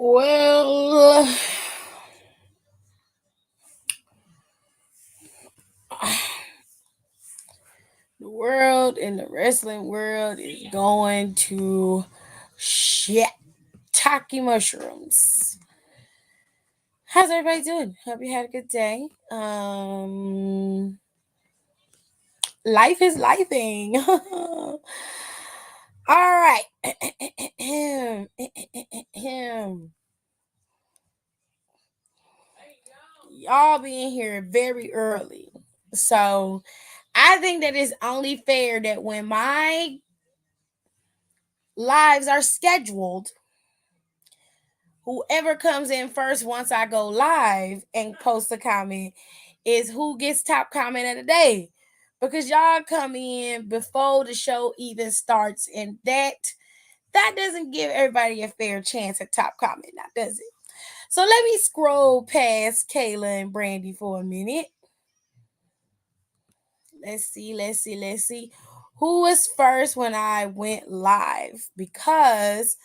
Well, the world in the wrestling world is going to shit. Taki mushrooms. How's everybody doing? Hope you had a good day. Life is lifing. All right. Y'all being here very early. So I think that it's only fair that when my lives are scheduled, whoever comes in first once I go live and post a comment is who gets top comment of the day. Because y'all come in before the show even starts, and that doesn't give everybody a fair chance at top comment, now does it? So let me scroll past Kayla and Brandy for a minute. Let's see. Who was first when I went live? Because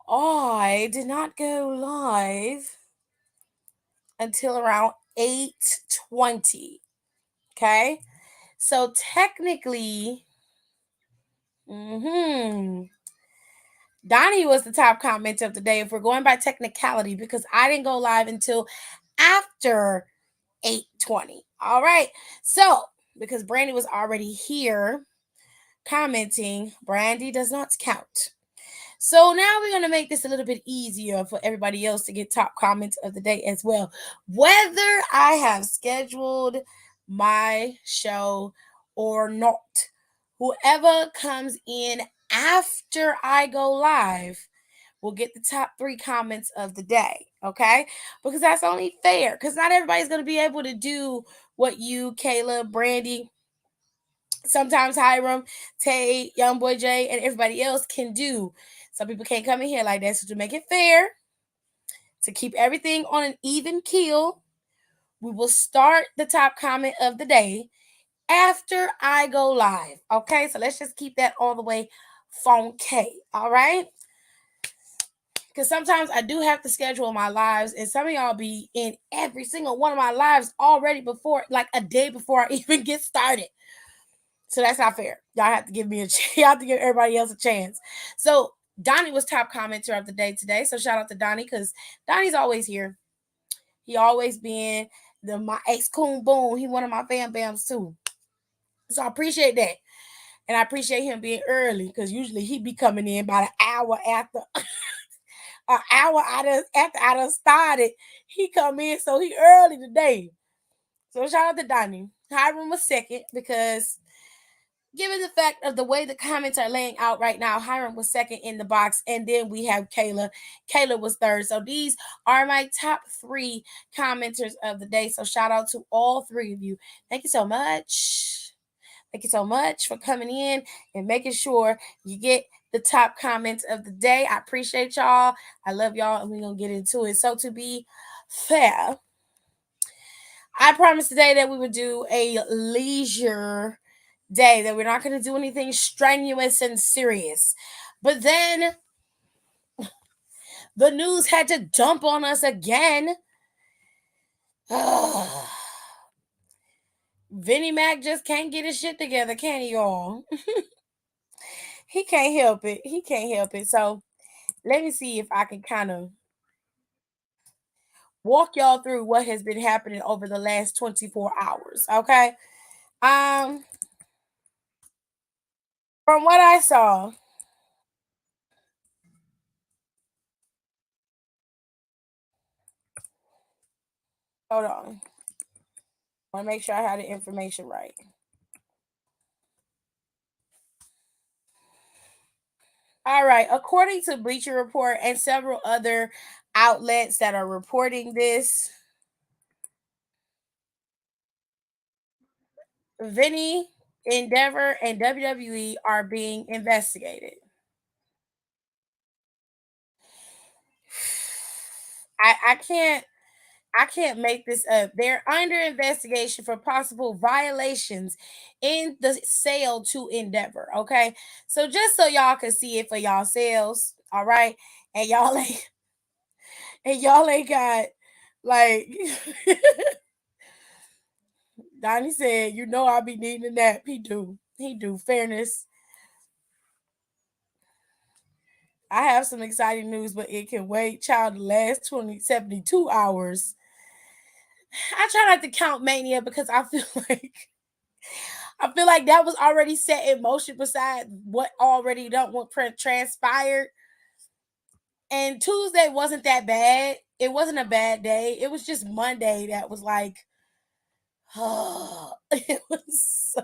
I did not go live until around 8:20. Okay? So technically, Donnie was the top comment of the day if we're going by technicality, because I didn't go live until after 8:20. All right. So, because Brandy was already here commenting, Brandy does not count. So now we're going to make this a little bit easier for everybody else to get top comments of the day as well. Whether I have scheduled my show or not, whoever comes in after I go live will get the top 3 comments of the day. Okay? Because that's only fair. Because not everybody's going to be able to do what you, Kayla, Brandy, sometimes Hiram, Tay, Young Boy Jay, and everybody else can do. Some people can't come in here like that. So to make it fair, to keep everything on an even keel, we will start the top comment of the day after I go live. Okay, so let's just keep that all the way funky. All right. Because sometimes I do have to schedule my lives, and some of y'all be in every single one of my lives already before, like a day before I even get started. So that's not fair. Y'all have to give me a chance. Y'all have to give everybody else a chance. So Donnie was top commenter of the day today. So shout out to Donnie, because Donnie's always here. He always been my ex coon boom. He one of my fam bams too. So I appreciate that. And I appreciate him being early, because usually he be coming in about an hour after an hour after I done started. He come in, so he early today. So shout out to Donnie. Hiram was second, because given the fact of the way the comments are laying out right now, Hiram was second in the box, and then we have Kayla. Kayla was third. So these are my top 3 commenters of the day. So shout out to all 3 of you. Thank you so much. Thank you so much for coming in and making sure you get the top comments of the day. I appreciate y'all. I love y'all, and we're going to get into it. So to be fair, I promised today that we would do a leisure day, that we're not going to do anything strenuous and serious. But then the news had to dump on us again. Vinnie Mac just can't get his shit together, can he, y'all? He can't help it. He can't help it. So let me see if I can kind of walk y'all through what has been happening over the last 24 hours. Okay. Um, from what I saw, hold on. I want to make sure I have the information right. All right. According to Bleacher Report and several other outlets that are reporting this, Vinny, Endeavor, and WWE are being investigated. I can't make this up. They're under investigation for possible violations in the sale to Endeavor. Okay. So just so y'all can see it for yourselves, all right. And y'all ain't and y'all ain't got like Donnie said, you know I'll be needing a nap. He do. He do. Fairness. I have some exciting news, but it can wait. Child, the last 72 hours. I try not to count mania because I feel like that was already set in motion beside what already done what transpired. And Tuesday wasn't that bad. It wasn't a bad day. It was just Monday that was like, oh, it was so.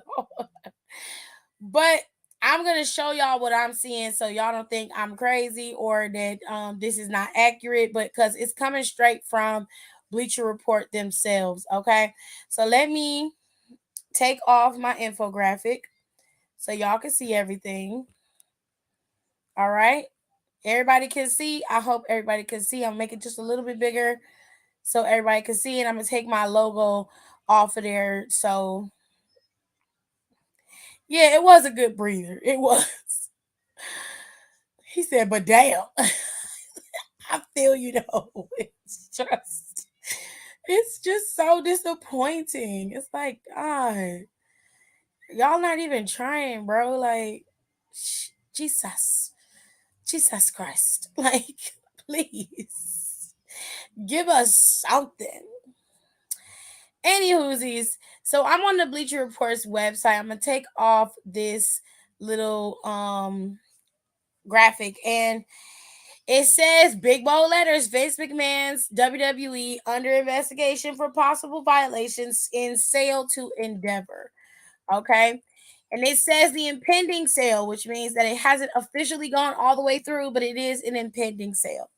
But I'm gonna show y'all what I'm seeing, so y'all don't think I'm crazy or that this is not accurate. But because it's coming straight from Bleacher Report themselves. Okay, so let me take off my infographic so y'all can see everything. All right. Everybody can see. I hope everybody can see. I'm making just a little bit bigger so everybody can see it. I'm gonna take my logo off of there. So yeah, it was a good breather. It was. He said, but damn. I feel you though. It's just so disappointing. It's like, God, y'all not even trying, bro. Like, Jesus. Jesus Christ. Like, please give us something. Anywhoosies, so I'm on the Bleacher Report's website. I'm gonna take off this little graphic, and it says big bold letters: Vince McMahon's WWE under investigation for possible violations in sale to Endeavor. Okay. And it says the impending sale, which means that it hasn't officially gone all the way through, but it is an impending sale.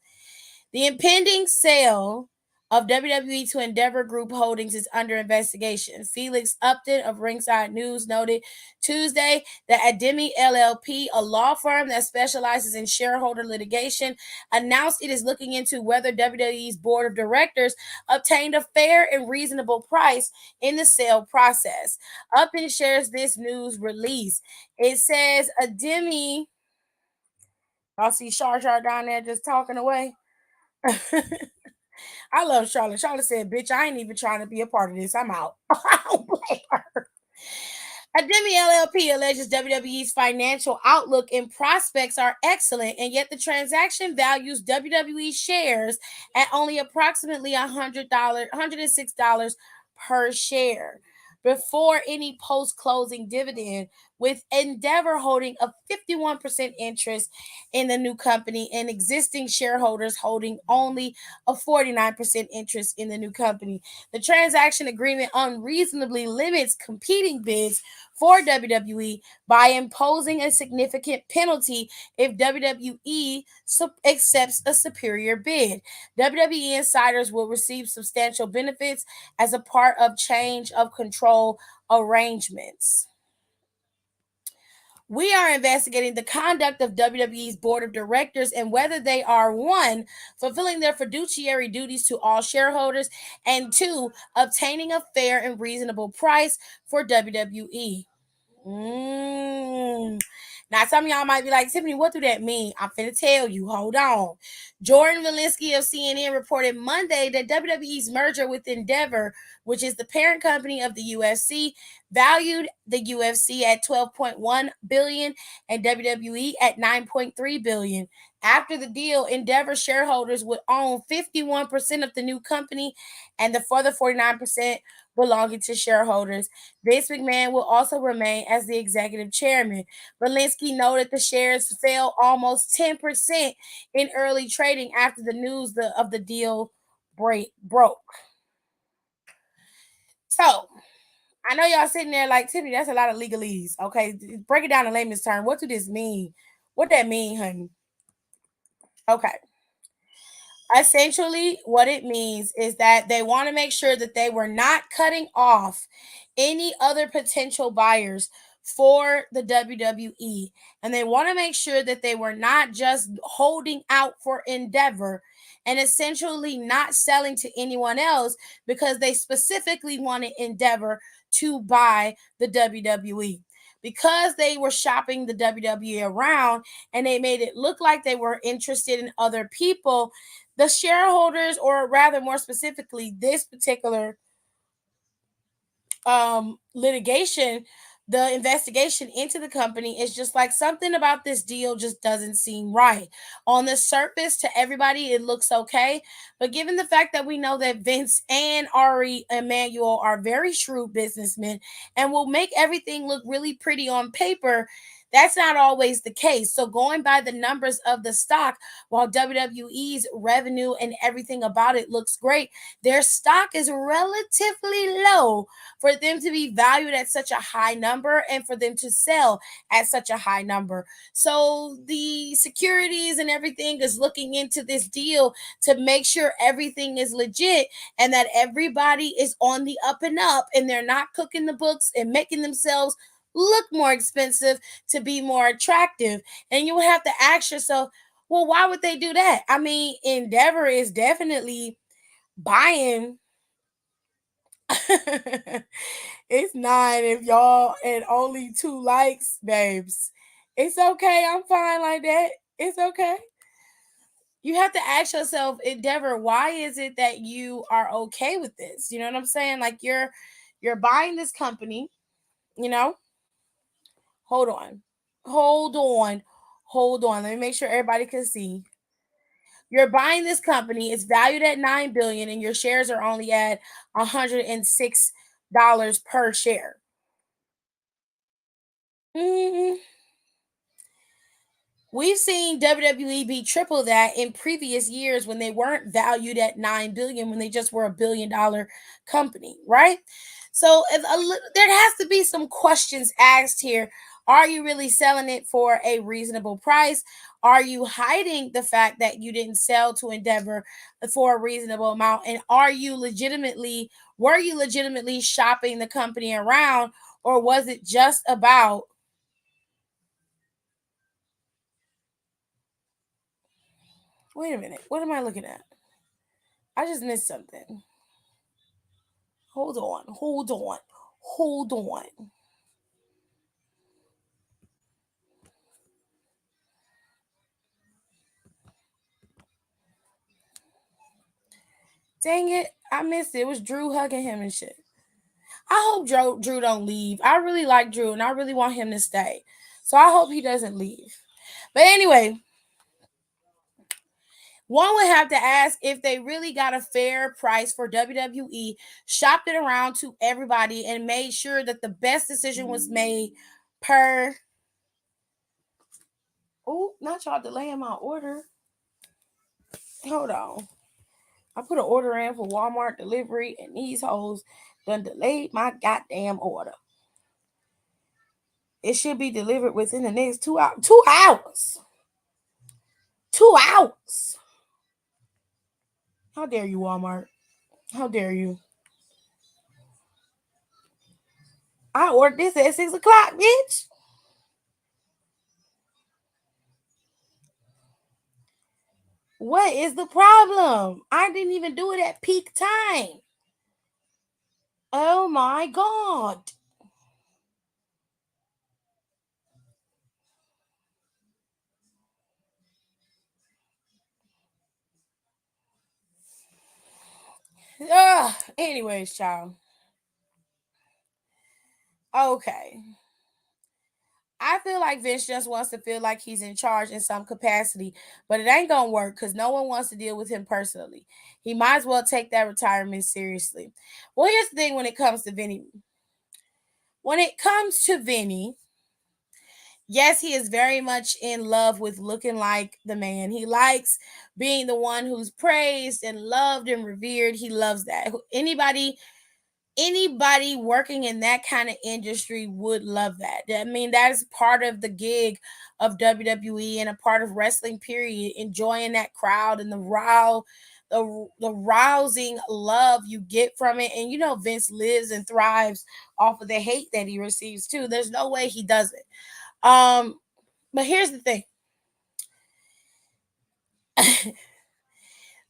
The impending sale of WWE to Endeavor Group Holdings is under investigation. Felix Upton of Ringside News noted Tuesday that Ademi LLP, a law firm that specializes in shareholder litigation, announced it is looking into whether WWE's board of directors obtained a fair and reasonable price in the sale process. Upton shares this news release. It says Ademi, y'all see Shar Shar down there just talking away. I love Charlotte. Charlotte said, "Bitch, I ain't even trying to be a part of this. I'm out." I don't blame her. Ademi LLP alleges WWE's financial outlook and prospects are excellent, and yet the transaction values WWE shares at only approximately $106 per share before any post-closing dividend, with Endeavor holding a 51% interest in the new company and existing shareholders holding only a 49% interest in the new company. The transaction agreement unreasonably limits competing bids for WWE by imposing a significant penalty if WWE accepts a superior bid. WWE insiders will receive substantial benefits as a part of change of control arrangements. We are investigating the conduct of WWE's board of directors and whether they are one, fulfilling their fiduciary duties to all shareholders, and two, obtaining a fair and reasonable price for WWE. Mm. Now, some of y'all might be like, Tiffany, what do that mean? I'm finna tell you. Hold on. Jordan Walensky of CNN reported Monday that WWE's merger with Endeavor, which is the parent company of the UFC, valued the UFC at 12.1 billion and WWE at 9.3 billion. After the deal, Endeavor shareholders would own 51% of the new company and the further 49% belonging to shareholders. Vince McMahon will also remain as the executive chairman. Walensky noted the shares fell almost 10% in early trading after the news of the deal broke. So, I know y'all sitting there like, Tiffany, that's a lot of legalese. Okay, break it down in layman's term. What do this mean? What that mean, honey? Okay. Essentially, what it means is that they want to make sure that they were not cutting off any other potential buyers for the WWE. And they want to make sure that they were not just holding out for Endeavor and essentially not selling to anyone else because they specifically wanted Endeavor to buy the WWE. Because they were shopping the WWE around and they made it look like they were interested in other people, The shareholders, or rather more specifically, this particular litigation, the investigation into the company is just like something about this deal just doesn't seem right. On the surface, to everybody, it looks okay. But given the fact that we know that Vince and Ari Emanuel are very shrewd businessmen and will make everything look really pretty on paper, that's not always the case. So, going by the numbers of the stock, while WWE's revenue and everything about it looks great, their stock is relatively low for them to be valued at such a high number and for them to sell at such a high number. So the securities and everything is looking into this deal to make sure everything is legit and that everybody is on the up and up and they're not cooking the books and making themselves look more expensive to be more attractive. And you would have to ask yourself, well, why would they do that? I mean, Endeavor is definitely buying. It's 9 if y'all and only 2 likes, babes. It's okay. I'm fine like that. It's okay. You have to ask yourself, Endeavor, why is it that you are okay with this? You know what I'm saying? Like you're buying this company, you know? Hold on. Hold on. Hold on. Let me make sure everybody can see. You're buying this company, it's valued at 9 billion and your shares are only at $106 per share. Mhm. We've seen WWE be triple that in previous years when they weren't valued at 9 billion, when they just were $1 billion company, right? So there has to be some questions asked here. Are you really selling it for a reasonable price? Are you hiding the fact that you didn't sell to Endeavor for a reasonable amount? And were you legitimately shopping the company around, or was it just about, wait a minute, what am I looking at? I just missed something. Hold on, hold on, hold on. Dang it, I missed it. It was Drew hugging him and shit. I hope Drew don't leave. I really like Drew and I really want him to stay. So I hope he doesn't leave. But anyway, one would have to ask if they really got a fair price for WWE, shopped it around to everybody, and made sure that the best decision was made per. Oh, not y'all delaying my order. Hold on. I put an order in for Walmart delivery, and these hoes done delayed my goddamn order. It should be delivered within the next 2 hours. 2 hours. 2 hours. How dare you, Walmart? How dare you? I ordered this at 6 o'clock, bitch. What is the problem? I didn't even do it at peak time. Oh my god. Anyways, child. Okay. I feel like Vince just wants to feel like he's in charge in some capacity, but it ain't gonna work because no one wants to deal with him personally. He might as well take that retirement seriously. Well, here's the thing when it comes to Vinny. When it comes to Vinny, yes, he is very much in love with looking like the man. He likes being the one who's praised and loved and revered. He loves that. Anybody working in that kind of industry would love that. I mean, that is part of the gig of WWE and a part of wrestling, period. Enjoying that crowd and the rousing love you get from it. And you know, Vince lives and thrives off of the hate that he receives too. There's no way he doesn't. Um, but here's the thing.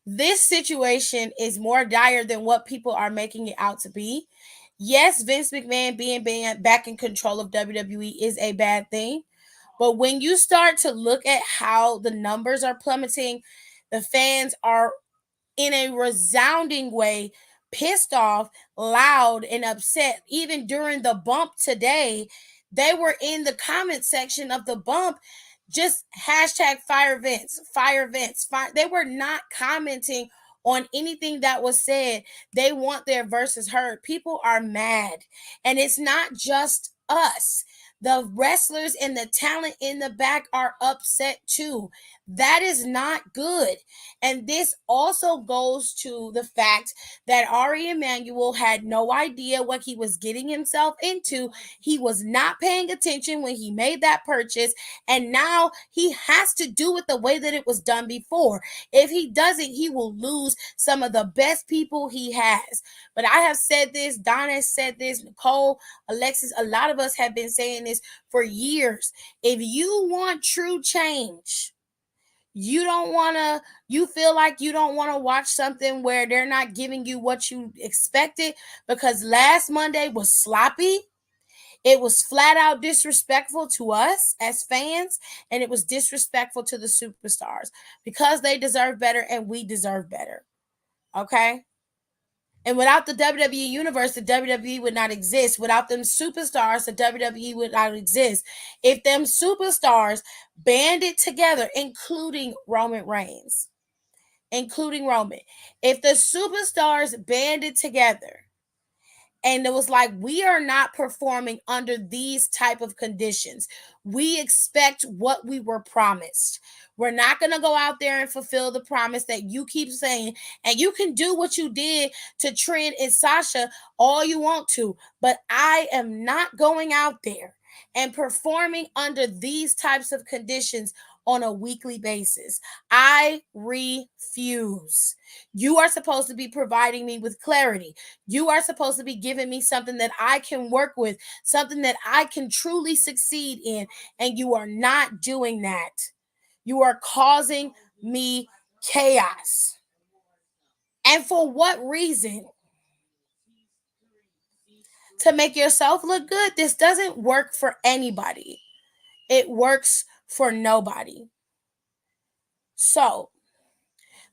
This situation is more dire than what people are making it out to be. Yes, Vince McMahon being back in control of WWE is a bad thing. But when you start to look at how the numbers are plummeting, The fans are in a resounding way pissed off, loud, and upset. Even during the bump today, they were in the comment section of the bump, just hashtag fire vents, fire vents, fire. They were not commenting on anything that was said. They want their verses heard. People are mad, and it's not just us. The wrestlers and the talent in the back are upset too. That is not good. And this also goes to the fact that Ari Emanuel had no idea what he was getting himself into. He was not paying attention when he made that purchase, and now he has to do it the way that it was done before. If he doesn't, he will lose some of the best people he has. But I have said this, Donna has said this, Nicole, Alexis, a lot of us have been saying this for years. If you want true change, you feel like you don't want to watch something where they're not giving you what you expected, because last Monday was sloppy. It was flat out disrespectful to us as fans, and it was disrespectful to the superstars, because they deserve better and we deserve better. Okay? And without the WWE universe, the WWE would not exist. Without them superstars, the WWE would not exist. If them superstars banded together, including Roman Reigns, including Roman, if the superstars banded together and it was like, we are not performing under these type of conditions, we expect what we were promised. We're not going to go out there and fulfill the promise that you keep saying. And you can do what you did to Trent and Sasha all you want to, but I am not going out there and performing under these types of conditions on a weekly basis. I refuse. You are supposed to be providing me with clarity. You are supposed to be giving me something that I can work with, something that I can truly succeed in, and you are not doing that. You are causing me chaos. And for what reason? To make yourself look good. This doesn't work for anybody. It works for nobody. So,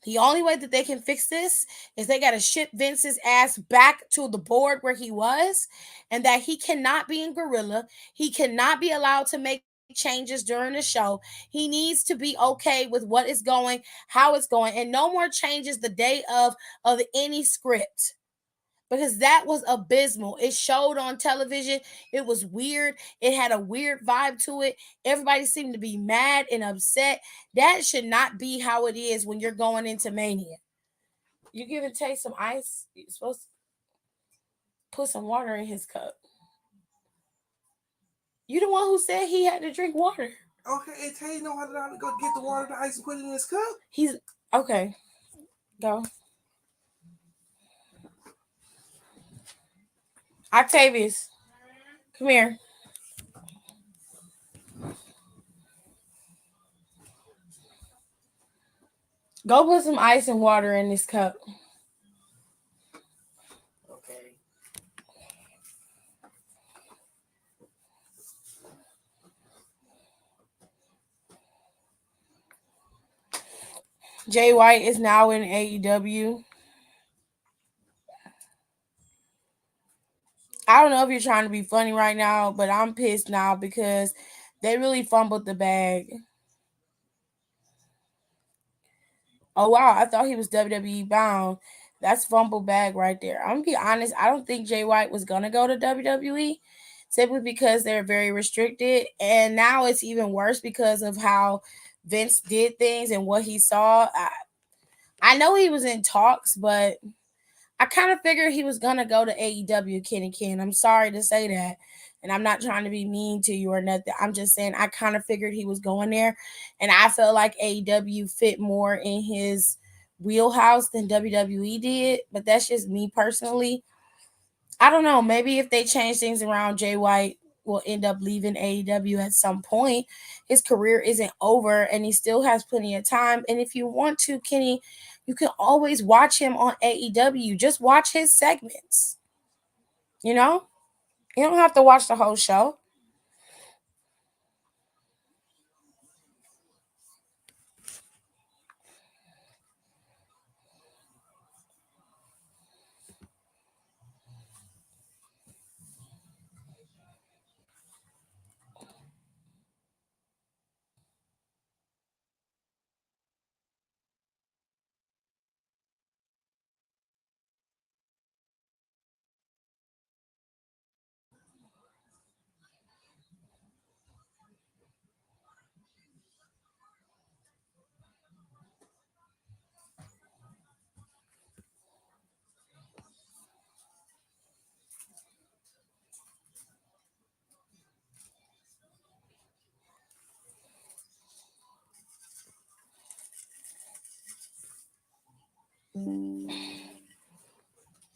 the only way that they can fix this is they got to ship Vince's ass back to the board where he was, and that he cannot be in Gorilla. He cannot be allowed to make changes during the show. He needs to be okay with what is going, how it's going, and no more changes the day of any script, because that was abysmal. It showed on television. It was weird. It had a weird vibe to it. Everybody seemed to be mad and upset. That should not be how it is when you're going into Mania. You giving Tay some ice? You're supposed to put some water in his cup. You the one who said he had to drink water. Okay, and Tay know how to go get the water, the ice, and put it in his cup. He's okay. Go. Octavius, come here. Go put some ice and water in this cup. Okay. Jay White is now in AEW. I don't know if you're trying to be funny right now, but I'm pissed now because they really fumbled the bag. Oh wow, I thought he was WWE bound. That's fumble bag right there. I'm gonna be honest, I don't think Jay White was gonna go to WWE, simply because they're very restricted. And now it's even worse because of how Vince did things and what he saw. I know he was in talks, but I kind of figured he was gonna go to AEW, Kenny Ken. I'm sorry to say that. And I'm not trying to be mean to you or nothing. I'm just saying I kind of figured he was going there. And I felt like AEW fit more in his wheelhouse than WWE did. But that's just me personally. I don't know. Maybe if they change things around, Jay White will end up leaving AEW at some point. His career isn't over and he still has plenty of time. And if you want to, Kenny, you can always watch him on AEW. Just watch his segments. You know? You don't have to watch the whole show.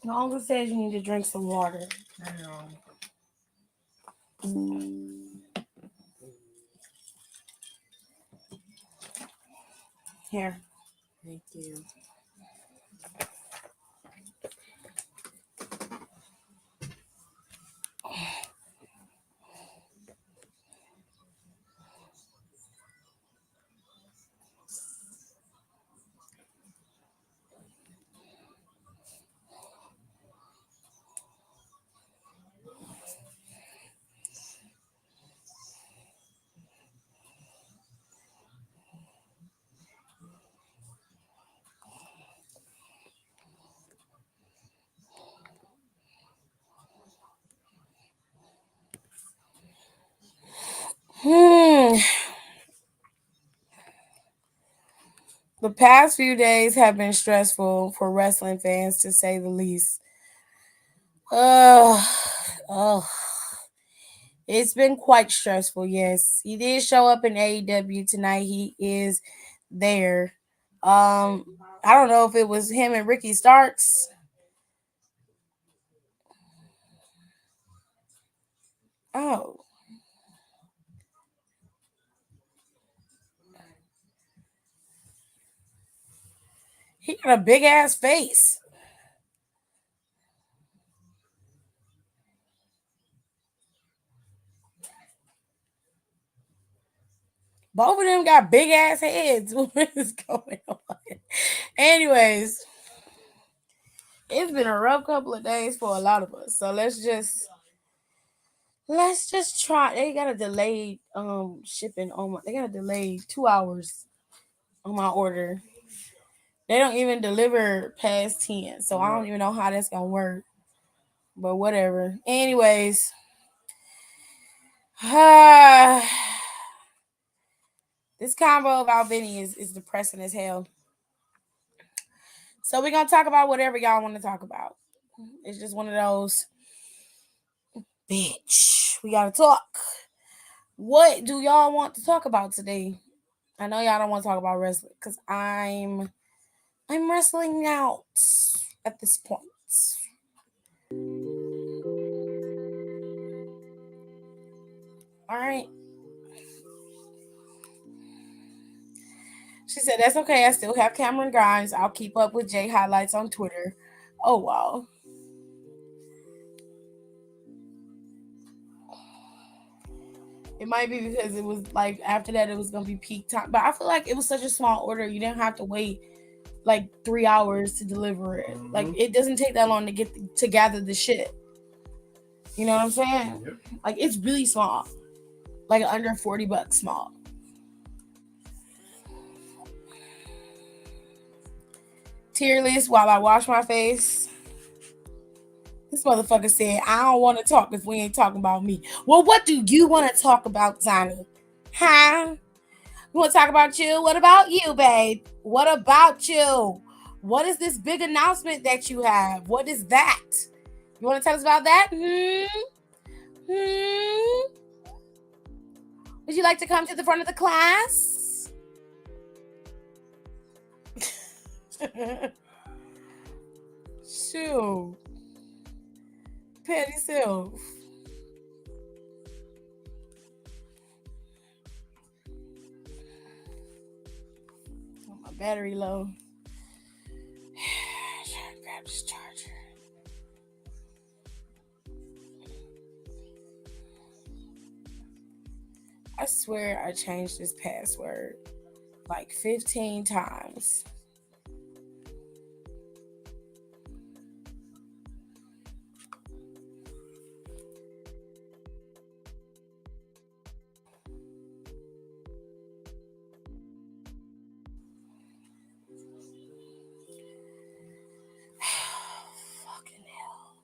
Uncle says you need to drink some water. I know. Here. Thank you. Hmm. The past few days have been stressful for wrestling fans, to say the least. Oh, oh, it's been quite stressful. Yes, he did show up in AEW tonight. He is there. I don't know if it was him and Ricky Starks. Oh, he got a big ass face. Both of them got big ass heads. What is going on? Anyways, it's been a rough couple of days for a lot of us. So let's just try. They got a delayed shipping on my. They got a delayed 2 hours on my order. They don't even deliver past 10, so I don't even know how that's gonna work. But whatever. Anyways, this combo about Vinny is depressing as hell. So we're gonna talk about whatever y'all want to talk about. It's just one of those. Bitch, we gotta talk. What do y'all want to talk about today? I know y'all don't want to talk about wrestling because I'm wrestling out at this point. All right. She said that's okay. I still have Cameron Grimes. I'll keep up with Jay highlights on Twitter. Oh wow. It might be because it was like after that it was gonna be peak time. But I feel like it was such a small order, you didn't have to wait like 3 hours to deliver it. Like it doesn't take that long to to gather the shit. You know what I'm saying? Yep. Like it's really small. Like under $40 small. Tier list while I wash my face. This motherfucker said, I don't want to talk if we ain't talking about me. Well, what do you want to talk about, Johnny? Huh? You want to talk about you? What about you, babe? What about you? What is this big announcement that you have? What is that? You want to tell us about that? Hmm? Would you like to come to the front of the class? Shoot. Petty self. Oh, my battery low. Trying to grab this charger. I swear I changed this password like 15 times. Fucking hell.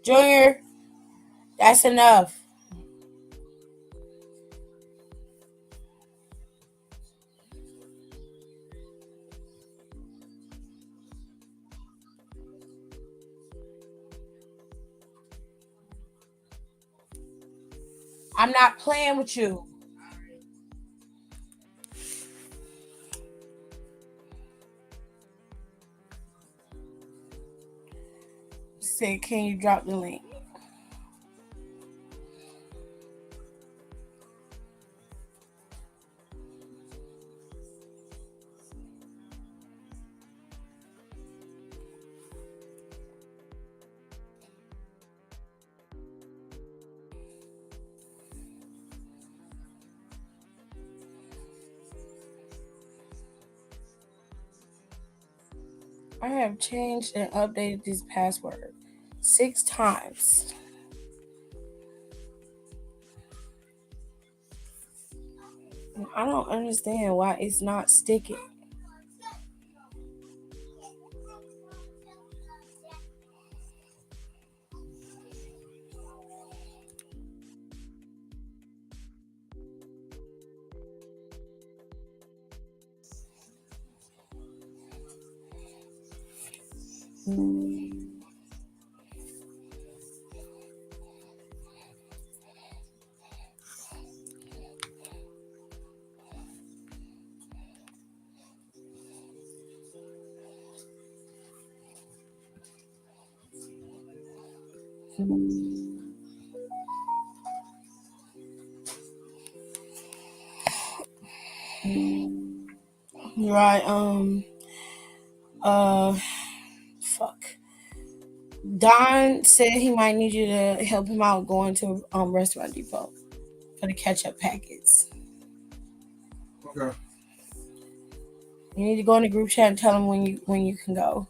Junior, that's enough. I'm not playing with you. Say, can you drop the link? I have changed and updated this password 6 times. I don't understand why it's not sticking. Right, uh, fuck. Don said he might need you to help him out going to Restaurant Depot for the ketchup packets. Okay. You need to go in the group chat and tell him when you can go.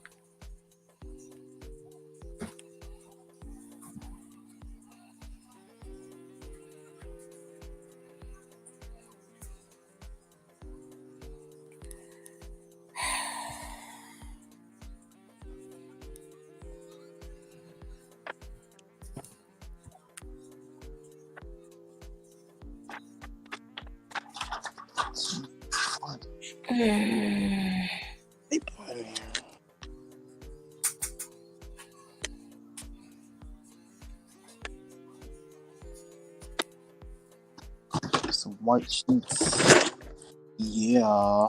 Some white sheets. Yeah.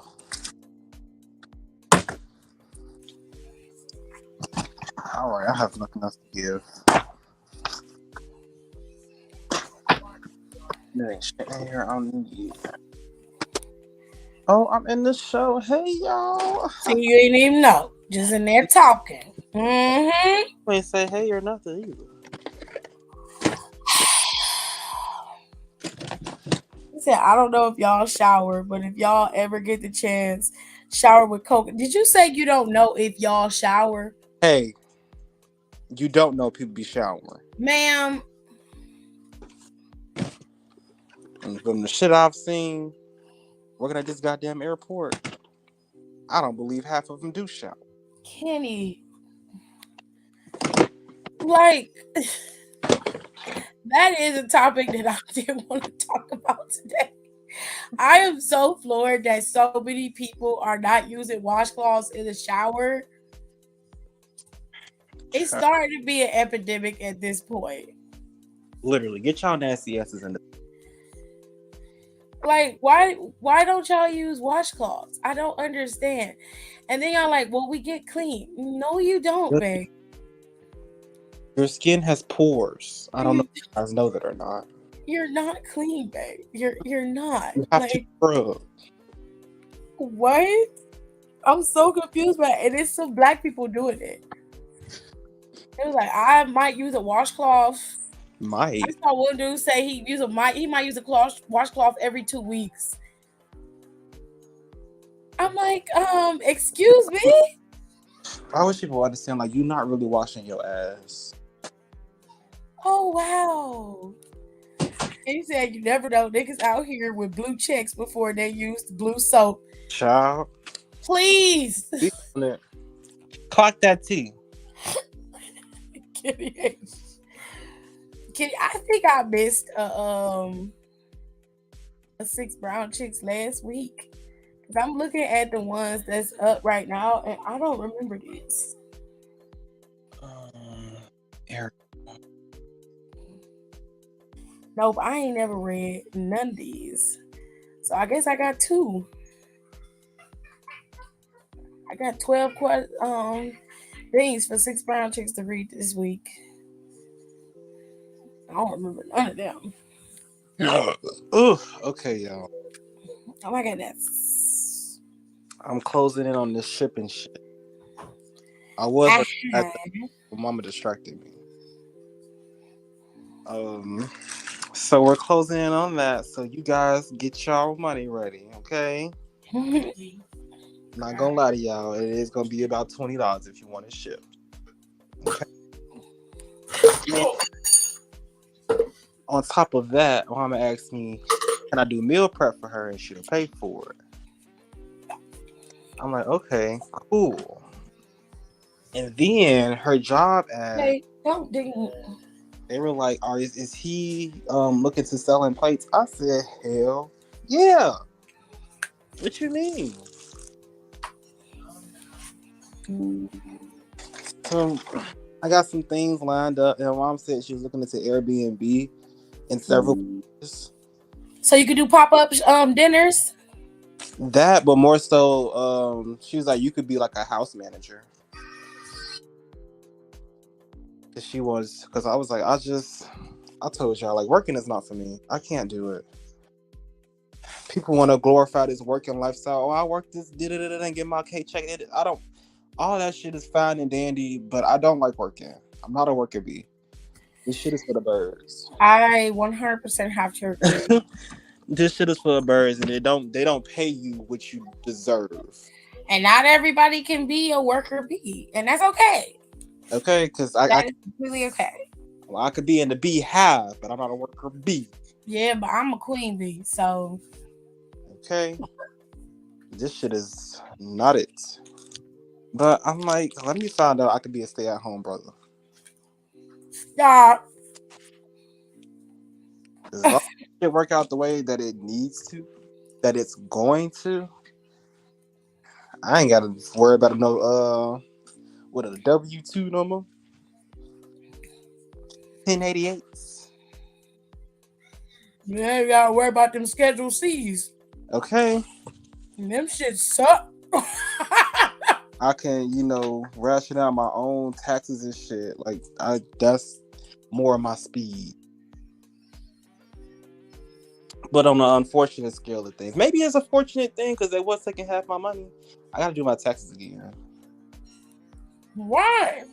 Alright, I have nothing else to give. There ain't shit in here I don't need. Oh, I'm in the show. Hey, y'all. So you ain't even know. Just in there talking. Mm-hmm. You ain't say hey or nothing either. He said, I don't know if y'all shower, but if y'all ever get the chance, shower with coconut. Did you say you don't know if y'all shower? Hey, you don't know people be showering. Ma'am. And from the shit I've seen working at this goddamn airport, I don't believe half of them do shower. Kenny. Like, that is a topic that I didn't want to talk about today. I am so floored that so many people are not using washcloths in the shower. It's starting to be an epidemic at this point. Literally, get y'all nasty asses in the. Like, why don't y'all use washcloths? I don't understand. And then y'all like, well, we get clean. No, you don't, babe. Your skin has pores. I don't know if you guys know that or not. You're not clean, babe. You're not. You have Like, to scrub. what? I'm so confused by it. And it's some black people doing it. It was like, I might use a washcloth. Might. I saw one dude say he might use a washcloth every 2 weeks. I'm like, excuse me? I wish people understand, like, you're not really washing your ass. Oh, wow. And he said, you never know. Niggas out here with blue checks before they used blue soap. Child. Please. Clock that tea. Kitty, I think I missed a 6 brown chicks last week. Because I'm looking at the ones that's up right now, and I don't remember these. Eric. Nope, I ain't never read none of these. So I guess I got two. I got 12 things for 6 brown chicks to read this week. I don't remember none of them. Ugh. Okay, y'all. Oh my goodness. I'm closing in on this shipping shit. I was working at that, Uh-huh. but Mama distracted me. Um, so we're closing in on that. So you guys get y'all money ready, okay? Not gonna lie to y'all, it is gonna be about $20 if you want to ship. Okay. And on top of that, Mama asked me, "Can I do meal prep for her and she'll pay for it?" I'm like, "Okay, cool." And then her job ad, Hey, don't dig. they were like, is he looking to sell in plates?" I said, "Hell yeah." What you mean? So I got some things lined up, and Mom said she was looking into Airbnb in several places. So you could do pop up dinners. That, but more so, she was like, you could be like a house manager. She was, because I was like, I told y'all, like, working is not for me. I can't do it. People want to glorify this working lifestyle. Oh, I work this, and get my paycheck. I don't. All that shit is fine and dandy, but I don't like working. I'm not a worker bee. This shit is for the birds. I 100% have to agree. This shit is for the birds, and they don't pay you what you deserve. And not everybody can be a worker bee, and that's okay. Okay, because That is completely okay. I could be in the beehive, but I'm not a worker bee. Yeah, but I'm a queen bee, so Okay, this shit is not it. But I'm like, let me find out I could be a stay-at-home brother. stop. As long as it work out the way that it needs to, that it's going to, I ain't gotta worry about no what a W-2 number, 1088s. You ain't gotta worry about them Schedule C's. Okay, Them shit suck. I can ration out my own taxes and shit. Like that's more of my speed. But on the unfortunate scale of things, maybe it's a fortunate thing because they was taking half my money. I gotta do my taxes again. Why?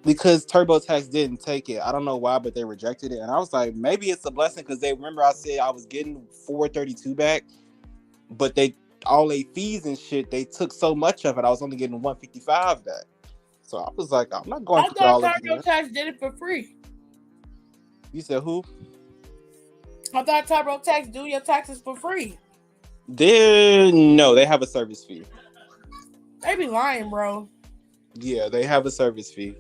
Because TurboTax didn't take it. I don't know why, but they rejected it. And I was like, maybe it's a blessing because they remember I said I was getting 432 back, but they all they fees and shit, they took so much of it. I was only getting 155 back. So I was like, I'm not going I through it thought all again. TurboTax did it for free. You said who? I thought TurboTax do your taxes for free. No, they have a service fee. They be lying, bro. Yeah, they have a service fee.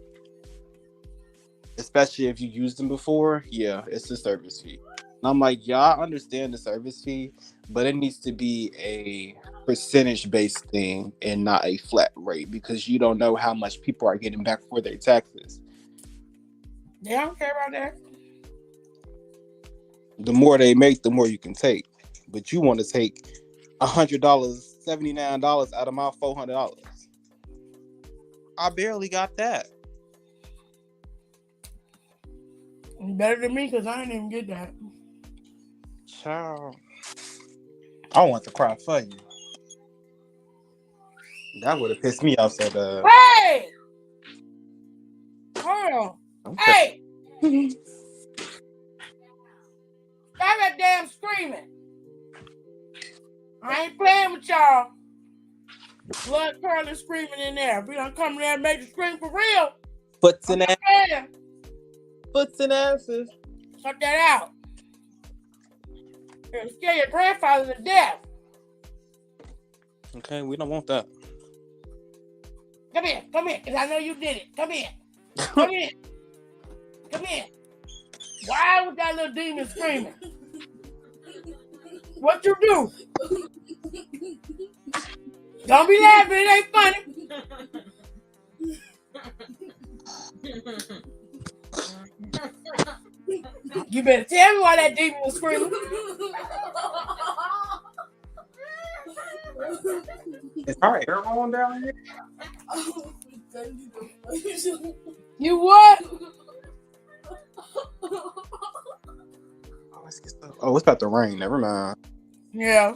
Especially if you used them before, yeah, it's a service fee. And I'm like, y'all understand the service fee, but it needs to be a percentage based thing and not a flat rate because you don't know how much people are getting back for their taxes. They don't care about that. The more they make, the more you can take. But you want to take $100, $79 out of my $400. I barely got that. Better than me because I didn't even get that. Child, I want to cry for you. That would have pissed me off so bad. Hey! Hold on. Okay. Hey! Stop that damn screaming. I ain't playing with y'all. Blood curling screaming in there. If we don't come there and make you scream for real, Foots I'm and not asses. playing. Foots and asses. Cut that out. You're gonna scare your grandfather to death. Okay, we don't want that. Come here, because I know you did it. Come here. Come here. Come here. Why was that little demon screaming? What you do? Don't be laughing, it ain't funny. You better tell me why that demon was screaming. Is our air on down here? You what? Oh, let's get stuff. Oh, it's about to rain. Never mind. Yeah.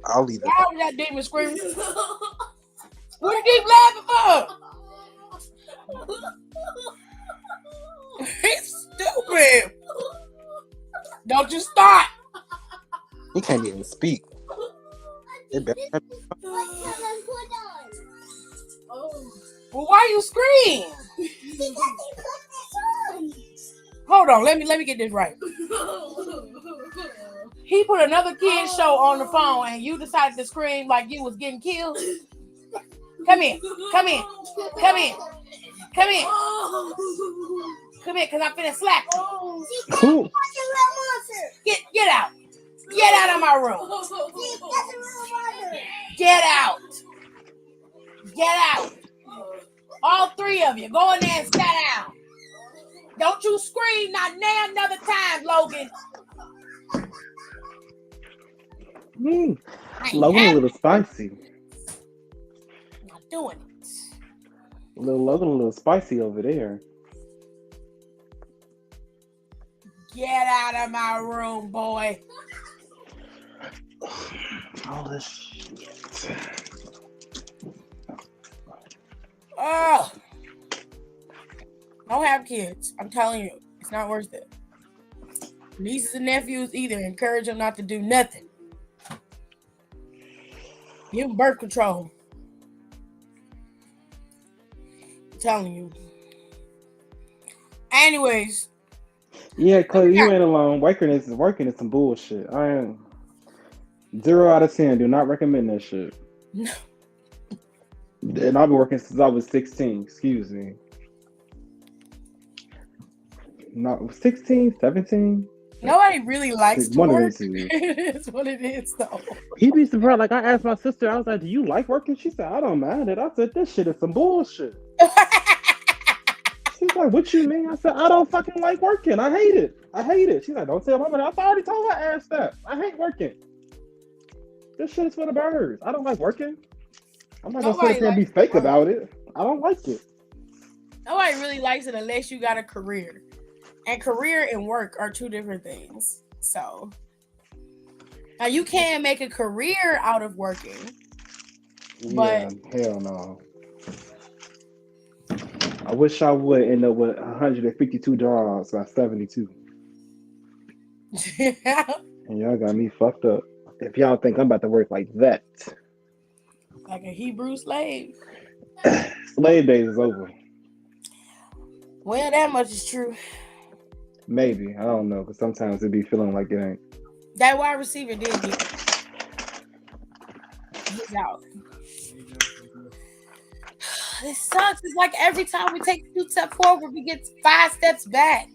I'll leave it. Why was that demon screaming? What you keep laughing for? He's stupid. Don't you start. He can't even speak. Well, why you scream? Hold on, let me get this right. He put another kid's show on the phone and you decided to scream like you was getting killed. Come in, come in, come in, come in. Come in, cause I'm finna slap you. Get out. Get out of my room. Get out. Get out. All three of you, go in there and sit down. Don't you scream not now another time, Logan. Logan a little spicy. Not doing it. Logan a little spicy over there. Get out of my room, boy. All this shit. Oh. Don't have kids. I'm telling you, it's not worth it. Nieces and nephews either encourage them not to do nothing. Give them birth control. I'm telling you. Anyways. Yeah, cause you ain't alone. Working is some bullshit. I am 0 out of 10. Do not recommend that shit. No. And I've been working since I was 16. Excuse me. Not 16, 17. Nobody really likes to work. It's what it is, though. He'd be surprised. Like, I asked my sister, I was like, do you like working? She said, I don't mind it. I said, this shit is some bullshit. She's like, what you mean? I said, I don't fucking like working. I hate it. She's like, don't tell mama that. I already told her ass that. I hate working. This shit is for the birds. I don't like working. I'm not going to sit here and be fake about it. I don't like it. Nobody really likes it unless you got a career. And career and work are two different things. So, now you can make a career out of working. But hell no. I wish I would end up with 152 jobs by 72. And y'all got me fucked up. If y'all think I'm about to work like that. Like a Hebrew slave. Slave days is over. Well, that much is true. Maybe. I don't know. Because sometimes it be feeling like it ain't. That wide receiver did get it. He's out. This sucks. It's like every time we take 2 steps forward, we get 5 steps back.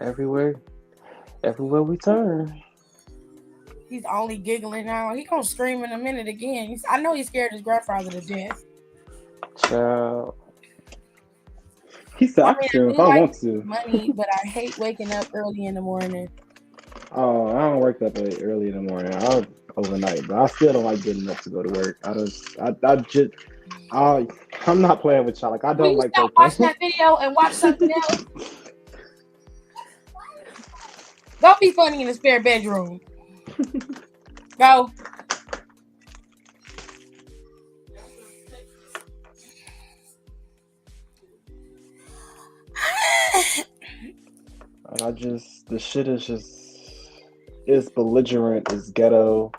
Everywhere we turn. He's only giggling now. He gonna scream in a minute again. I know he's scared his grandfather to death. Child. He said, I can scream if I want to. Money, but I hate waking up early in the morning. Oh, I don't wake up early in the morning. I'll overnight, but I still don't like getting up to go to work. I'm not playing with y'all. Like, I don't like working. Watch that video and watch something else. Don't be funny in the spare bedroom. Go. The shit is just, it's belligerent, it's ghetto.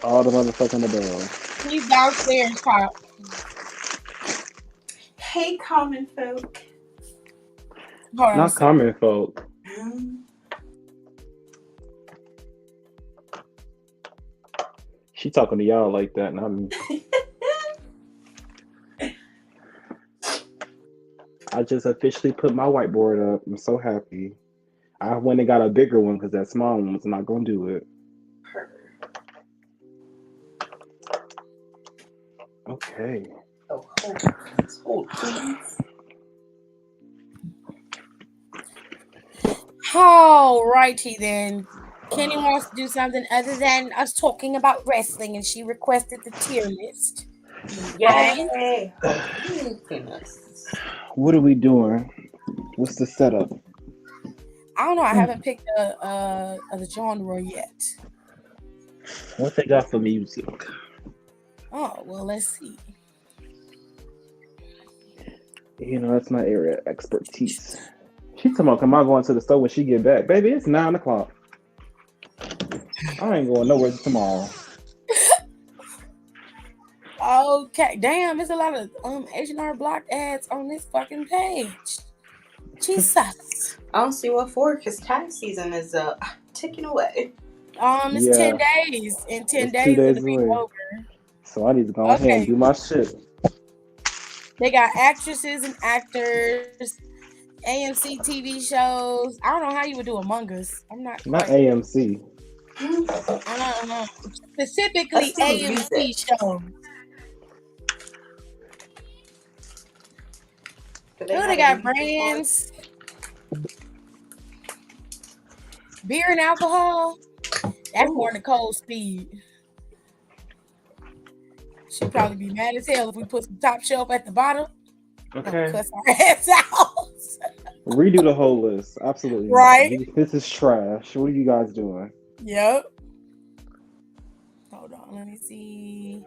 All the motherfucking above. He's downstairs, Pop. Hey, common folk. Not common folk. She talking to y'all like that, not me. I just officially put my whiteboard up. I'm so happy. I went and got a bigger one because that small one was not going to do it. Okay. Oh, hold please. All righty then. Kenny wants to do something other than us talking about wrestling, and she requested the tier list. Yay! Oh, goodness. What are we doing? What's the setup? I don't know. I haven't picked the genre yet. What they got for music? Oh well, let's see. That's my area of expertise. She's talking about, am I going to the store when she get back? Baby, it's 9 o'clock. I ain't going nowhere tomorrow. Okay, damn, there's a lot of H&R Block ads on this fucking page. Jesus. I don't see what for because tax season is ticking away. It's 10 days. In 10 It's days, 2 days it'll be away. over. So I need to go ahead and do my shit. They got actresses and actors, AMC TV shows. I don't know how you would do Among Us. I'm not AMC. Specifically AMC shows. They got brands, beer and alcohol. That's more than Cold Speed. She'd probably be mad as hell if we put some top shelf at the bottom. Okay. Cuss our ass out. Redo the whole list. Absolutely. Right. This is trash. What are you guys doing? Yep. Hold on. Let me see.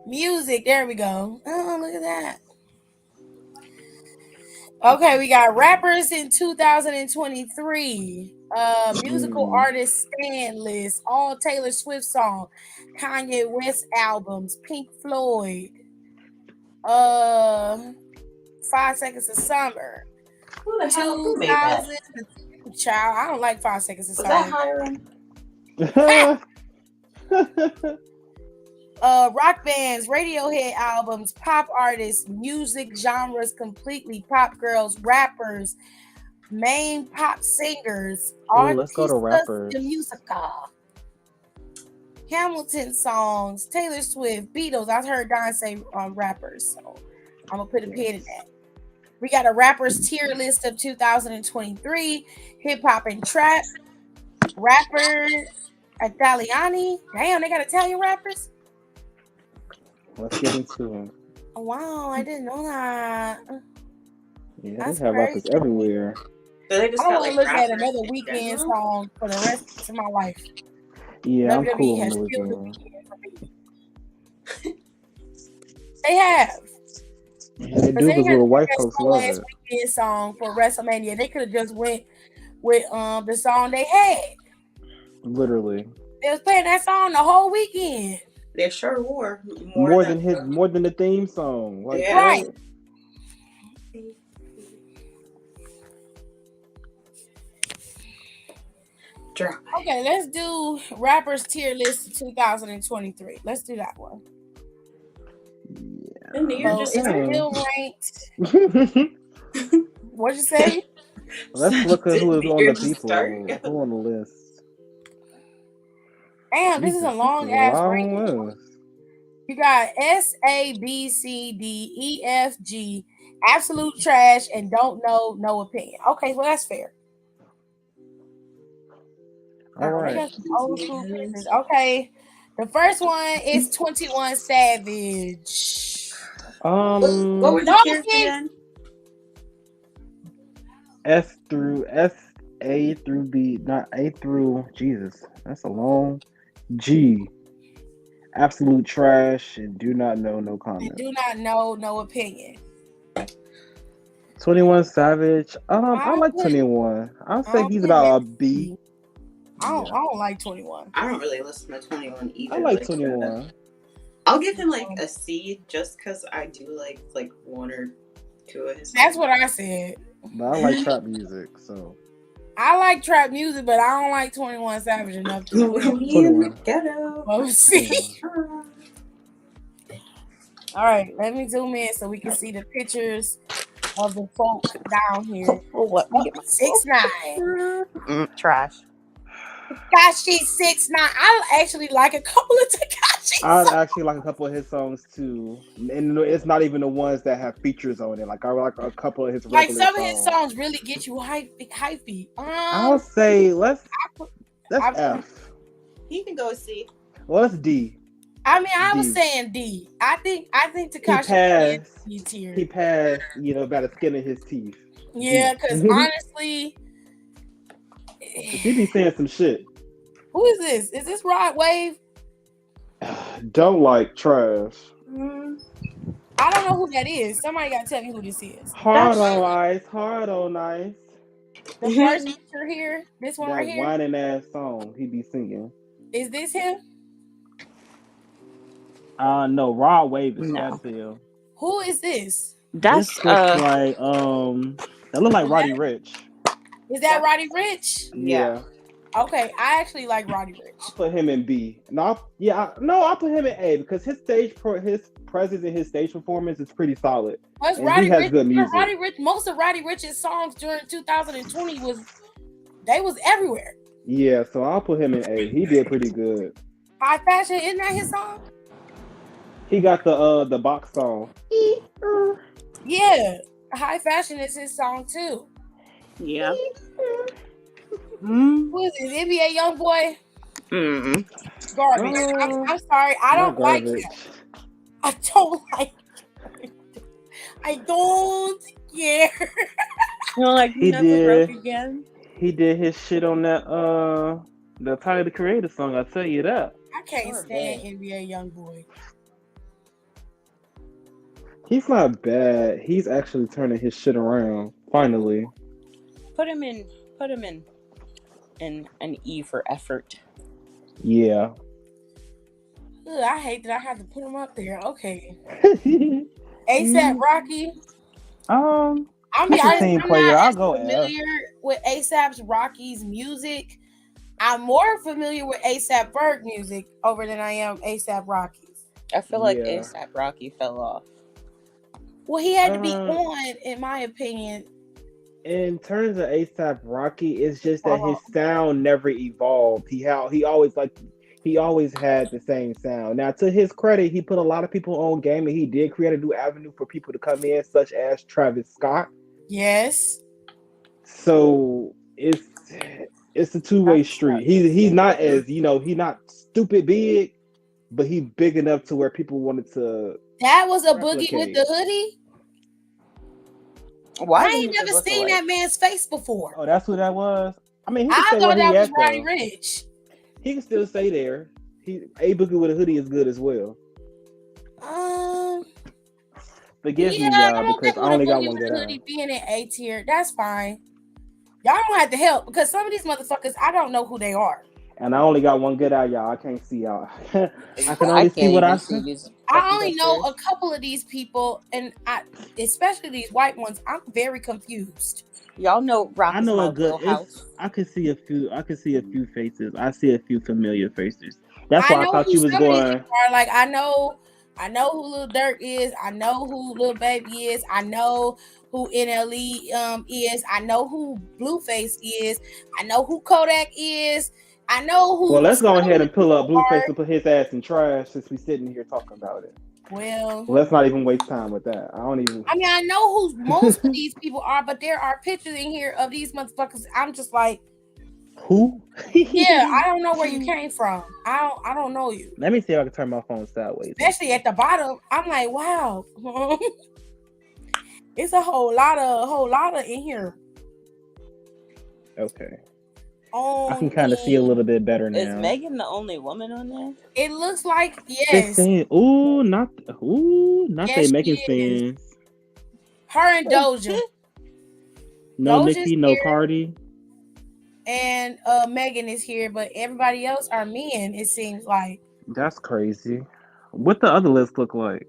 Music. There we go. Oh, look at that. Okay, we got rappers in 2023. Musical artist stand list. All Taylor Swift song. Kanye West albums. Pink Floyd. 5 Seconds of Summer. Who the hell who made that? Child, I don't like 5 Seconds of Summer. Was that Hiram? Rock bands, Radiohead albums, pop artists, music genres completely, pop girls, rappers, main pop singers, let's go to rappers. de musica, Hamilton songs, Taylor Swift, Beatles. I've heard Don say rappers, so I'm gonna put a pin in that. We got a rappers tier list of 2023, hip hop and trap, rapper Italiani. Damn, they got Italian rappers. Let's get into it. Oh, wow, I didn't know that. Yeah, That's they have rappers crazy. everywhere. So they just I got, want to look at another weekend song for the rest of my life. Yeah, I'm WWE cool has with killed the it. weekend for me. They have. Yeah, they do because little white folks love it. Weekend song for WrestleMania. They could have just went with the song they had. Literally. They was playing that song the whole weekend. They sure were. More than the theme song. Like, yeah. Right. Okay, let's do rappers tier list 2023. Let's do that one. Yeah. So it's still ranked. What'd you say? Let's look at who is on the people. Who on the list? Damn, this is a long ass ranking. You got S, A, B, C, D, E, F, G, absolute trash, and don't know, no opinion. Okay, well that's fair. All right. Old school pieces. Okay, the first one is 21 Savage. What were the tiers again? S A through B, not A through Jesus. That's a long G. Absolute trash and do not know, no comment. Do not know, no opinion. 21 Savage. I like 21. I'll say he's about a B. I don't like 21. I don't really listen to 21 either. I like 21. I'll give him like a C just because I do like one or two of his songs. That's what I said. But I like trap music, so. I like trap music, but I don't like 21 Savage enough to in the ghetto. Well, see. All right, let me zoom in so we can see the pictures of the folk down here. What? 6'9". Trash. Tekashi 6'9". I actually like a couple of Tekashi I'd actually like a couple of his songs too, and it's not even the ones that have features on it. Like I like a couple of his Like regular some of his songs. songs really get you hypey. I'll say let's I, F. He can go C. Well, let's D. I mean, I was D. saying D. I think He Tekashi is passed. D tier. He passed. About the skin of his teeth. Yeah, D. because honestly, He be saying some shit. who is this? Is this Rod Wave? Don't like trash. I don't know who that is. Somebody got to tell me who this is. Hard on ice. Hard on ice. The first picture here, this one That right here, whining ass song he be singing. is this him? No, Raw Wave is No. fat as hell. Who is this? That's This looks like that look like Roddy Rich. Is that Roddy Rich? Yeah. Okay, I actually like Roddy Rich. I'll put him in B. No, I'll put him in A because his presence and his stage performance is pretty solid. Plus, And Roddy he has Rich, good music. most of Roddy Rich's songs during 2020 was everywhere. Yeah, so I'll put him in A. He did pretty good. High Fashion, isn't that his song? He got the box song. Yeah, High Fashion is his song too. yeah. Who is it? NBA YoungBoy? Garbage. I'm sorry, I don't like him. I don't like him. I don't care. You know, like He never did. broke again. He did his shit on that the Tyler the Creator song. I'll tell you that. I can't stand NBA YoungBoy. He's not bad. He's actually turning his shit around. Finally. Put him in an E for effort. Yeah. Ugh, I hate that I have to put him up there. Okay. ASAP Rocky. I'm I'm team player. not I'll as go F. familiar with ASAP Rocky's music. I'm more familiar with ASAP Ferg music over than I am ASAP Rocky's. I feel like Yeah. ASAP Rocky fell off. Well, he had to be on, in my opinion. In terms of ASAP Rocky, it's just that his sound never evolved. He always had the same sound. Now, to his credit, he put a lot of people on game, and he did create a new avenue for people to come in, such as Travis Scott. Yes. So it's a two-way street. He's not as he's not stupid big, but he's big enough to where people wanted to. That was a Boogie with the hoodie. Why I ain't never seen that man's face before. Oh, that's what that was. I mean, I thought that was Roddy Rich. He can still stay there. A Boogie with a hoodie is good as well. Forgive me, y'all, because I only got one good hoodie being in A tier. That's fine. Y'all don't have to help because some of these motherfuckers, I don't know who they are. And I only got one good eye, y'all. I can't see y'all. I can only see what I see. I only know a couple of these people, and especially these white ones. I'm very confused. Y'all know Rock I is know my a good. wheelhouse. I could see a few. I could see a few faces. I see a few familiar faces. That's why I thought you was going. Like I know who Lil Durk is. I know who Lil Baby is. I know who NLE is. I know who Blueface is. I know who Kodak is. I know who. Well, let's go ahead and pull up Blueface and put his ass in trash since we sitting here talking about it. Well, let's not even waste time with that. I mean, I know who most of these people are, but there are pictures in here of these motherfuckers. I'm just like, who? Yeah, I don't know where you came from. I don't know you. Let me see if I can turn my phone sideways. Especially at the bottom, I'm like, wow, it's a whole lot of in here. Okay. I can kind of see a little bit better now. Is Megan the only woman on there? It looks like yes. Not Yes, they Megan fans. Her and Doja. No Doja's Nicki, no here. Cardi. And Megan is here, but everybody else are men, it seems like. That's crazy. What the other list look like?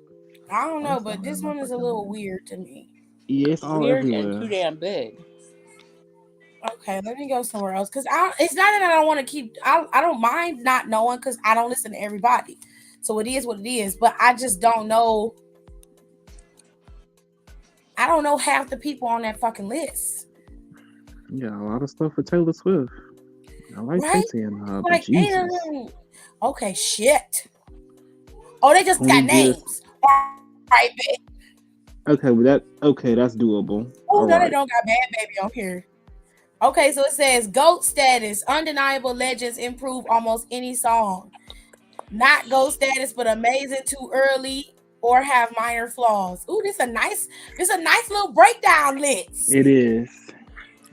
I don't know, but this one is a little weird to me. Yeah, it's all weird everywhere. And too damn big. Okay, let me go somewhere else because it's not that I don't want to keep. I don't mind not knowing because I don't listen to everybody, so it is what it is. But I just don't know. I don't know half the people on that fucking list. Yeah, a lot of stuff for Taylor Swift. I like right? Stacey and like, Jesus. Okay, shit. Oh, they just got Only good. names. All right, bet. Okay, that's doable. Oh, All no, they right. don't got Bad Baby on here. Okay, so it says GOAT status. Undeniable legends improve almost any song. Not GOAT status, but amazing too early or have minor flaws. Ooh, this a nice little breakdown list. It is.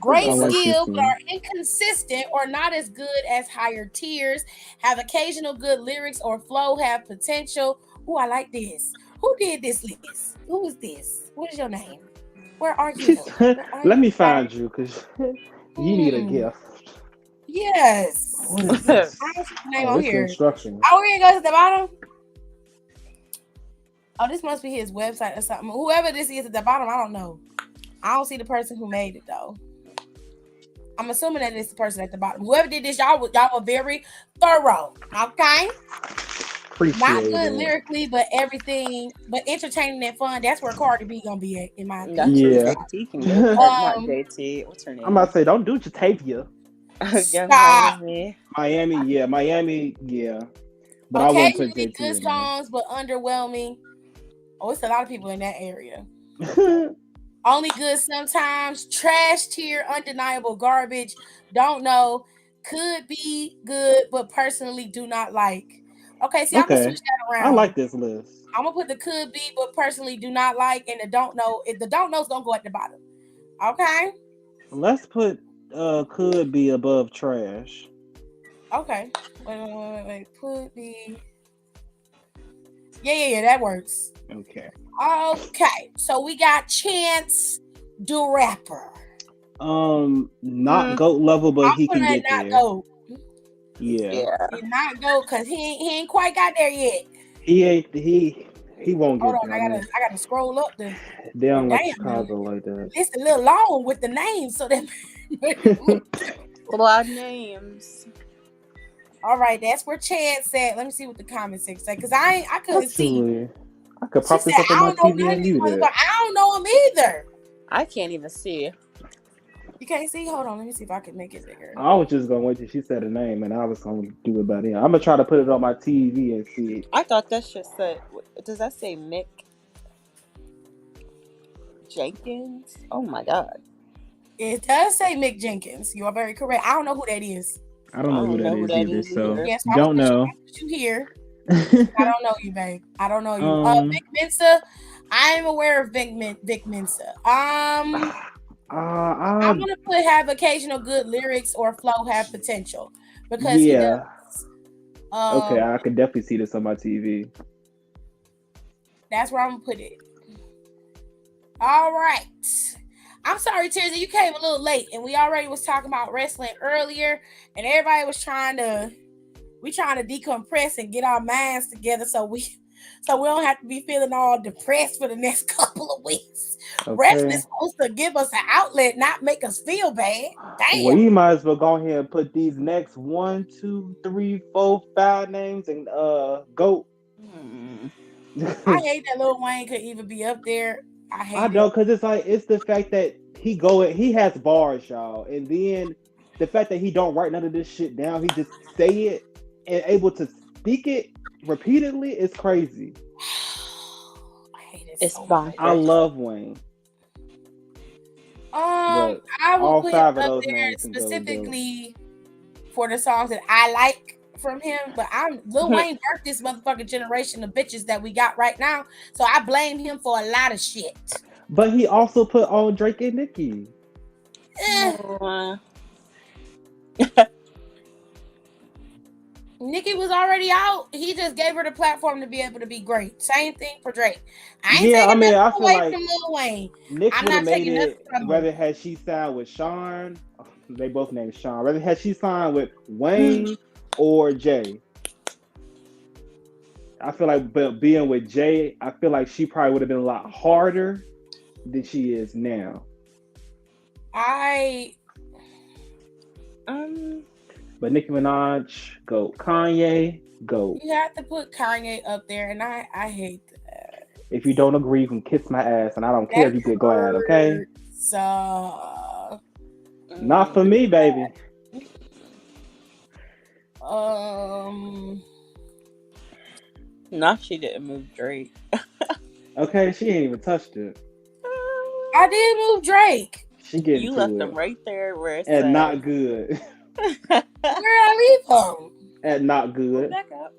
I Great like this skill, but one. are inconsistent or not as good as higher tiers. Have occasional good lyrics or flow. Have potential. Ooh, I like this. Who did this list? Who is this? What is your name? Where are She you? said, Where are "Let you? me find you, cause you need a Hmm. gift." Yes. What is I this? don't see the name Oh, on this is here. instructions. Oh, we're gonna go to the bottom. Oh, this must be his website or something. Whoever this is at the bottom, I don't know. I don't see the person who made it though. I'm assuming that it's the person at the bottom. Whoever did this, y'all were very thorough. Okay. Not Appreciate good it. lyrically, but everything, but entertaining and fun. That's where Cardi B gonna be at, in my That's opinion. where Yeah. JT can go. Or not Um, JT. What's her I'm about name? to say, don't do Jatavia. Young stop. Miami. Miami, yeah. But I wouldn't put Occasionally JT good in songs, but underwhelming. Oh, it's a lot of people in that area. there. Only good sometimes. Trash tier, undeniable garbage. Don't know. Could be good, but personally do not like. Okay, see, I'm gonna switch Okay, that I around. like this list. I'm gonna put the could be, but personally do not like, and the don't know. If the don't know's gonna go at the bottom. Okay. Let's put could be above trash. Okay. Wait. Could be. Yeah. That works. Okay. Okay. So we got Chance the Rapper. Not Mm, goat level, but I'm he putting can that get not there. go. Yeah. yeah. Did not go because he ain't quite got there yet. He ain't he won't Hold get on, there. I mean, I gotta scroll up the they don't like damn Chicago like that. list a little long with the names so that A lot of names. all right, that's where Chad said. Let me see what the comments say because I couldn't see. Actually, I could She pop said this up on I my don't know TV none of and these mute motherfuckers. it. I don't know them either. I can't even see. You can't see? Hold on, let me see if I can make it bigger. I was just gonna wait till she said her name, and I was gonna do it by then. I'm gonna try to put it on my TV and see it. I thought that shit said. Does that say Mick Jenkins? Oh my god. It does say Mick Jenkins. You are very correct. I don't know who that is. I I don't know who don't that know who is that either, is so either. Yes, don't know. I put you here. I don't know you, babe. I don't know you. um, Vic Mensa. I am aware of Vic Mensa. I'm I gonna put have occasional good lyrics or flow have potential because he yeah. does. Okay, Um, I could definitely see this on my TV. that's where I'm gonna put it. All right. I'm sorry, Tirzah, you came a little late, and we already was talking about wrestling earlier, and everybody was trying to decompress and get our minds together so we don't have to be feeling all depressed for the next couple of weeks. Wrestling Okay. is supposed to give us an outlet, not make us feel bad. Well, Damn. you might as well go ahead and put these next 1, 2, 3, 4, 5 names and goat. Hmm. I hate that Lil Wayne could even be up there. I I hate it. know, cause it's the fact that he has bars, y'all, and then the fact that he don't write none of this shit down, he just say it and able to speak it repeatedly is crazy. I hate it It's so much. I bonkers. love Wayne, but I will all put him 5 of up those there names can go goat. specifically for the songs that I like from him. But Lil Wayne birthed this motherfucking generation of bitches that we got right now. So I blame him for a lot of shit. But he also put on Drake and Nicki. Eh, Uh, Nicki was already out. He just gave her the platform to be able to be great. Same thing for Drake. I ain't Yeah, I taking mean, nothing I feel away like from Lil Wayne. Nick I'm would have not made taking nothing it from him. whether had she signed with Sean. They both named Sean. Whether had she signed with Wayne or Jay. I feel like, but being with Jay, I feel like she probably would have been a lot harder than she is now. I But Nicki Minaj, go. Kanye, go. You have to put Kanye up there, and I hate that. If you don't agree, you can kiss my ass, and I don't care That if you get glad, okay? hurts. Not for me, baby. No, she didn't move Drake. Okay, she ain't even touched it. I did move Drake. She getting You to left it. him right there where it And said. not good. Where I leave him? At not good. Back up.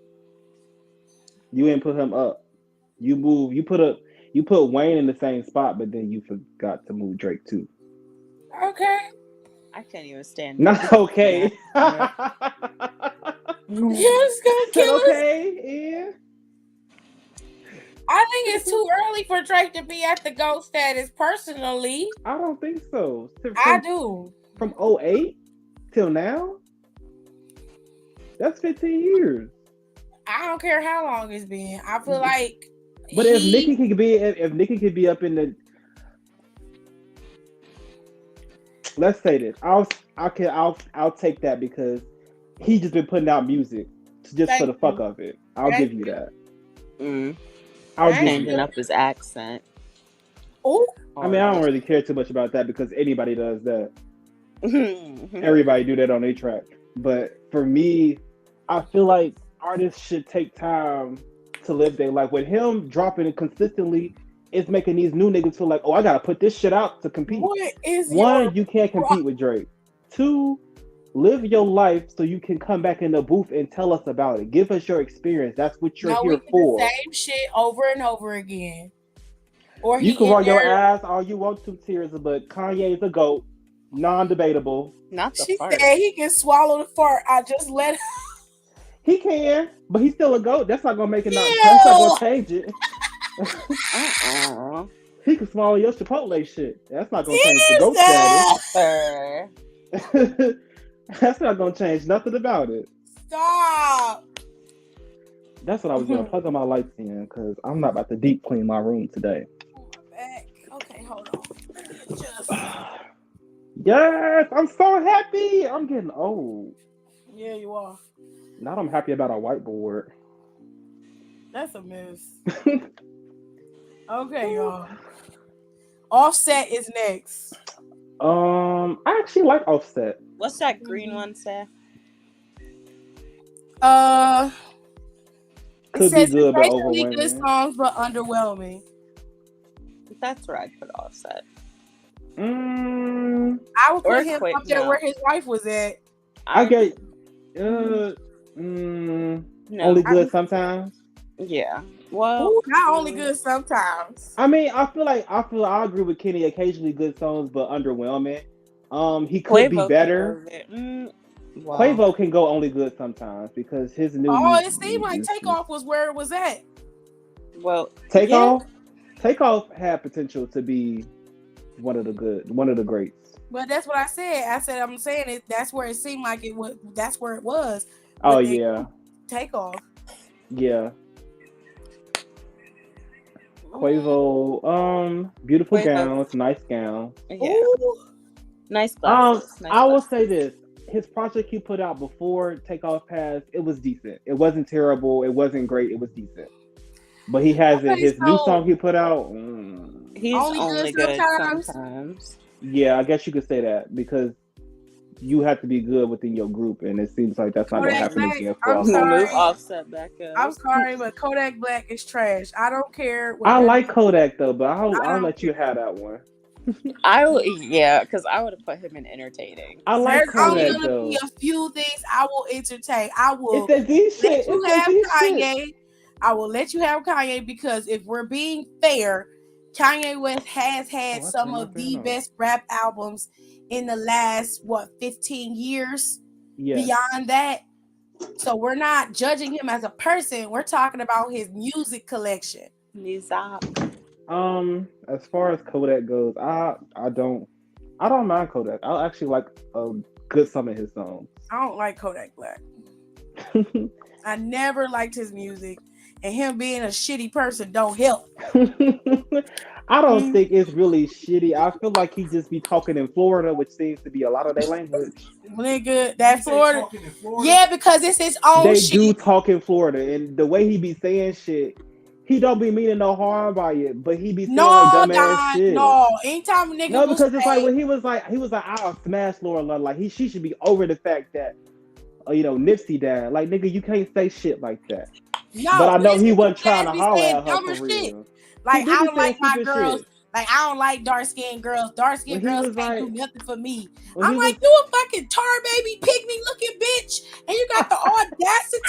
You ain't put him up. You move. You put Wayne in the same spot, but then you forgot to move Drake too. Okay. I can't even stand Not Drake. okay. Yeah. You're just gonna Said kill us. okay, yeah. I think it's too early for Drake to be at the GOAT status personally. I don't think so. I do. From 08 till now? That's 15 years. I don't care how long it's been. I feel like But if Nicki could be up in the, let's say this, I'll take that because he just been putting out music just for the fuck of it. I'll give you that. I'll give you Changing that. up his accent. Oh, I mean, I don't really care too much about that because anybody does that. Everybody do that on their track. But for me, I feel like artists should take time to live their life. With him dropping it consistently, it's making these new niggas feel like, oh, I gotta put this shit out to compete. what is One, you can't compete with Drake. Two, live your life so you can come back in the booth and tell us about it. Give us your experience. That's what you're here for. The same shit over and over again. Or you can roll your ass all you want to, Tears, but Kanye's a GOAT. Non-debatable. Not the she fart. said he can swallow the fart. I just let him. He can, but he's still a GOAT. That's not gonna make it not. That's not gonna change it. He can swallow your Chipotle shit. That's not gonna change the GOAT status. That's not gonna change nothing about it. Stop. That's what I was gonna plug on my lights in because I'm not about to deep clean my room today. Okay, hold on. Just... Yes, I'm so happy. I'm getting old. Yeah, you are. Now I'm happy about a whiteboard. That's a mess. Okay, y'all. Offset is next. I actually like Offset. What's that green one say? Could be good, but overwhelming. Good songs, but underwhelming. That's where I'd put Offset. I would put him up there where his wife was at. I get only good sometimes. Yeah. Well, not only good sometimes. I mean, I feel I agree with Kenny. Occasionally good songs, but underwhelming. He could be better. Wow. Quavo can go only good sometimes because his new. Oh, it seemed like Takeoff was where it was at. Well, Takeoff had potential to be one of the greats. But that's what I said. I'm saying it. That's where it seemed like it was. That's where it was. Oh yeah. Takeoff. Yeah. Quavo, beautiful gowns, nice gown. Yeah. Nice glasses. I will say this. His project he put out before Takeoff passed, it was decent. It wasn't terrible. It wasn't great. It was decent. But he has his new song he put out. He's only good sometimes. Yeah, I guess you could say that because you have to be good within your group, and it seems like that's not going to happen again. Move Offset back up. I'm sorry, but Kodak Black is trash. I don't care. I like Kodak though, but I'll let you have that one. Because I would have put him in entertaining. I like Kodak though. There's only be a few things I will entertain. I will let you have Kanye. I will let you have Kanye because if we're being fair, Kanye West has had some of the best rap albums in the last 15 years. Yes. Beyond that, so we're not judging him as a person. We're talking about his music collection. As far as Kodak goes, I don't mind Kodak. I actually like a good some of his songs. I don't like Kodak Black. I never liked his music, and him being a shitty person don't help. I don't think it's really shitty. I feel like he just be talking in Florida, which seems to be a lot of their language. Nigga, that Florida. Yeah, because it's his own shit. They do talk in Florida, and the way he be saying shit, he don't be meaning no harm by it, but he be saying like dumbass shit. No, anytime a nigga. No, because it's like when he was like, I'll smash Laura. Like she should be over the fact that, Nipsey died. Like nigga, you can't say shit like that. No, But I know his he wasn't stupid trying ass to be holler saying at her dumber for shit. real. Like He I did be don't saying like my stupid girls. shit. Like I don't like dark skinned girls. Dark skinned When he girls was can't like, do nothing for me. when I'm he like, was, you a fucking tar baby pygmy looking bitch, and you got the audacity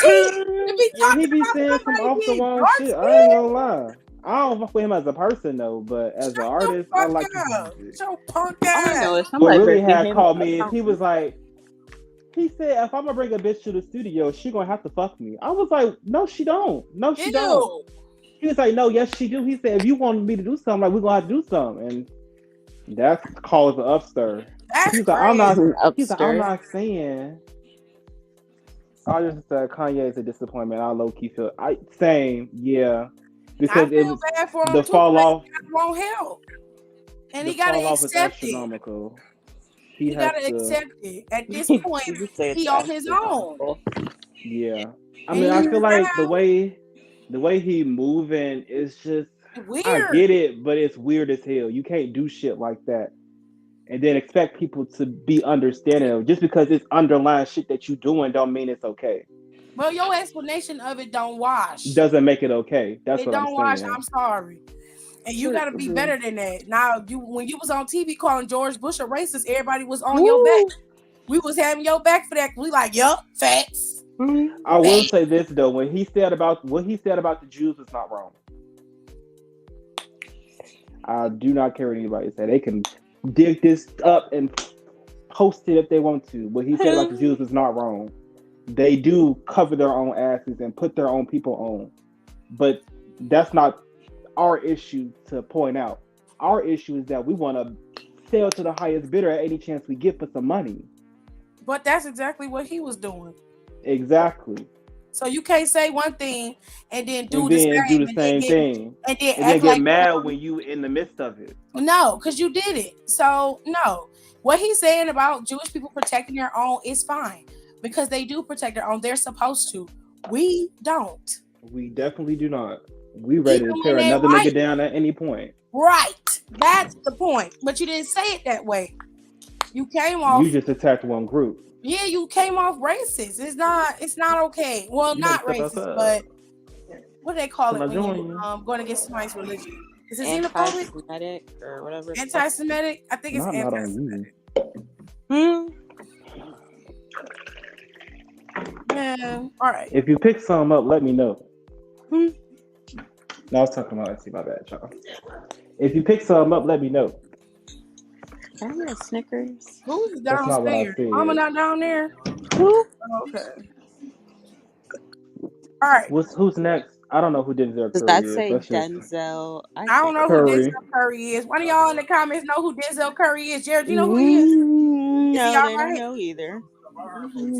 to be yeah, he talking be about saying some somebody off the being wall dark shit. I ain't skinned. gonna lie. I don't fuck with him as a person though, but as an Shut the artist, I fuck like his up. music. Shut your punk All I ass. know is What somebody really better get had him caught a me is he fountain. was like, he said, if I'm gonna bring a bitch to the studio, she gonna have to fuck me. I was like, no, she don't. No, she don't. Ew. He was like, no, yes, she do. He said, if you want me to do something, like we're gonna have to do something, and that's called the upstir. That's He's like, crazy. I'm Upstairs. not saying. I just said Kanye is a disappointment. I low key feel same, yeah, I because it feel was bad for him the too, fall but off. he won't help. And The he gotta fall off was accept it. astronomical. He He has gotta to, accept it. At this You point, just say it's he on his own. astronomical. yeah. I And mean, he I is feel like now the way he moving is just. I weird. get it, but it's weird as hell. You can't do shit like that and then expect people to be understanding of just because it's underlying shit that you doing don't mean it's okay. Well, your explanation of it don't wash. Doesn't make it okay. That's It what I'm don't wash. saying. I'm sorry. And you Sure. gotta be better than that. Now, you when you was on TV calling George Bush a racist, everybody was on your back. Woo. We was having your back for that. We like, yup, facts. I will Facts. say this though, when he said about what he said about the Jews was not wrong. I do not care what anybody say. They can dig this up and post it if they want to. What he said about the Jews was not wrong. They do cover their own asses and put their own people on. But that's not our issue to point out. Our issue is that we want to sell to the highest bidder at any chance we get for some money. But that's exactly what he was doing. Exactly. So you can't say one thing and then do And the then do same the same thing. and then And then act get like mad when you in the midst of it. no, because you did it. So no. What he's saying about Jewish people protecting their own is fine. Because they do protect their own. They're supposed to. We don't. We definitely do not. We ready Even to when tear they another right. nigga down at any point. Right. That's the point. But you didn't say it that way. You came off. You just attacked one group. Yeah, you came off racist. It's not okay. Well, You not better step racist, outside. but what do they call Can it I when join you you? going against somebody's religion? Is it xenophobic? Anti-Semitic or whatever. Anti-Semitic? I think it's Not on anti-Semitic. you. Man, all right. If you pick some up, let me know. No, I was talking about. See, my bad, y'all. If you pick some up, let me know. Can I get a Snickers? Who's That's not what I downstairs? said. Mama not down there? Who? Okay. All right. Who's next? I don't know who Denzel Does Curry that is. say That's just Denzel? I don't know Curry. who Denzel Curry is. One of y'all in the comments know who Denzel Curry is. Jared, do you know who he is? Is he No, all they don't right? know either.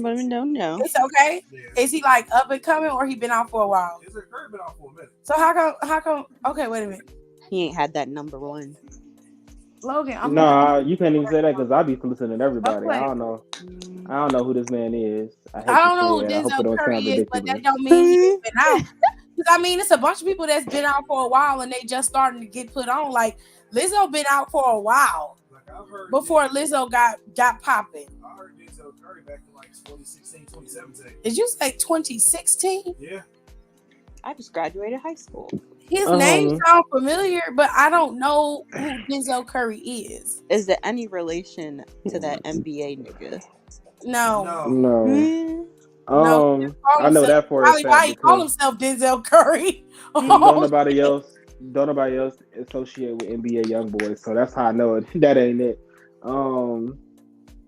But we don't know. It's okay. Yeah. Is he like up and coming, or he been out for a while? It's a Curry been out for a minute. So how come? Okay, wait a minute, He ain't had that number one. Logan. I'm Nah, you can't even say that because I be listening to everybody. Okay. I don't know who this man is. I hate I don't to know say who it. I hope it Denzel don't Curry sound is, but ridiculous. that don't mean he's been out. Because I mean, it's a bunch of people that's been out for a while, and they just starting to get put on. Like Lizzo been out for a while Like I've heard before Lizzo got popping. I heard Denzel Curry back in like 2016, 2017. Did you say 2016? Yeah. I just graduated high school. His name sounds familiar, but I don't know who Denzel Curry is. Is there any relation to that NBA nigga? No. No. No. I know that for a Probably why fact he call because himself Denzel Curry. don't nobody else associate with NBA young boys, so that's how I know it. That ain't it. All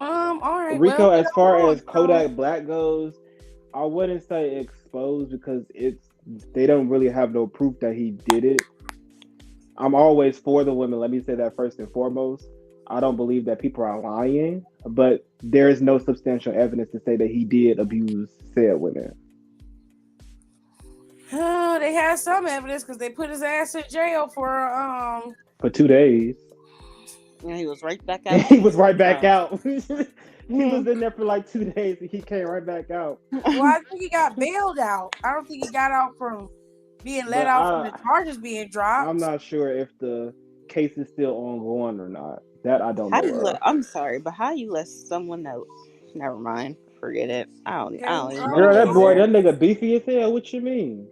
right. Rico, well, as far as Kodak Black goes, I wouldn't say exposed because they don't really have no proof that he did it. I'm always for the women. Let me say that first and foremost. I don't believe that people are lying, but there is no substantial evidence to say that he did abuse said women. They had some evidence because they put his ass in jail for 2 days. Yeah, he was right back out. He was right back out. He was in there for like 2 days and he came right back out. Well, I think he got bailed out. I don't think he got out from being let out from the charges being dropped. I'm not sure if the case is still ongoing or not. That I don't know. I'm sorry, but how you let someone know? Never mind. Forget it. I don't Girl, that nigga beefy as hell. What you mean?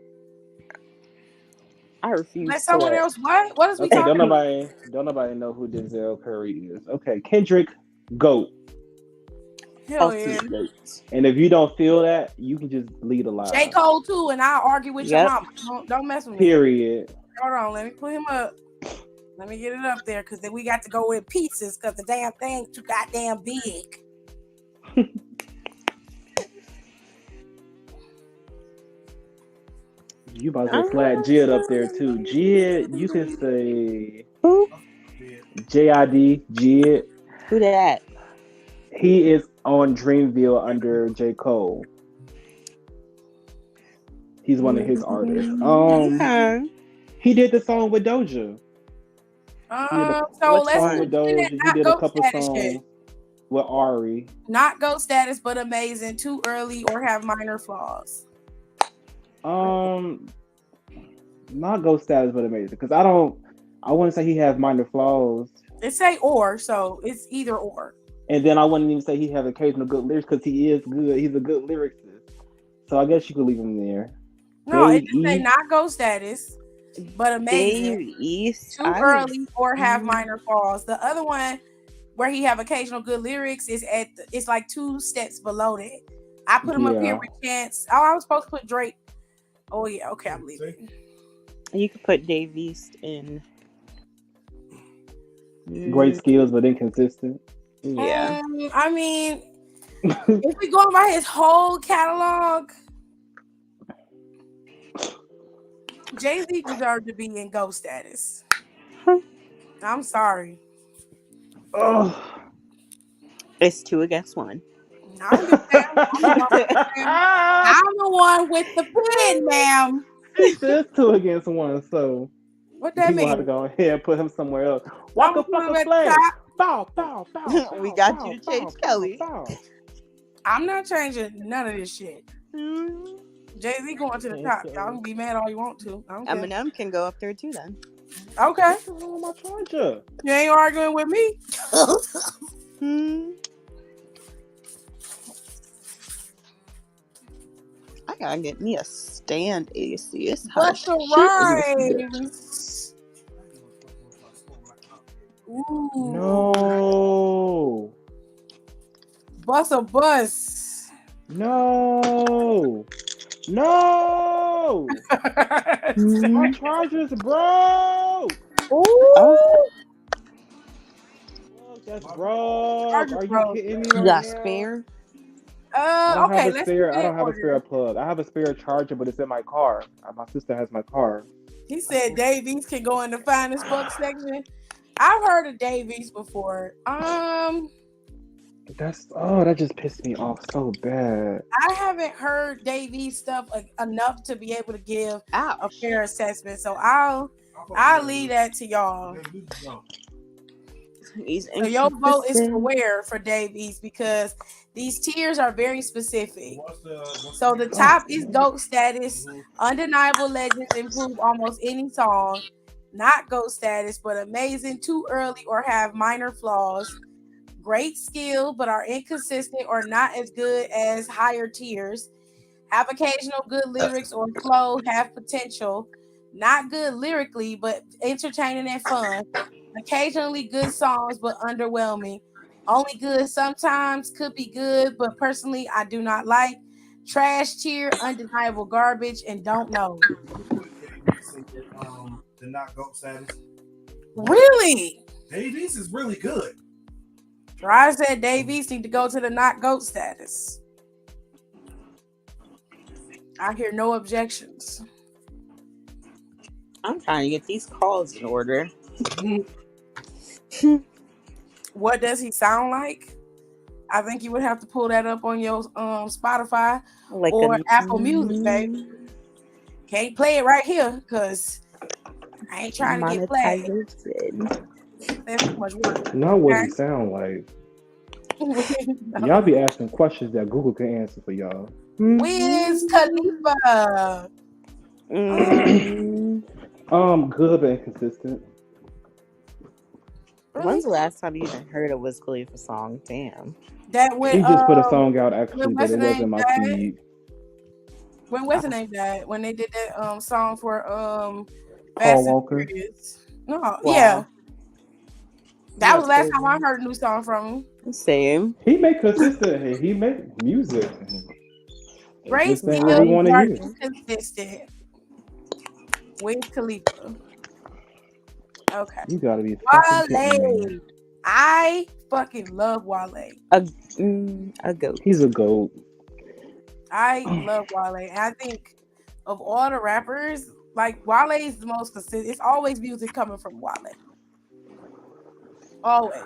I refuse Let to someone let. else what? What is we Okay, talking about? don't nobody know who Denzel Curry is. Okay, Kendrick, GOAT. Hell yeah. Ultimate goats. And if you don't feel that, you can just lead a J. lie. Cole too, and I'll argue with your Yep. mama. Don't mess with me. Period. Hold on, let me put him up. Let me get it up there because then we got to go with pieces because the damn thing too goddamn big. You about to flat Jid up there too. Jid, you can say Who? JID, Jid. Who that? He is on Dreamville under J. Cole. He's one of his artists. Okay. He did the song with Doja. So Which let's Song one? with get that Doja. He not did a go couple status shit. songs with Ari. Not go status, but amazing. Too early or have minor flaws. Not Ghost Status, but amazing. Because I wouldn't say he has minor flaws. It say or, so it's either or. And then I wouldn't even say he has occasional good lyrics because he is good. He's a good lyricist. So I guess you could leave him there. No, it Dave just say East. not go status, but amazing. Dave East. Too early or have minor flaws. The other one where he have occasional good lyrics is it's like 2 steps below that. I put him up here with Chance. Oh, I was supposed to put Drake. Oh yeah, okay, I'm leaving. You could put Dave East in. Great skills, but inconsistent. Yeah. I mean, if we go by his whole catalog, Jay-Z deserved to be in GOAT status. I'm sorry. Oh. It's 2 against 1. I'm the one with the pen, ma'am. It's 2 against 1, so what that you gonna have to mean? go ahead and put him somewhere else. Waka Flocka Flay. Bow, bow, bow. We got you to change Kelly. I'm not changing none of this shit. Jay-Z going to the top. Y'all can be mad all you want to. Eminem can go up there too then. Okay. What's wrong with my charger? You ain't arguing with me. I gotta get me a stand AC. It's What's the rhymes? Ooh. No. Bus a bus. No. No. My charger's broke. Ooh. Oh, that's broke. Charger's Are you broke. kidding me You right got now? spare? I don't Okay, have a let's spare. put I it don't in have a order. spare plug. I have a spare charger, but it's in my car. My sister has my car. He said Dave East can go in the finest book section. I've heard of Dave East before. That just pissed me off so bad. I haven't heard Dave East stuff enough to be able to give a fair assessment. So I'll leave that to y'all. So your vote is for where for Dave East because these tiers are very specific. So the top is GOAT status, undeniable legends improve almost any song, not GOAT status, but amazing, too early or have minor flaws, great skill but are inconsistent or not as good as higher tiers, have occasional good lyrics or flow, have potential, not good lyrically but entertaining and fun. Occasionally good songs, but underwhelming. Only good sometimes, could be good, but personally, I do not like. Trash tier, undeniable garbage, and don't know. The not GOAT status. Really? Dave East is really good. I said Dave East need to go to the not GOAT status. I hear no objections. I'm trying to get these calls in order. What does he sound like? I think you would have to pull that up on your Spotify or Apple Music, baby. Can't play it right here because I ain't trying to get flagged. That's too much work. Not what he sound like. Y'all be asking questions that Google can answer for y'all. Wiz Khalifa. Good but inconsistent. When's the last time you even heard a Wiz Khalifa song? Damn. That when he just put a song out actually, but it name wasn't my feed. When what's the name died? When they did that song for Paul Fast and Walker. Furious. No, yeah. That was the last time I heard a new song from him. Same. He make consistent. He make music. It's Great just ain't skill, what we want to are hear. inconsistent. Wiz Khalifa. Okay. You gotta be fucking kidding me. Wale. I fucking love Wale. A goat. He's a goat. I love Wale. And I think of all the rappers, like Wale is the most consistent. It's always music coming from Wale. Always.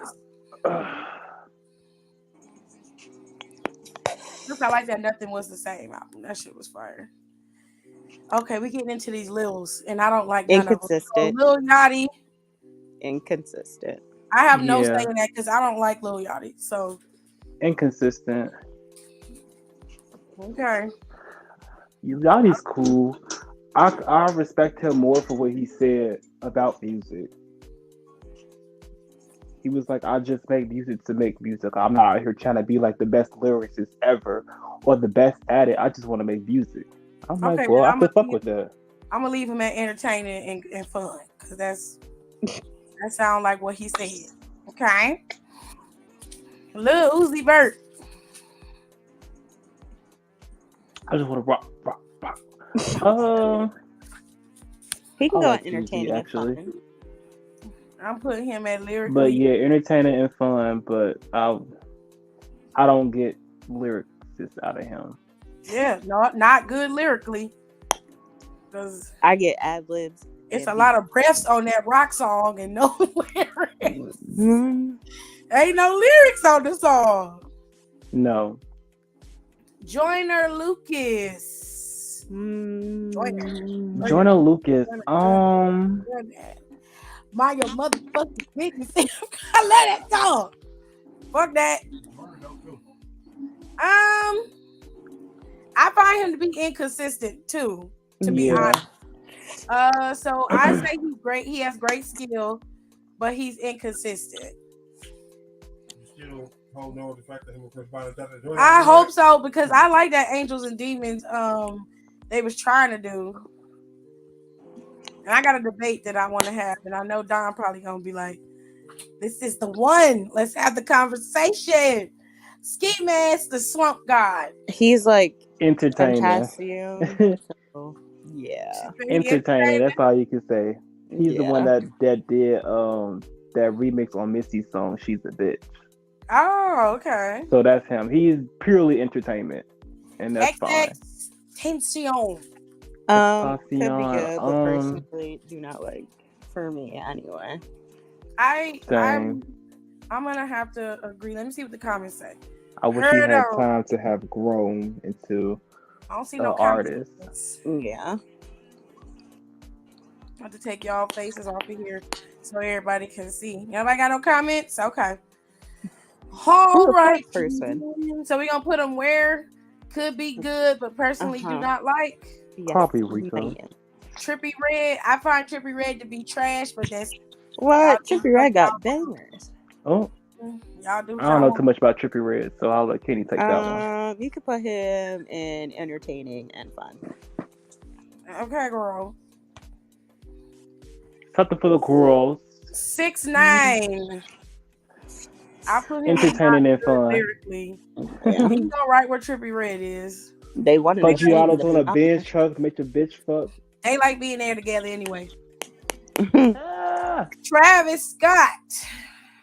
Just I like that Nothing Was the Same album. That shit was fire. Okay, we getting into these Lils, and I don't like none of them. So Inconsistent. Lil Yachty, Inconsistent. I have no Yeah. say in that because I don't like Lil Yachty. So Inconsistent. okay, Yachty's cool. I respect him more for what he said about music. He was like, I just make music to make music. I'm not out here trying to be like the best lyricist ever or the best at it. I just want to make music. I'm like, Okay, well, then I could fuck with that. I'm gonna leave him at entertaining and fun because that sounds like what he said. Okay, Lil Uzi Vert. I just want to rock. He can I go like entertaining Uzi, and actually. fun. I'm putting him at lyrically. But yeah, entertaining and fun. But I don't get lyrics out of him. Yeah, not good lyrically. Because I get ad libs. it's a lot of breaths on that rock song and no lyrics. Mm-hmm. Ain't no lyrics on the song. No. Joyner Lucas. Mm-hmm. Joyner Lucas. Mind your motherfucking business. I love that song. Fuck that. I find him to be inconsistent too, to be honest. So I say he's great. He has great skill, but he's inconsistent. Still holding on to the fact that him and Chris Brown is doing I hope so because I like that Angels and Demons they was trying to do. And I got a debate that I want to have, and I know Don probably gonna be like, "This is the one. Let's have the conversation." Ski Mask, the Swamp God. He's like Entertaining. Potassium. So, yeah. Entertaining. That's all you can say. He's the one that did that remix on Misty's song "She's a Bitch." Oh, okay. So that's him. He's purely entertainment, and that's fine. Tension. Could be good, but personally, do not like for me anyway. I'm gonna have to agree. Let me see what the comments say. I wish he had time to have grown into I don't see no artist. Yeah. I have to take y'all faces off of here so everybody can see. Nobody got no comments? Okay. All right. Person. So we're gonna put them where could be good, but personally do not like. Yes. Probably Rico. Trippie Redd. I find Trippie Redd to be trash, but that's what Trippie Redd got bangers. Oh, y'all do. I don't know too much about Trippie Redd, so I'll let Kenny take that one. You could put him in entertaining and fun. Okay, girl. Something for the girls. 6ix9ine. I put him entertaining and fun. Lyrically. Yeah. He's all right where Trippie Redd is. They wanted to Gianna's on a bench truck, make the bitch fuck. They like being there together anyway. Travis Scott.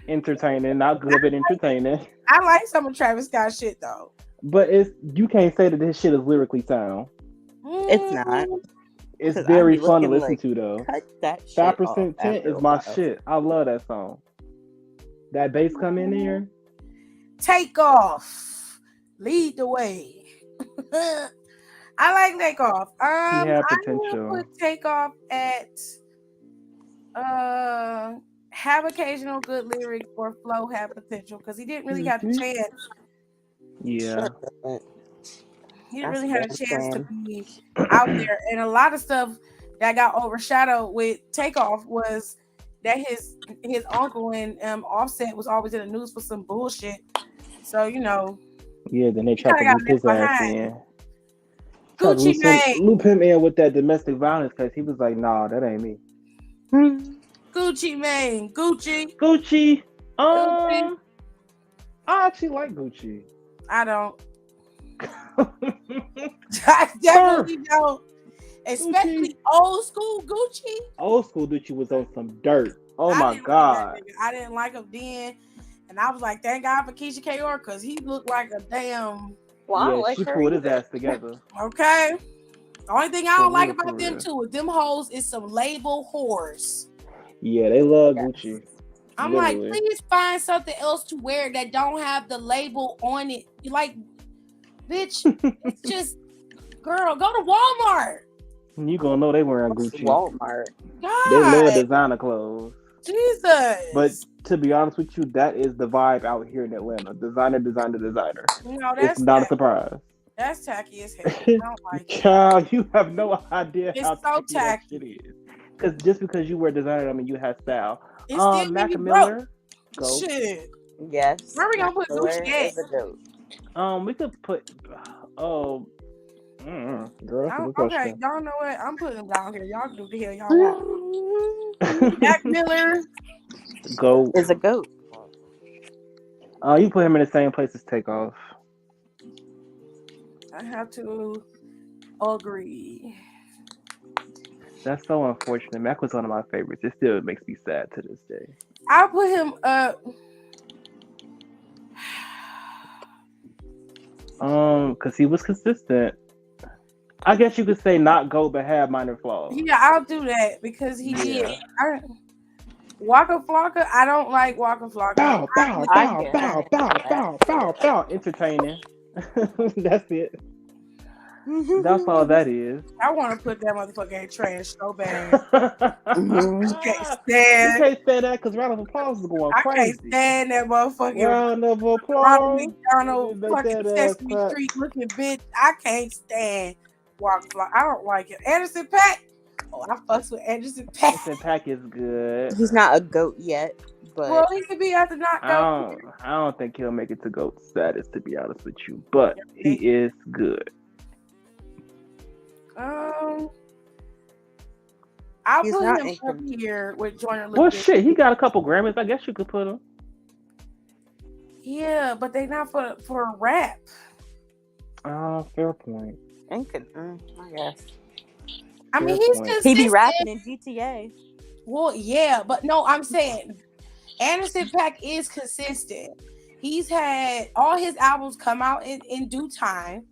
Entertaining, not good, but entertaining. I like some of Travis Scott shit though. But you can't say that this shit is lyrically sound. It's not. It's very fun to listen like, to though. Cut that shit 5% Tent is my shit. I love that song. That bass come in there. Take Off. Lead the way. I like Take Off. He had potential. I would put Take Off at have occasional good lyrics or flow have potential because he didn't really have a chance. Yeah. He didn't really have a chance to be out there. And a lot of stuff that got overshadowed with Takeoff was that his uncle and Offset was always in the news for some bullshit. So, you know. Yeah, then they tried to loop his ass in. Gucci Mane. Loop him in with that domestic violence because he was like, nah, that ain't me. Gucci Mane. Gucci. Gucci. Gucci. I actually like Gucci. I don't. I definitely don't. Especially old school Gucci. Old school Gucci was on some dirt. Oh I my didn't god. Like that nigga. I didn't like him then. And I was like, thank God for Keisha K.R. because he looked like a damn. Well, I don't like she her pulled his either. ass together. Okay. The only thing I don't like real, about them two is them hoes is some label whores. Yeah, they love Gucci. I'm Literally. like, please find something else to wear that don't have the label on it. You like, bitch, it's just, girl, go to Walmart. You gonna know they wearing Gucci. Walmart. God. They love designer clothes. Jesus. But to be honest with you, that is the vibe out here in Atlanta. Designer. No, It's not a surprise. That's tacky as hell. I don't like it. Child, you have no idea It's how so tacky that shit is. Because just because you wear designer, I mean you have style. It's still Mac you Miller. broke. Shit. Yes. Where we gonna put Gucci at? We could put. Girl, that's a good Okay, question. y'all know what? I'm putting them down here. Y'all do the hell y'all want. Mac Miller. Goat is a goat. You put him in the same place as Takeoff. I have to agree. That's so unfortunate. Mac was one of my favorites. It still makes me sad to this day. I put him up. Because he was consistent. I guess you could say not GOAT, but have minor flaws. Yeah, I'll do that because he did. Waka Flocka, I don't like Waka Flocka. Bow. Entertaining. That's it. That's all that is. I want to put that motherfucker in trash so bad. You can't stand that because round of applause is going crazy. I can't stand that motherfucking round of applause. Ronald fucking Sesame Street looking bitch. I can't stand Waka Flocka. I don't like it. Anderson .Paak. Oh, I fucks with Anderson .Paak. Anderson .Paak is good. He's not a GOAT yet, but well, he could be after not GOAT. I don't think he'll make it to GOAT status, to be honest with you, but he is good. I'll put him up here with Jordan Lucas. Well, shit, he got a couple Grammys. I guess you could put him. Yeah, but they not for rap. Fair point. I guess. I mean, he's consistent. He be rapping in GTA. Well, yeah, but no, I'm saying Anderson .Paak is consistent. He's had all his albums come out in due time.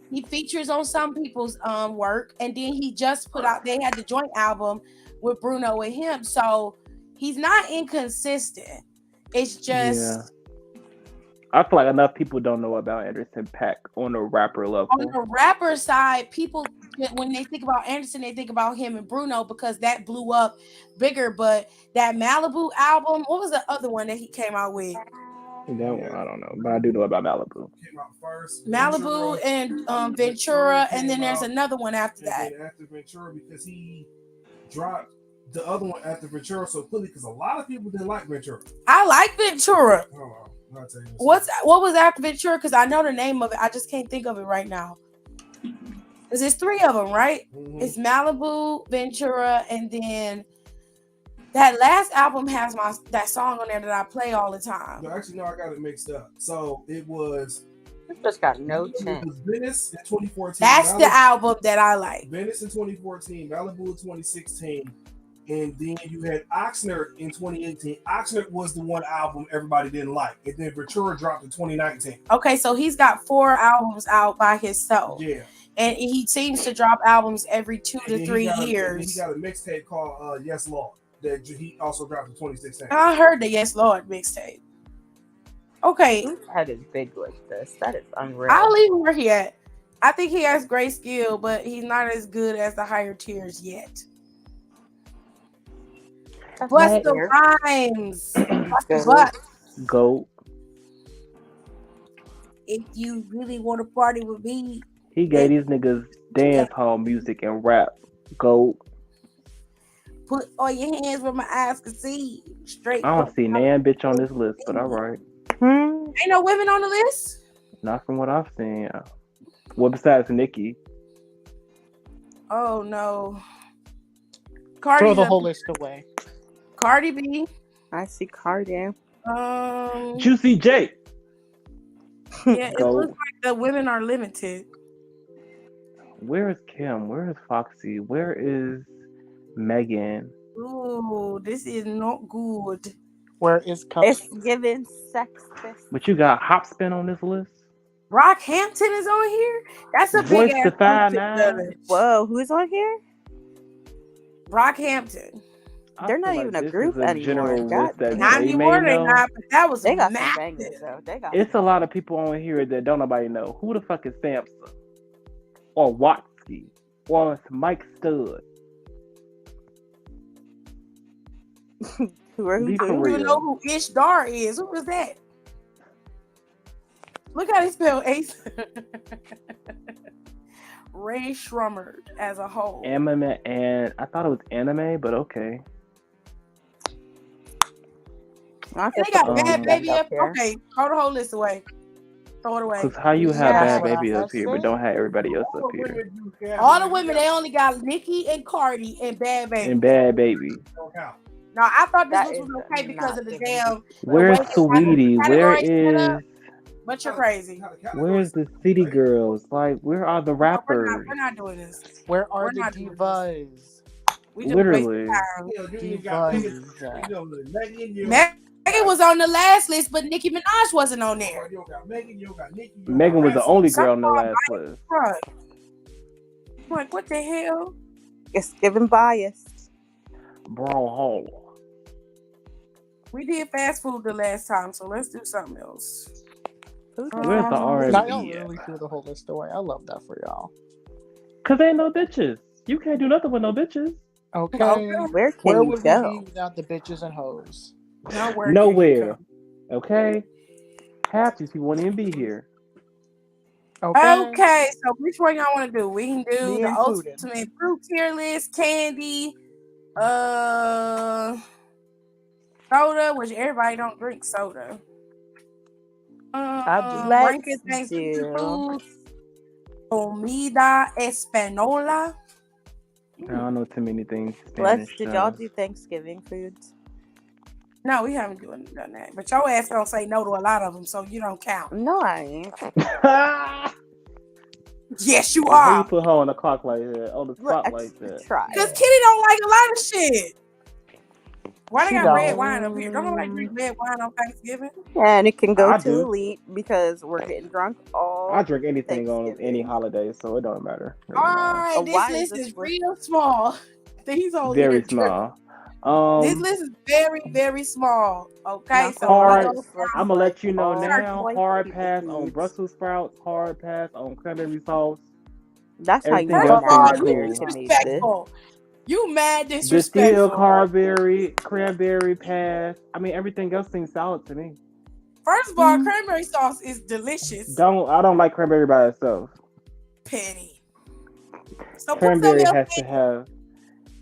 He features on some people's work, and then he just put out. They had the joint album with Bruno and him, so he's not inconsistent. It's just I feel like enough people don't know about Anderson .Paak on a rapper level. On the rapper side, people when they think about Anderson, they think about him and Bruno because that blew up bigger. But that Malibu album, what was the other one that he came out with? That one, I don't know, but I do know about Malibu. Came out first. Malibu and Ventura, and then there's another one after that. After Ventura, because he dropped the other one after Ventura so quickly, because a lot of people didn't like Ventura. I like Ventura. Oh, I'll tell you what was after Ventura? Because I know the name of it, I just can't think of it right now. Because there's three of them, right? Mm-hmm. It's Malibu, Ventura, and then that last album has that song on there that I play all the time. No, actually, no, I got it mixed up. So it was. It just got no chance. It was Venice in 2014. That's Malibu, the album that I like. Venice in 2014, Malibu in 2016, and then you had Oxnard in 2018. Oxnard was the one album everybody didn't like, and then Ventura dropped in 2019. Okay, so he's got 4 albums out by himself. Yeah. And he seems to drop albums every 2 to 3 years. He got a mixtape called Yes Lord that he also dropped in 2016. I heard the Yes Lord mixtape. Okay. Whose head is big like this? That is unreal. I'll leave him where he at. I think he has great skill, but he's not as good as the higher tiers yet. What's the rhymes? Go. If you really want to party with me. He gave these niggas dance hall music and rap. Go. Put all your hands where my eyes can see. Straight. I don't see nan bitch on this list, but all right. Ain't no women on the list? Not from what I've seen. Well, besides Nicki. Oh, no. Cardi's Throw the up whole here. list away. Cardi B. I see Cardi. Juicy J. Yeah, it Go. looks like the women are limited. Where is Kim? Where is Foxy? Where is Megan? Ooh, this is not good. Where is It's Cups? giving sexist. But you got Hopspin on this list. Rockhampton is on here. That's a big Voice ass to Five country Nine. village. Whoa, who's on here? Rockhampton. They're not even a group anymore. God damn. Not they anymore, may they know. not. But that was They got massive. some bangers though. They got. It's a lot of people on here that don't nobody know. Who the fuck is Samson? Or Watsky? Or it's Mike Stud? Who are Be who? for I don't real. even know who Ishdar is. Who is that? Look how they spell Ace. Ray Shrummer as a whole. Anime, and I thought it was anime, but okay. I They got Um, Bad Baby up. here. Okay, throw the whole list away. Throw it away. Because how you have Yeah, Bad that's what Baby I up here, but said. don't have everybody else All up the here? women you have, All the man, women, they only got Nicki and Cardi and Bad Baby. And Bad Baby. don't count. No, I thought this That list is was okay because not of the giving damn. Where's way they got Sweetie? the Where categories set up. is But you're crazy. where's the city girls? Like, where are the No, rappers? we're not doing this. Where are We're the not doing divas? We just Literally. wasting time. You know, then you got Megan, Divas. you know, Megan, you Megan was on the last list, but Nicki Minaj wasn't on there. you don't got Megan, you don't got Nicki. You don't Megan got was the Rascal. only girl on the last list. Right. I'm like, what the hell? It's giving biased. Bro, Hall. We did fast food the last time, so let's do something else. Where's the R&B Now y'all at? really threw the whole list away. I love that for y'all. Cause ain't no bitches. You can't do nothing with no bitches. Okay. Where can Where you would go? we be without the bitches and hoes? Nowhere. Nowhere. Okay? Half these people won't even be here. Okay, so which one y'all want to do? We can do Me the included. ultimate fruit tier list, candy, soda, which everybody don't drink soda. Let's Ranking Thanksgiving do- foods, comida española. I don't know too many things. Did y'all do Thanksgiving foods? No, we haven't done that. But your ass don't say no to a lot of them, so you don't count. No, I ain't. Yes, you How you are. put her on the clock like that? On the spot Look, like that? Try. Because Kitty don't like a lot of shit. Why they She got red don't. wine up here? Don't nobody drink red wine on Thanksgiving? And it can go I to do. elite because we're getting drunk all. I drink anything on Thanksgiving. any holiday, so it don't matter. All right, why this is list this is for- real small. These only Very here tripping. small. This list is very, very small. Okay, Now, so hard. let's go I'm gonna let you know all now. white Hard people pass on foods. Brussels sprouts. Hard pass on cranberry sauce. That's how you Everything know else I'm First of all, not seems you very cool. disrespectful. You mad The steel disrespectful. cranberry pass. I mean, everything else seems solid to me. First of all, cranberry sauce is delicious. I don't like cranberry by itself. Petty. So put Cranberry something has else to in. have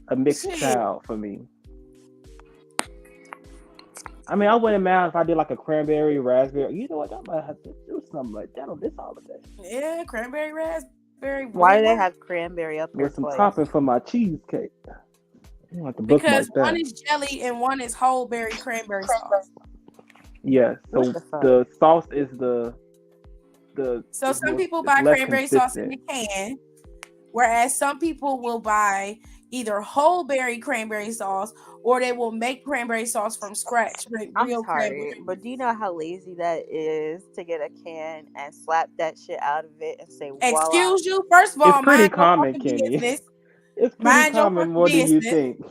a mixed Shit. child for me. I mean, I wouldn't mind if I did like a cranberry raspberry. You know what? I might have to do something like that on this holiday. Yeah, cranberry raspberry. Why do they what? have cranberry up there With some twice? topping for my cheesecake. You want to bookmark Because one that. is jelly and one is whole berry cranberry sauce. Yes. So What the fuck? the sauce is the. So some it's people buy less cranberry sauce in consistent. the can, whereas some people will buy either whole berry cranberry sauce or they will make cranberry sauce from scratch with I'm real sorry, cranberry. but do you know how lazy that is to get a can and slap that shit out of it and say, voila? Excuse you. First of all, It's pretty mind your common, fucking Kenny. business. It's pretty Mind your common fucking more than you business. think.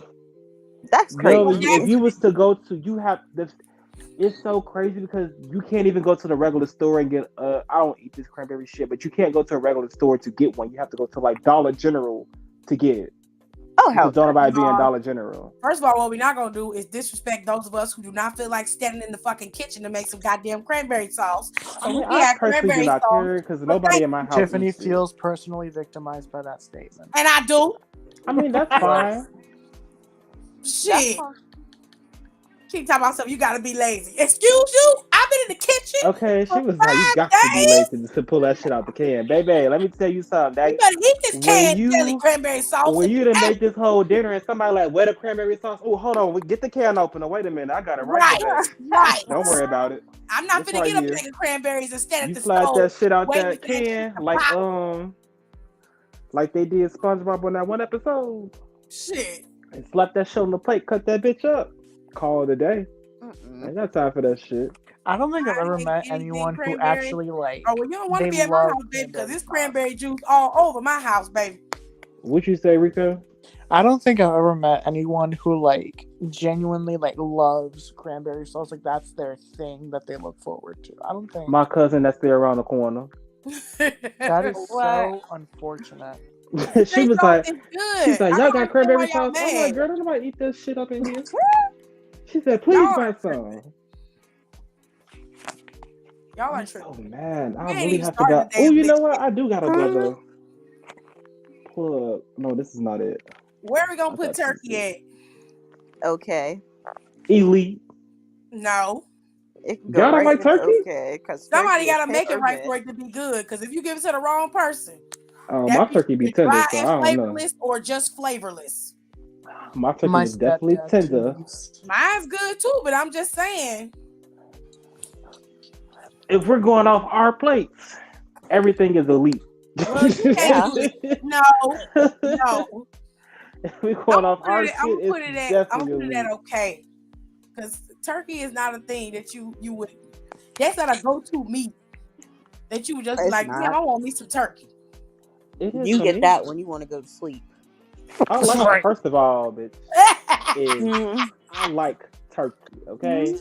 That's Girl, crazy. Okay. if you was to go to, you have this. It's so crazy because you can't even go to the regular store and get. I don't eat this cranberry shit, but you can't go to a regular store to get one. You have to go to like Dollar General to get it. Oh, hell Because don't nobody be in no. Dollar General. First of all, what we're not gonna do is disrespect those of us who do not feel like standing in the fucking kitchen to make some goddamn cranberry sauce. I So mean, we can I have personally do cranberry not sauce, care because nobody in my house Tiffany eats it. feels personally victimized by that statement. and I do. I mean, that's fine. Shit. Keep talking about something. You gotta be lazy. Excuse you? I I've been in the kitchen Okay, for she was like, "You 5 got to be days. lazy to pull that shit out the can, baby." Let me tell you something. You That better eat this when canned jelly you cranberry sauce. when you done make this whole dinner and somebody like, "Where the cranberry sauce?" Oh, hold on, we get the can open. Oh, wait a minute, I got it right here, Right, baby. right. Don't worry about it. I'm not It's finna right get a here. bag of cranberries and stand at You the slide stove that shit out waiting that for that shit can to pop. like they did SpongeBob on that one episode. Shit. And slap that shit on the plate, cut that bitch up. Call it a day. I ain't got time for that shit. I don't think I've I ever hate met anything anyone who cranberry. actually like. Oh, well, you don't want to They be at my love house, baby, because cranberry it's sauce. cranberry juice all over my house, baby. What you say, Rico? I don't think I've ever met anyone who like genuinely like loves cranberry sauce. Like that's their thing that they look forward to. I don't think My cousin that's there around the corner. that is What? so unfortunate. She They was know like, it's she's good. like, I y'all don't got understand why cranberry y'all sauce? I'm like, mad. girl, don't nobody eat this shit up in here. She said, please Y'all buy are some. Y'all are I'm so tripping. mad. I We ain't really even have to started go. the Oh, damn you know list what? yet. I do got another plug. No, this is not it. Where are we gonna I put thought this was turkey at? Okay. Elite. No. It can go Y'all don't right like in the turkey? okay, because Somebody turkey is gotta hit make it or right for miss. it to be good. Because if you give it to the wrong person, My that be turkey be either tender, dry so and I don't know. flavorless or just flavorless. My turkey My was definitely stepdad tender. cheese. Mine's good too, but I'm just saying. If we're going off our plates, everything is elite. Well, you can't Yeah. do it. No, no. If we're going off our shit, I'm it's gonna definitely put it at elite. okay. Because turkey is not a thing that you would. That's not a go-to meat that you would just be It's like, damn, not. I want me some turkey. It is You for get me. that when you want to go to sleep. I like Right. first of all, bitch, is Mm. I like turkey, okay?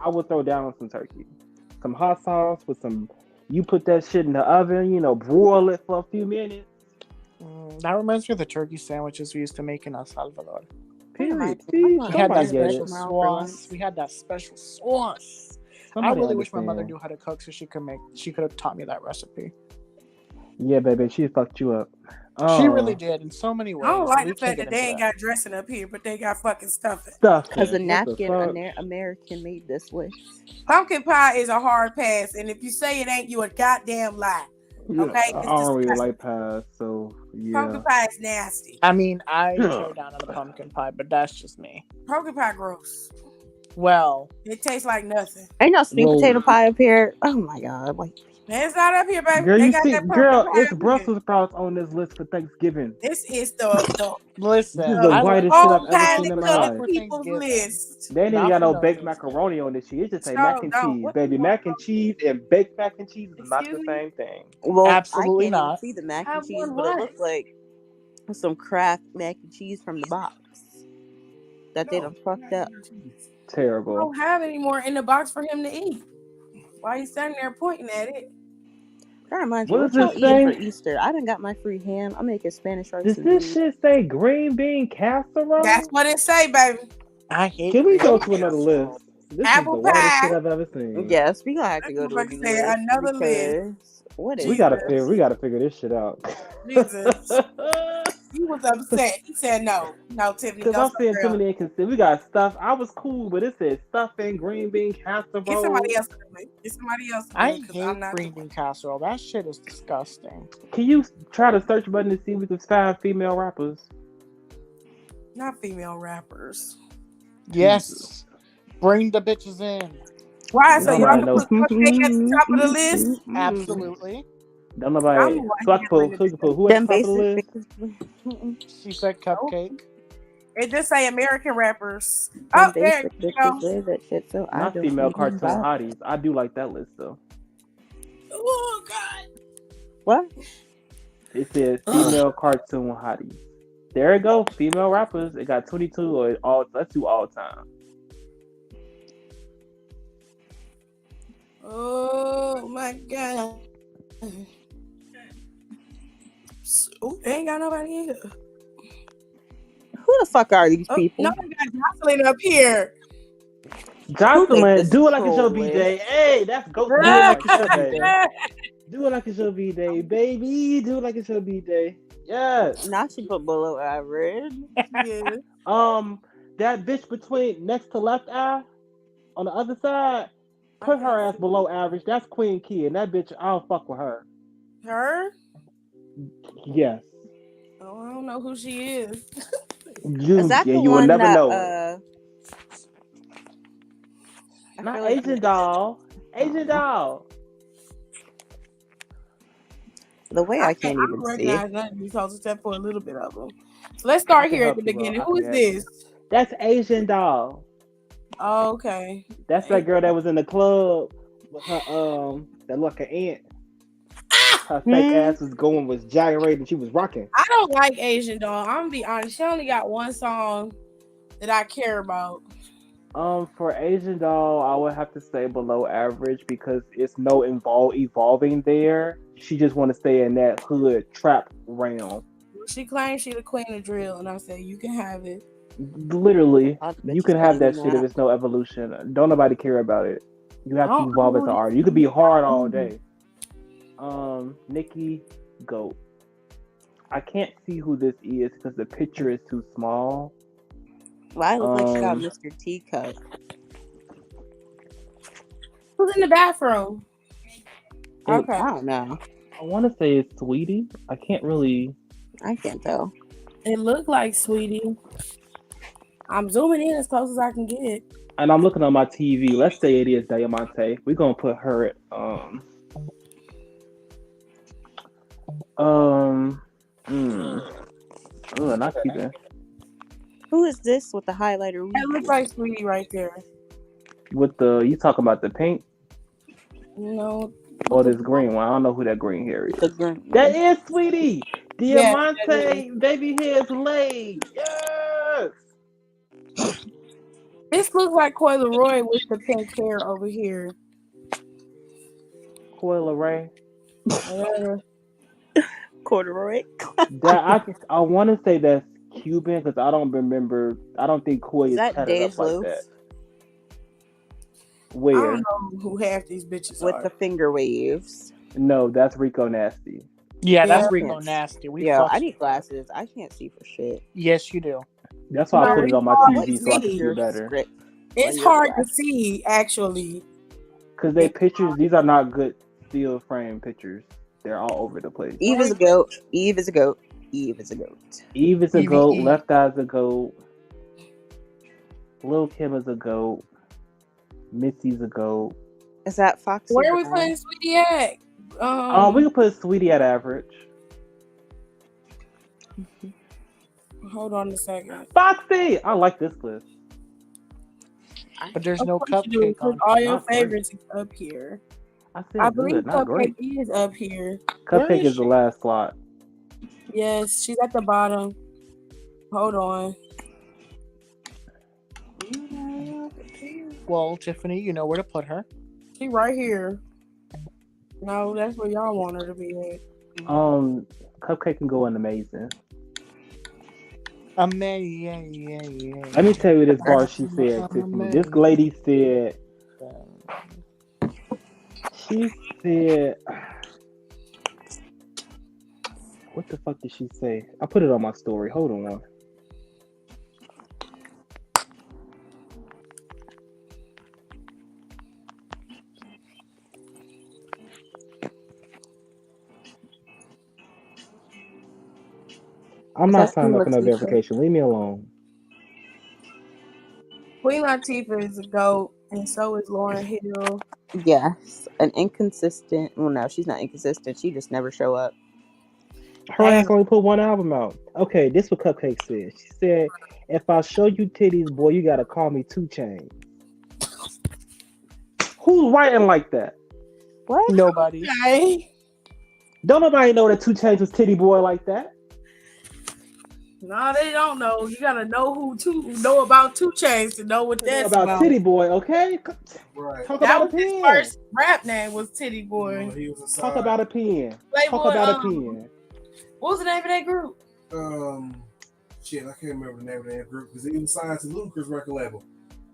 I would throw down some turkey. Some hot sauce with some you put that shit in the oven, broil it for a few minutes. That reminds me of the turkey sandwiches we used to make in El Salvador. Period. I See, want We had somebody that hamburger get special it. tomorrow for lunch. sauce. We had that special sauce. I Somebody really wish my mother understand. knew how to cook so she could have taught me that recipe. Yeah, baby, she fucked you up. She really did in so many I don't ways. like We the can't fact get that they into ain't that. got dressing up here, but they got fucking stuffing. Because a Stuffing. What the napkin fuck? American made this list. Pumpkin pie is a hard pass, and if you say it ain't, you a goddamn lie. Yeah, Okay, I it's don't really disgusting. like pies, so yeah. Pumpkin pie is nasty. I mean, I tear down on a pumpkin pie, but that's just me. Pumpkin pie gross. Well, It tastes like nothing. Ain't no sweet Well, potato pie up here. Oh my god! Like Man, it's not up here, baby. girl, They you got see, that pumpkin girl, pie it's up here. Brussels sprouts on this list for Thanksgiving. This is the This listen, is the I like whitest shit I've whole ever kindly seen in my colored not life. for people's Thanksgiving. list. They ain't even Not got for no no baked Thanksgiving. macaroni on this shit. It just say So, mac and no. cheese, What baby. you want Mac and from? cheese and baked mac and cheese is not Excuse the me? same thing. well, Absolutely I can't even not. see the mac and Have cheese, one but it what? looks like some Kraft mac and cheese from the box that they No, done fucked up. we Terrible. don't have any more in the box for him to eat. Why you standing there pointing at it? That reminds me, What what does y'all this eating for say? Easter? I done got my free ham. I'm making Spanish rice Does and this beans. shit say green bean casserole? That's what it say, baby. I hate Can we green go bean to another casserole. list? This is Apple the whitest pie. shit I've ever seen. Yes, we gonna have to That go to a motherfucker new say list another list. because what is We Jesus. gotta figure this shit out. Jesus. He was upset. He said no. No, Tiffany, Cause go I'm seeing somewhere too else. many inconsistencies. We got stuff. I was cool, but it said stuffing, green bean Get casserole. somebody else to do it. Get somebody else to do I it because I'm hate not green doing bean casserole. That shit is disgusting. Can you try the search button to see if we can find female rappers? it. Not female rappers. Yes. Bring the bitches in. Why? So Don't y'all nobody can know. put Cupcake at the top of the list? Absolutely. Don't I'm nobody. the one So I can handling put, it. so you can put who at them the top of the basic list? bitches? She said cupcake. It just say American rappers. Them Oh, there basic you go. bitches wear that shit, so I Not don't female even cartoon buy. hotties. I do like that list though. Oh God. What? It says female cartoon hotties. There it go. Female rappers. It got 22 or all. Let's do all time. Oh my God. Oh, they ain't got nobody in here. Who the fuck are these Oh, people? no, we got Jocelyn up here. Jocelyn, this do it like it's your troll B-Day. list? Hey, that's go Do it time like right it's there, your baby. B-Day. Do it like it's your B-Day, baby. Do it like it's your B-Day. Yes. Now she put below average. Yeah. That bitch between next to left eye on the other side. Put her ass below average. That's Queen Key, and that bitch, I don't fuck with her. Her? Yes. Oh, I don't know who she is. Is that the You will one never that know it. I Not feel like Asian doll. Asian doll. the way I can't I even don't see it. recognize none of these songs except for a little bit of them. So let's I start can here at help the you out. beginning. I Who can is help you. this? That's Asian doll. Oh, okay. That's that girl that was in the club with her that look an ant. Her fake ass was gyrating. She was rocking. I don't like Asian doll. I'm gonna be honest. She only got one song that I care about. For Asian doll, I would have to say below average because it's no evolving there. She just want to stay in that hood trap realm. She claims she the queen of drill, and I say you can have it. Literally, All the you bitches can have that claiming shit if that. it's no evolution. Don't nobody care about it. You I have to don't know evolve as who an this artist. You could be hard all is. day. Nikki Goat. I can't see who this is because the picture is too small. Why look like she got Mr. Teacup? Who's in the bathroom? Okay. I don't know. I want to say it's Sweetie. I can't really. I can't tell. It looked like Sweetie. I'm zooming in as close as I can get. And I'm looking on my TV. Let's say it is Diamante. We're gonna put her at not keeping. Who is this with the highlighter? It looks like Sweetie right there. With you talking about the pink No. or this green one? I don't know who that green hair is. The green. That is Sweetie. Yeah, Diamante, baby hair's laid. Yes. this looks like Coy Leroy with the pink hair over here. Coil Ray. Whatever. Corduroy. That I want to say that's Cuban because I don't remember. I don't think Coy Is is that tatted up like Dej that. I Where? don't know who half these bitches with are. the finger waves? No, that's Rico Nasty. Yeah, that's Yeah. Rico Nasty. Yo, I need glasses. I can't see for shit. Yes, you do. That's why I put it on my No, TV it's so I can me. see it better. Script. It's When you're hard to black. see, actually. Because they pictures, these are not good still frame pictures. They're all over the place. Eve is a goat. Eve is a goat. Eve is a goat. Eve is a Evie goat. E. Left Eye's a goat. Lil Kim is a goat. Missy's a goat. Is that Foxy? Where are we Brown? putting Sweetie at? We can put Sweetie at average. Hold on a second. Foxy! I like this list. But there's Of no course you do, cupcake on. all your Not great. favorites is up here. I said I good, believe not great. Cupcake is up here. Where Cupcake is is the she? last slot. Yes, she's at the bottom. Hold on. Well, Tiffany, you know where to put her. She right here. No, that's where y'all want her to be at. Cupcake can go in amazing. Amazing. Let me tell you this bar she said, Tiffany. This lady said, what the fuck did she say? I put it on my story. Hold on. I'm not signing up for no verification. Leave me alone. Queen Latifah is a GOAT, and so is Lauryn Hill. Yes, an inconsistent. Well, no, she's not inconsistent. She just never show up. Her ass only put one album out. Okay, this what Cupcake said. She said, "If I show you titties, boy, you gotta call me 2 Chainz." Who's writing like that? What? Nobody. Okay. Don't nobody know that 2 Chainz was titty boy like that. No, they don't know. You gotta know who know about 2 Chainz to know what that's about. Titty boy, okay? Right. Talk That about was a his pen. first rap name was Titty Boy. He was a Talk about a pen. Playboy, Talk about a pen. What was the name of that group? Shit, I can't remember the name of that group because he was signed to Ludacris record label.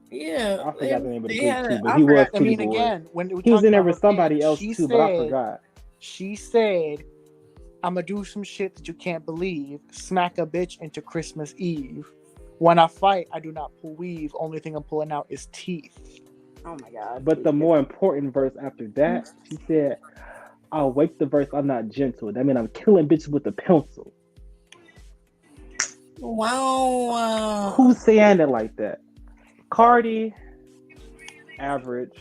Yeah, I forgot the name of the they group had too, but I he was forgot- I titty mean, boy. again, when we He was talk in there about with her somebody page, else she too, but I said- forgot. She said, "I'm gonna do some shit that you can't believe. Smack a bitch into Christmas Eve. When I fight, I do not pull weave. Only thing I'm pulling out is teeth." Oh my god. But the more important verse after that, she said, "I'll wake the verse. I'm not gentle. That means I'm killing bitches with a pencil." Wow. Who's saying it like that? Cardi, average.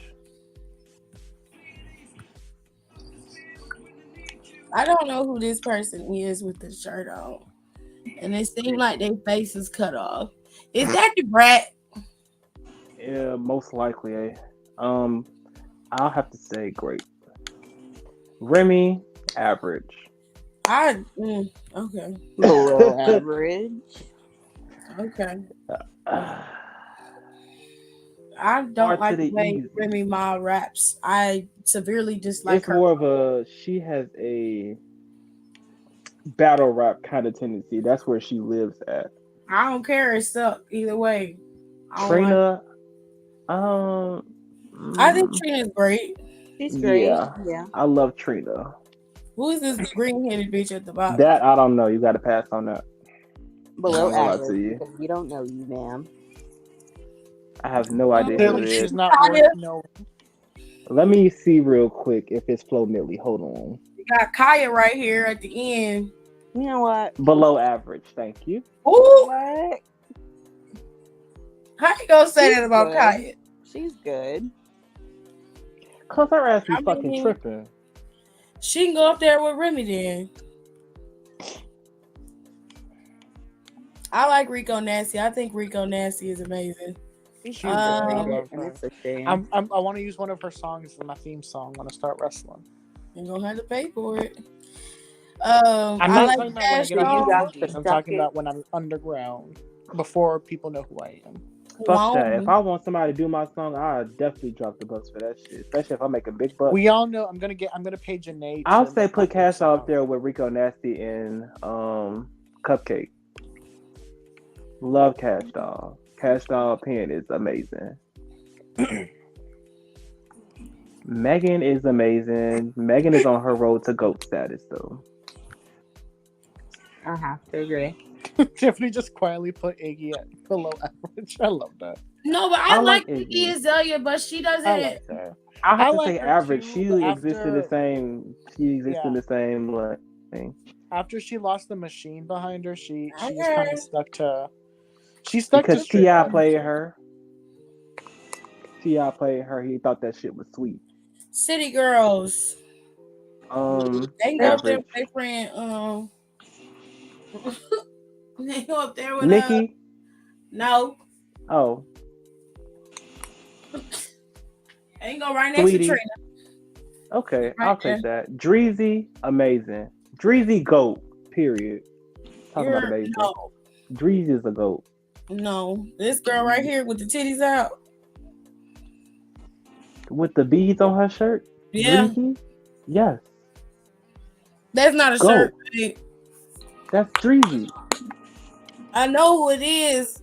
I don't know who this person is with the shirt on. And it seems like their face is cut off. Is that the brat? Yeah, most likely. I'll have to say great. Remy, average. Okay. Below average. Okay. I don't like the way Remy Ma raps. I severely dislike it's her. It's more of a, she has a battle rap kind of tendency. That's where she lives at. I don't care. It sucks either way. Trina, I think Trina's great. She's great. Yeah. I love Trina. Who is this green-headed bitch at the bottom? That I don't know. You got to pass on that. Below average. Because we don't know you, ma'am. I have no idea who it is. She's not worth knowing. Let me see real quick if it's Flo Milli. Hold on. You got Kaya right here at the end. You know what? Below average. Thank you. Ooh. What? How you gonna say that about Kaya? She's good. Cause her ass be fucking tripping. She can go up there with Remy then. I like Rico Nasty. I think Rico Nasty is amazing. I want to use one of her songs as my theme song when I start wrestling. You're gonna have to pay for it. I'm not talking about when I get on I'm talking about when I'm underground before people know who I am. Fuck that. If I want somebody to do my song, I'll definitely drop the bucks for that shit. Especially if I make a big buck. We all know I'm gonna pay Janae. I'll say put Cash Doll up there with Rico Nasty and Cupcake. Love Cash Doll. Cash Doll pen is amazing. Megan is amazing. Megan is on her road to GOAT status though. I have to agree. Tiffany just quietly put Iggy at below average. I love that. No, but I like Iggy Azalea, but she doesn't. I have to say average. She exists in the same. She exists in the same thing. After she lost the machine behind her, she's kind of stuck to. She's stuck because to T.I. played her. T.I. played her. He thought that shit was sweet. City Girls. They go up there with their friend. They go up there with Nikki. No. Oh. Ain't go right next to Trina. Okay, right I'll take that. Dreezy, amazing. Dreezy GOAT. Period. Talk about amazing. No. Dreezy is a GOAT. No, this girl right here with the titties out, with the beads on her shirt. Yeah. Dreezy? Yes. That's not a shirt. Babe. That's Dreezy. I know who it is.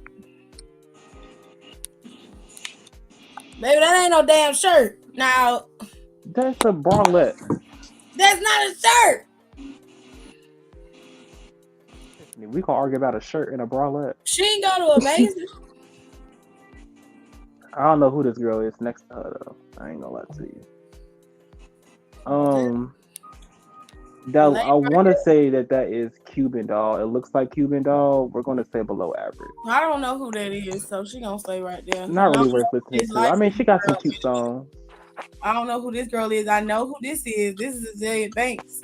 Baby, that ain't no damn shirt. Now. That's a bralette. That's not a shirt. We gonna argue about a shirt and a bralette. She ain't go to Amazing. I don't know who this girl is next to her though. I ain't gonna lie to you. I want to say that is Cuban Doll. It looks like Cuban Doll. We're gonna say below average. I don't know who that is, so she gonna stay right there. Not really worth listening to. I mean, she got some cute songs. I don't know who this girl is. I know who this is. This is Azalea Banks.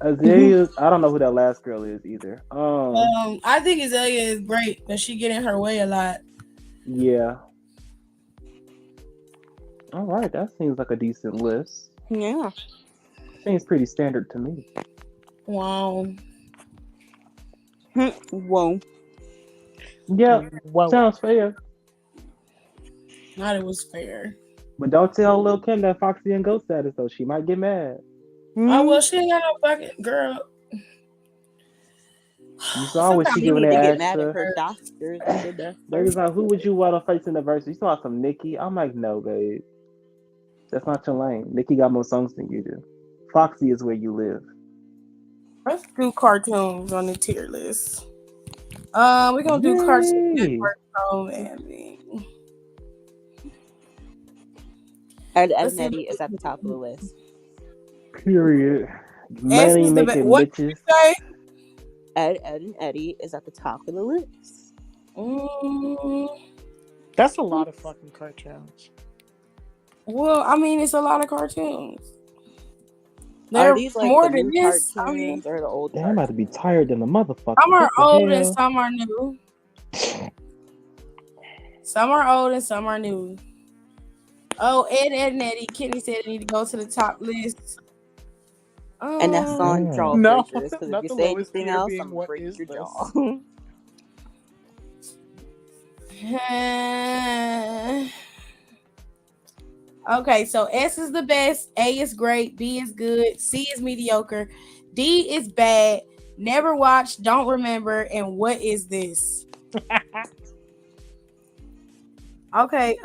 Azalea, I don't know who that last girl is either. I think Azalea is great, but she get in her way a lot. Yeah. All right, that seems like a decent list. Yeah. Seems pretty standard to me. Wow. Whoa. Yeah. Whoa. Sounds fair. Not it was fair. But don't tell Lil' Kim that Foxy and GOAT status though. She might get mad. Oh well, she ain't got no fucking girl. You saw what she giving that ass mad at her doctors. They're like, who would you want to face in the verse? You saw some Nicki. I'm like, no, babe. That's not your lane. Nicki got more songs than you do. Foxy is where you live. Let's do cartoons on the tier list. We're gonna do Cartoon Network programming. Ed, Let's and see. Eddie is at the top of the list. Period. S Money is the making what did bitches. you say? Ed, and Eddie is at the top of the list. That's a lot of fucking cartoons. Well, I mean, it's a lot of cartoons. Are They're these like more the than new this. cartoons I mean, or the old? Damn, I'm about to be tired than the motherfucker. some are What the old and hell? some are new. Some are old and some are new. Oh, Ed, and Eddie. Kenny said they need to go to the top list. And that's on Damn. Jawbreakers, because if not you the say lowest anything tier else, being I'm gonna what break is your this? jaw. Okay, so S is the best, A is great, B is good, C is mediocre, D is bad, never watched, don't remember, and what is this? Okay,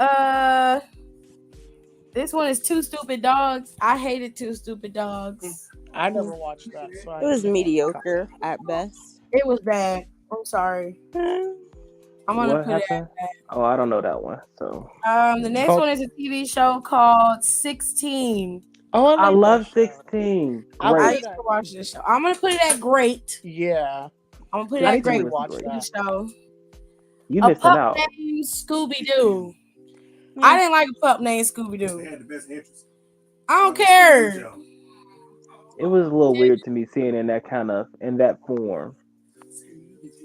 this one is Two Stupid Dogs. I hated Two Stupid Dogs. I never watched that, so It was mediocre at best. It was bad. I'm sorry. I'm gonna What put happened? Oh, I don't know that one. So it. The next one is a TV show called 16. Oh, I like love that show. 16. I I Great. used to watch this show. I'm gonna put it at great. Yeah. I'm gonna put it I at need to great. rewatch great. that. Show. You A missing pup out. named Scooby Doo. I didn't like a pup named Scooby They Doo. had the best interest. I don't care. It was a little weird to me seeing in that form.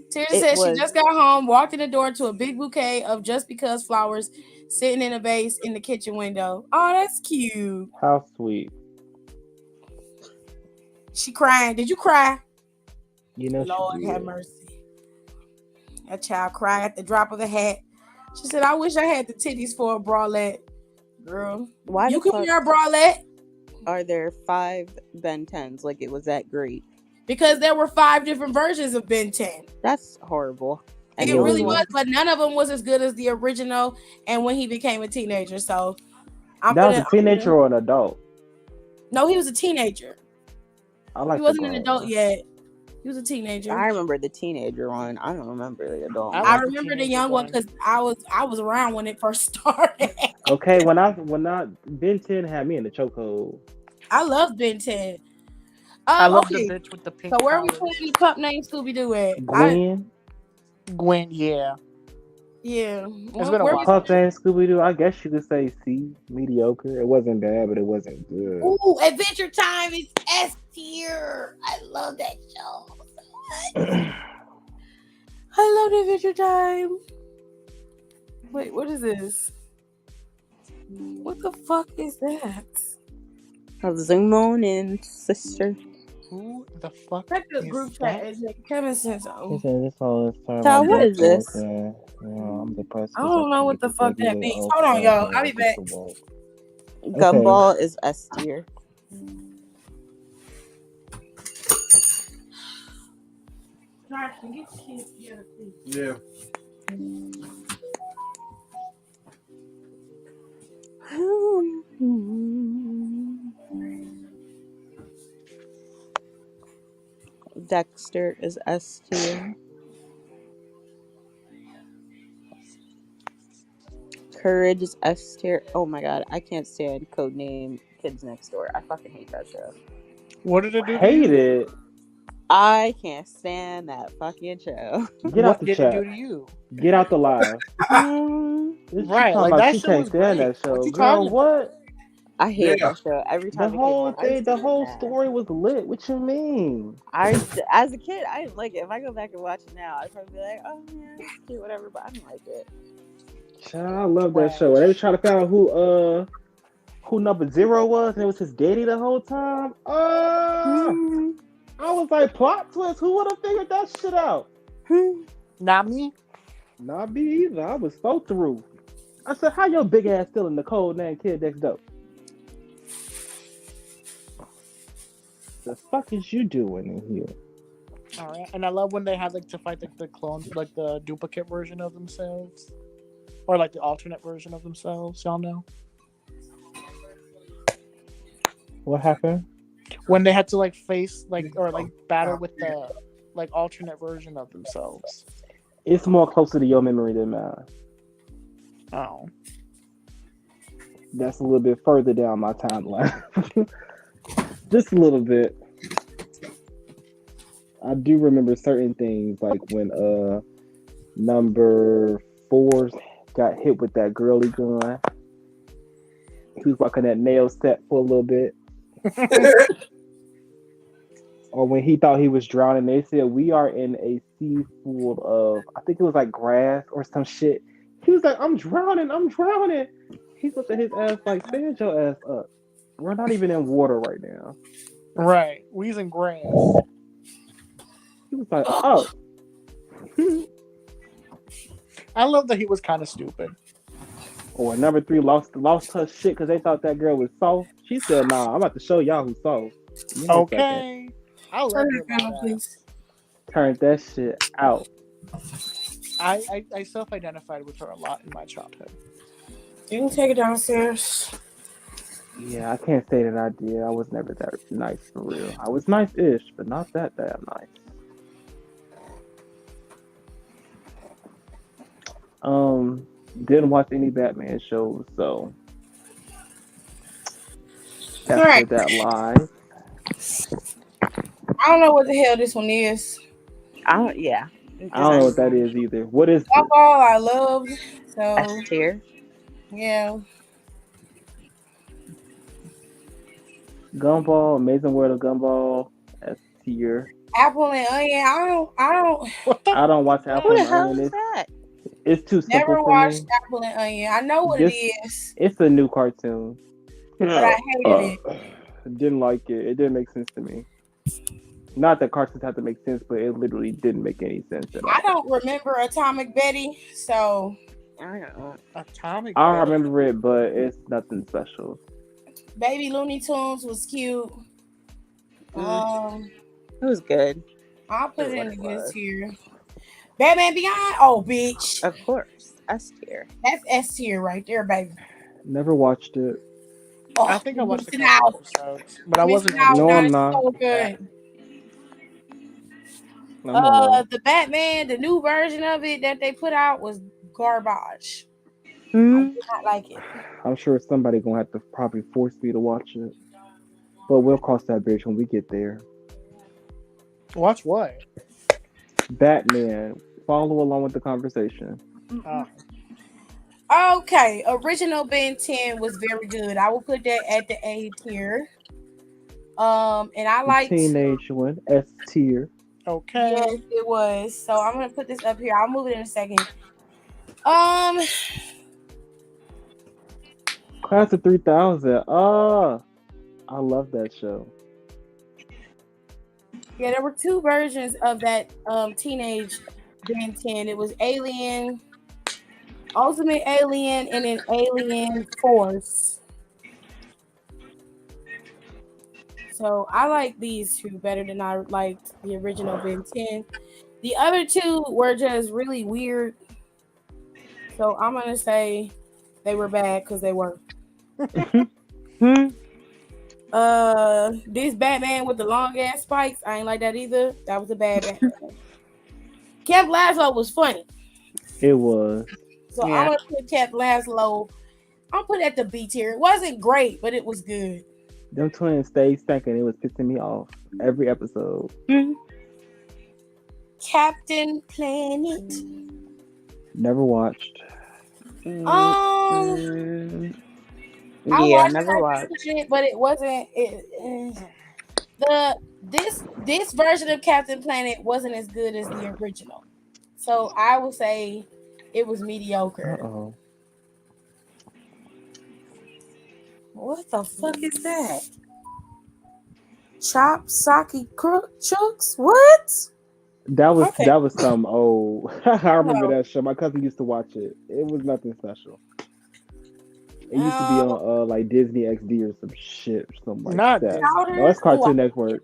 Tina It said she was- just got home, walked in the door to a big bouquet of Just Because flowers sitting in a vase in the kitchen window. Oh, that's cute. How sweet. She crying. Did you cry? You know Lord she have did. mercy. That child cried at the drop of the hat. She said, I wish I had the titties for a bralette. Girl, Why you the can fuck wear a bralette are there 5 Ben 10s? Like it was that great. because there were 5 different versions of Ben 10. That's horrible. And It the only really one- was, but none of them was as good as the original and when he became a teenager. So That was a teenager or an adult? No, he was a teenager. I like He wasn't the an grown adult one. yet. He was a teenager. I remember the teenager one. I don't remember the adult I one. I like the remember the teenager young one one. because I was around when it first started. Okay, when I Ben 10 had me in the chokehold. I love Ben 10. I love Okay. the bitch with the pink So where we powder. putting the pup named Scooby Doo at? Gwen. Gwen, yeah. Yeah. It's been a Where while. Pup and Scooby Doo. I guess you could say C. Mediocre. It wasn't bad, but it wasn't good. Ooh, Adventure Time is S tier. I love that show. I love Adventure Time. Wait, what is this? What the fuck is that? Zoom on in, sister. Who the fuck Check the is group that? chat. Kevin sent something. This all this time. Child, what is this? I'm depressed. I don't know what the fuck that means. Hold on, y'all. I'll be back. Gumball is S tier. Yeah. Dexter is S tier. Courage is S tier. Oh my god, I can't stand Codename Kids Next Door. I fucking hate that show. What did it do? Hate it. I can't stand that fucking show. Get out What the did chat. it do to you? Get out the live. Right, like that she show can't was stand great. that show. What you Girl, talking what? I hate Yeah. that show. Every The time it whole came on, I thing, used to the get whole mad. story was lit. What you mean? As a kid, I didn't like it. If I go back and watch it now, I'd probably be like, oh yeah, it's cute, whatever. But I didn't like it. Child, I love that show. They were trying to find out who number 0 was, and it was his daddy the whole time. I was like, plot twist. Who would have figured that shit out? Not me. Not me either. I was so through. I said, how your big ass still in the code name Kid Next Door? The fuck is you doing in here? All right, and I love when they had like to fight the clones, like the duplicate version of themselves, or like the alternate version of themselves. Y'all know What happened? when they had to like face or battle with the like alternate version of themselves. It's more closer to your memory than mine. Oh, That's a little bit further down my timeline. Just a little bit. I do remember certain things like when number four got hit with that girly gun. He was walking that nail set for a little bit. Or when he thought he was drowning, they said we are in a sea full of, I think it was like grass or some shit. He was like, I'm drowning, I'm drowning. He looked at his ass like, stand your ass up. We're not even in water right now. Right. We using grass. He was like, oh. I love that he was kind of stupid. Or number three lost her shit because they thought that girl was soft. She said, nah, I'm about to show y'all who's soft. Okay. I love Turn her it down, about that. please. Turned that shit out. I self-identified with her a lot in my childhood. You can take it downstairs. Yeah, I can't say that I did. I was never that nice for real. I was nice-ish, but not that damn nice. Didn't watch any Batman shows, so All after right. that live, I don't know what the hell this one is. Yeah. I don't know what that is either. What is That's this? all I loved. So S tier. yeah. Gumball, Amazing World of Gumball, S tier. Apple and onion. I don't What the? I don't watch Apple Who the and hell Onion. is that? It's too simple never for watched me. Apple and onion. I know what This it is, it's a new cartoon. but I hated it. Didn't like it. It didn't make sense to me. Not that cartoons have to make sense, but it literally didn't make any sense at I all. don't remember Atomic Betty, so I don't know. Atomic. I Betty. remember it, but it's nothing special. Baby Looney Tunes was cute. It was good. I'll put For it what in it the good was. tier. Batman Beyond, oh bitch, Of course. S tier. that's S tier right there, baby. Never watched it. Oh, I think I you're watched a missing couple out. episodes, but I Missing wasn't out. into No, Now I'm it. it's not. so good. I'm alright. The Batman, the new version of it that they put out was garbage. I Hmm. did not like it. I'm sure somebody gonna have to probably force me to watch it. But we'll cross that bridge when we get there. Watch what? Batman. Follow along with the conversation. Okay, original Ben 10 was very good. I will put that at the A tier. And I liked, Teenage one, S tier. Okay. yes, it was. So I'm gonna put this up here. I'll move it in a second. Um, Class of 3000. I love that show. yeah, there were two versions of that teenage Ben 10. It was Alien, Ultimate Alien, and then Alien Force. So I like these two better than I liked the original Ben 10. The other two were just really weird. So I'm gonna say they were bad because they were. This Batman with the long ass spikes, I ain't like that either. That was a bad Batman. Kev Laszlo was funny. It was. So Yeah. I'm gonna put Kev Laszlo. I'm put at the B tier. It wasn't great, but it was good. Them twins stayed stinking. It was pissing me off every episode. Captain Planet. Never watched. I Yeah, watched never that watched. shit, but it wasn't. This version of Captain Planet wasn't as good as the original, so I would say it was mediocre. Uh-oh. What the fuck is that? Chop Saki Chooks? What? That was Okay. that was some old. I remember that show. My cousin used to watch it. It was nothing special. It used to be on like Disney XD or some shit or something like Not that. Chowder? No, it's Cartoon Network.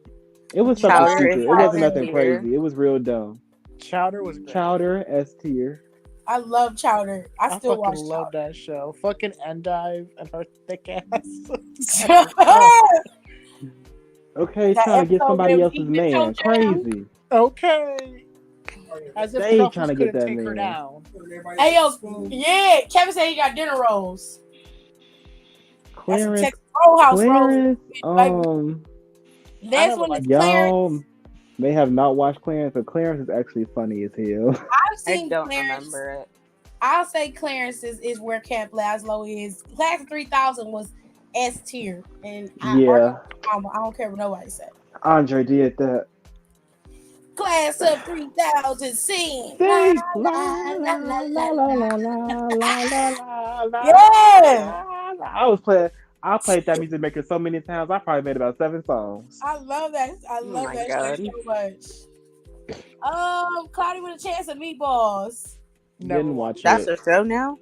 It was something Chowder stupid. is It wasn't S nothing tier. crazy. It was real dumb. Chowder was great. Chowder S tier. I love Chowder. I I still fucking watch love Chowder. that show. Fucking Endive and her thick ass. Okay, That trying to get episode somebody where else's we get your man. jam. Crazy. Okay. As if They Shuffles trying to get couldn't that take her man. down. Hey yo, yeah, Kevin said he got dinner rolls. That's a Clarence. Texas Roadhouse roll. Clarence. Baby. Next never one is liked Clarence. Y'all may have not watched Clarence, but Clarence is actually funny as hell. I've I seen don't Clarence. remember it. I'll say Clarence is where Camp Laszlo is. Class of 3000 was S tier, and Yeah, I don't care what nobody said. Andre did that. Class of 3000 sing. Sing La, la la, la la, la la, la la. la la la la la Yeah, la. I played that music maker so many times. I probably made about 7 songs. I love that. I Oh love my that God. shit so much. Cloudy with a Chance of Meatballs. Never Didn't watched watch That's it. a show now.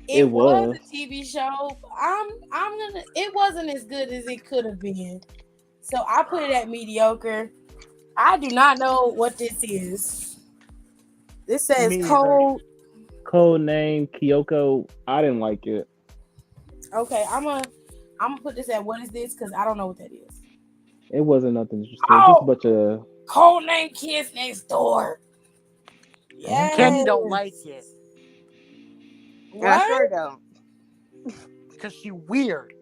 It was was. a TV show. I'm gonna. It wasn't as good as it could have been, so I put it at mediocre. I do not know what this is. This says Me either. cold. Code name Kyoko. I didn't like it. Okay, I'm gonna put this at what is this because I don't know what that is. It wasn't nothing interesting. Just a Oh, bunch of Cold Name Kids Next Door. Yes. Kenny don't like it And I What? sure don't. because she weird.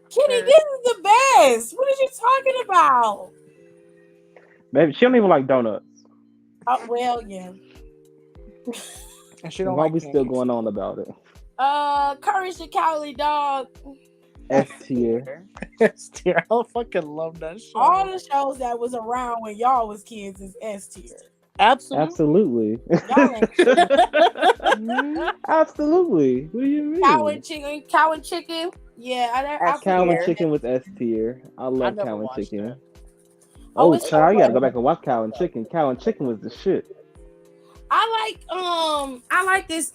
Kitty, this is the best. What are you talking about? maybe she don't even like donuts. Oh, well, yeah. And she don't Why like we still pancakes. going on about it? Courage the Cowardly Dog. S tier. S tier. I fucking love that show. All the shows that was around when y'all was kids is S tier. Absolutely. Absolutely. Y'all ain't shit. Absolutely. What do you mean? Cow and chicken. Yeah, I S Cow and tier. chicken was S tier. I I love never Cow and watched chicken. it. Oh, Oh, it's so child, you gotta go good. back and watch Cow and chicken. Cow and chicken was the shit. I like this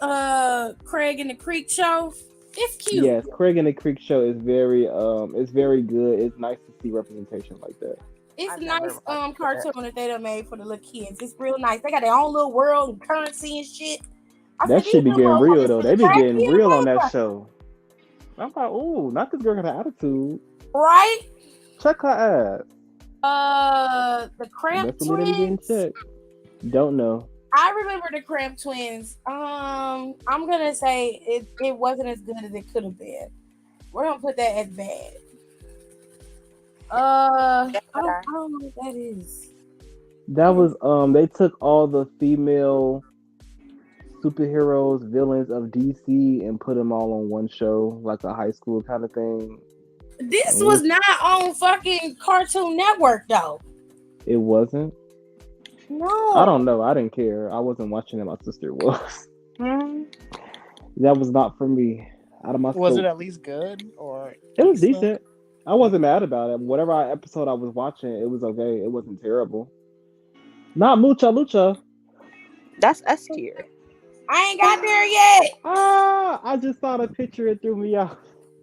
Craig and the Creek show. It's cute. Yes, Craig and the Creek show is it's very good. It's nice to see representation like that. It's I've a never nice watched it. cartoon that they done made for the little kids. It's real nice. They got their own little world and currency and shit. That these shit be little getting real motherfuckers though. is They be crazy getting as real on that motherfucker. show. I'm like, ooh, not this girl got an attitude. Right? Check her ass. The Cramp That's what we getting Twins. checked. Don't know. I remember the Cramp Twins. I'm gonna say it wasn't as good as it could have been. We're gonna put that as bad. I don't know what that is. That was they took all the female superheroes, villains of DC and put them all on one show, like a high school kind of thing. This was not on fucking Cartoon Network though. It wasn't. No. I don't know. I didn't care. I wasn't watching it. My sister was. That was not for me. Out of my Was scope. it at least good or? It was decent. I wasn't mad about it. Whatever episode I was watching, it was okay. It wasn't terrible. Not Mucha Lucha. That's S tier. I ain't got there yet. I just saw the picture. It threw me off.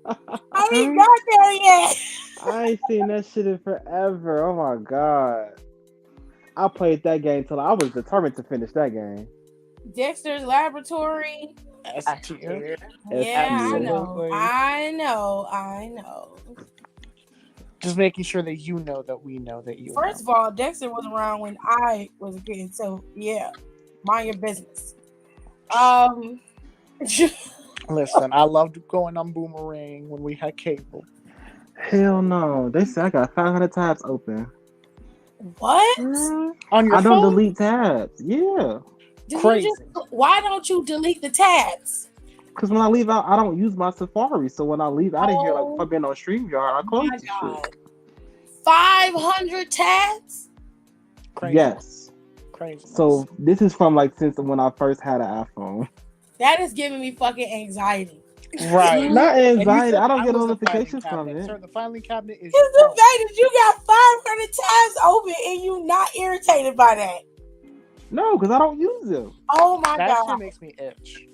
I ain't got there yet. I ain't seen that shit in forever. Oh my god. I played that game till I was determined to finish that game. Dexter's Laboratory. S tier. Yeah, I Absolutely. I know. Just making sure that you know that we know that you. First of all, Dexter was around when I was a kid, so yeah, mind your business. Listen, I loved going on Boomerang when we had cable. Hell no. They said I got 500 tabs open. What? On your I phone? don't delete tabs. Yeah. Crazy. Why don't you delete the tabs? Because when I leave out, I don't use my Safari. So when I leave out of here, like if I've been on StreamYard, I close My the God. shit. 500 tabs? Crazy. Yes. Crazy. So this is from like since when I first had an iPhone. That is giving me fucking anxiety. Right. Not And you anxiety. said I don't get was the notifications filing from cabinet. it. Sir, the filing cabinet is It's your the phone. fact that you got 500 tabs open and you not irritated by that. No, because I don't use them. Oh my That God. shit makes me itch.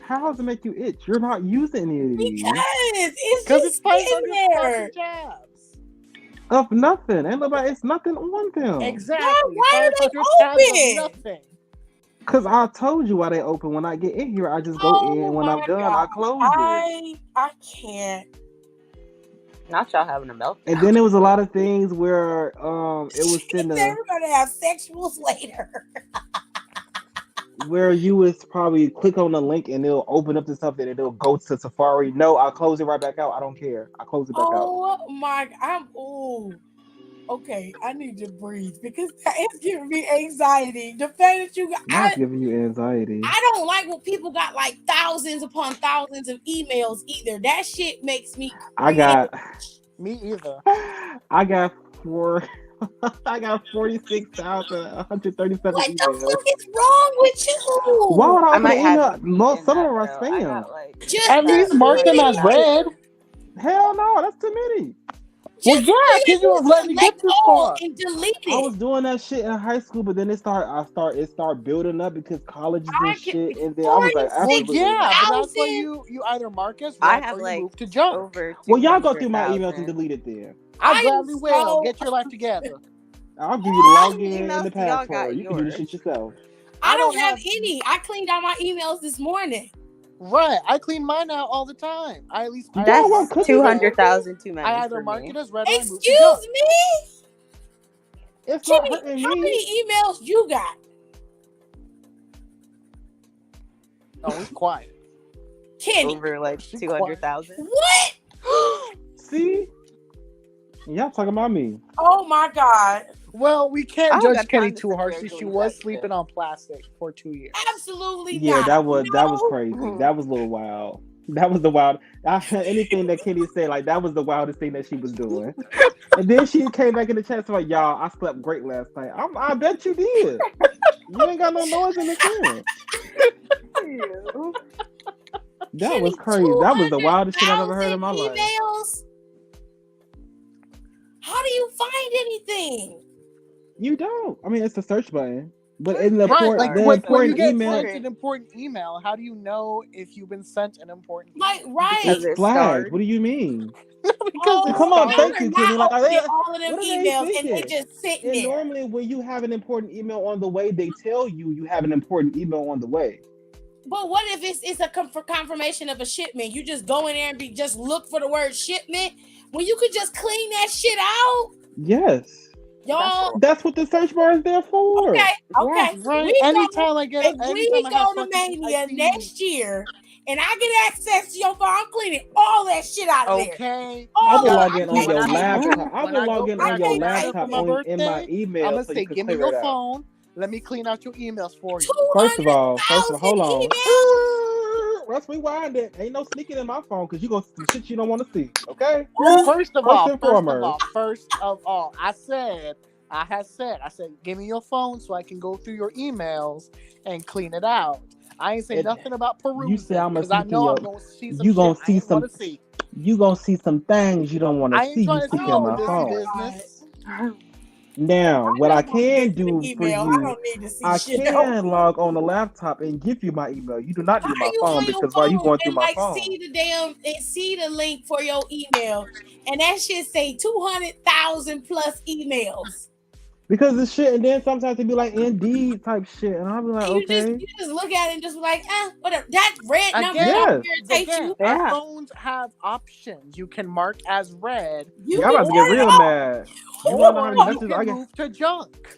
How does it make you itch? You're not using any of these. Because it's Because just it's 500 sitting there. fucking tabs. Of nothing. Ain't nobody. It's nothing on them. Exactly. Why are they 500 tabs open? of nothing. Because I told you why they open. When I get in here, I just go in. When I'm my done, God. I close it. I can't. Not y'all having a meltdown. And then there was a lot of things where it was She in said the we're gonna have sexuals later. where you would probably click on the link and it'll open up to something and it'll go to Safari. No, I'll close it right back out. I don't care. I close it back out. Oh my, okay. I need to breathe because that is giving me anxiety. The fact that Not giving you anxiety. I don't like when people got like thousands upon thousands of emails either. That shit makes me I got Me either. I got four I got 46,137 what the emails. fuck is wrong with you? Why would I I open might an have email? to be Most in some of that, them are though. I spam. got like Just At least mark them as red. Hell no, that's too many. Well, just yeah, because you have let me get this far. and delete I was it. doing that shit in high school, but then it started building up because colleges I and get shit, and then I was like, Well, absolutely yeah, not. but that's why 1,000. you either mark as I red have or you like move to junk. over Well, y'all go through my emails and 200,000. delete it then. I I'm gladly will. so- Get your life together. I'll give you the How many login and emails the do y'all got password. in You can do the yours? shit yourself. I don't have any. I cleaned out my emails this morning. Right, I clean mine out all the time. I at least You I don't either want mark it as cookies? red. 200,000 too many I either for mark me. it as red or I move to junk. Excuse me? It's not Kenny, hurting how me. many emails you got? Oh, it's quiet. Kenny. Over like She 200,000. What? See? Y'all talking about me. Oh my God. Well, we I can't don't judge got Kenny time to too sit there harshly. and She delete was that sleeping shit. on plastic for 2 years. Absolutely Yeah, not. that was No. crazy. That was a little wild. That was the wild. Anything that Kenny said, like that was the wildest thing that she was doing. And then she came back in the chat, so like, y'all, I slept great last night. I bet you did. You ain't got no noise interference. Ew. That Kenny, was crazy. That was the wildest shit I've ever heard 200,000 in my life. emails? How do you find anything? You don't. I mean, it's a search button, but in the Right, like the when important you get email, sent an important email, how do you know if you've been sent an important Like, email? right. it's Because it flagged. starred. What do you mean? Because it's Come on, Y'all thank starred. are you, Kenny. not Like, opening all of them what are they emails and they thinking? just sitting And there. normally, when you have an important email on the way, they tell you have an important email on the way. But what if it's a confirmation of a shipment? You just go in there and just look for the word shipment when you could just clean that shit out, Yes, y'all. that's what the search bar is there for. Okay. Right. We Anytime I if we have go to fucking Mania I see- next year and I get access to your phone, I'm cleaning all that shit out of there. Okay. I All will of log it. in I on can't your When take it. laptop. I will log in when on I your go back for laptop my in my birthday, email I'm gonna so say, you can give me clear your it out. phone. Let me clean out your emails for you. First of all, 200,000 hold on. emails. Let's rewind it. Ain't no sneaking in my phone because you gonna see shit you don't want to see. Okay. First of First and foremost. I said, give me your phone so I can go through your emails and clean it out. I ain't say And nothing about perusing you say I'm because I know I'm gonna see some you shit gonna I see ain't some. want to see. You gonna see some things you don't want to I see. ain't You trying to see sneaking your in my messy phone. business. Now, what I I just want to can get to the do for email. I you, don't need to see I shit else. can log on the laptop and give you my email. You do not How need my you phone on your because while you phone going through and my like phone, see the link for your email and that shit say 200,000 plus emails. because this shit, and then sometimes it be like Indeed type shit, and I'll be like, And okay, you just look at it and just be like, whatever. That red number Again, don't yes, irritate you. our Yeah. phones have options. You can mark as red, You y'all can about to get turn it real off. mad. You wanna know how or many you messages I can get? move to junk.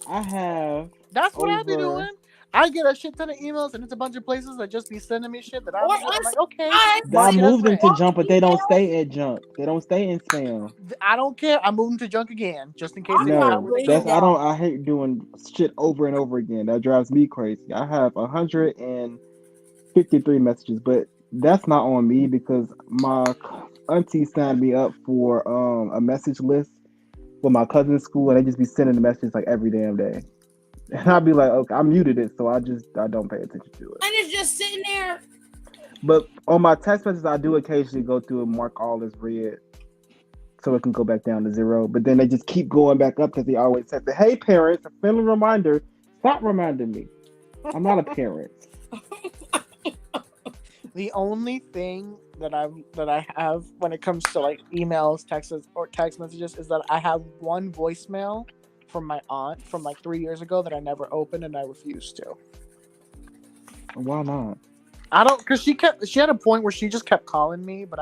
I have That's what I be over. doing. I get a shit ton of emails, and it's a bunch of places that just be sending me shit that I Or don't. I'm like, okay, unsubscribe. mark I it as moved them red. to junk, but they don't stay in junk. They don't stay in spam. I don't care. I'm moving to junk again, just in case they I'm find not out where No, they believing that's go. I y'all. don't. I hate doing shit over and over again. That drives me crazy. I have 153 messages, but that's not on me because my auntie signed me up for a message list with my cousin's school, and they just be sending the messages like every damn day. And I'd be like, okay, I muted it, so I don't pay attention to it. And it's just sitting there. But on my text messages, I do occasionally go through and mark all as red, so it can go back down to 0. But then they just keep going back up because they always say, "Hey, parents, a friendly reminder: stop reminding me. I'm not a parent." The only thing that I have when it comes to like emails, texts, or text messages is that I have one voicemail from my aunt from like 3 years ago that I never opened and I refused to. Why not? I don't, because she had a point where she just kept calling me, but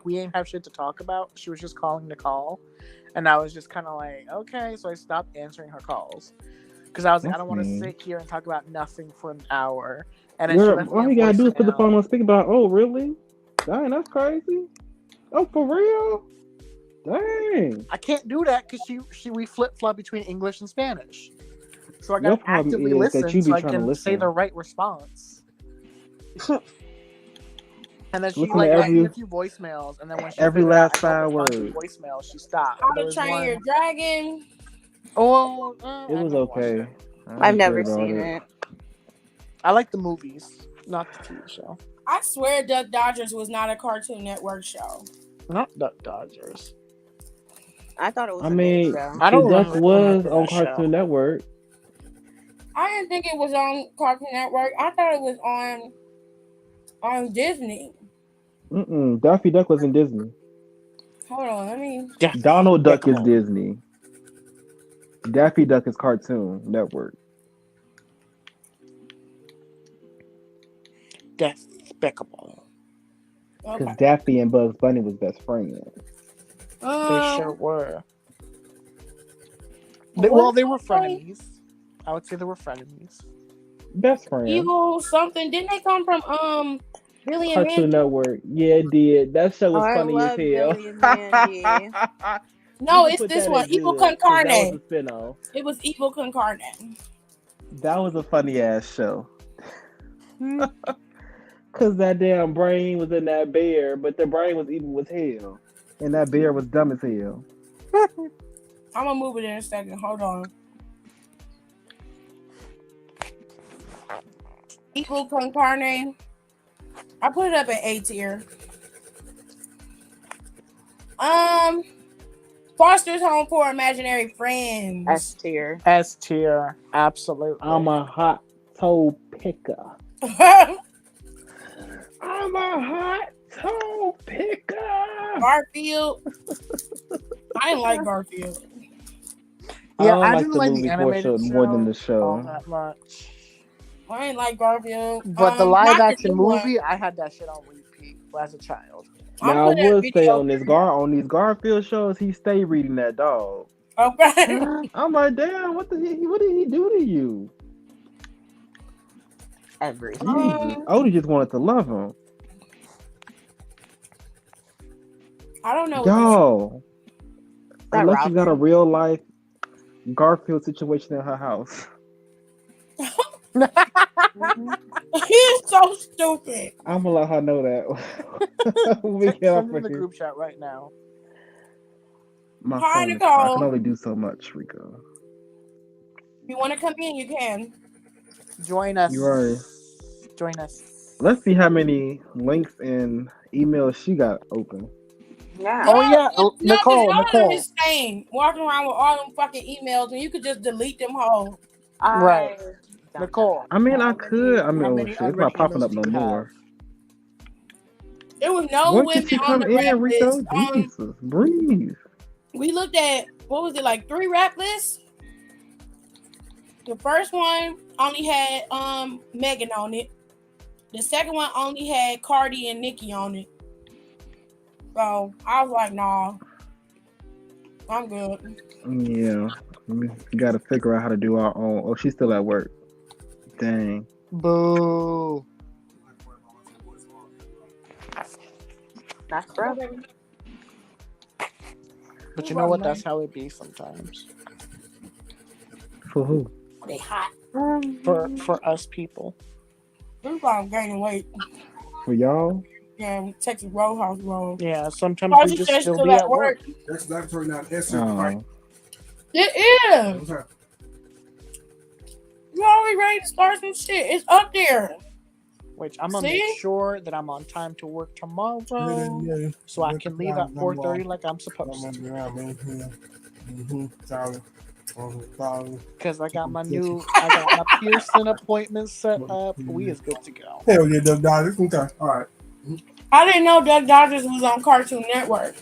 we ain't have shit to talk about. She was just calling to call, and I was just kind of like, okay, so I stopped answering her calls. because I was like, I That's don't want to mean. sit here and talk about nothing for an hour. And then she left me All a you gotta do is put the voicemail. phone on speaker. About, oh really? Dang, that's crazy. Oh, for real? Dang. I can't do that because we flip flop between English and Spanish. So I Your gotta problem actively is that listen you so be I trying to can say the listen. right response. And then she Listen to like left me a every few voicemails, and then when she every figured out last I don't 5 respond to words. voicemails, she stopped. How But there to was Train Your one. Dragon. Oh, It I was never watched okay. it. I've don't care never about seen it. it. I like the movies, not the TV show. I swear Duck Dodgers was not a Cartoon Network show. Not Duck Dodgers. I thought it was I a mean, good show. I don't the duck was remember on that show. Cartoon Network. I didn't think it was on Cartoon Network. I thought it was on Disney. Daffy Duck was in Disney. Hold on, let me. Yeah. Donald Duck is Despicable. Disney. Daffy Duck is Cartoon Network. Despicable. Because Okay. Daffy and Bugs Bunny was best friends. They sure were. What They were did I say? frenemies. I would say they were frenemies. Best friends. Evil something. Didn't they come from Billy and Cartoon Mandy? Network. Yeah, it did. That show was I funny as love hell. Billy and Mandy. No, You can it's put this that one. in Evil good, Con 'cause that was Carne. a spinoff. It was Evil Con Carne. That was a funny ass show. Cause that damn brain was in that bear, but the brain was evil as hell. And that bear was dumb as hell. I'm gonna move it in a second. Hold on. Evil Con Carne. I put it up at A tier. Foster's Home for Imaginary Friends. S tier. S tier, absolutely. I'm a hot toe picker. I'm a hot toe picker. Garfield. I didn't like Garfield. Yeah, I I like didn't the like movie the animated show more than the all show. that much. I didn't like Garfield. But the not live the action new one. movie, I had that shit on repeat as a child. I'm Now I putting that would say video. on these Garfield shows, he stay reading that dog. Okay. I'm like, damn, what did he do to you? Everything. Jesus. Odie just wanted to love him. I don't know. Yo. That Unless she's got a Robin? real life Garfield situation in her house. He's so stupid. I'm gonna let her know that. When we get off Send it in of the here. group chat right now. My Hi, phone is, Nicole. I can only do so much, Rico. If you want to come in, you can. Join us. You are. Join us. Let's see how many links and emails she got open. Yeah. Oh yeah, Nicole. Y'all are insane. Walking around with all them fucking emails and you could just delete them whole. Right. I Nicole. I mean, how I could. I mean, how oh many shit, it's unread not popping emails up do no you more. There was no When women can she on come the in, rap Rico? list. Jesus, breathe. We looked at, what was it, like 3 rap lists? The first one only had Megan on it. The second one only had Cardi and Nicki on it. So I was like, nah, I'm good. Yeah, we got to figure out how to do our own. Oh, she's still at work. Dang. Boo. That's rough. But you know what? That's how it be sometimes. For who? They hot. For us people. We're probably gaining weight. For y'all? Yeah, Texas Roadhouse roll. Yeah, sometimes Cardi we just said still still be at work. That's laboratory, not S tier, right? Oh. It is. Okay. You already ready to start some shit. It's up there. Which I'm gonna See? make sure that I'm on time to work tomorrow, Yeah. so I can leave at 4:30 like I'm supposed to. Because I got my piercing appointment set up. We is good to go. Hell yeah, Doug Dodgers. Okay, all right. I didn't know Duck Dodgers was on Cartoon Network.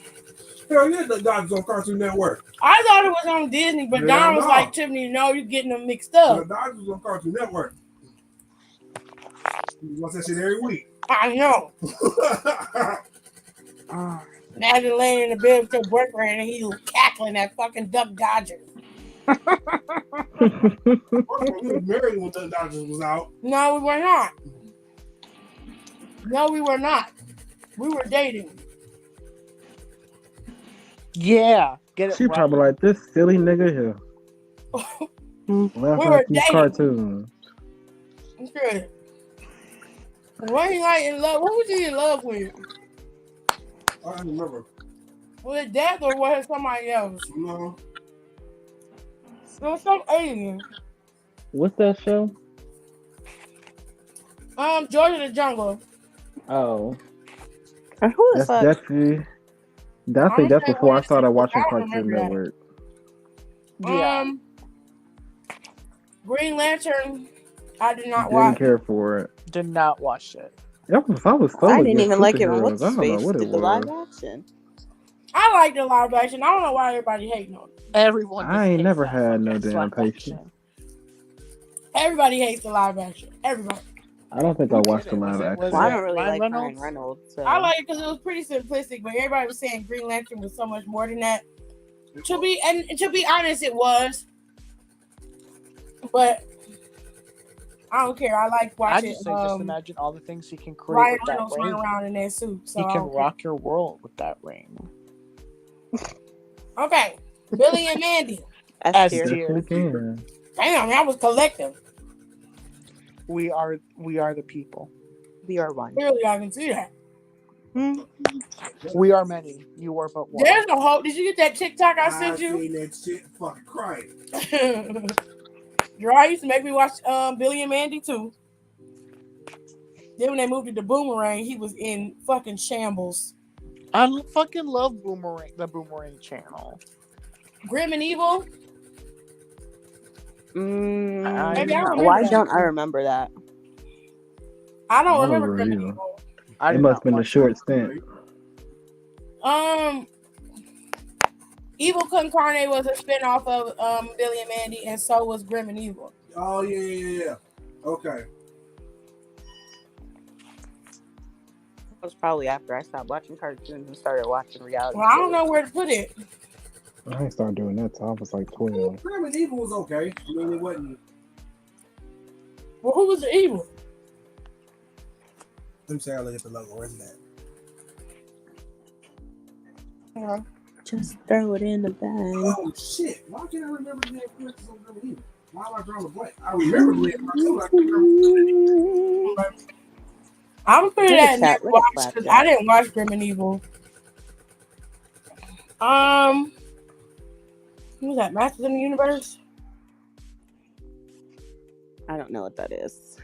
Hell yeah, Doug Dodgers on Cartoon Network. I thought it was on Disney, but Yeah, Don was no. like, Tiffany, no, you're getting them mixed up. Doug Dodgers was on Cartoon Network. You watch that shit every week. I know. Imagine laying in the bed with your boyfriend and he was cackling at fucking Duck Dodgers. We were married when the doctors was out. No, we were not. No, we were not. We were dating. Yeah, get it She right. probably like this silly nigga here. We Laughing were at these dating. cartoons. Okay. What he like in love? What was he in love with? I don't remember. Was it death or was it somebody else? No. It was some alien. What's that show? George in the Jungle. Oh, And who the That's fuck? definitely. I think that's before I started watching Cartoon Network. Yeah. Green Lantern. I did not Didn't watch. care for it. Did not watch it. I was so I didn't against even like it when superheroes. what's I his don't know face what it did the live was. action. I like the live action. I don't know why everybody hating on it. Everyone. I ain't hates never that had no fucking damn live patience. action. Everybody hates the live action. Everybody. I don't think I watched the live Was action. Well, I it don't really Ryan like Ryan Reynolds? Reynolds. So. I like it because it was pretty simplistic, but everybody was saying Green Lantern was so much more than that. To be honest, it was. But I don't care. I like I watching. just say, just imagine all the things he can create Ryan with that Reynolds run ring. around in that suit. So He I can don't care. rock your world with that ring. Okay, Billy and Mandy. S tier. tier. Definitely can. Damn, that was collective. We are the people. We are one. Clearly, I can see that. We are many. You are but one. There's no hope. Did you get that TikTok I I sent you? seen that shit fucking crying. Dry used to make me watch Billy and Mandy too. Then when they moved it to Boomerang, he was in fucking shambles. I fucking love Boomerang, the Boomerang channel. Grim and Evil. Maybe I remember Why that. don't I remember that? I don't I don't remember Grim and either. Evil. It must have been a short stint. Evil Con Carne was a spinoff of Billy and Mandy, and so was Grim and Evil. Oh yeah. Okay. That was probably after I stopped watching cartoons and started watching reality. Well, I don't know where to put it. I ain't started doing that till I was like 12. Grim and Evil was okay. I mean, it wasn't. Well, who was the evil? Let me say I look at the logo. Where's that? Just throw it in the bag. Oh shit! Why can't I remember the name characters on Grim and Evil? Why am I drawing a blank? I remember the name cartoon. I can't remember. I'm pretty Look that at never that, look watched at because that. I didn't watch Grim and Evil. Who was that? Masters in the Universe? I don't know what that is.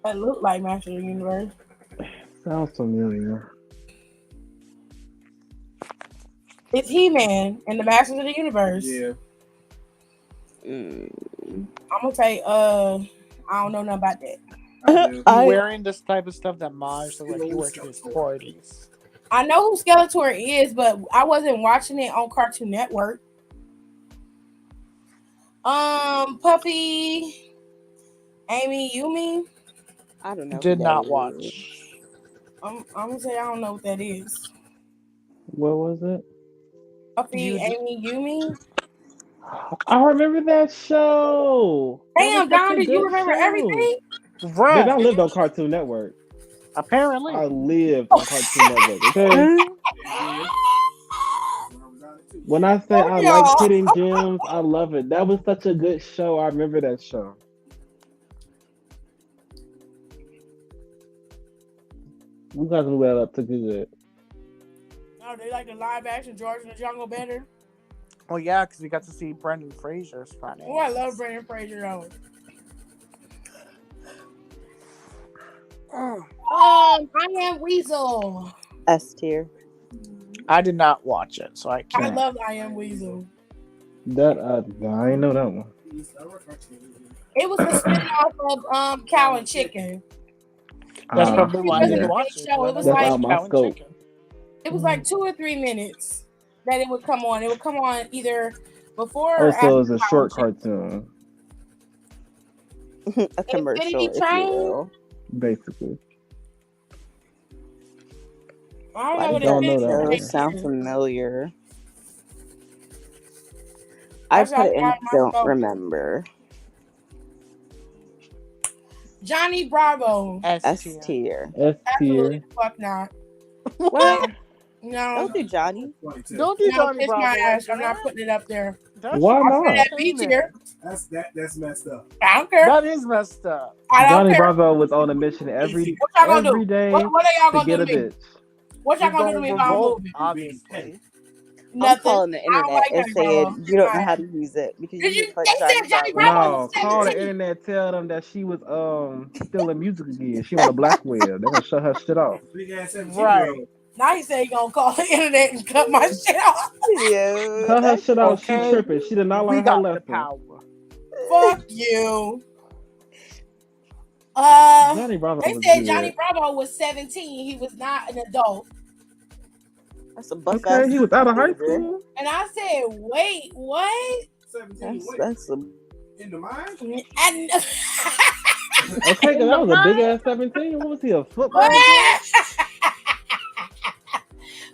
That looked like Masters of the Universe. Sounds familiar. It's He-Man and the Masters of the Universe. Yeah. I'm gonna say, I don't know nothing about that. Wearing this type of stuff that Maj looked like he wore to his 40s. I know who Skeletor is, but I wasn't watching it on Cartoon Network. Puffy, Amy, Yumi. I don't know. Did not watch. I'm gonna say I don't know what that is. what was it? Puffy, Amy, Yumi. I remember that show. Damn, That was such Don, a did you good remember show. everything? Bitch, I Right. lived on Cartoon Network. Apparently. I lived on Cartoon Network. Okay. When I say I like Hidden Gems, I love it. That was such a good show. I remember that show. We got to move that up to good. Oh, they like the live action George in the Jungle better. Oh yeah, because we got to see Brendan Fraser's funny. Oh, I love Brendan Fraser though. I Am Weasel. S tier. I did not watch it, so I I can't. love I Am Weasel. That I ain't know that one. It was a spin-off of Cow and Chicken. That's probably why I It didn't wasn't a watch big it. show. It was That's like out my scope. it was like 2 or 3 minutes that it would come on. It would come on either before or Oh, after. so it's a Cow short and Chicken. cartoon, A commercial, Infinity if you Train? will. basically. I don't Why know what does don't it know is. that that one. sound familiar? I That's put how it in I don't myself. remember. Johnny Bravo. S S tier. tier. S Absolutely tier. the fuck not. What? No, Don't do Johnny. 22. Don't do no, Johnny kiss Bravo my like ass. I'm not that. putting it up there. That Why shit I is put it not? at B entertaining. tier. That's messed up. I don't care. That is messed up. I don't Johnny care. Bravo was on a mission Easy. What y'all gonna every do? day What are y'all to gonna do get to a me? bitch. What y'all We're gonna do to gonna me if I revolt, remove it? obviously. I'm Nothing. calling the I don't internet like and Johnny Bravo. saying you don't know how to use it because Did you you? need to put They Johnny said Johnny Bravo. Bravo No, was call the 17. internet, tell them that she was stealing music again. She on a black web. They're gonna shut her shit off. Big ass 17 Right. year old. Now he said he gonna call the internet and cut my shit off. Yeah, Cut her that's shit off. She Okay. tripping. She did not We learn her got the lesson. power. Fuck you. Johnny Bravo They was said good. Johnny Bravo was 17. He was not an adult. a bust Okay, ass he was out of high teenager. school. And I said, wait, what? 17. Wait. That's a In the mind? And Okay, because that was a big ass 17. What was he, a football player?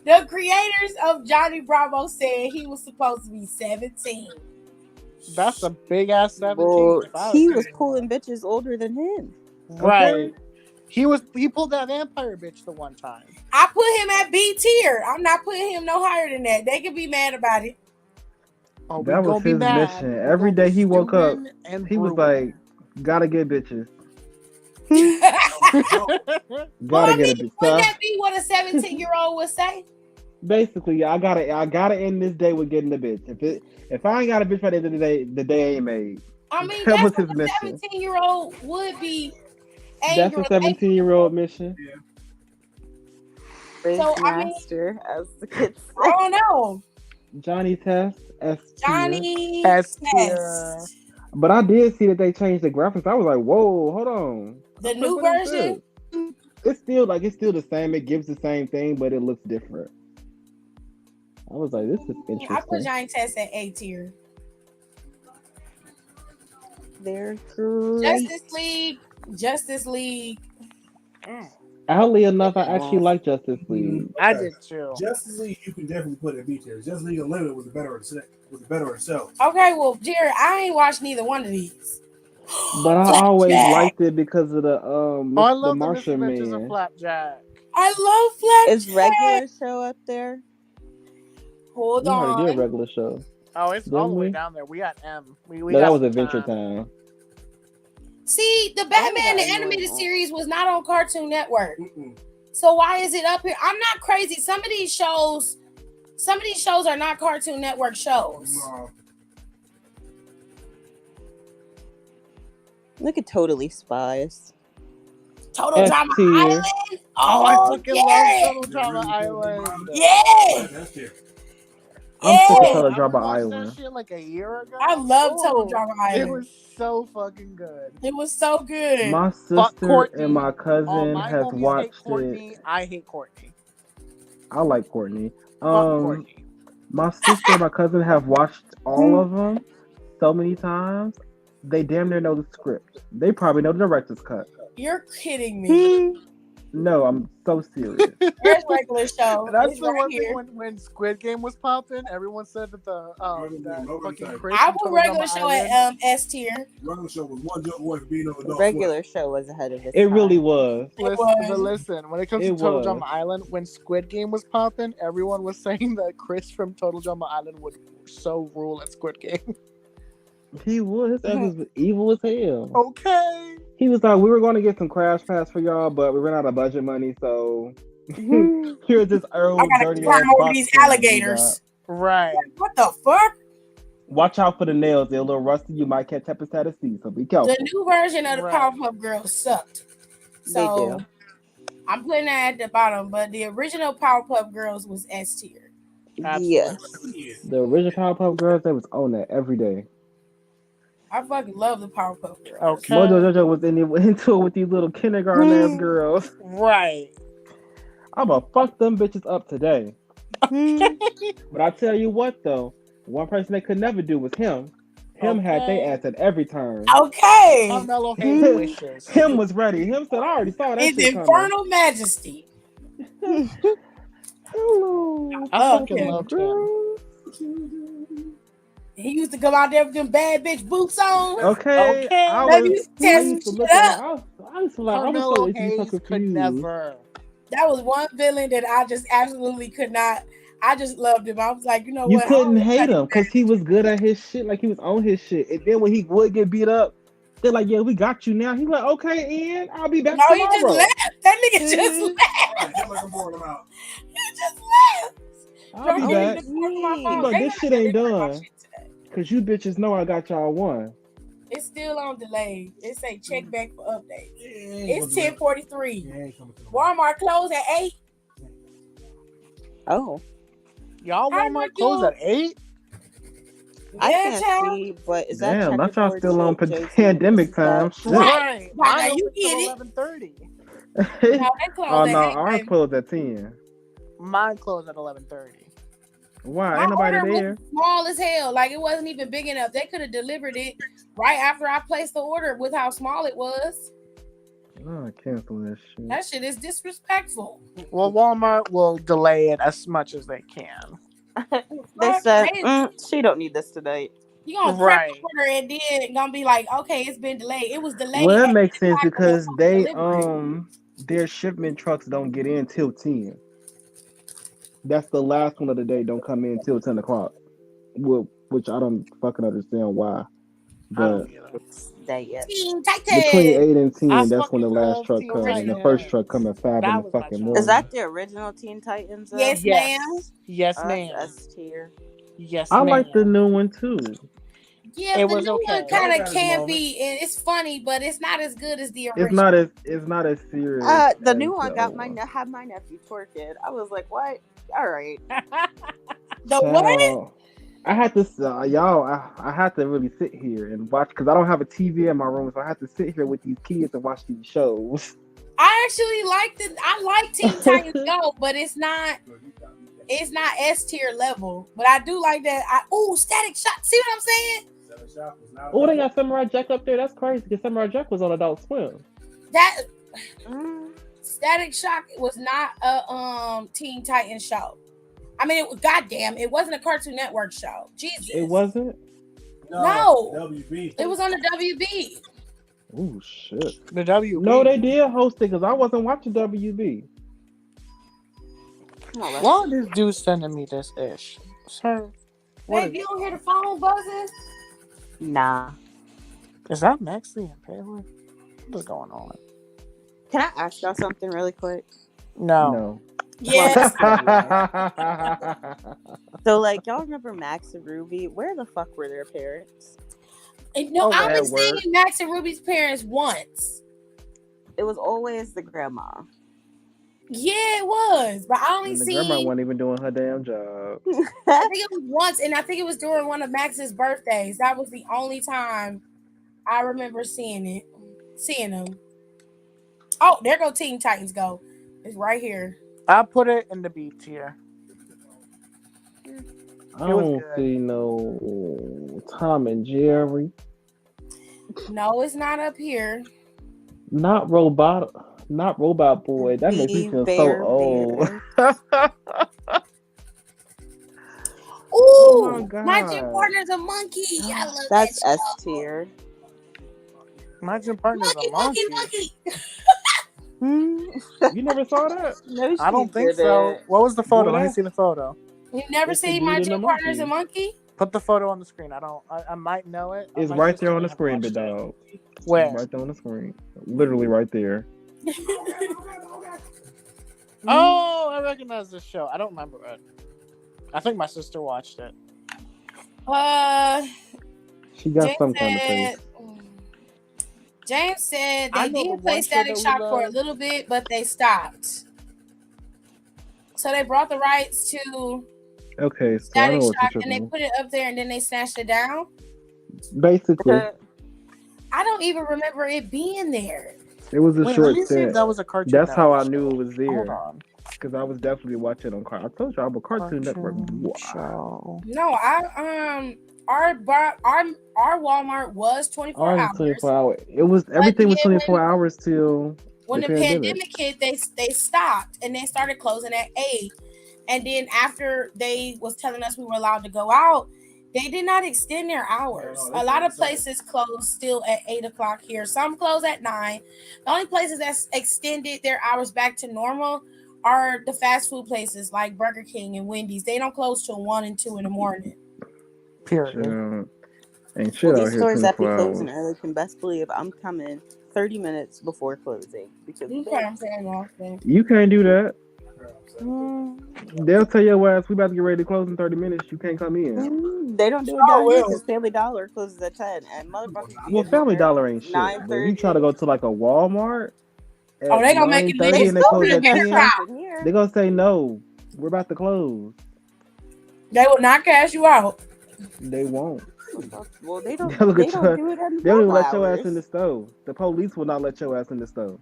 the creators of Johnny Bravo said he was supposed to be 17. That's a big ass 17. well, if I he was was pulling bitches older than him. right. He pulled that vampire bitch the one time. I put him at B tier. I'm not putting him no higher than that. They can be mad about it. Oh, we That was gonna be his mad. mission. We Every gonna day be he woke up, stewing and he was brewing. like, gotta get bitches. Well, Gotta I get a mean, bitch. wouldn't that be what a 17-year-old would say? Basically, I gotta end this day with getting a bitch. If I ain't got a bitch by the end of the day ain't made. I mean, That was that's his what a mission. 17-year-old would be. That's a 17-year-old mission. Quiz So, I mean, master, as the kids I say. don't know. Johnny Test, S tier. Johnny S Test. But I did see that they changed the graphics. I was like, whoa, hold on. The I was new like, what is version? this? It's still the same. It gives the same thing, but it looks different. I was like, this is I put interesting. Johnny Test at A tier. They're great. Justice League. Oddly enough, I actually like Justice League. I did too. Justice League, you can definitely put at B tier. Justice League Unlimited was the better of itself. Okay, well, Jerry, I ain't watched neither one of these. But I always Flapjack. liked it because of the I the love the Martian misadventures of Man. Flapjack. I love Flapjack. Is regular show up there? Hold We already did a on. regular show. Oh, it's Didn't all the way we? down there. We got M. We No, got that was some Adventure time. Time. See, the Batman, the got animated annoying. series was not on Cartoon Network. Mm-mm. So why is it up here? I'm not crazy. Some of these shows are not Cartoon Network shows. No. Look at Totally Spies. Total S Drama tier. Island. Oh, I fucking yeah. love Total Drama Island. Yeah. That's tier. I'm sick of Yeah. Total I Drama watched Island. that shit like a year ago. I love Total Oh, Drama It Island. was so fucking good. It was so good. My Fuck sister Courtney. and my All cousin my has homies hate watched Courtney. it. I hate Courtney. I like Courtney. Fuck Courtney. My sister and my cousin have watched all of them so many times. They damn near know the script. They probably know the director's cut. You're kidding me. No, I'm so serious. There's regular show. That's It's the right one here. thing when Squid Game was popping, everyone said that that fucking Chris I from put Total regular Drama show Island. at S tier. Regular show was one joke away from being on Adult Regular show was ahead of its It time. really was. Listen, when it comes to It Total was. Drama Island, when Squid Game was popping, everyone was saying that Chris from Total Drama Island would so rule at Squid Game. He was. His ass was evil as hell. Okay. He was like, we were going to get some Crash Pass for y'all, but we ran out of budget money, so here's this old I gotta dirty climb ass over box these thing we alligators. Right. What the fuck? Watch out for the nails. They're a little rusty. You might catch hepatitis C, so be careful. The new version of the Right. Powerpuff Girls sucked. They So do. I'm putting that at the bottom, but the original Powerpuff Girls was S tier. Yes. The original Powerpuff Girls, they was on that every day. I fucking love the Powerpuff Girls. Okay. Mojo Jojo was into it with these little kindergarten ass girls. Right. I'ma fuck them bitches up today. But I tell you what though, one person they could never do was him. Him had they ass at every turn. Okay. Carmelo hates wishes. Him was ready. Him said, I already saw that It's shit coming. Infernal Majesty. Hello. I fucking Okay. loved him. He used to come out there with them bad bitch boots on. Okay, Okay. Baby used to tear I some used to shit look at up. her. I used to like, I was Carmelo so Hayes could confused. never. That was one villain that I just absolutely could not. I just loved him. I was like, you know You what? I don't couldn't even hate gotta him because he was good at his shit, like he was on his shit. And then when he would get beat up, they're like, "Yeah, we got you now." He's like, "Okay, Ian, I'll be back No, he just tomorrow." left. That nigga just Mhm. left. Right, just like I'm boring them out. He just left. I'll Bro, be he Oh, back. didn't even work my jeez. phone. But They this not shit ain't delivering my done shit today. because you bitches know I got y'all one. It's still on delay. It say check back for updates. Yeah, It's 10:43. Yeah, ain't coming to the Walmart closed at 8. Oh, Y'all How Walmart much closed you? at 8? I Yeah, can't child. see, but is that Damn, not y'all checkerboard still on shaped Jason? pandemic Is that time. Shit. Right. Now Mine you open get till it. 11:30. No, they closed Oh at no, 8, ours baby. closed at 10. Mine closed at 11:30. Why? My Ain't nobody order there. was small as hell. Like it wasn't even big enough. They could have delivered it right after I placed the order with how small it was. Oh, cancel that shit. That shit is disrespectful. Well, Walmart will delay it as much as they can. They Fuck, said they- she don't need this tonight. You gonna prep Right. the order and then gonna be like, okay, it's been delayed. It was delayed. Well, that at makes 8 sense o'clock when because it's they delivered. their shipment trucks don't get in till 10. That's the last one of the day. Don't come in till 10 o'clock. Well, which I don't fucking understand why. I But don't either. That yet. Teen between Titan. 8 and 10, I that's when the fucking last love truck Teen come, and the Original. first truck Titans. come at 5 in That the was my fucking choice. morning. Is that the original Teen Titans? Though? Yes, ma'am. Yes, Oh, ma'am. that's S tier. Yes, I ma'am. like the new one too. Yeah, It the was new okay. one kind That of was can moment. be, and it's funny, but it's not as good as the original. It's not as serious. The as new one the got old my one. had my nephew twerking. I was like, what? All right. The what? Child, I had to I had to really sit here and watch because I don't have a TV in my room, so I had to sit here with these kids and watch these shows. I actually liked it. I like Teen Titans Go, but it's not S tier level. But I do like that. Static Shock. See what I'm saying? Oh, they got Samurai Jack up there. That's crazy because Samurai Jack was on Adult Swim. That Mm. Static Shock was not a Teen Titans show. I mean, goddamn, it wasn't a Cartoon Network show. Jesus, It wasn't. No. WB. It was on the WB. Oh shit. The WB. No, they did host it because I wasn't watching WB. Come on, let's Why see. this dude sending me this ish? Sir, what Babe, is, you don't hear the phone buzzing? Nah. is that Maxley and Palin? What is going on? Can I ask y'all something really quick? No. No. Yes. So, like, y'all remember Max and Ruby? Where the fuck were their parents? No, Oh, I at was work. seeing Max and Ruby's parents once. It was always the grandma. Yeah, it was, but I only And the grandma seen. wasn't even doing her damn job. I think it was once, and I think it was during one of Max's birthdays. That was the only time I remember seeing them. Oh, there go Teen Titans Go. It's right here. I put it in the B tier. I It was don't good. see no Tom and Jerry. No, it's not up here. Not Robot Boy. That makes me feel so Bear, old. Bear. Ooh, Oh my my God. gym partner's a monkey. I love That's that S show. tier. My gym partner's a monkey. Monkey. You never saw that? No, I don't she think so. didn't. What was the photo? Boy, Let me that's- see the photo. You never It's the seen dude my and gym the partner's a monkey. monkey? Put the photo on the screen. I might know it. It's My right sister there on the may have screen, watched big it. dog. Where? It's right there on the screen. Literally right there. Oh, I recognize this show. I don't remember it. I think my sister watched it. She got James some kind of said, face. James said I they know the did play one show Static that we Shock for a love. little bit, but they stopped. So they brought the rights to Okay, so I Static know what Shock you're and they tripping. put it up there and then they snatched it down. Basically, I don't even remember it being there. it was a Wait, let short me see if stint. that was a Cartoon That's how I Network knew show. it was Hold there. on. Because I was definitely watching on I told you I'm a Cartoon Network. Wow. show. No, our Walmart was 24 Ours hours. is 24 hours. It was everything was yeah, 24 hours till When the pandemic hit, they stopped and they started closing at 8. And then after they was telling us we were allowed to go out, They did not extend their hours. No, A lot of places close still at 8 o'clock here. Some close at 9. The only places that's extended their hours back to normal are the fast food places like Burger King and Wendy's. They don't close till 1 and 2 in the morning. Period. Shit, ain't shit Well, out these here stores that be 24 closing hours. early can best believe I'm coming 30 minutes before closing because Okay, I'm saying nothing. You can't do that. Mm, They'll tell your ass we about to get ready to close in 30 minutes. You can't come in. they don't do it Oh down here well. because Family Dollar closes at 10 and motherfuckers be Well, getting Family there Dollar ain't shit. But if you 9:30. try to go to like a Walmart Oh, at they gonna make it 9:30 They and they still close be in at there 10, snatching here. they're gonna say no. We're about to close. They will not cash you out. They won't. Well, they They'll don't. look They at don't do it in they don't even normal let your ass in hours. the stove. The police will not let your ass in the stove.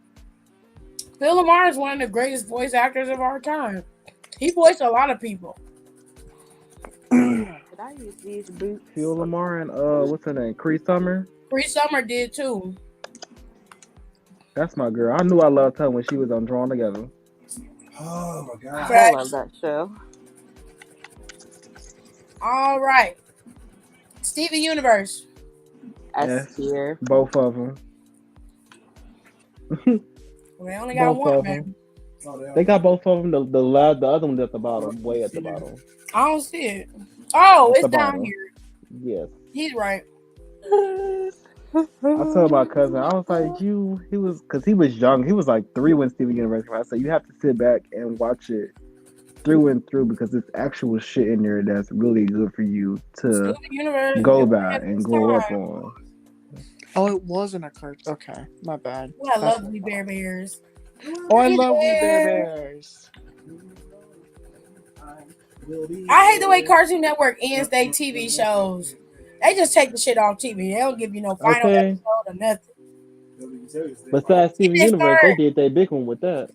Phil Lamar is one of the greatest voice actors of our time. He voiced a lot of people. Did I use these boots? Phil Lamar and what's her name? Cree Summer. Free Summer did too. That's my girl. I knew I loved her when she was on Drawn Together. Oh my god. I love that show. All right. Steven Universe. S tier. Both of them. We only got Both one, of man. them. They got both of them. The other one's at the bottom, way at the bottom. I don't see it. Oh, At it's the down bottom. here. Yes. He's right. I told my cousin, I was like, because he was young. He was like 3 when Steven Universe came out. I said, you have to sit back and watch it through and through because there's actual shit in there that's really good for you to Steven Universe. go by and grow up on. Oh, it wasn't a cartoon. Okay, my bad. Oh, I love We Bear Bears. Oh, I love We Bear Bears. I hate the way Cartoon Network ends their TV shows. They just take the shit off TV. They don't give you no final Okay. episode or nothing. Besides Steven They Universe, start- they did their big one with that.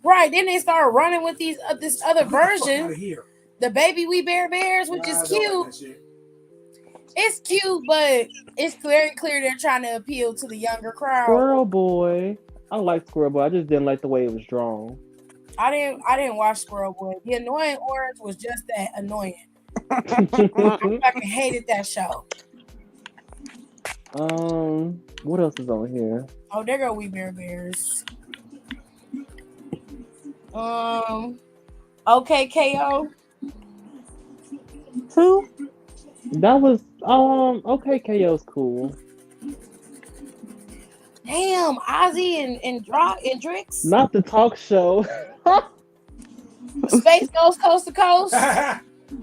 Right, then they start running with these this other Get the fuck version, outta here. the Baby We Bear Bears, which is I don't like cute. that shit. It's cute, but it's very clear they're trying to appeal to the younger crowd. Squirrel Boy. I like Squirrel Boy. I just didn't like the way it was drawn. I didn't watch Squirrel Boy. The Annoying Orange was just that annoying. I fucking hated that show. What else is on here? Oh, there go We Bear Bears. Okay, KO. Who? That was okay. KO's cool. Damn, Ozzy and Drix. Not the talk show. Space Ghost Coast to Coast.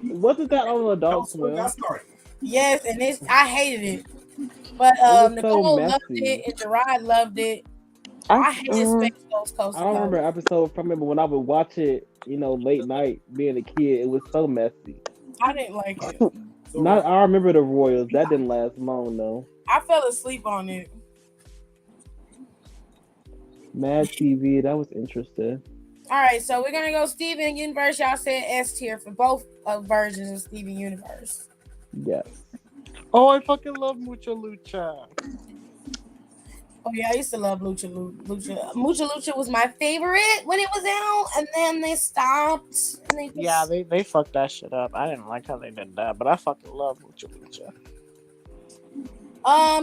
Wasn't that on Adult That's when I Swim? started. Yes, and I hated it. But was Nicole so loved messy. it and Gerard loved it. I hated Space Ghost Coast I to don't Coast. remember an episode from it, but when I would watch it, late night, being a kid, it was so messy. I didn't like it. I remember the Royals. That didn't last long though. I fell asleep on it. Mad TV, that was interesting. All right, so we're gonna go Steven Universe. Y'all said S tier for both versions of Steven Universe. Yes. Oh, I fucking love Mucha Lucha. Oh yeah, I used to love Lucha. Mucha Lucha was my favorite when it was out, and then they stopped. And they just... Yeah, they fucked that shit up. I didn't like how they did that, but I fucking love Mucha Lucha.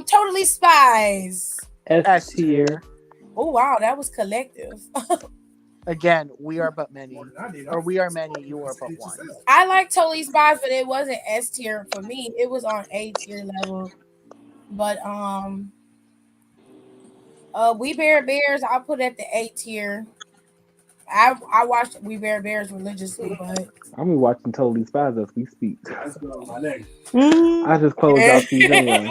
Totally Spies. S tier. Oh wow, that was collective. Again, we are but many. Or we are many, you are but one. I like Totally Spies, but it wasn't S tier for me. It was on A tier level. But We Bear Bears, I'll put at the A tier. I watched We Bear Bears religiously, but I'm watching Totally Spies as we speak. That's good on my name. I just closed out season 1.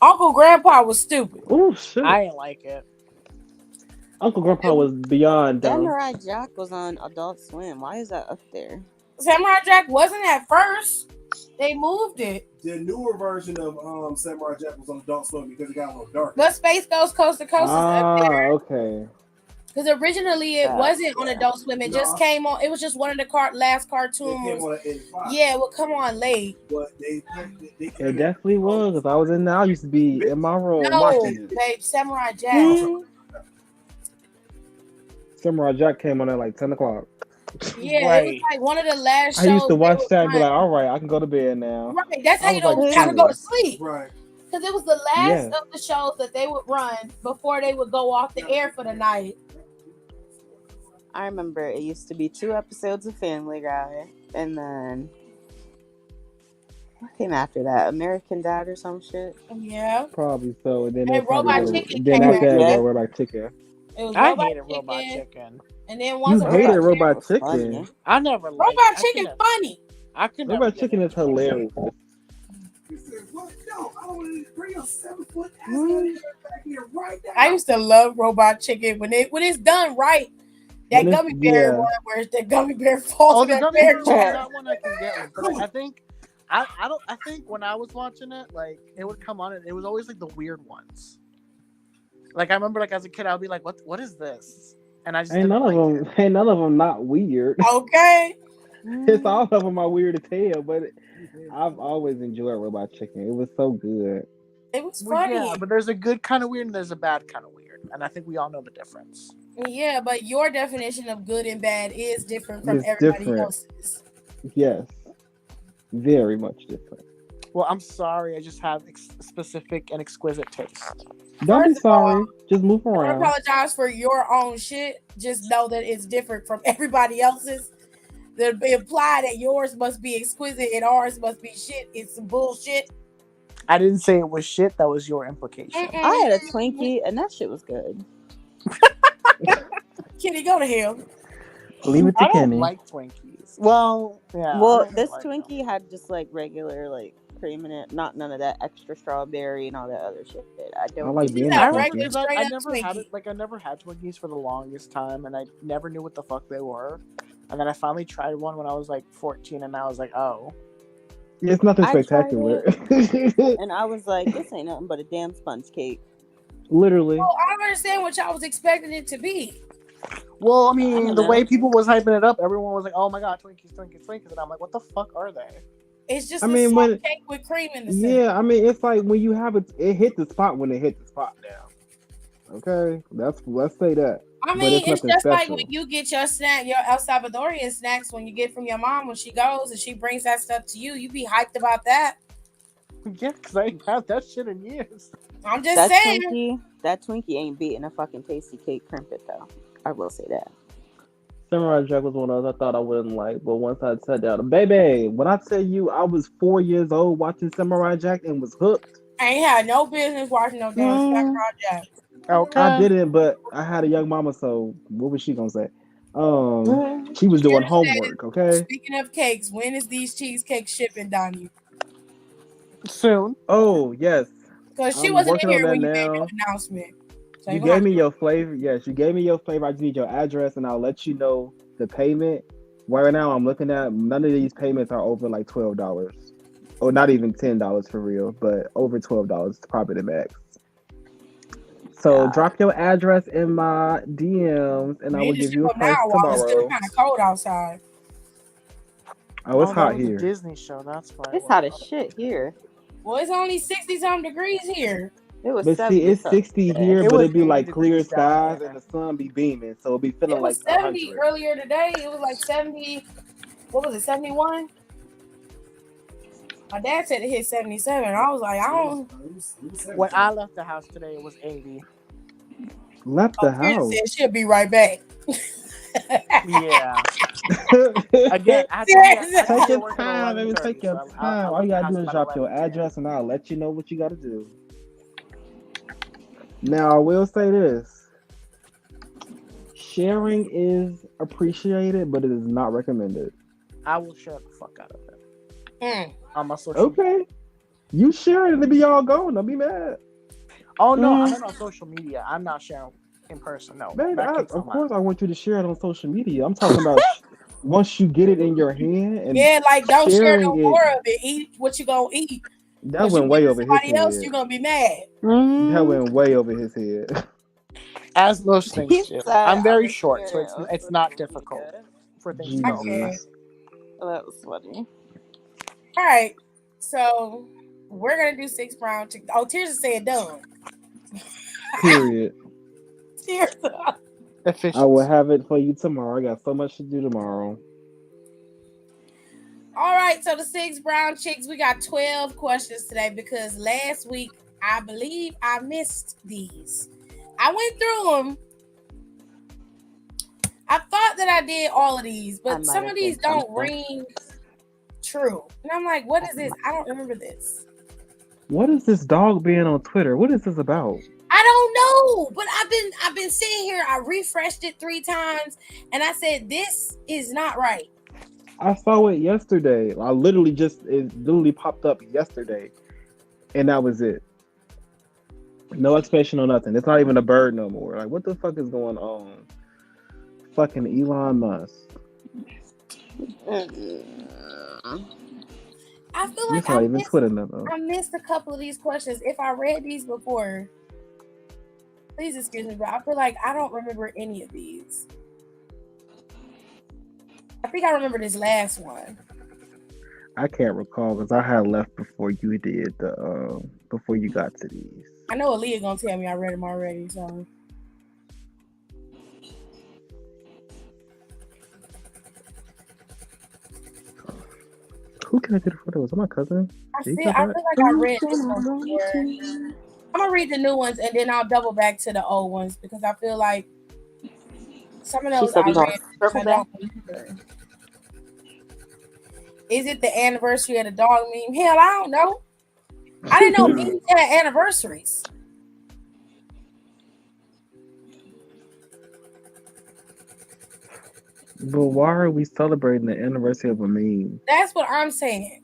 Uncle Grandpa was stupid. Oh shit! I didn't like it. Uncle Grandpa was beyond dumb. Samurai Jack was on Adult Swim. Why is that up there? Samurai Jack wasn't at first. They moved it. The newer version of Samurai Jack was on Adult Swim because it got a little darker. But Space Ghost Coast to Coast is up there. Okay. Because originally it wasn't on Adult Swim. It just came on. It was just one of the last It cartoons. came on at 85. Yeah, it would come on late. But they It definitely was. Because I was in there. I used to be in my room No, watching it. babe, Samurai Jack. Samurai Jack came on at like 10 o'clock. Yeah, it was Right. like one of the last I shows used to they watch would that and be run. like, all right, I can go to bed now. Right, that's how I you was know like it's time to go to 2. sleep. Right. Because it was the last Yes. of the shows that they would run before they would go off the air for the night. I remember it used to be 2 episodes of Family Guy, and then what came after that? American Dad or some shit. Yeah. Probably so. And then they'll And probably Robot go. Chicken Then came after out. that, Yeah, go Robot Chicken. It was I Robot hated Robot Chicken. Chicken. And then You once hated Robot Robot was Chicken. funny. I never liked. Robot Chicken funny. I could never. Robot get Chicken is into Robot hilarious. He said, "What? No, I don't want to bring your 7-foot ass out of here back here right now." I used to love Robot Chicken when it's done right. That When it's gummy bear yeah, one where the gummy bear falls Oh, in the that gummy bear bear one, trap. that one I can get with, but I think I don't. I think when I was watching it, like it would come on, and it was always like the weird ones. Like I remember, like as a kid, I'd be like, "What is this?" And I just ain't didn't none of like them. Ain't none of them not weird. Okay. It's all of them are weird as hell. But I've always enjoyed Robot Chicken. It was so good. It was Well, funny. yeah, but there's a good kind of weird and there's a bad kind of weird, and I think we all know the difference. Yeah, but your definition of good and bad is different from It's everybody different. else's. Yes, very much different. Well, I'm sorry, I just have specific and exquisite taste. Don't be First of all, sorry. Just move don't around. apologize for your own shit. Just know that it's different from everybody else's. That imply that yours must be exquisite and ours must be shit. It's some bullshit. I didn't say it was shit. That was your implication. Mm-mm. I had a Twinkie, and that shit was good. Kitty, go to hell. Leave it to I don't Kenny. like Twinkies. Well, yeah. Well, I don't this like Twinkie them. had just like regular like cream in it, not none of that extra strawberry and all that other shit. I don't. I like think being Yeah, a right. Twinkie. Because I Straight up never had Twinkie. it. Like I never had Twinkies for the longest time, and I never knew what the fuck they were. And then I finally tried one when I was like 14, and I was like, oh. It's nothing I tried spectacular. and I was like, this ain't nothing but a damn sponge cake. Literally. Oh, I don't understand what y'all was expecting it to be. Well, I I mean, don't the know. way people was hyping it up, everyone was like, "Oh my god, Twinkies, Twinkies, Twinkies," and I'm like, "What the fuck are they?" It's just I a mean, soft when cake with cream in the center. yeah, I mean, it's like when you have it. It hit the spot when it hit the spot now. Okay, let's say that. I But mean, it's it's nothing just like special. when you get your snack, your El Salvadorian snacks when you get from your mom when she goes and she brings that stuff to you. You be hyped about that. Yeah, because I ain't had that shit in years. I'm just That saying. Twinkie ain't beating a fucking tasty cake crimpet though. I will say that. Samurai Jack was one of those I thought I wouldn't like, but once I sat down, baby, when I tell you I was 4 years old watching Samurai Jack and was hooked, I ain't had no business watching no damn Samurai Jack. Okay. I didn't. But I had a young mama, so what was she gonna say? She was doing homework. Okay. Speaking of cakes, when is these cheesecakes shipping, Donnie? Soon. Oh yes, Because she I'm wasn't working in on here that when you made now. your announcement. So You you gonna gave have me to- your flavor. Yes, you gave me your flavor. I just need your address, and I'll let you know the payment. Right now, I'm looking at none of these payments are over like $12, or not even $10 for real, but over $12 is probably the max. So Yeah. drop your address in my DMs, and I We will need to give ship you a them price now while it's still tomorrow. kind of cold outside. Oh, it's that hot was a here. Disney show. That's why. It's hot as shit here. Well, it's only 60-something degrees here. It was But see, 70 it's something 60 today. here, It but was it'd be 80 like clear degrees down skies here. and the sun be beaming, so it'd be feeling It was like 70 100. earlier today. It was like 70. What was it, 71? My dad said it hit 77. I was like, I don't. When I left the house today, it was 80. Left the Oh, Kirsten house. said she'll be right back. Yeah. Again, I have to Take Take be your at work at time, baby. 11:30, Take your so time. I'll All you leave the gotta house do is about drop your 11:10. address, and I'll let you know what you gotta do. Now, I will say this: sharing is appreciated, but it is not recommended. I will share the fuck out of it Mm. on my social media. Okay, you share it, and it be all gone. Don't be mad, Oh no, I meant on social media. I'm not sharing in person. No, baby. that kicks Of them course, out. I want you to share it on social media. I'm talking about once you get it in your hand and Yeah, like don't share no sharing more it. of it. Eat what you gonna eat. That Because you went give way it to over his somebody else, head. you're gonna be mad. That went way over his head. As most things He do. said, I'm very "I'ma short, share so it on it's not social difficult media." for things to go I get fast. it. Oh, that was funny. All right, so we're gonna do 6 round chicken. Oh, Tears is saying done. Period. Tears. I will Efficiency. have it for you tomorrow. I got so much to do tomorrow. All right, so the 6 brown chicks, we got 12 questions today because last week I believe I missed these. I went through them. I thought that I did all of these, I but might some of have these been don't something. ring true. And I'm like, what is this? I don't remember this. What is this dog being on Twitter? What is this about? I don't know, but I've been sitting here. I refreshed it 3 times, and I said this is not right. I saw it yesterday. I literally it literally popped up yesterday, and that was it. No explanation or nothing. It's not even a bird no more. Like, what the fuck is going on? Fucking Elon Musk. I feel like It's not even Twitter no more. I missed a couple of these questions. If I read these before, please excuse me, but I feel like I don't remember any of these. I think I remember this last one. I can't recall because I had left before you did before you got to these. I know Aaliyah gonna tell me I read them already, so. Who can I do the photos? My cousin. I feel like I read this one before. I'm gonna read the new ones and then I'll double back to the old ones because I feel like some of She those said I we gonna read. circle I back. don't remember. Is it the anniversary of the dog meme? Hell, I don't know. I didn't know memes had anniversaries. But why are we celebrating the anniversary of a meme? That's what I'm saying.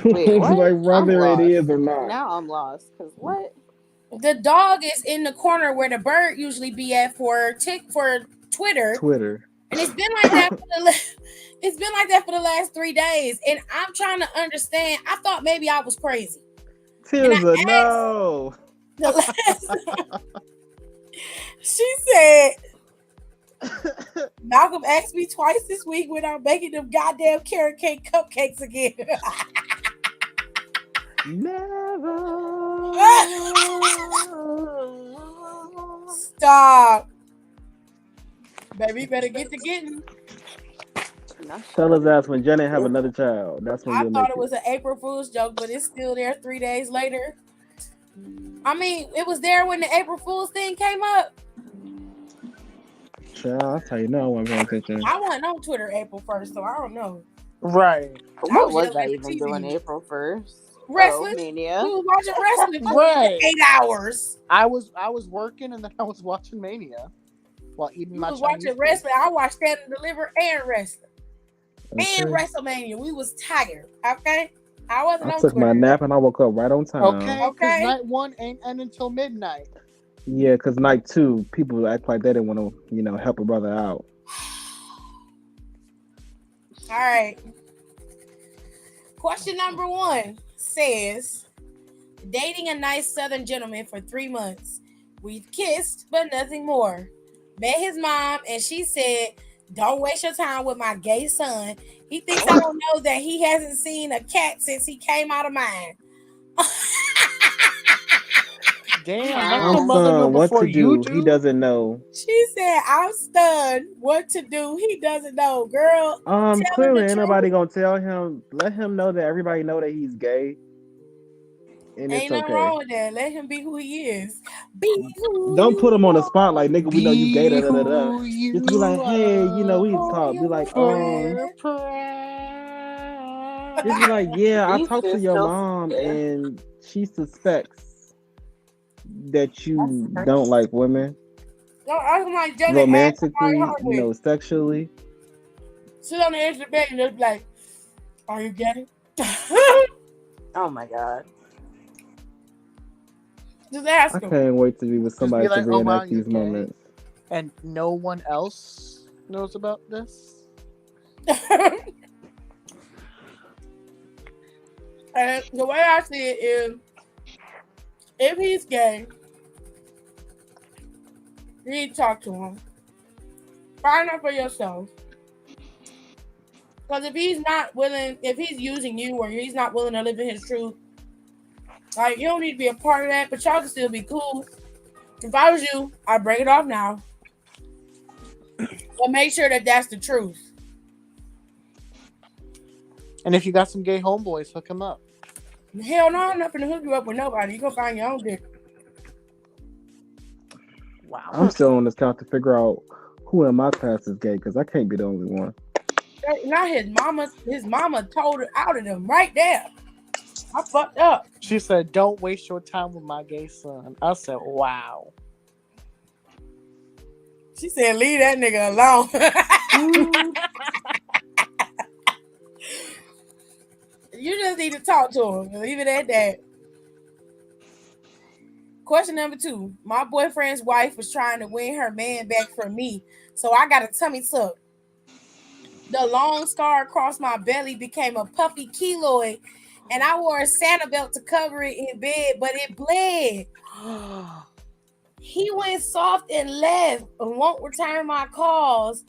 Wait, what? Like I'm whether it lost. is or not. Now I'm lost. Cause what? The dog is in the corner where the bird usually be at for Twitter. Twitter. And it's been like that for the last 3 days. And I'm trying to understand. I thought maybe I was crazy. Tilda, no. The last she said Malcolm asked me twice this week when I'm making them goddamn carrot cake cupcakes again. Never. Stop. Baby, you better get to getting. Tell his ass when Jenny have another child. That's when I you'll thought make it was an April Fool's joke, but it's still there 3 days later. I mean, it was there when the April Fool's thing came up. Child, I'll tell you now when I'm paying attention. I wasn't on Twitter April 1st, so I don't know. Right. What was I even doing April 1st? Wrestling. Mania. We was watching wrestling for Right. 8 hours. I was working and then I was watching Mania while eating my was Chinese watching food. wrestling. I watched Stand and Deliver and wrestling. Okay. And WrestleMania. We was tired. Okay? I wasn't I on took Twitter. my nap and I woke up right on time. Okay, because Okay. night 1 ain't end until midnight. Yeah, because night 2, people act like they didn't want to, help a brother out. All right. Question number 1 says, dating a nice Southern gentleman for 3 months. We've kissed, but nothing more. Met his mom, and she said, don't waste your time with my gay son. He thinks I don't know that he hasn't seen a cat since he came out of mine. Damn, Wow. let the My mother know son, what before to you do? do. He doesn't know. She said, I'm stunned. What to do? He doesn't know. Girl, tell him Clearly the ain't truth. nobody gonna tell him. Let him know that everybody know that he's gay. And Ain't it's nothing okay. wrong with that. Let him be who he is. Be who Don't you put him on the are. spot like, nigga, we know you gay. Da, da, da, da. Who you Just be like, hey, we can Oh, talk. Be you like, friend. just be like, yeah, I These talked to kids your still mom stupid. and she suspects that you don't like women Don't ask him like Jenny. romantically, sexually. Sit on the edge of the bed and just be like, are you gay? Oh my god. Just ask I him. can't wait to be with somebody like, to oh, wow, reenact you're these gay. moments. And no one else knows about this? And the way I see it is, if he's gay, you need to talk to him. Find out for yourself. Because if he's not willing, if he's using you or he's not willing to live in his truth, like, you don't need to be a part of that, but y'all can still be cool. If I was you, I'd break it off now. But make sure that that's the truth. And if you got some gay homeboys, hook them up. Hell no, I'm not gonna hook you up with nobody. You gonna find your own dick. Wow. I'm still on this count to figure out who in my class is gay because I can't be the only one. Not his mama. His mama told her out of them right there. I fucked up. She said, "Don't waste your time with my gay son." I said, "Wow." She said, "Leave that nigga alone." You just need to talk to him. Leave it at that. Question number 2. My boyfriend's wife was trying to win her man back from me, so I got a tummy tuck. The long scar across my belly became a puffy keloid, and I wore a Santa belt to cover it in bed, but it bled. He went soft and left and won't return my calls.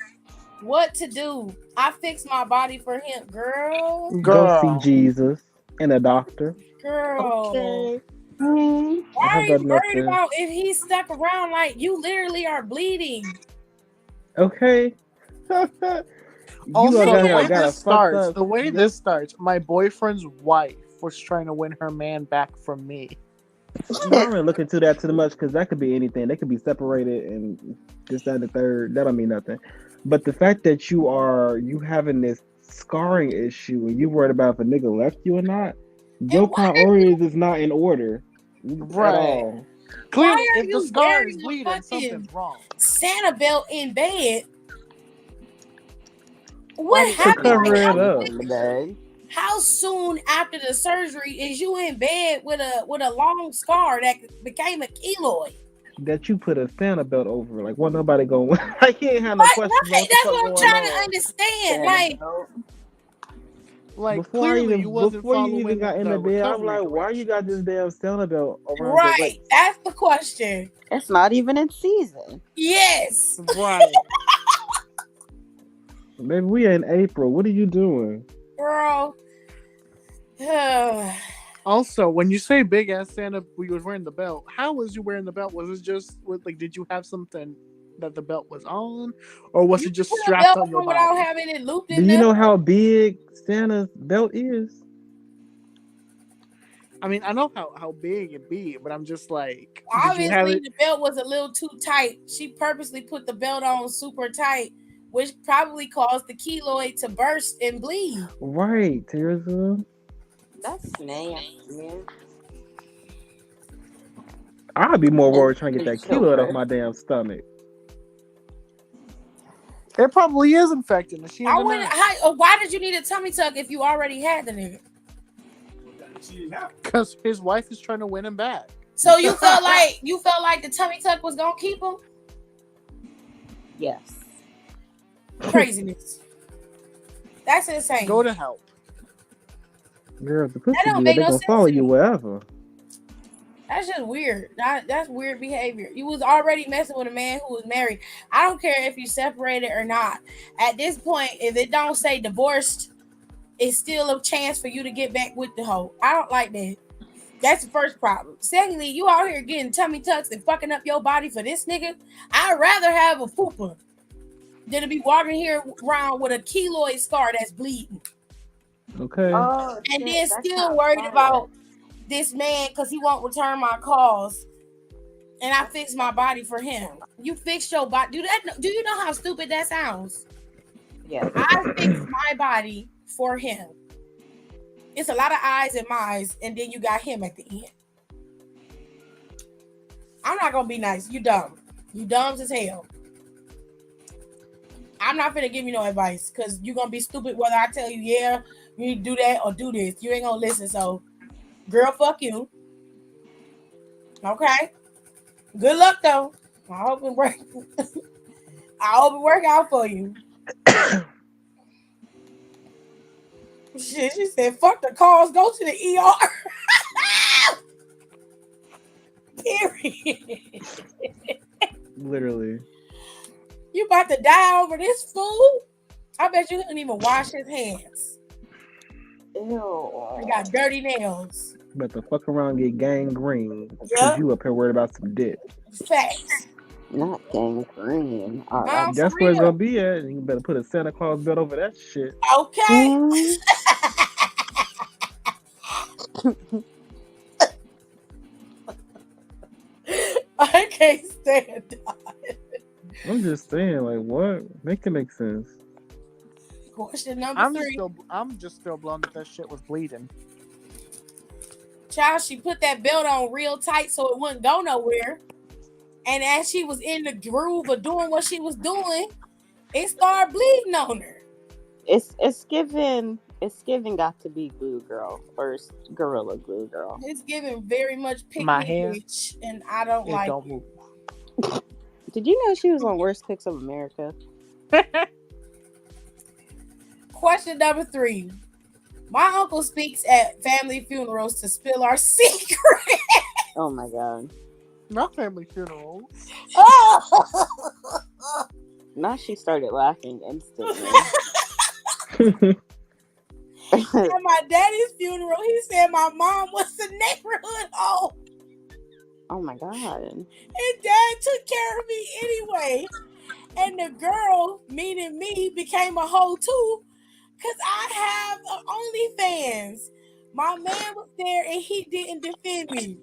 What to do? I fixed my body for him. Girl. Go see Jesus and a doctor. Girl. Okay. Why I are have you got worried nothing. about if he's stuck around? Like, you literally are bleeding. Okay. Also, got the here, way got a this fucked starts, up- the way this starts, my boyfriend's wife was trying to win her man back from me. I'm not really looking to that too much because that could be anything. They could be separated and this, that, and the third. That don't mean nothing. But the fact that you having this scarring issue and you worried about if a nigga left you or not, your why are priorities is not in order Right. at all. Clearly, Why are if the you scar wearing is a bleeding, fucking something's wrong. Santa belt in bed? Why What did you happened? cover Like, it how, up. in the bed? how soon after the surgery is you in bed with a long scar that became a keloid? That you put a Santa belt over, like, what nobody going? I can't have no Right, questions. right. What the That's fuck what I'm going trying to on? understand. Like, Like, clearly, you wasn't before you following even got in the the bed, I'm recovery like, why you got this directions. damn Santa belt around your right. waist? That's the question. It's not even in season. Yes. Right. Baby, we in April. What are you doing? Girl. Also, when you say big ass Santa, we was wearing the belt. How was you wearing the belt? Was it just like, did you have something that the belt was on, or was You it just put a strapped belt on your on without body? having it looped Do in you there. know how big Santa's belt is? I mean, I know how big it be, but I'm just like, did you have Obviously, it? the belt was a little too tight. She purposely put the belt on super tight, which probably caused the keloid to burst and bleed. Right, Teresa. That's nasty. I'd be more worried trying to get And that keloid off children. my damn stomach. It probably is infected. And she I didn't wouldn't. know. Why did you need a tummy tuck if you already had the nigga? She didn't have it. Because his wife is trying to win him back. So you felt like the tummy tuck was gonna keep him? Yes. Craziness. That's insane. Go to help. Girl, the pussy don't good. make They no gonna sense follow to you me. wherever. That's just weird. That's weird behavior. You was already messing with a man who was married. I don't care if you separated or not. At this point, if it don't say divorced, it's still a chance for you to get back with the hoe. I don't like that. That's the first problem. Secondly, you out here getting tummy tucks and fucking up your body for this nigga. I'd rather have a fupa than to be walking here around with a keloid scar that's bleeding. Okay. Oh, And shit, then that's still not worried fire. about this man because he won't return my calls. And I fixed my body for him. You fixed your body. Do you know how stupid that sounds? Yeah. I fixed my body for him. It's a lot of eyes and minds, and then you got him at the end. I'm not gonna be nice. You dumb. You dumb as hell. I'm not gonna give you no advice because you're gonna be stupid whether I tell you, yeah, you need to do that or do this. You ain't gonna listen. So, girl, fuck you. Okay. Good luck though. I hope it work. I hope it work out for you. Shit, she said, fuck the calls, go to the ER. Period. Literally. You about to die over this fool? I bet you couldn't even wash his hands. Ew. He got dirty nails. But the fuck around get gangrene because Yep. you up here worried about some dick. Facts. Not gangrene. All right. For That's where it's real. gonna be at. You better put a Santa Claus belt over that shit. Okay. Mm. I can't stand it. I'm just saying, like, what? Make it make sense. Question number I'm 3. just still blown that shit was bleeding. Child, she put that belt on real tight so it wouldn't go nowhere. And as she was in the groove of doing what she was doing, it started bleeding on her. It's given got to be glue girl or gorilla glue girl. It's giving very much pick My me hand, bitch, and I don't it like don't it. move. Did you know she was on Worst Picks of America? Question number 3. My uncle speaks at family funerals to spill our secret. Oh my god. Not family funeral. Oh! Now she started laughing instantly. At my daddy's funeral, he said my mom was the neighborhood hoe. Oh my god. And dad took care of me anyway. And the girl, meaning me, became a hoe too. Because I have OnlyFans. My man was there and he didn't defend me.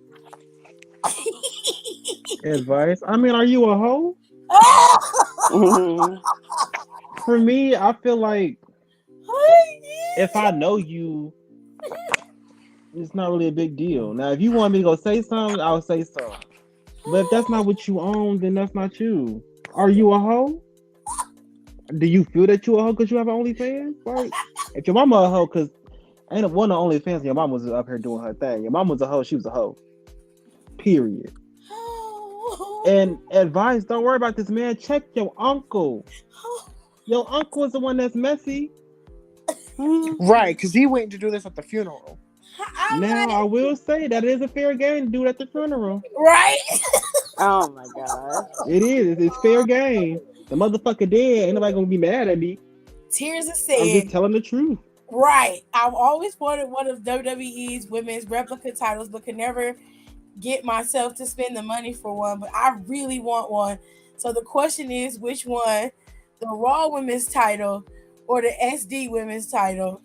Advice. I mean, are you a hoe? Mhm. For me, I feel like if I know you, it's not really a big deal. Now, if you want me to go say something, I'll say something. But if that's not what you own, then that's not you. Are you a hoe? Do you feel that you a hoe because you have an OnlyFans? Like, if your mama a hoe, because ain't one of OnlyFans, your mom was up here doing her thing. Your mom was a hoe, she was a hoe. Period. And advice, don't worry about this, man. Check your uncle. Your uncle is the one that's messy. Right, because he waiting to do this at the funeral. Now, I will say that it is a fair game to do it at the funeral. Right? Oh my god. It is. It's fair game. The motherfucker dead. Ain't nobody gonna be mad at me. Tears are I'm said. just telling the truth. Right. I've always wanted one of WWE's women's replica titles, but could never get myself to spend the money for one. But I really want one. So the question is, which one? The Raw women's title or the SD women's title?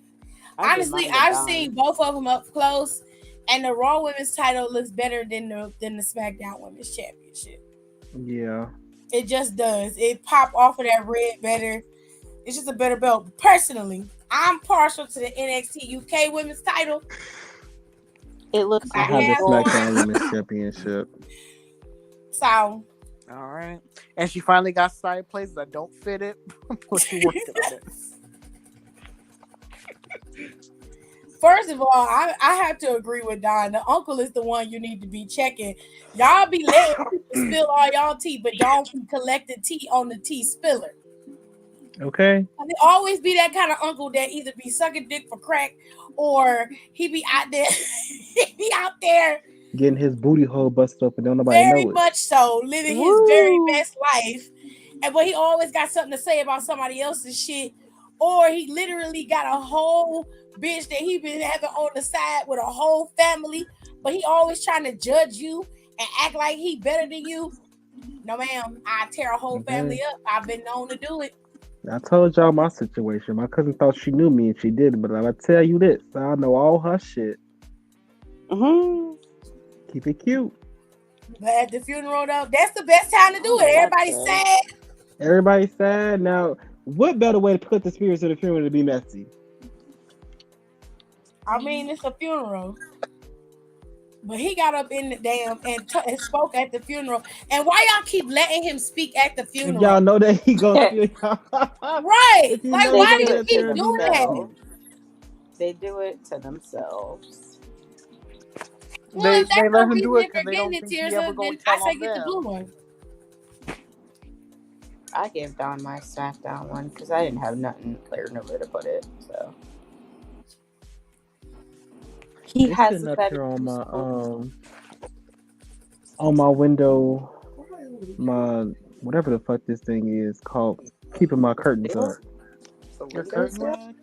Honestly, I've seen both of them up close, and the Raw women's title looks better than the SmackDown Women's Championship. Yeah. It just does. It pop off of that red better. It's just a better belt. Personally, I'm partial to the NXT UK Women's title. It looks I have the SmackDown Women's Championship. So, all right, and she finally got side plays that don't fit it, but she worked on it. First of all, I have to agree with Don. The uncle is the one you need to be checking. Y'all be letting people spill all y'all tea, but don't be collecting tea on the tea spiller. Okay. And there always be that kind of uncle that either be sucking dick for crack or he be out there Getting his booty hole busted up and don't nobody know it. very much so, living his very best life. But he always got something to say about somebody else's shit. Or he literally got a whole bitch that he been having on the side with a whole family, but he always trying to judge you and act like he better than you. No, ma'am, I tear a whole family up. I've been known to do it. I told y'all my situation. My cousin thought she knew me and she didn't, but I tell you this, I know all her shit. Keep it cute. But at the funeral, though, that's the best time to do it. Everybody's sad. Everybody's sad. Now, what better way to put the spirits of the funeral to be messy? I mean, it's a funeral. But he got up in the damn and spoke at the funeral. And why y'all keep letting him speak at the funeral? Y'all know that he gonna feel right. Like, why do you keep doing that? They do it to themselves. Well, they let him do it because they don't the think tears he ever up, going then to I tell say on get the blue them. one. I gave Don my SmackDown one because I didn't have nothing clear nowhere to put it. So he has sitting up here on my window, my whatever the fuck this thing is called, keeping my curtains up. Your curtain rod?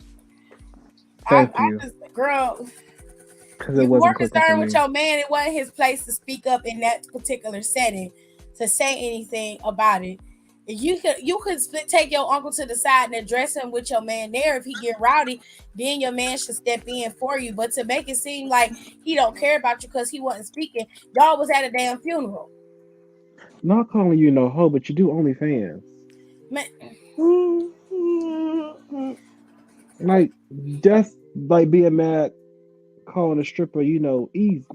Thank you. Girl, because it you wasn't more clicking concerned for with me. your man. It wasn't his place to speak up in that particular setting. to say anything about it. You could take your uncle to the side and address him with your man there. If he get rowdy, then your man should step in for you. But to make it seem like he don't care about you because he wasn't speaking, y'all was at a damn funeral. Not calling you no hoe, but you do OnlyFans. Man, Like, just like being mad, calling a stripper, easy.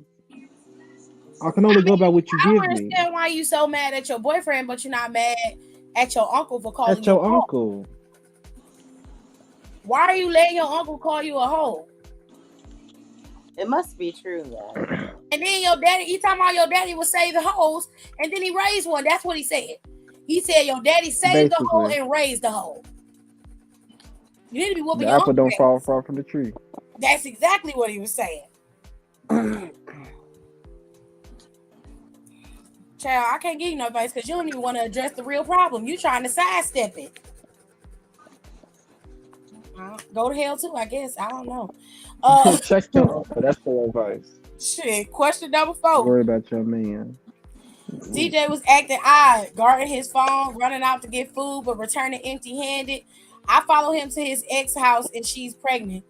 I can only go by what you I don't give me. understand why you so mad at your boyfriend, but you're not mad at your uncle for calling At you a your hoe. uncle. Why are you letting your uncle call you a hoe? It must be true though. And then your daddy, he talking about your daddy would save the hoes, and then he raised one. That's what he said. He said your daddy saved the hoe Basically. and raised the hoe. You need to be whooping The your apple uncle don't fall ass. far from the tree. That's exactly what he was saying. Child, I can't give you no advice because you don't even want to address the real problem. You trying to sidestep it. Go to hell too, I guess. I don't know. Check your uncle. That's the advice. Shit. Question number Don't 4. worry about your man. DJ was acting odd, guarding his phone, running out to get food, but returning empty-handed. I follow him to his ex house and she's pregnant.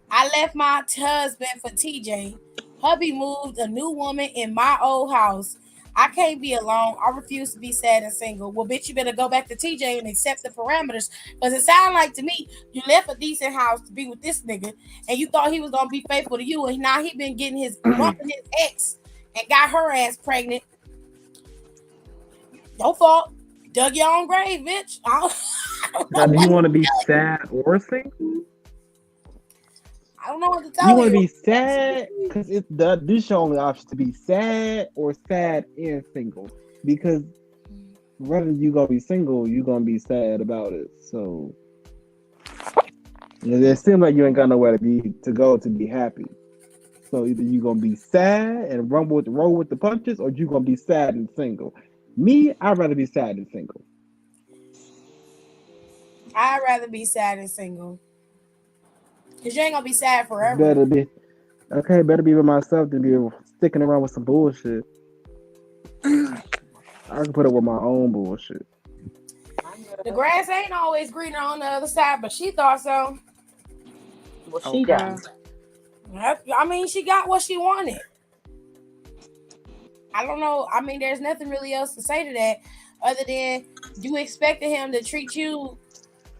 I left my husband for TJ. Hubby moved a new woman in my old house. I can't be alone. I refuse to be sad and single. Well, bitch, you better go back to TJ and accept the parameters. Because it sounded like to me, you left a decent house to be with this nigga, and you thought he was going to be faithful to you, and now he been getting his bumping his ex and got her ass pregnant. Your fault. Dug your own grave, bitch. I don't Now, know do you what want to to be tell you. sad or single? I don't know what to You tell want to you. be sad? Because this your only option to be sad or sad and single. Because whether you gonna be single, you gonna be sad about it. So it seems like you ain't got nowhere to go to be happy. So either you gonna be sad and roll with the punches, or you gonna be sad and single. Me, I'd rather be sad and single. I'd rather be sad and single. Because you ain't going to be sad forever. Better be with myself than be sticking around with some bullshit. I can put up with my own bullshit. The grass ain't always greener on the other side, but she thought so. Well, she does. I mean, she got what she wanted. I don't know. I mean, there's nothing really else to say to that other than you expected him to treat you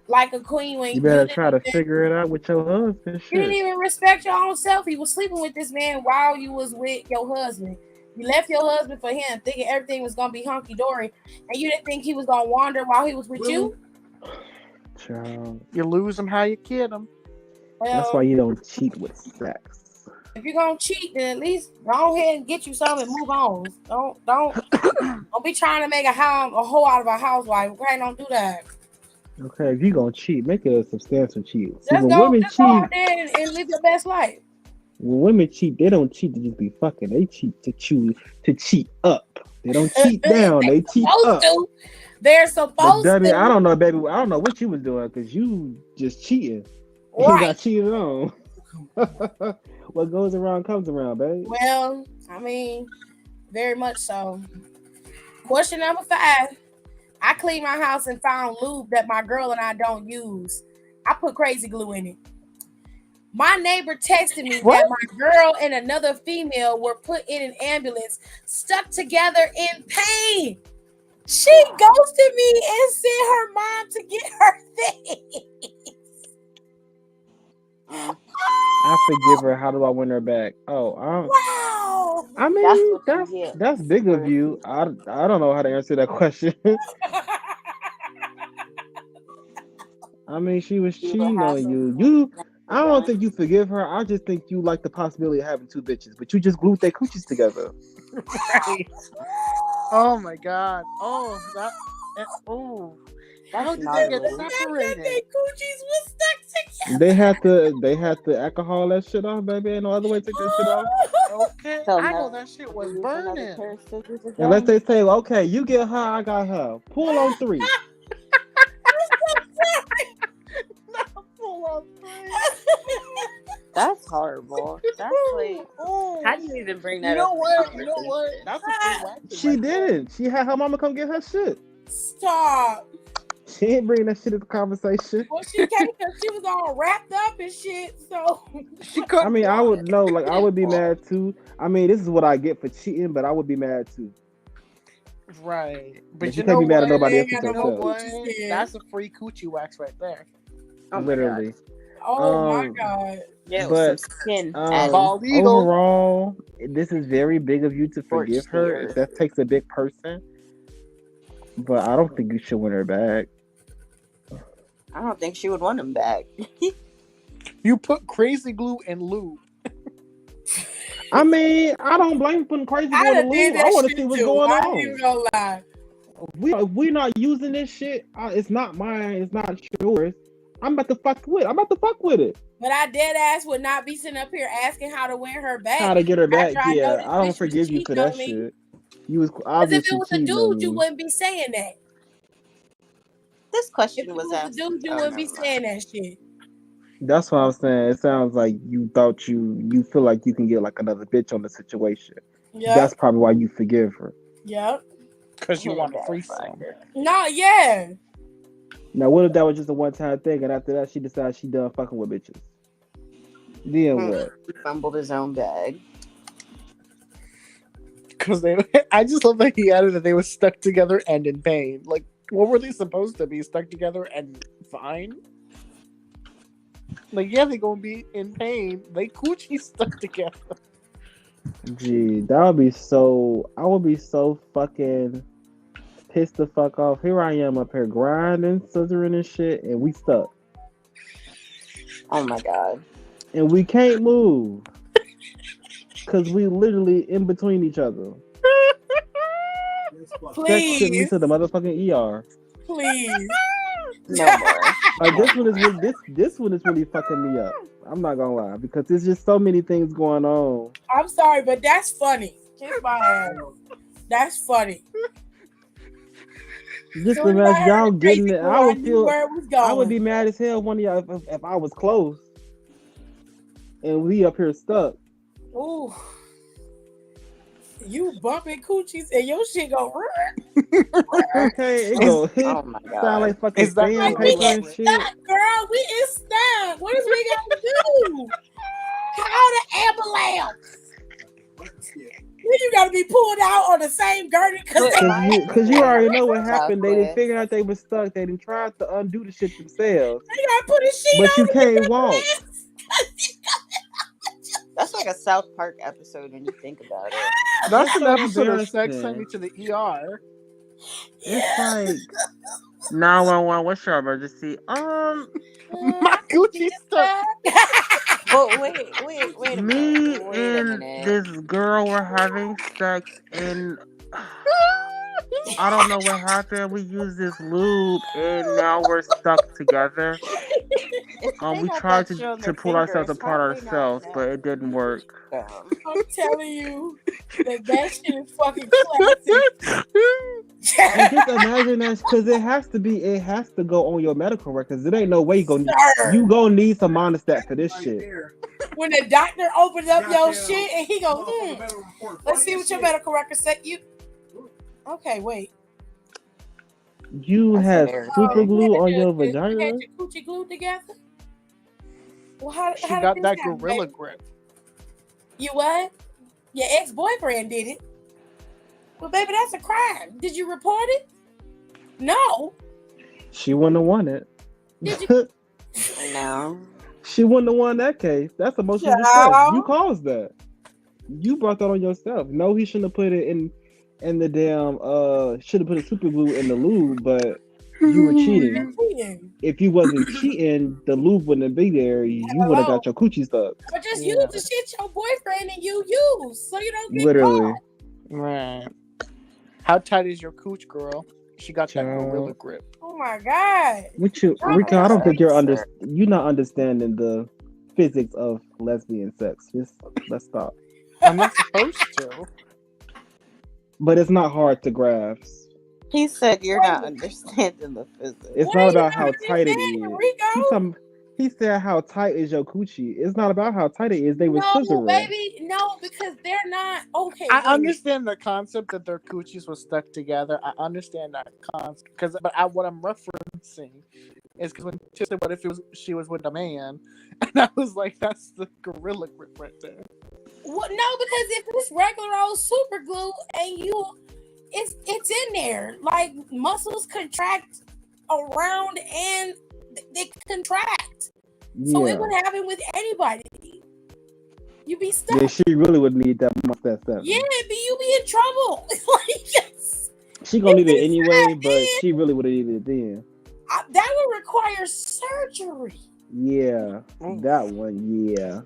like a queen when You better try to figure it out with your husband. you didn't Shit. even respect your own self. You was sleeping with this man while you was with your husband. You left your husband for him, thinking everything was gonna be hunky dory, and you didn't think he was gonna wander while he was with you. Child. You lose them how you kid them. Well, That's why you don't cheat with sex. if you're gonna cheat, then at least go ahead and get you some and move on. Don't be trying to make a hoe out of a housewife. Okay, don't do that. Okay, if you gonna cheat, make it a substantial cheat. See, Just when go women out cheat, there and live your best life. when women cheat, they don't cheat to just be fucking. They cheat to cheat up. They don't cheat down. They cheat up. They're supposed Dummy, to. I don't know, baby. I don't know what you was doing because you just cheating. You Right. got cheated on. What goes around comes around, baby. Well, I mean, very much so. Question number 5. I cleaned my house and found lube that my girl and I don't use. I put crazy glue in it. My neighbor texted me that my girl and another female were put in an ambulance, stuck together in pain. She ghosted me and sent her mom to get her things. I forgive her. How do I win her back? Oh, Wow. I mean, that's big of you. I don't know how to answer that question. I mean, she was cheating on you. I don't think you forgive her. I just think you like the possibility of having 2 bitches, but you just glued their coochies together. Right. Oh my god. Oh, that. Oh. How did they get separated? Their coochies were stuck together. They had to alcohol that shit off, baby. Ain't no other way to take that shit off. Okay, I know that shit was burning. Unless they say, okay, you get her, I got her. Pull on 3. Pull on 3. That's horrible. That's like, how do you even bring that You up know in what? You know conversation? what? That's a free waxing. She right there. didn't. She had her mama come get her shit. Stop. She ain't bringing that shit into conversation. Well, she came because she was all wrapped up and shit. So She couldn't. I mean, I would know. Like, I would be fly. mad too. I mean, this is what I get for cheating, but I would be mad too. Right. But But you you can't know be mad at what? nobody Ain't else got but no You know more yourself. what? coochie skin. That's a free coochie wax right there. Oh my Literally. Oh my Um, god. Yeah, with some But skin added. Bald eagle. overall, this is very big of you to forgive Scorched the her. earth. That takes a big person. But I don't think you should win her back. I don't think she would want him back. You put crazy glue in lube. I mean, I don't blame putting crazy I going to done did lube. I that want to shit see what's too. going I ain't even on. gonna lie. If we not using this shit, it's not mine. It's not yours. I'm about to fuck with. I'm about to fuck with it. But I dead ass would not be sitting up here asking how to win her back. How to get her back? After I know Yeah, this I don't bitch was forgive you for cheating that on me. shit. You was Because if obviously it was a cheating on dude, you me. wouldn't be saying that. This If question it was was a asked. dude, you Oh, wouldn't be never saying mind. that shit. That's what I'm saying. It sounds like you thought you feel like you can get like another bitch on the situation. Yep. That's probably why you forgive her. Yep. Because you Hit want a a threesome. backfire. No, yeah. Now, what if that was just a one-time thing, and after that she decides she done fucking with bitches? Then what? He fumbled his own bag. Because I just love that he added that they were stuck together and in pain. Like, what were they supposed to be? Stuck together and fine? Like, yeah, they gonna be in pain. They coochie stuck together. Gee, that would be so. I would be so fucking pissed the fuck off. Here I am up here grinding, scissoring and shit, and we stuck, Oh my god. and we can't move because we literally in between each other. That's fucked up. Sex sent me Please. to the motherfucking ER. Please. No more. Like this one is really, this one is really fucking me up. I'm not gonna lie because there's just so many things going on. I'm sorry, but that's funny. Kiss my ass. That's funny. Just Soon as I imagine heard y'all the getting crazy it. glue, I would knew feel. where it was going. I would be mad as hell one of y'all if I was close and we up here stuck. Ooh. You bumping coochies and your shit go. Okay, it go hit. Oh my god. Sound like fucking Is that sandpaper Like, we and is shit. stuck, girl. We is stuck. What is we gonna do? Call the ambulance. Then you gotta be pulled out on the same girdle Cause you already know what happened. They didn't Southwest. figure out they were stuck. They didn't try to undo the shit themselves. They gotta put a sheet But on you it. can't walk. That's like a South Park episode when you think about it. That's an so episode of Sex embarrassing. Sent Me to the ER. It's like 911. What's your emergency? My coochie stuck. But wait a Me minute. Wait a and minute. this girl were having sex, and I don't know what happened. We used this lube, and now we're stuck together. If they We got tried that shit on to their pull ourselves fingers, apart how do they not ourselves, know? but it didn't work. I'm telling you that shit is fucking classic. And just imagine that, because it has to go on your medical records. It ain't no way you gonna need some monostat for this shit. When the doctor opens up your Goddamn shit and he goes, motherfucker medical report. let's see Funny what as your shit. medical record said. You okay? Wait. You That's had embarrassing. super glue on your You had vagina. your coochie glued together. Well, how She did got this that happen, gorilla baby? grip. You what? Your ex-boyfriend did it. Well, baby, that's a crime. Did you report it? No. She wouldn't have won it. Did you? No. She wouldn't have won that case. That's emotional distress. Child. You caused that. You brought that on yourself. No, he shouldn't have put it in the damn should have put a super glue in the lube, but you were cheating. Cheating. If you wasn't cheating, the lube wouldn't be there. You would have got your coochie stuck. But just Yeah. use the shit your boyfriend and you use so you don't get Literally. caught. Right. How tight is your cooch, girl? She got that Child. gorilla grip. Oh my god. What you, Oh, Rico? I don't think you're sir. you're not understanding the physics of lesbian sex. Just let's stop. I'm not supposed to. But it's not hard to grasp. He said you're not understanding the physics. It's What not are you about how not tight it understanding, is. Rico? He said, "How tight is your coochie?" It's not about how tight it is. They was No, scissoring. baby, no, because they're not. Okay, I wait. understand the concept that their coochies were stuck together. I understand that concept what I'm referencing is because when she said, "What if she was with a man?" and I was like, "That's the gorilla grip right there." What? No, because if it's regular old super glue and it's in there. Like muscles contract around and they contract. So it Yeah. would happen with anybody. You be Yeah, stuck. she really would need that much that stuff. Yeah, you be in trouble. Like yes. She gonna It's need it anyway, inside, but man. she really would have needed it then. That would require surgery. Yeah, that one. Yeah.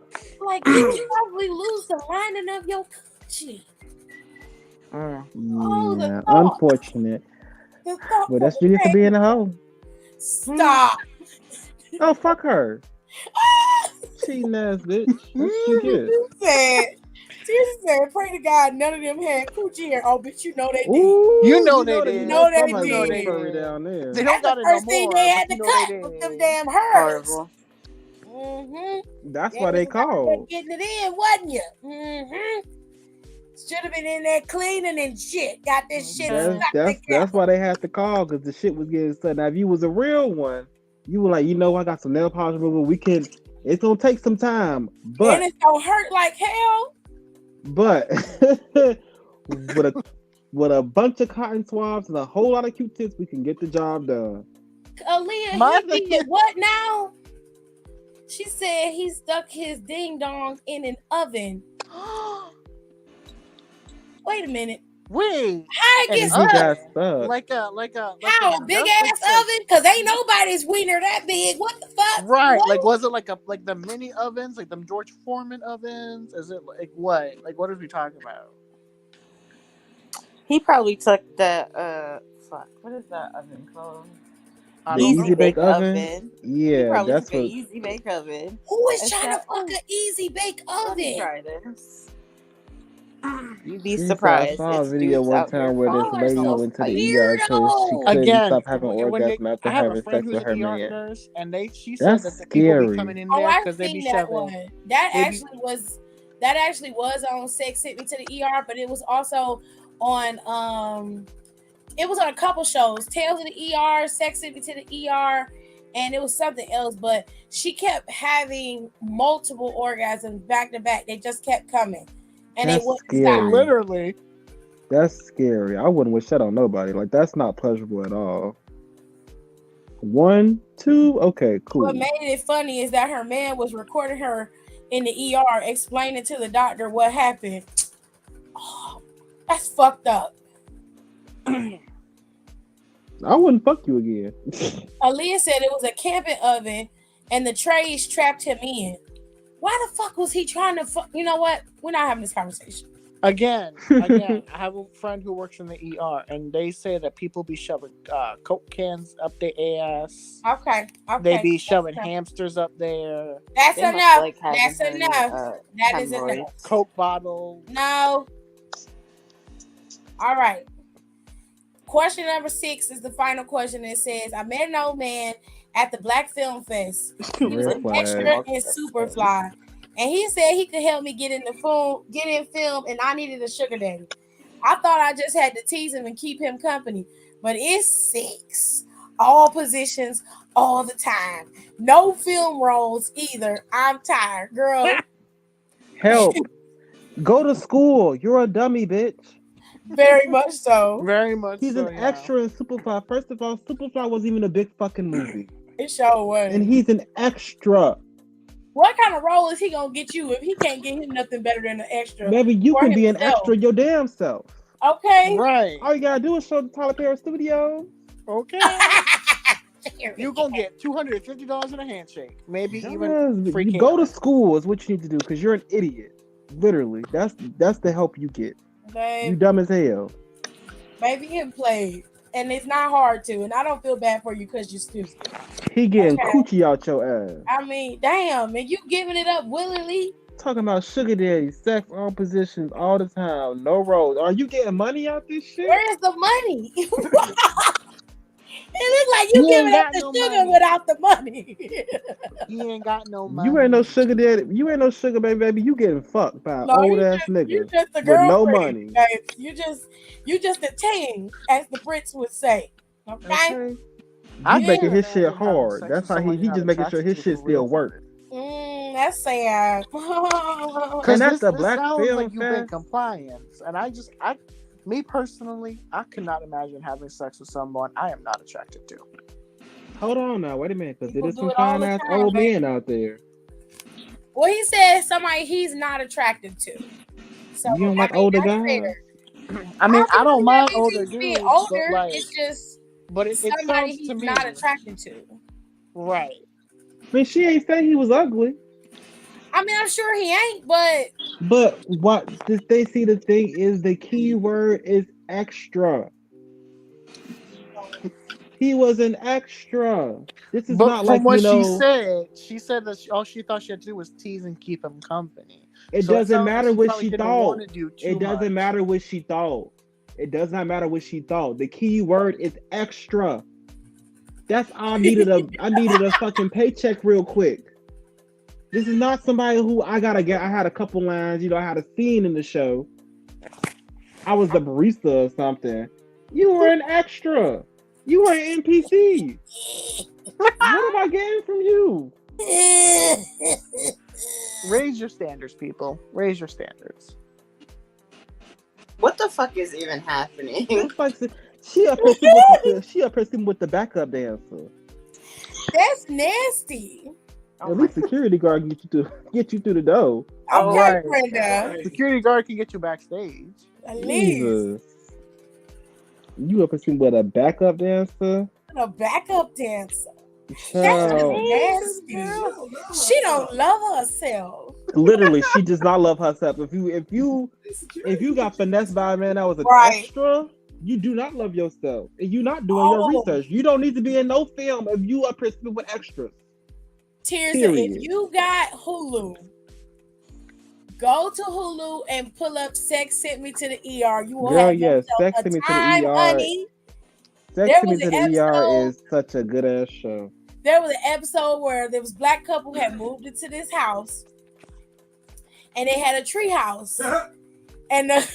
Like you would probably lose the lining of your coochie. Oh, the Yeah. thought. Unfortunate, The thought but was that's Judy for crazy. being a hoe. Stop. Oh, fuck her. Cheating ass bitch. That's what you get. She said, pray to God none of them had coochie hair. Oh, bitch, you know they did. Ooh, You know they that- did. You know they somebody did. was furry down there. They That's don't got the it no first thing more. they had but to you know they cut did. with them damn hers. Horrible. That's why they called. Getting it in, wasn't you? Should have been in there cleaning and shit. Got this shit stuck That's together. why they had to call, because the shit was getting stuck. Now, if you was a real one, you were like, I got some nail polish remover. It's gonna take some time, And but it's gonna hurt like hell. with a bunch of cotton swabs and a whole lot of Q-tips, we can get the job done. Aaliyah, he did what now? She said he stuck his ding dong in an oven. Wait a minute. Wait. How it He get got stuck? stuck. Like a How a big ass oven? Cause ain't nobody's wiener that big. What the fuck? Right. What? Like was it like the mini ovens, like them George Foreman ovens? Is it like what? Like what are we talking about? He probably took the what is that oven called? The Easy Bake Oven? He Yeah, probably that's took an what. Easy Bake Oven. Who is and trying said, to fuck an easy bake Let me oven? try this. You'd be She said, I surprised. saw a It's video dudes one out here time where this Y'all are lady so went to the tight. ER because she weirdo. couldn't Again, stop having when orgasm after I have a having friend sex who's with an her ER man. nurse, and she said That's that the people be scary. coming in Oh, there I've because they be seen that shoving. one. That They be- actually was on Sex Sent Me to the ER, but it was also on it was on a couple shows, Tales of the ER, Sex Sent Me to the ER, and it was something else, but she kept having multiple orgasms back to back. They just kept coming. And That's they wouldn't scary. stop. Literally. That's scary. I wouldn't wish that on nobody. Like, that's not pleasurable at all. 1, 2, okay, cool. What made it funny is that her man was recording her in the ER explaining to the doctor what happened. Oh, that's fucked up. I wouldn't fuck you again. Aaliyah said it was a camping oven and the trays trapped him in. Why the fuck was he trying to fuck? You know what? We're not having this conversation. Again, I have a friend who works in the ER, and they say that people be shoving Coke cans up their ass. Okay. They be shoving hamsters up there. That's They must enough. like having That's her, enough. That is hemorrhoids. enough. Coke bottle. No. All right. Question number 6 is the final question. It says, I met an old man at the Black Film Fest. He was Red an flag. extra in Superfly. And he said he could help me get in film, and I needed a sugar daddy. I thought I just had to tease him and keep him company. But it's 6. All positions, all the time. No film roles either. I'm tired. Girl. Help. Go to school. You're a dummy, bitch. Very much so. Very much He's so, an extra in Superfly. First of all, Superfly wasn't even a big fucking movie. It sure was. And he's an extra. What kind of role is he gonna get you if he can't get him nothing better than an extra? Maybe you for can be an himself? extra your damn self. Okay. Right. All you gotta do is show the Tyler Perry studio. Okay. You're going to get $250 in a handshake. Maybe even free You go to school is what you need to do because you're an idiot. Literally. That's the help you get. Babe, You dumb as hell. baby, him played. And it's not hard to. And I don't feel bad for you because you're stupid. He getting Okay. coochie out your ass. I mean, damn. And you giving it up willingly? Talking about sugar daddy, sex, all positions, all the time, no roles. Are you getting money out this shit? Where's the money? It looked like He you ain't giving up got the no sugar money. without the money. He ain't got no money. You ain't no sugar daddy. You ain't no sugar baby. You getting fucked by an No, old ass you nigga just a with no girlfriend, money. babes. You just a ting, as the Brits would say. Okay. Okay. He I making can't his shit imagine having hard. sex That's with how someone he you're not just making sure attracted his to shit for still real. work. That's sad. And Because that's this the black sounds film like you've been fest. compliant, and me personally, I could not imagine having sex with someone I am not attracted to. Hold on now, wait a minute, because People there's do some it all fine the ass time, old baby. men out there. Well, he said somebody he's not attracted to. So You don't like older that's guys? fair. I mean, I don't mind That older means he's being dudes, but older. like, It's just it somebody sounds to he's me not attracted to. right. I mean, she ain't say he was ugly. I mean, I'm sure he ain't, but But what they see the thing is the key word is extra. He was an extra. This is But not from like, what she said that all she thought she had to do was tease and keep him company. it So it doesn't sounds like matter she what probably she didn't want thought. to do It too doesn't much. matter what she thought. It does not matter what she thought. The key word is extra. That's I needed a fucking paycheck real quick. This is not somebody who I had a couple lines, I had a scene in the show. I was the barista or something. You were an extra. You were an NPC. What am I getting from you? Raise your standards, people. Raise your standards. What the fuck is even happening? It's like she up here sleeping with the backup dancer. that's nasty. At least security guard get you through the door. Oh, Okay, right. Brenda. Security guard can get you backstage. At least Jesus. You up here sleeping with a backup dancer? a backup dancer. That's Child. nasty. She don't love herself. Literally, she does not love herself. If you got finessed by a man that was an Right. extra, you do not love yourself. And you're not doing your Oh. research. You don't need to be in no film if you are pursuing with extras. Tears, Period. if you got Hulu, go to Hulu and pull up Sex Sent Me to the ER. You will Girl, have yes, yourself Sex a Sent Me to the time, ER. honey. Sex There to Me was to an the ER episode. is such a good ass show. There was an episode where there was black couple had moved into this house, and they had a tree house, and the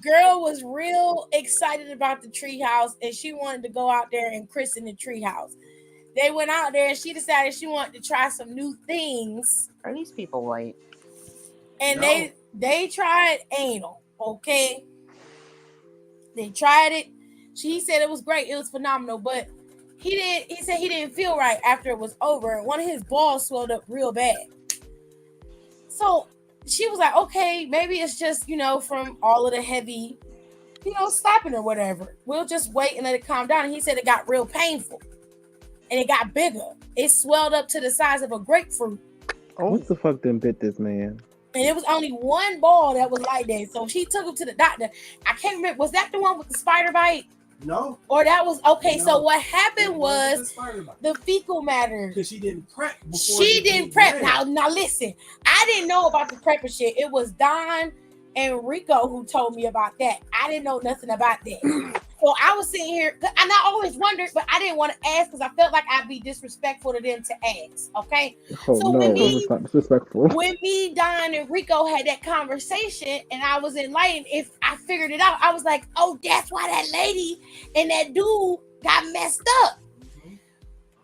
girl was real excited about the tree house, and she wanted to go out there and christen the tree house. They went out there, and she decided she wanted to try some new things. Are these people white? And No. they tried anal. Okay, they tried it. She said it was great. It was phenomenal, but he said he didn't feel right after it was over. One of his balls swelled up real bad. So she was like, okay, maybe it's just, from all of the heavy, slapping or whatever. We'll just wait and let it calm down. And he said it got real painful. And it got bigger. It swelled up to the size of a grapefruit. Oh. What the fuck done bit this man? And it was only one ball that was like that. So she took him to the doctor. I can't remember. Was that the one with the spider bite? No. Or that was okay. No. So what happened was the fecal matter. Because she didn't prep. She didn't prep. Now listen. I didn't know about the prep shit. It was Don and Rico who told me about that. I didn't know nothing about that. So I was sitting here, and I always wondered, but I didn't want to ask because I felt like I'd be disrespectful to them to ask. Okay. Oh So no, when it's not disrespectful. When me, Don, and Rico had that conversation and I was enlightened, if I figured it out, I was like, oh, that's why that lady and that dude got messed up.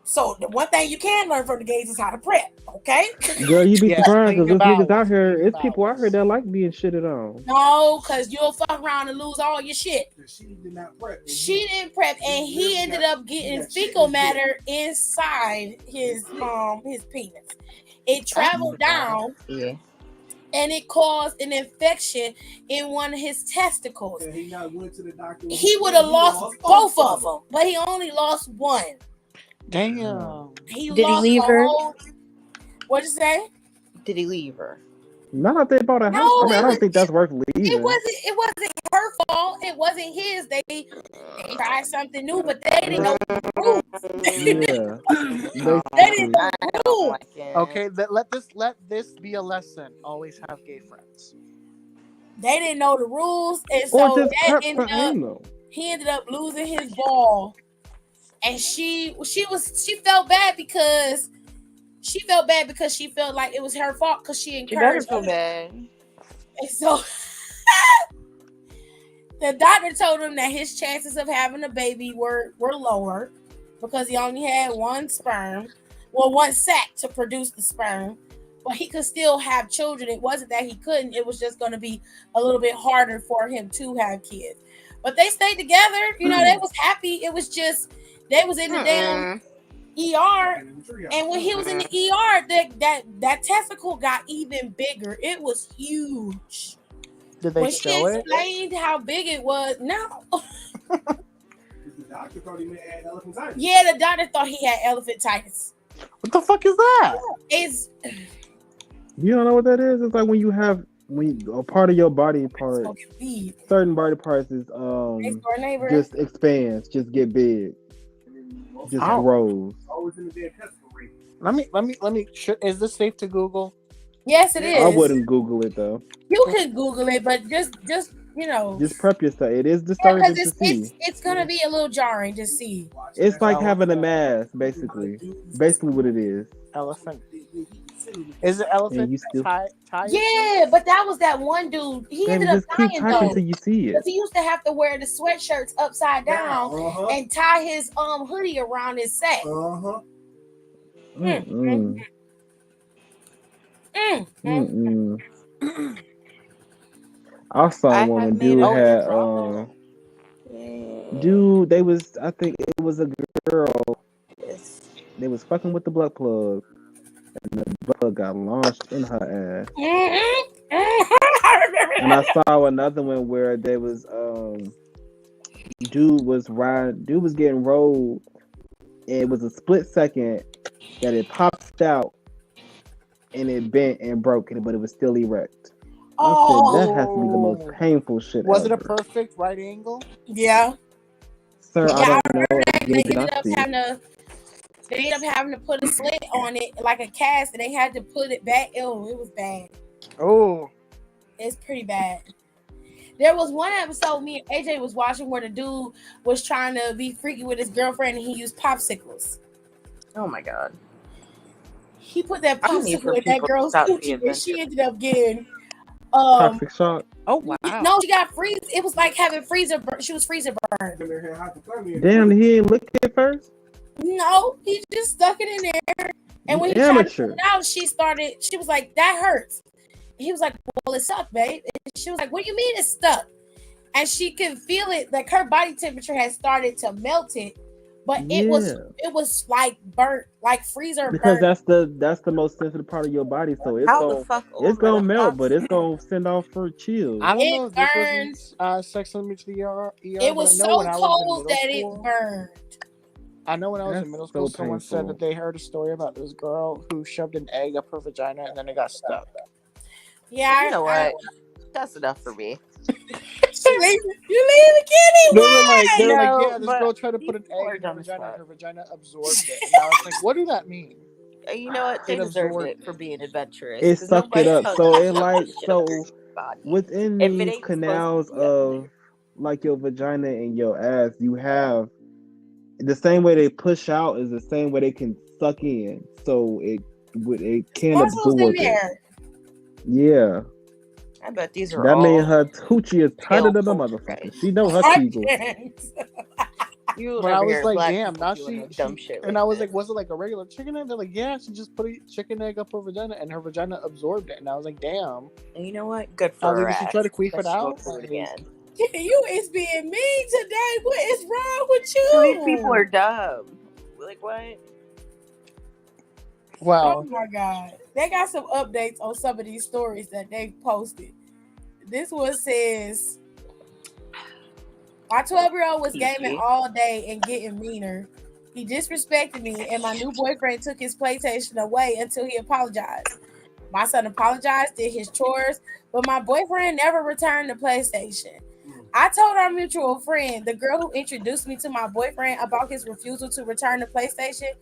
So the one thing you can learn from the gays is how to prep, okay? Girl, you be surprised because there's niggas out here, Clean it's people out here that like being shitted on. No, because you'll fuck around and lose all your shit. She did not prep. She didn't prep, and he ended up getting fecal matter inside his penis. It traveled down. Yeah. And it caused an infection in one of his testicles. And he not went to the doctor. He would have lost both of them, but he only lost one. Damn. Did he leave her? What'd you say? Did he leave her? Not if they bought a house. I mean, I don't think that's worth leaving. It wasn't her fault. It wasn't his. They tried something new, but they didn't know the rules. Yeah. They didn't know the rules. Okay, let this be a lesson. Always have gay friends. They didn't know the rules, and Or so just that prep ended for up. anal. he ended up losing his ball, and she felt bad because she felt like it was her fault because she You better encouraged feel her. bad. And so the doctor told him that his chances of having a baby were lower because he only had one sac to produce the sperm, but he could still have children. It wasn't that he couldn't, it was just going to be a little bit harder for him to have kids. But they stayed together, they was happy. It was just they was in the damn ER, and when he was in the ER, that testicle got even bigger. It was huge. Did they When she show it? explained how big it was, no. The doctor thought he had elephantitis. Yeah, the doctor thought he had elephantitis. What the fuck is that? It's You don't know what that is? It's like when a part of your body part, certain body parts is just expands, just get big, just grows. Always in the dead testicle rate. Let me. Is this safe to Google? yes, it is. I wouldn't Google it though. You can Google it, but just Just prep yourself. It is disturbing to see. it's gonna be a little jarring to see. It's like having a mass, basically. Basically, what it is. Elephant. Is it elephant? You still- Yeah, but that was that one dude. He Baby, ended up just keep dying typing though. until you see it. Because he used to have to wear the sweatshirts upside down and tie his hoodie around his sack. Mm-mm. Mm-mm. I saw one when dude had I think it was a girl. They was fucking with the blood plug, and the blood got launched in her ass. And I saw another one where there was dude was getting rolled, and it was a split second that it popped out and it bent and broke it, but it was still erect. I said that has to be the most painful shit. Was ever. it a perfect right angle? Yeah. Sir, Yeah, I don't know. they ended up having to put a slit on it, like a cast, and they had to put it back. Oh, it was bad. Oh. It's pretty bad. There was one episode me and AJ was watching where the dude was trying to be freaky with his girlfriend and he used popsicles. Oh my god. He put that popsicle in that girl's coochie and she ended up getting toxic shock. Oh wow. No, she got freeze. It was like having freezer burn. She was freezer burned. Damn, he didn't look at it first? No, he just stuck it in there. And when he tried to pull it out, she was like, that hurts. He was like, well, it sucked, babe. And she was like, what do you mean it's stuck? And she could feel it, like her body temperature had started to melt it, but it was like burnt, like freezer because burnt. that's the most sensitive part of your body, so it's gonna melt, but it's gonna send off for chills. I don't know if this wasn't Sex on the ER. It was so cold that it burned. I know when I was in middle school, someone said that they heard a story about this girl who shoved an egg up her vagina and then it got stuck. Yeah, you know what? That's enough for me. You leave it, Kitty. They're like, yeah, this girl tried to put an egg in her vagina and her vagina absorbed it. And I was like, what did that mean? You know what? They deserve it for being adventurous. It sucked it up. So it within these canals of like your vagina and your ass, you have the same way they push out is the same way they can suck in. So it can absorb it. Yeah. I bet these are that all mean her coochie is tighter than a motherfucker. She know her kegels. But I was like, damn, now she dumb shit. And I was like, was it like a regular chicken egg? They're like, yeah, she just put a chicken egg up her vagina and her vagina absorbed it. And I was like, damn. And you know what? Good for her. Did she try to queef it out? Again. You is being mean today. What is wrong with you? These people are dumb. Like what? Wow. Oh my god. They got some updates on some of these stories that they posted. This one says, my 12-year-old was gaming all day and getting meaner. He disrespected me and my new boyfriend took his PlayStation away until he apologized. My son apologized, did his chores, but my boyfriend never returned the PlayStation. I told our mutual friend, the girl who introduced me to my boyfriend, about his refusal to return the PlayStation.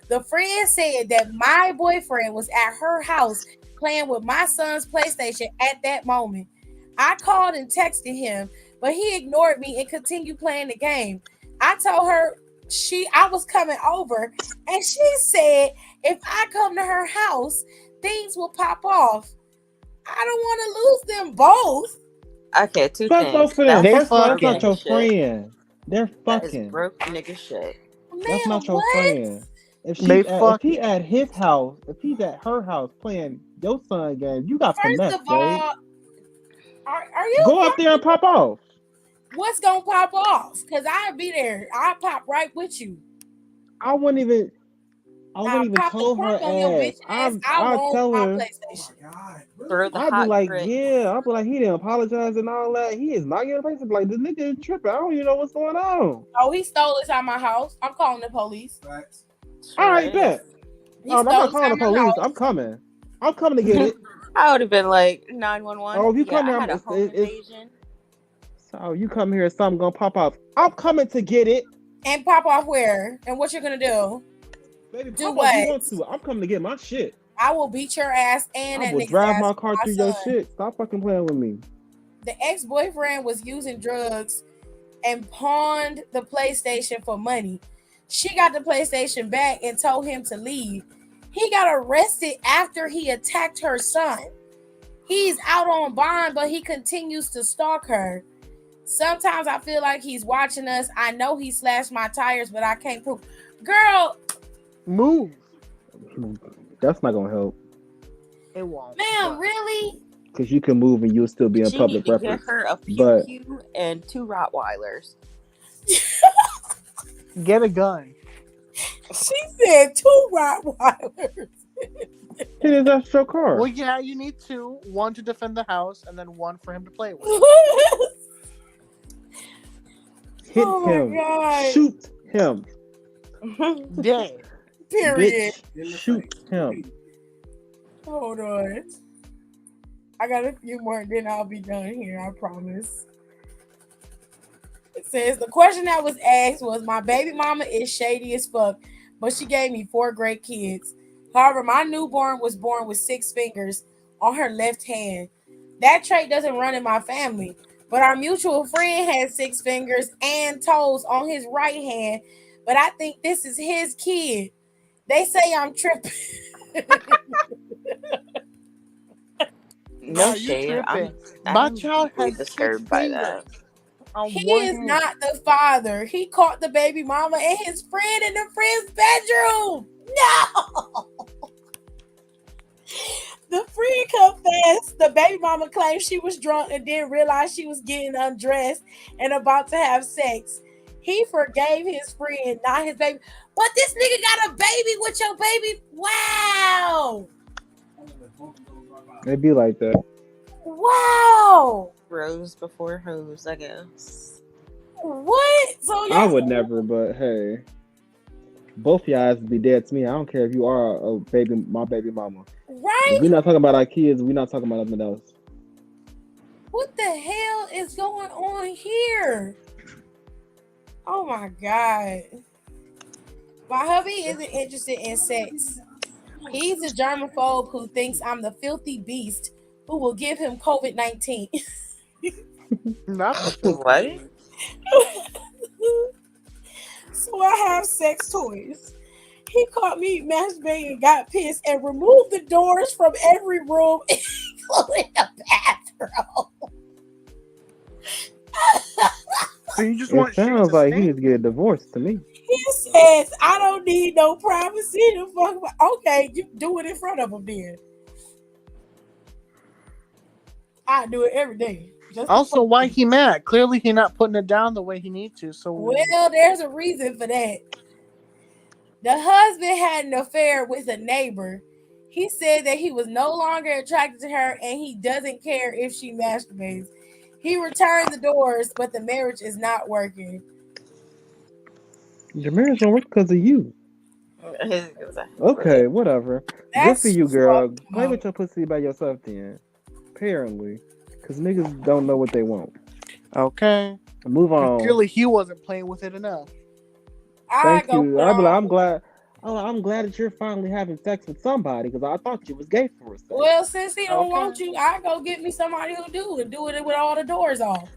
The friend said that my boyfriend was at her house playing with my son's PlayStation at that moment. I called and texted him, but he ignored me and continued playing the game. I told her I was coming over, and she said if I come to her house, things will pop off. I don't want to lose them both. Okay, two Fuck things. both of them. That's They First of all, that's broke not fucking. nigga your shit. friend. They're That is fucking. broke nigga shit. That's Man, not your what? friend. They If he fucking. at his house, if he's at her house playing your son game, you got First finesse, of babe. all, are you Go up there and pop off. what's gonna pop off? Cause I'll be there. I'll pop right with you. I wouldn't even. I I'll wouldn't even pop the tell her cork on your ass. bitch ass. I I want tell my her. PlayStation. Oh my God, Throw really? the I'd be hot like, grits. yeah. I'd be like, he didn't apologize and all that. He is not getting racist. Like this nigga is tripping. I don't even know what's going on. Oh, he stole it out my house. I'm calling the police. Facts. All Sure right, is. bet. He I'm stole not it calling out the my police. I'm house. coming. I'm coming to get it. I would have been like 911. Oh, if you Yeah, come I here, had a home invasion. so you come here, something gonna pop off. I'm coming to get it. And pop off where? And what you're gonna do? Baby, Do pop off if you what? want to. I'm coming to get my shit. I will beat your ass and I that will nigga's drive ass my for car my through your son. shit. Stop fucking playing with me. The ex-boyfriend was using drugs and pawned the PlayStation for money. She got the PlayStation back and told him to leave. He got arrested after he attacked her son. He's out on bond, but he continues to stalk her. Sometimes I feel like he's watching us. I know he slashed my tires, but I can't prove. Girl, Move. That's not gonna help. It won't. ma'am, But really? Because you can move and you'll still be in She need public to get records. her a pew But pew and 2 Rottweilers. get a gun. She said 2 Rottweilers. it is that's your car. Well, yeah, you need two. One to defend the house, and then one for him to play with. Hit Oh my him. God. Shoot him. Dead. Period. Bitch, shoot him. Hold on. I got a few more, then I'll be done here. I promise. It says the question that was asked was, my baby mama is shady as fuck, but she gave me 4 great kids. However, my newborn was born with 6 fingers on her left hand. That trait doesn't run in my family, but our mutual friend has 6 fingers and toes on his right hand, but I think this is his kid. They say I'm tripping. No Nah, you shade. tripping. My I'm child really has 6 disturbed by that. fingers on He one is hand. not the father. He caught the baby mama and his friend in the friend's bedroom. No. The friend confessed. The baby mama claimed she was drunk and didn't realize she was getting undressed and about to have sex. He forgave his friend, not his baby. But this nigga got a baby with your baby. Wow. It be like that. Wow. Rose before hose, I guess. What? So I y'all, would never, but hey. Both y'all would be dead to me. I don't care if you are a baby, my baby mama. right? If we're not talking about our kids, we're not talking about nothing else. What the hell is going on here? Oh my God. My hubby isn't interested in sex. He's a germaphobe who thinks I'm the filthy beast who will give him COVID-19. Not the filthy. What? So I have sex toys. He caught me masturbating and got pissed and removed the doors from every room, including the bathroom. So you just It want shit sounds to like he stink? needs to get a divorce to me. He says, I don't need no privacy to fuck about. Okay, you do it in front of him then. I do it every day. Just Also, why he mad? Clearly, he not putting it down the way he needs to. So well, there's a reason for that. The husband had an affair with a neighbor. He said that he was no longer attracted to her and he doesn't care if she masturbates. He returned the doors, but the marriage is not working. Your marriage don't work because of you. Okay, whatever. That's Good for you, girl. fucked Play up. with your pussy by yourself then. Apparently. Because niggas don't know what they want. okay. Move on. Clearly, he wasn't playing with it enough. I Thank go you. put I'm on. glad. Oh, I'm glad that you're finally having sex with somebody because I thought you was gay for a second. Well, since he don't Okay. want you, I go get me somebody who do and do it with all the doors off.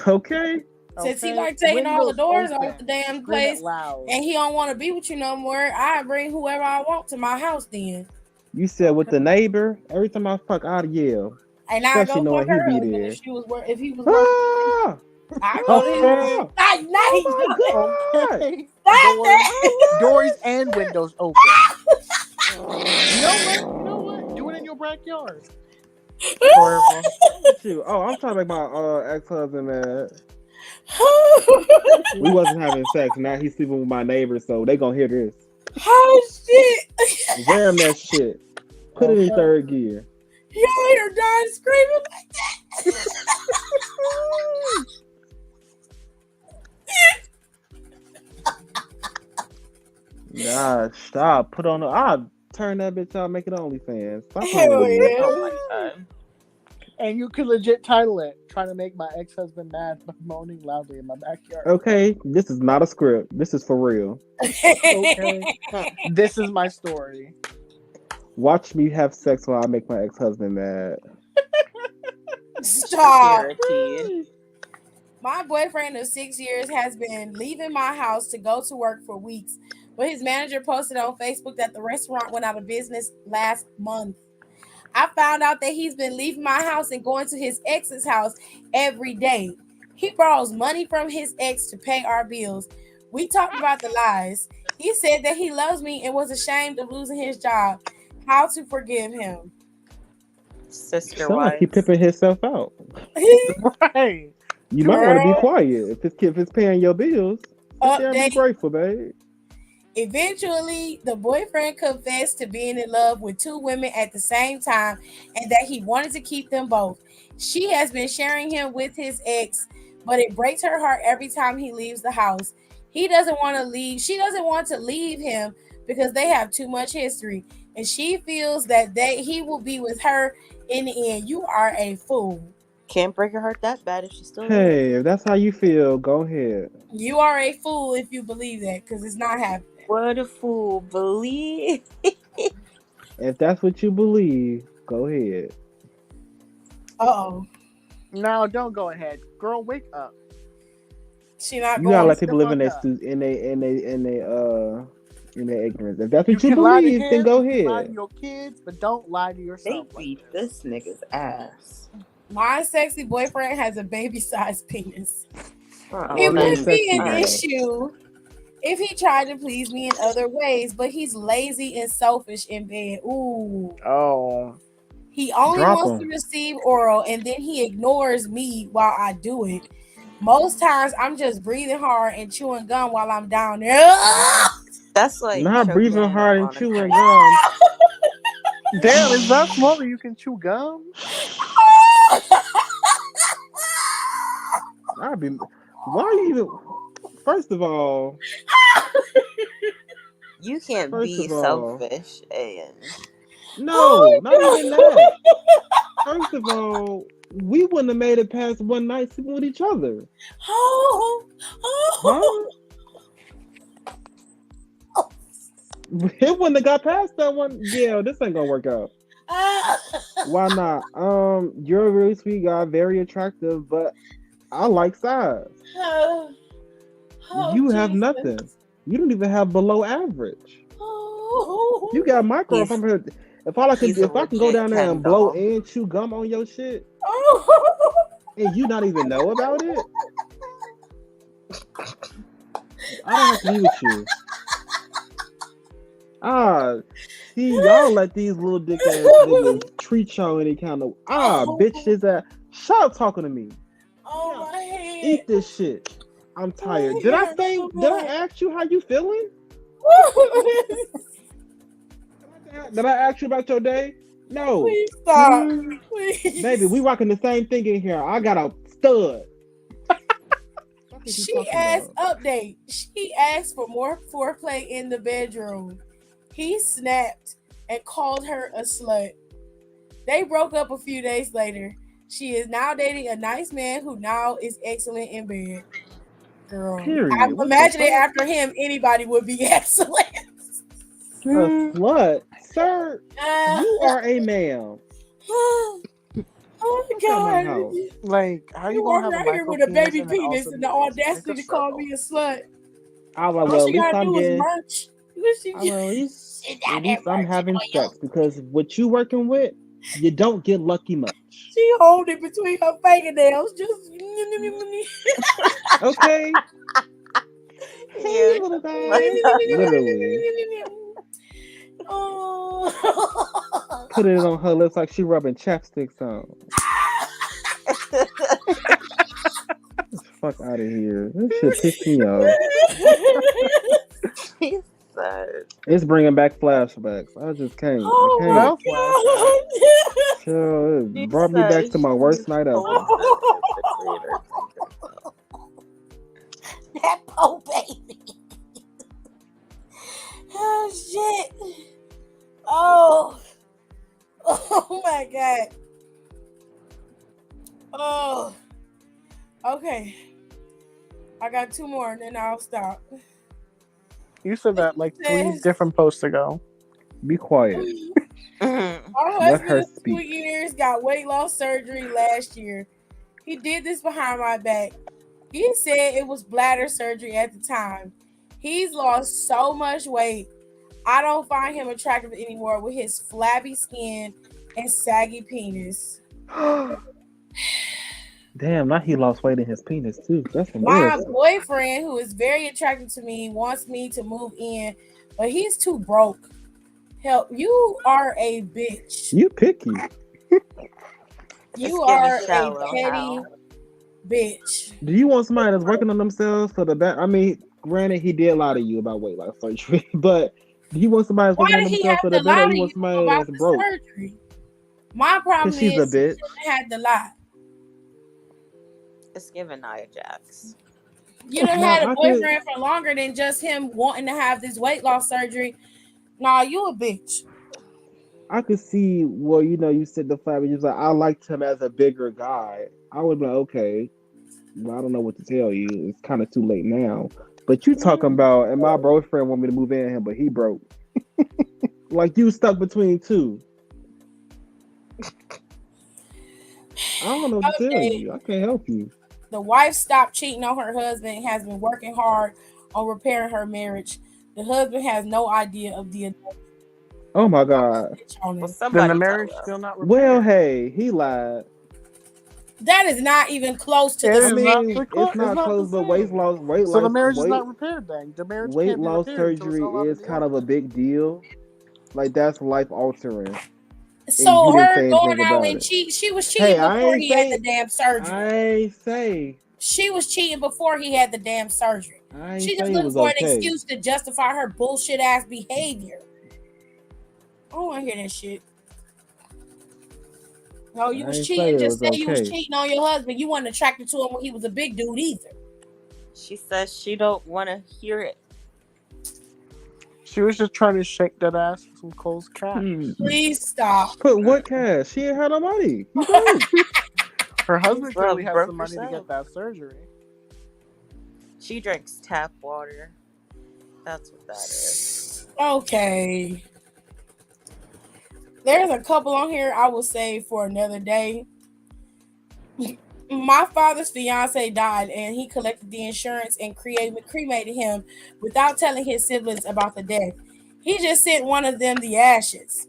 Okay. Since he Okay. like taking all the Windows doors open. off the damn Scream it place loud. and he don't want to be with you no more, I bring whoever I want to my house then. You said with the neighbor, every time I fuck, I'd yell. And I Especially go fuck knowing he her be husband there. if he was working. Ah! I go to his Okay. Oh, night. oh my God! Okay. Stop Doors, that. doors and windows open. You know what? You know what? Do it in your backyard. Horrible. What you? Oh, I'm trying to make my ex-husband mad. We wasn't having sex. Now he's sleeping with my neighbor, so they gonna hear this. Oh shit. Ram that shit. Put it in Okay. third gear. Y'all hear Don screaming like that. Nah, stop. Put on the. I'll turn that bitch out. Make it OnlyFans. Stop playing Hell with me. yeah. Oh my god. And you could legit title it "Trying to Make My Ex-Husband Mad by Moaning Loudly in My Backyard." Okay, this is not a script. This is for real. Okay. This is my story. Watch me have sex while I make my ex-husband mad. Stop. Guaranteed. My boyfriend of 6 years has been leaving my house to go to work for weeks, but his manager posted on Facebook that the restaurant went out of business last month. I found out that he's been leaving my house and going to his ex's house every day. He borrows money from his ex to pay our bills. We talked about the lies. He said that he loves me and was ashamed of losing his job. How to forgive him? Sister Sound like he wives. pimping himself out. Right. You might want to be Girl. quiet if it's paying your bills. Sit there and be Update. grateful, babe. Eventually, the boyfriend confessed to being in love with two women at the same time and that he wanted to keep them both. She has been sharing him with his ex, but it breaks her heart every time he leaves the house. He doesn't want to leave. She doesn't want to leave him because they have too much history, and she feels that he will be with her in the end. You are a fool. Can't break her heart that bad if she's still there. Hey, if that's how you feel, go ahead. You are a fool if you believe that because it's not happening. What a fool. Believe. If that's what you believe, go ahead. Uh-oh. No, don't go ahead, girl. Wake up. She not You going. gotta let the people live in fuck their up. in their ignorance. If that's You what you can lie to believe, then him. go You can lie to ahead. your kids, but don't lie to They yourself. beat this nigga's ass. My sexy boyfriend has a baby-sized penis. Oh, It Well, wouldn't be sexy an then. issue if he tried to please me in other ways, but he's lazy and selfish in bed. Ooh. Oh. He only Drop wants to him. receive oral and then he ignores me while I do it. Most times I'm just breathing hard and chewing gum while I'm down there. that's like Not choking breathing on hard and a chewing drink. gum. Damn, is that small that you can chew gum? I'd be. Why are you even? First of all, You can't first be of all, selfish and no, not even that. First of all, we wouldn't have made it past one night sleeping with each other. Huh? It wouldn't have got past that one. Yeah, this ain't gonna work out. Why not? You're a really sweet guy, very attractive, but I like size. You have nothing. You don't even have below average. You got micro. He's- If I'm here, if I can go legit down there Ken and blow doll. and chew gum on your shit, and you not even know about it, I don't have to be with you. See, y'all let these little dick ass niggas treat y'all any kind of bitch his ass. Stop talking to me. Oh my head. Eat this shit. I'm tired. Did I ask you how you feeling? Did I ask you about your day? No. Please stop. Please. Baby, we rocking the same thing in here. I got a stud. She asked update. She asked for more foreplay in the bedroom. He snapped and called her a slut. They broke up a few days later. She is now dating a nice man who now is excellent in bed. Girl, Period. I'm What the imagining fuck? after him, anybody would be excellent. A slut, sir. You are a man. Oh my Fuck out my god. house. Like, how You you gonna walk have a around here micro with a penis baby and then penis also and be the lazy? It's a audacity to call struggle. me a slut. I was like, All well, at she least gotta I'm do is getting. merch. What she I was like, sit down at there least I'm merching having on you. sex because what you working with, you don't get lucky much. She hold it between her fingernails, just Okay. Hey, Yeah. little guy. Literally. oh. Put it on her lips like she rubbing chapsticks on. Fuck out of here. This shit pissed me off. She said, It's bringing back flashbacks. I just can't. I Oh my can't. Well, flashback. god. Sure, she it brought me back said to my she worst night ever. holds her physically or something. That poor baby. Oh shit. Oh. Oh my god. Oh. Okay. I got two more and then I'll stop. You said that like 3 Says, different posts ago. Be quiet. Mhm. our Let husband her of 2 speak. years got weight loss surgery last year. He did this behind my back. He said it was bladder surgery at the time. He's lost so much weight. I don't find him attractive anymore with his flabby skin and saggy penis. Damn, now he lost weight in his penis too. That's My embarrassing. boyfriend, who is very attractive to me, wants me to move in, but he's too broke. Help, you are a bitch. You picky. It's You giving are a shallow. petty How? bitch. Do you want somebody that's working on themselves for the back? I mean, granted, he did lie to you about weight loss surgery, but do you want somebody that's Why working on did he themselves have for to the better, lie or to you you want somebody about that's the broke? surgery? My Because problem she's a is he bitch. shouldn't have had to lie. It's giving Nia Jax. You done Now had a I could, boyfriend for longer than just him wanting to have this weight loss surgery. Nah, you a bitch. I could see. Well, you said the fact that you was like, I liked him as a bigger guy. I would be like, okay, well, I don't know what to tell you. It's kind of too late now. But you talking about, and my boyfriend want me to move in him, but he broke. Like you stuck between two. I don't know what to tell Okay. you. I can't help you. The wife stopped cheating on her husband and has been working hard on repairing her marriage. The husband has no idea of the Oh my God. bitch on Well, him. Then the somebody tell marriage her. still not Well, repaired. hey, he lied. That is not even close to It the I is not mean, the it's it's not not close, the but weight same. loss, weight So the loss, marriage is not repaired then. The marriage weight can't be loss repaired until it's all out surgery in is the kind of a open. big deal. Like that's life altering, and So you didn't her say going anything out about and it. she was Hey, cheating before he had the damn surgery. She was cheating before he had the damn surgery. I ain't She just say it looking was for an okay. excuse to justify her bullshit ass behavior. I don't want to hear that shit. No, you I was ain't say cheating. it Just was say you was okay. cheating on your husband. You wasn't attracted to him when he was a big dude either. She says she don't want to hear it. She was just trying to shake that ass for some Cole's cash. Please stop. Put what cash? She ain't had no money. He broke. Her husband Well, clearly has broke the money to herself. get that surgery. She drinks tap water. That's what that is. Okay. There's a couple on here I will save for another day. My father's fiance died and he collected the insurance and cremated him without telling his siblings about the death. He just sent one of them the ashes.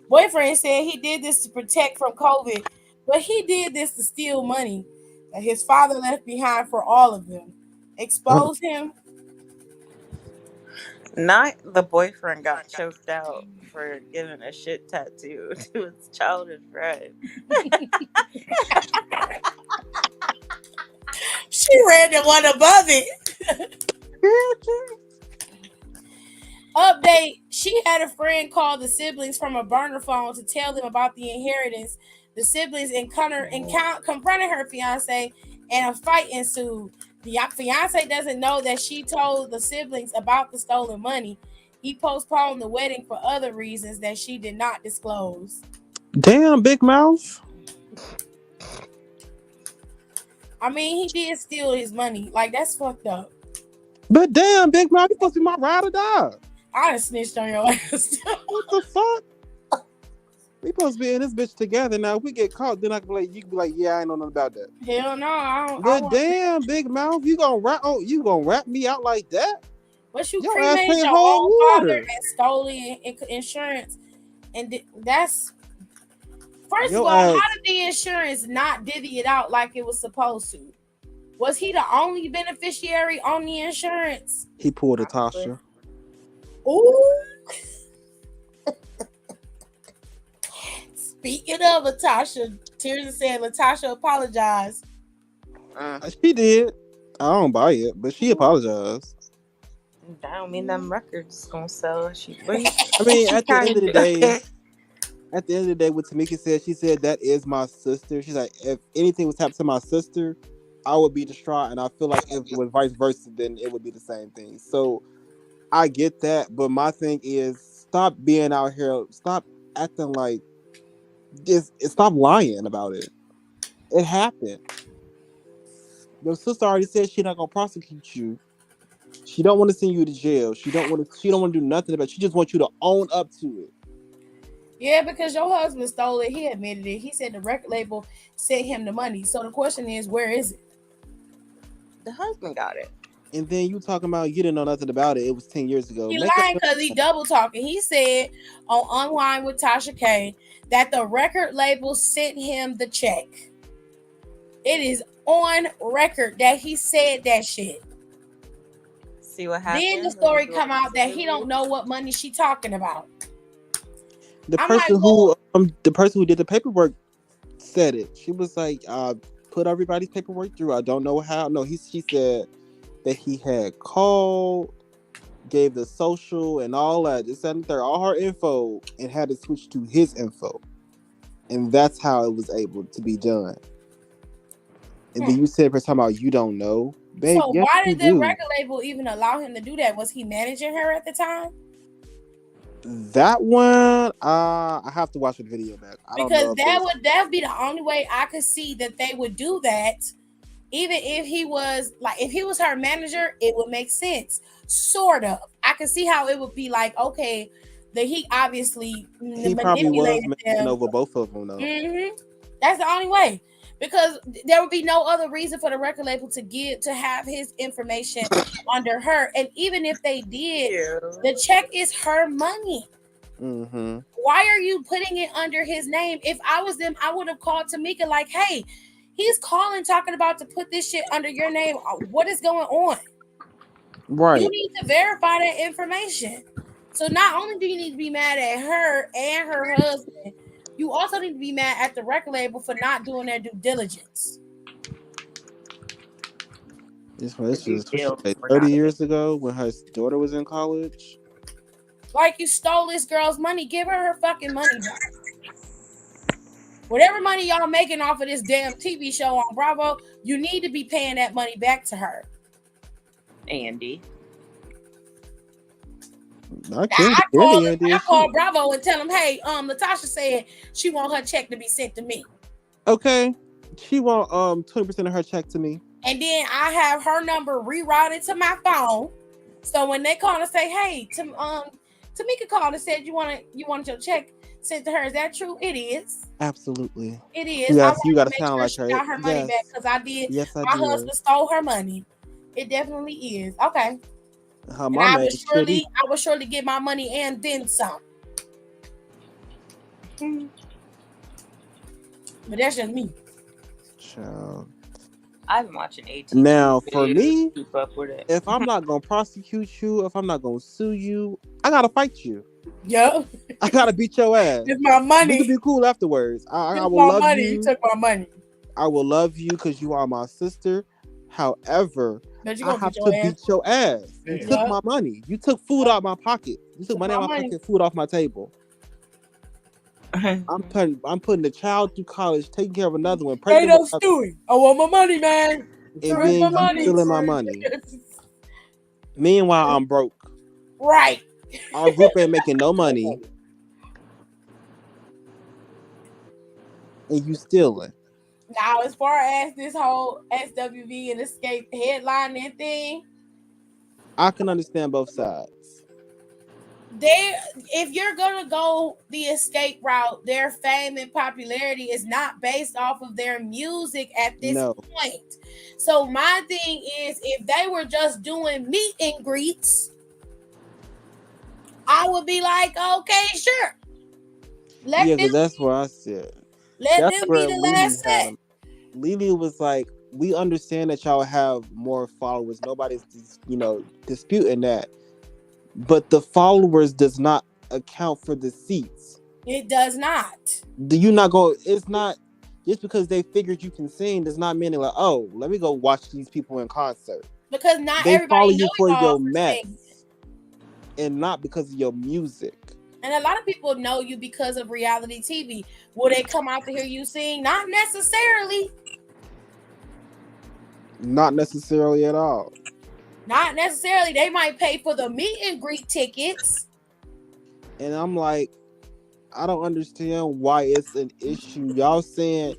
Boyfriend said he did this to protect from COVID, but he did this to steal money that his father left behind for all of them. Expose him. Not the boyfriend got choked out for giving a shit tattoo to his childhood friend. She read the one above it. Update: she had a friend call the siblings from a burner phone to tell them about the inheritance. The siblings confronted her fiance and a fight ensued. The fiance doesn't know that she told the siblings about the stolen money. He postponed the wedding for other reasons that she did not disclose. Damn, big mouth. I mean, he did steal his money. Like, that's fucked up. But damn, Big Mouth, you supposed to be my ride or die. I done snitched on your ass. What the fuck? We supposed to be in this bitch together now. If we get caught, then I can be like, you can be like, yeah, I ain't know nothing about that. Hell no, I don't. I But want. damn, Big Mouth, you gonna rap me out like that? But you Your ass cremated ain't your hold own father water. and stole insurance, and that's first of Your all, how ass, did the insurance not divvy it out like it was supposed to? Was he the only beneficiary on the insurance? he pulled a Probably. Tasha. Ooh. Speaking of Latasha, Tears said Latasha apologized. She did. I don't buy it, but she apologized. That don't mean them records gonna sell. I mean, at the end of the day, what Tamika said, she said that is my sister. She's like, if anything was happening to my sister, I would be distraught, and I feel like if it was vice versa, then it would be the same thing. So I get that, but my thing is, stop being out here, stop acting like this, stop lying about it. It happened. Your sister already said she's not gonna prosecute you. She don't want to send you to jail. She don't want to do nothing about it. She just wants you to own up to it. Yeah, because your husband stole it. He admitted it. He said the record label sent him the money. So the question is, where is it? The husband got it. And then you talking about you didn't know nothing about it. It was 10 years ago. He lying because he double talking. He said on Unwind with Tasha K that the record label sent him the check. It is on record that he said that shit. See what happened. Then the story come out that he don't know what money she talking about. The person who did the paperwork said it. She was like, put everybody's paperwork through. I don't know how. No, she said that he had called, gave the social and all that, this and there, all her info, and had to switch to his info. And that's how it was able to be done. And then you said for talking about you don't know. Babe, so yes, why did the do. record label even allow him to do that? Was he managing her at the time? That one, I have to watch the video back. Because that would be the only way I could see that they would do that. Even if he was her manager, it would make sense. Sort of. I could see how it would be like, okay, he obviously probably was managing over both of them though. Mm-hmm. That's the only way. Because there would be no other reason for the record label to have his information under her. And even if they did, the check is her money. Mm-hmm. Why are you putting it under his name? If I was them, I would have called Tamika like, hey, he's calling talking about to put this shit under your name. What is going on? Right. You need to verify that information. So not only do you need to be mad at her and her husband, you also need to be mad at the record label for not doing their due diligence. This was like 30 years ago when her daughter was in college. Like, you stole this girl's money. Give her fucking money back. Whatever money y'all making off of this damn TV show on Bravo, you need to be paying that money back to her. Andy. I call Bravo and tell them, hey, Latasha said she want her check to be sent to me. Okay. She want 20% of her check to me. And then I have her number rerouted to my phone. So when they call and say, hey, Tamika called and said you want your check sent to her. Is that true? It is. Absolutely. It is. Yes, you gotta sound like her. Got her money back because I did. Yes, I my did. husband stole her money. It definitely is. Okay. Her mama I would surely get my money and then some. But that's just me. Child. I've been watching 18. Now, for me, keep up with it. If I'm not gonna prosecute you, if I'm not gonna sue you, I gotta fight you. Yep. I gotta beat your ass. It's my money. You can be cool afterwards. I will love money. you. You took my money. I will love you because you are my sister. However, I have to beat your ass. You took my money. You took food out my pocket. You took money out my pocket, food off my table. I'm putting the child through college, taking care of another one. Ain't no stewing. I want my money, man. And then you stealing my money. Meanwhile, I'm broke. Right. Our group ain't making no money. And you stealing. Now, as far as this whole SWV and Escape headlining thing, I can understand both sides. they if you're gonna go the Escape route, their fame and popularity is not based off of their music at this No. point. So my thing is, if they were just doing meet and greets, I would be like, okay, sure. Yeah, Let them because that's where I said. let That's them be where the Lily last had set. him. Lily was like, "We understand that y'all have more followers. Nobody's, disputing that. But the followers does not account for the seats. It does not. Do you not go? It's not just because they figured you can sing does not mean they're like, oh, let me go watch these people in concert. Because not They follow everybody know you for y'all your for singing. mess and not because of your music. And a lot of people know you because of reality TV. Will they come out to hear you sing? Not necessarily. Not necessarily at all. Not necessarily. They might pay for the meet and greet tickets. And I'm like, I don't understand why it's an issue. Y'all saying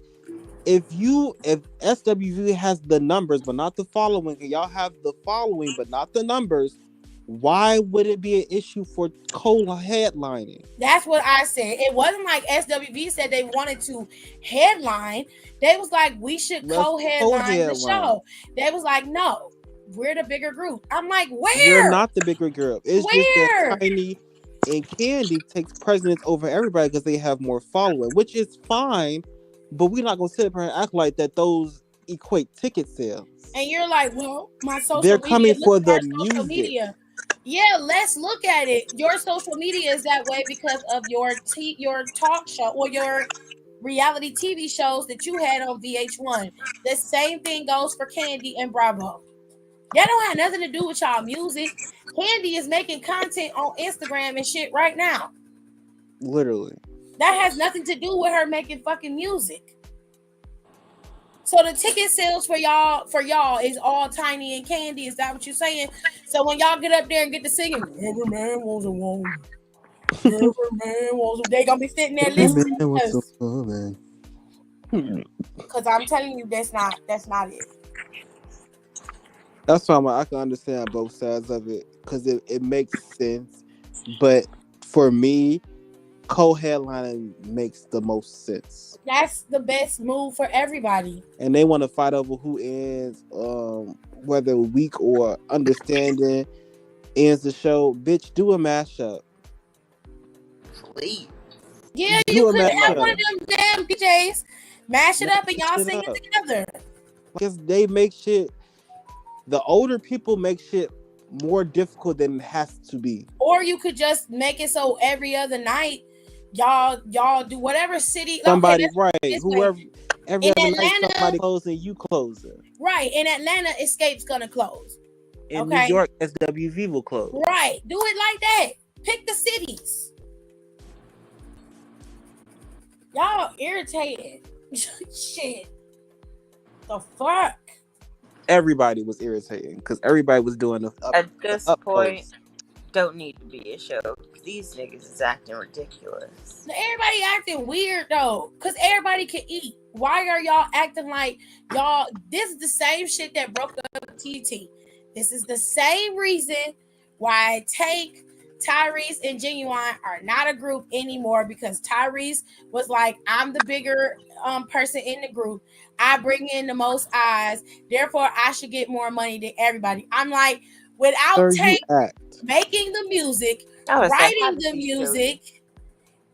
if SWV has the numbers but not the following, and y'all have the following but not the numbers, why would it be an issue for co-headlining? That's what I said. It wasn't like SWV said they wanted to headline. They was like, we should Let's co-headline the co-headline. show. They was like, no, we're the bigger group. I'm like, You're where? not the bigger girl. It's just Where? that Tiny and Candy takes precedence over everybody because they have more following, which is fine. But we're not gonna sit up here and act like that those equate ticket sales. And you're like, well, my social They're media, coming look for at the our social music. media. Yeah, let's look at it. Your social media is that way because of your talk show or your reality TV shows that you had on VH1. The same thing goes for Candy and Bravo. That don't have nothing to do with y'all music. Candy is making content on Instagram and shit right now. Literally. That has nothing to do with her making fucking music. So the ticket sales for y'all is all Tiny and Candy. Is that what you're saying? So when y'all get up there and get to singing, every man wants a woman. Every man wants a, they gonna be sitting there listening because I'm telling you that's not it. That's why I can understand both sides of it because it makes sense. But for me, co-headlining makes the most sense. That's the best move for everybody. And they want to fight over who ends, whether weak or understanding ends the show. Bitch, do a mashup. Please. Yeah, Do you a could have mashup. one of them damn DJs mash it up and y'all sing it together. Because they make shit. The older people make shit more difficult than it has to be. Or you could just make it so every other night y'all do whatever city. Somebody okay, right, whoever every in other Atlanta, night somebody closing, you closing. Right, in Atlanta, Escape's gonna close. In New York, SWV will close. Right, do it like that. Pick the cities. Y'all irritated. Shit. The fuck. Everybody was irritating because everybody was doing the At this up point, post. don't need to be a show. These niggas is acting ridiculous. Everybody acting weird though, because everybody can eat. Why are y'all acting like y'all? This is the same shit that broke up TT. This is the same reason why Take, Tyrese, and Genuine are not a group anymore, because Tyrese was like, I'm the bigger person in the group. I bring in the most eyes. Therefore, I should get more money than everybody. I'm like, without Take making the music, writing the music,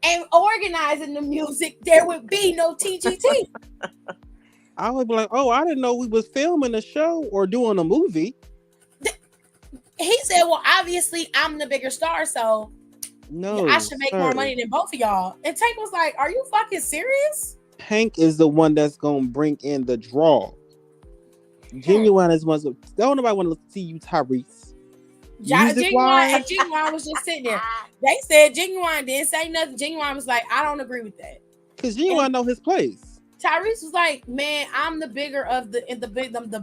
and organizing the music, there would be no TGT. I would be like, oh, I didn't know we was filming a show or doing a movie. He said, well, obviously I'm the bigger star, so no, I should make more money than both of y'all. And Tank was like, are you fucking serious? Tank is the one that's gonna bring in the draw. Genuine is one. Don't nobody want to see you, Tyrese. Genuine was just sitting there. They said Genuine didn't say nothing. Genuine was like, I don't agree with that. Because Genuine know his place. Tyrese was like, man, I'm the bigger of the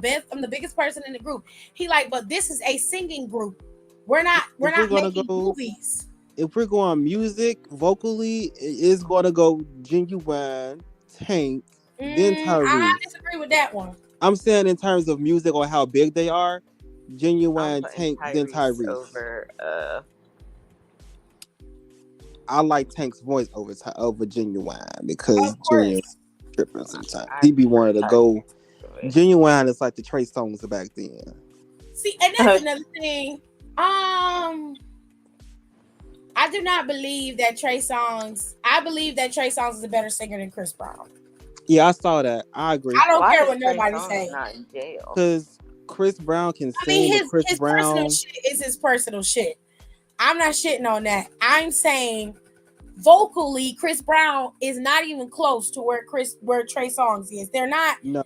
best. I'm the biggest person in the group. He like, but this is a singing group. We're not making movies. If we're going music, vocally, it is going to go Genuine, Tank, then I Tyrese. disagree with that one. I'm saying in terms of music or how big they are, I'm Genuine, putting Tank, then Tyrese Tyrese. over. I like Tank's voice over Genuine because Of Genuine course. tripping sometimes. I He be prefer wanting to go. Tyrese voice. Genuine is like the Trey Songz of back then. See, and that's another thing. I do not believe that Trey Songz. I believe that Trey Songz is a better singer than Chris Brown. Yeah, I saw that. I agree. I don't Why care is what Trey nobody Songz say. not in jail? Because Chris Brown can I mean, sing, but Chris his personal Brown. shit is his personal shit. I'm not shitting on that. I'm saying vocally, Chris Brown is not even close to where Trey Songz is. They're not No,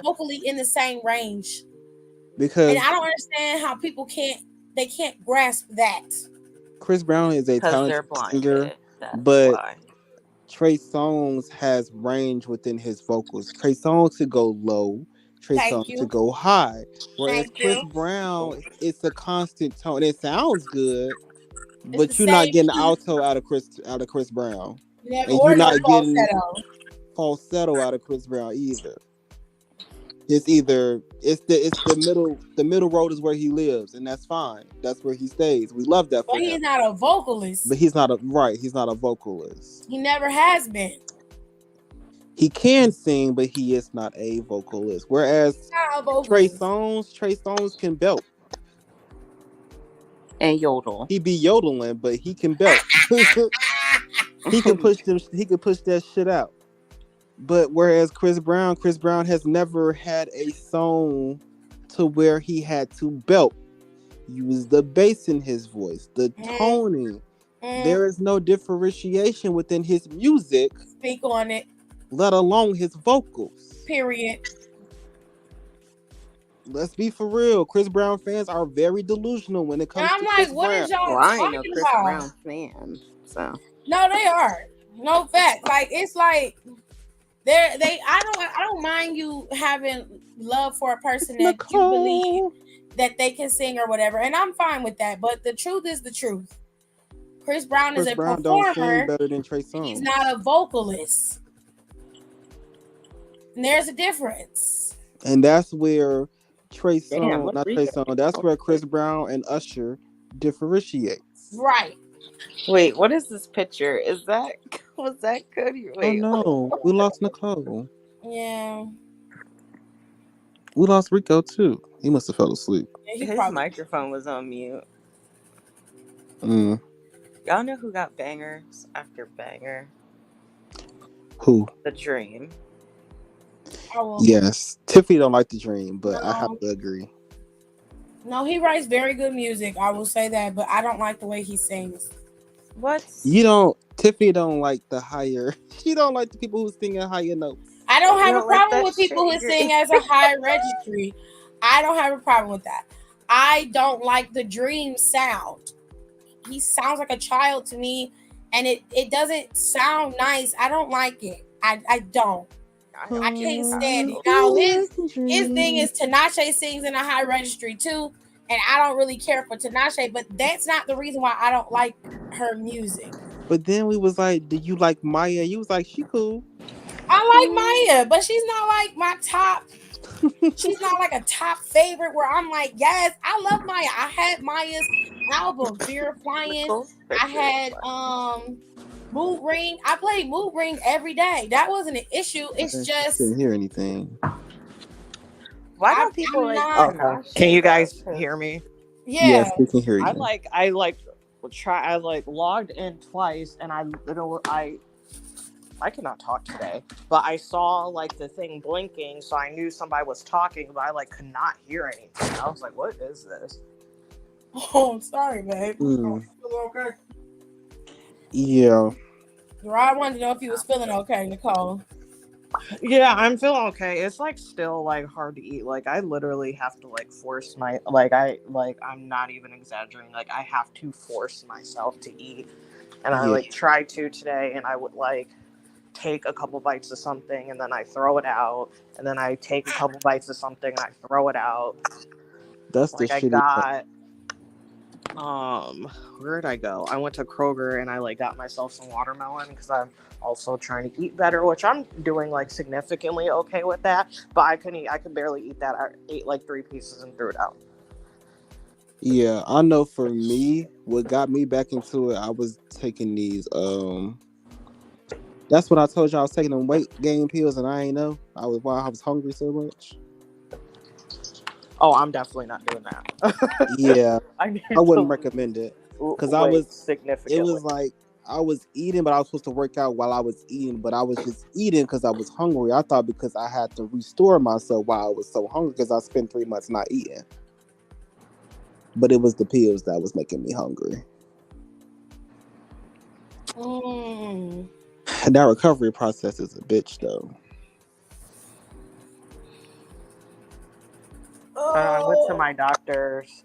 vocally in the same range. And because I don't understand how people can't grasp that. Chris Brown is a Because they're talented singer, blinded. That's but why. Trey Songz has range within his vocals. Trey Songz to go low, Trey Thank Songz to you. go high. Whereas Thank Chris you. Brown, it's a constant tone. It sounds good, It's the but you're not same getting key. alto out of Chris Brown, Never and or you're no not getting falsetto. falsetto out of Chris Brown either. It's the middle road is where he lives, and that's fine. That's where he stays. We love that But for him. he's not a vocalist. But he's not a vocalist. He never has been. He can sing, but he is not a vocalist. Whereas He's not a vocalist. Trey Songz can belt. And yodel. He be yodeling, but he can belt. He can push that shit out. But whereas Chris Brown has never had a song to where he had to belt. Use the bass in his voice, the toning. There is no differentiation within his music. Speak on it. Let alone his vocals. Period. Let's be for real. Chris Brown fans are very delusional when it comes I'm to like, Chris what Brown. is y'all Well, I ain't no talking Chris about? Brown fan, so. No, they are. No fact. Like it's like I don't mind you having love for a person that you believe that they can sing or whatever, and I'm fine with that. But the truth is the truth. Chris Brown is a Brown don't sing performer. better than Trey Songz. He's not a vocalist. And there's a difference. And that's where Damn, that's where Chris Brown and Usher differentiates. Right. Wait, what is this picture? Was that Cody? Wait. Oh no, we lost Nicole. Yeah. We lost Rico too. He must have fell asleep. Yeah, His microphone was on mute. Mm. Y'all know who got bangers after banger? Who? The Dream. Yes. Tiffany don't like The Dream, but I have to agree. No, he writes very good music. I will say that, but I don't like the way he sings. What? Tiffany don't like the higher. She don't like the people who sing at higher notes. I don't have a problem with people who sing as a high registry. I don't have a problem with that. I don't like the Dream sound. He sounds like a child to me, and it doesn't sound nice. I don't like it. I don't. I can't stand it. Now his thing is Tinashe sings in a high registry too, and I don't really care for Tinashe, but that's not the reason why I don't like her music. But then we was like, "Do you like Maya?" You was like, "She cool." I like Maya, but she's not like my top. She's not like a top favorite where I'm like, yes, I love Maya. I had Maya's album, Fear of Flying. I had Mood Ring. I played Mood Ring every day. That wasn't an issue. It's just didn't hear anything. Why don't people Can you guys hear me? Yeah. Yes, we can hear you. I logged in twice, and I cannot talk today, but I saw like the thing blinking, so I knew somebody was talking, but I could not hear anything. I was like, "What is this?" Oh, I'm sorry, babe. Feeling okay? Yeah. I wanted to know if you was feeling okay, Nicole. Yeah, I'm feeling okay. It's still hard to eat. I literally have to force my I'm not even exaggerating. I have to force myself to eat, and I tried to today, and I would take a couple bites of something and then I throw it out, and then I take a couple bites of something and I throw it out. That's the shitty part. Where'd I go? I went to Kroger and I like got myself some watermelon because I'm also trying to eat better, which I'm doing like significantly okay with that. But I could barely eat that. I ate like 3 pieces and threw it out. Yeah, I know for me, what got me back into it, I was taking these that's when I told you I was taking them weight gain pills and I ain't know. I was hungry so much. Oh, I'm definitely not doing that. Yeah, I need I wouldn't to recommend it because weight it significantly. was like I was eating, but I was supposed to work out while I was eating, but I was just eating because I was hungry. I thought because I had to restore myself while I was so hungry because I spent 3 months not eating. But it was the pills that was making me hungry. Mm. And that recovery process is a bitch, though. I went to Oh. my doctor's.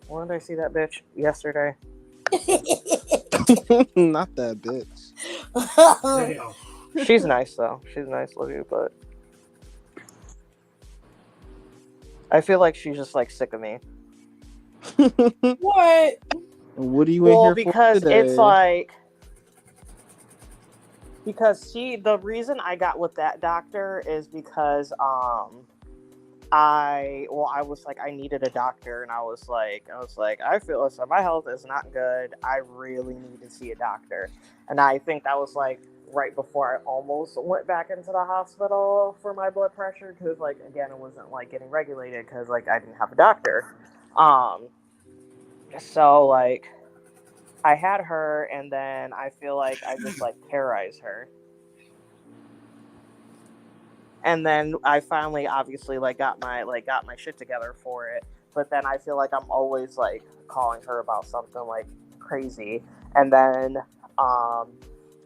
When did I see that bitch? Yesterday. Not that bitch. Damn. She's nice though. She's nice, love you, but I feel like she's just like sick of me. What? What are you in Well, here for because it's today? like the reason I got with that doctor is because I was like I needed a doctor and I was like I feel so my health is not good. I really need to see a doctor. And I think that was like right before I almost went back into the hospital for my blood pressure because like again it wasn't like getting regulated because like I didn't have a doctor. So like I had her and then I feel like I just like terrorized her. And then I finally obviously like got my shit together for it. But then I feel like I'm always like calling her about something like crazy. And then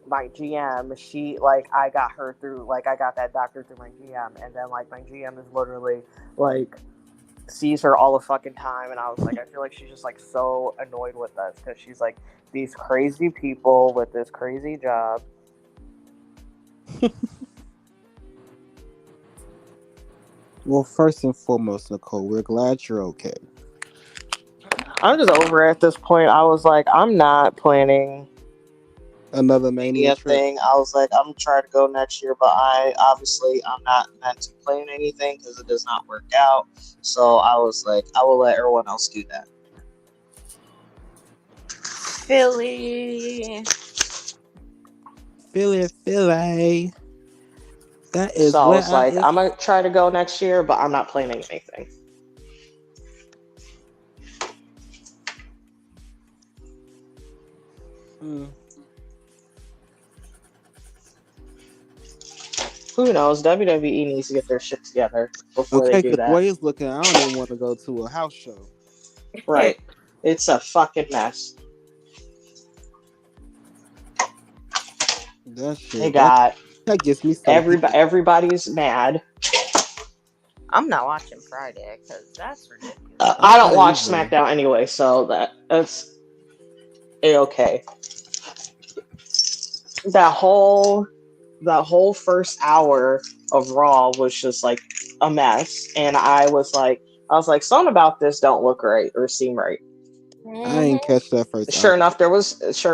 my GM, she like I got her through like I got that doctor through my GM and then like my GM is literally like sees her all the fucking time and I was like I feel like she's just like so annoyed with us because she's like these crazy people with this crazy job. Well, first and foremost, Nicole, we're glad you're okay. I'm just over it at this point. I was like, I'm not planning Another mania mania trip. thing. I was like, I'm trying to go next year, but I'm not meant to plan anything because it does not work out. So I was like, I will let everyone else do that. Philly. Philly. That is So I where was I like, is. I'm gonna try to go next year, but I'm not planning anything. Who knows? WWE needs to get their shit together before they Okay, do because the that. way it's looking, I don't even want to go to a house show. Right. It's a fucking mess. That They shit. got That gets me so heated. everybody's mad. I'm not watching Friday because that's ridiculous. I I'm don't not watch either. SmackDown anyway, so that's a-okay. That whole first hour of Raw was just like a mess, and I was like, something about this don't look right or seem right. I ain't catch that first Sure hour.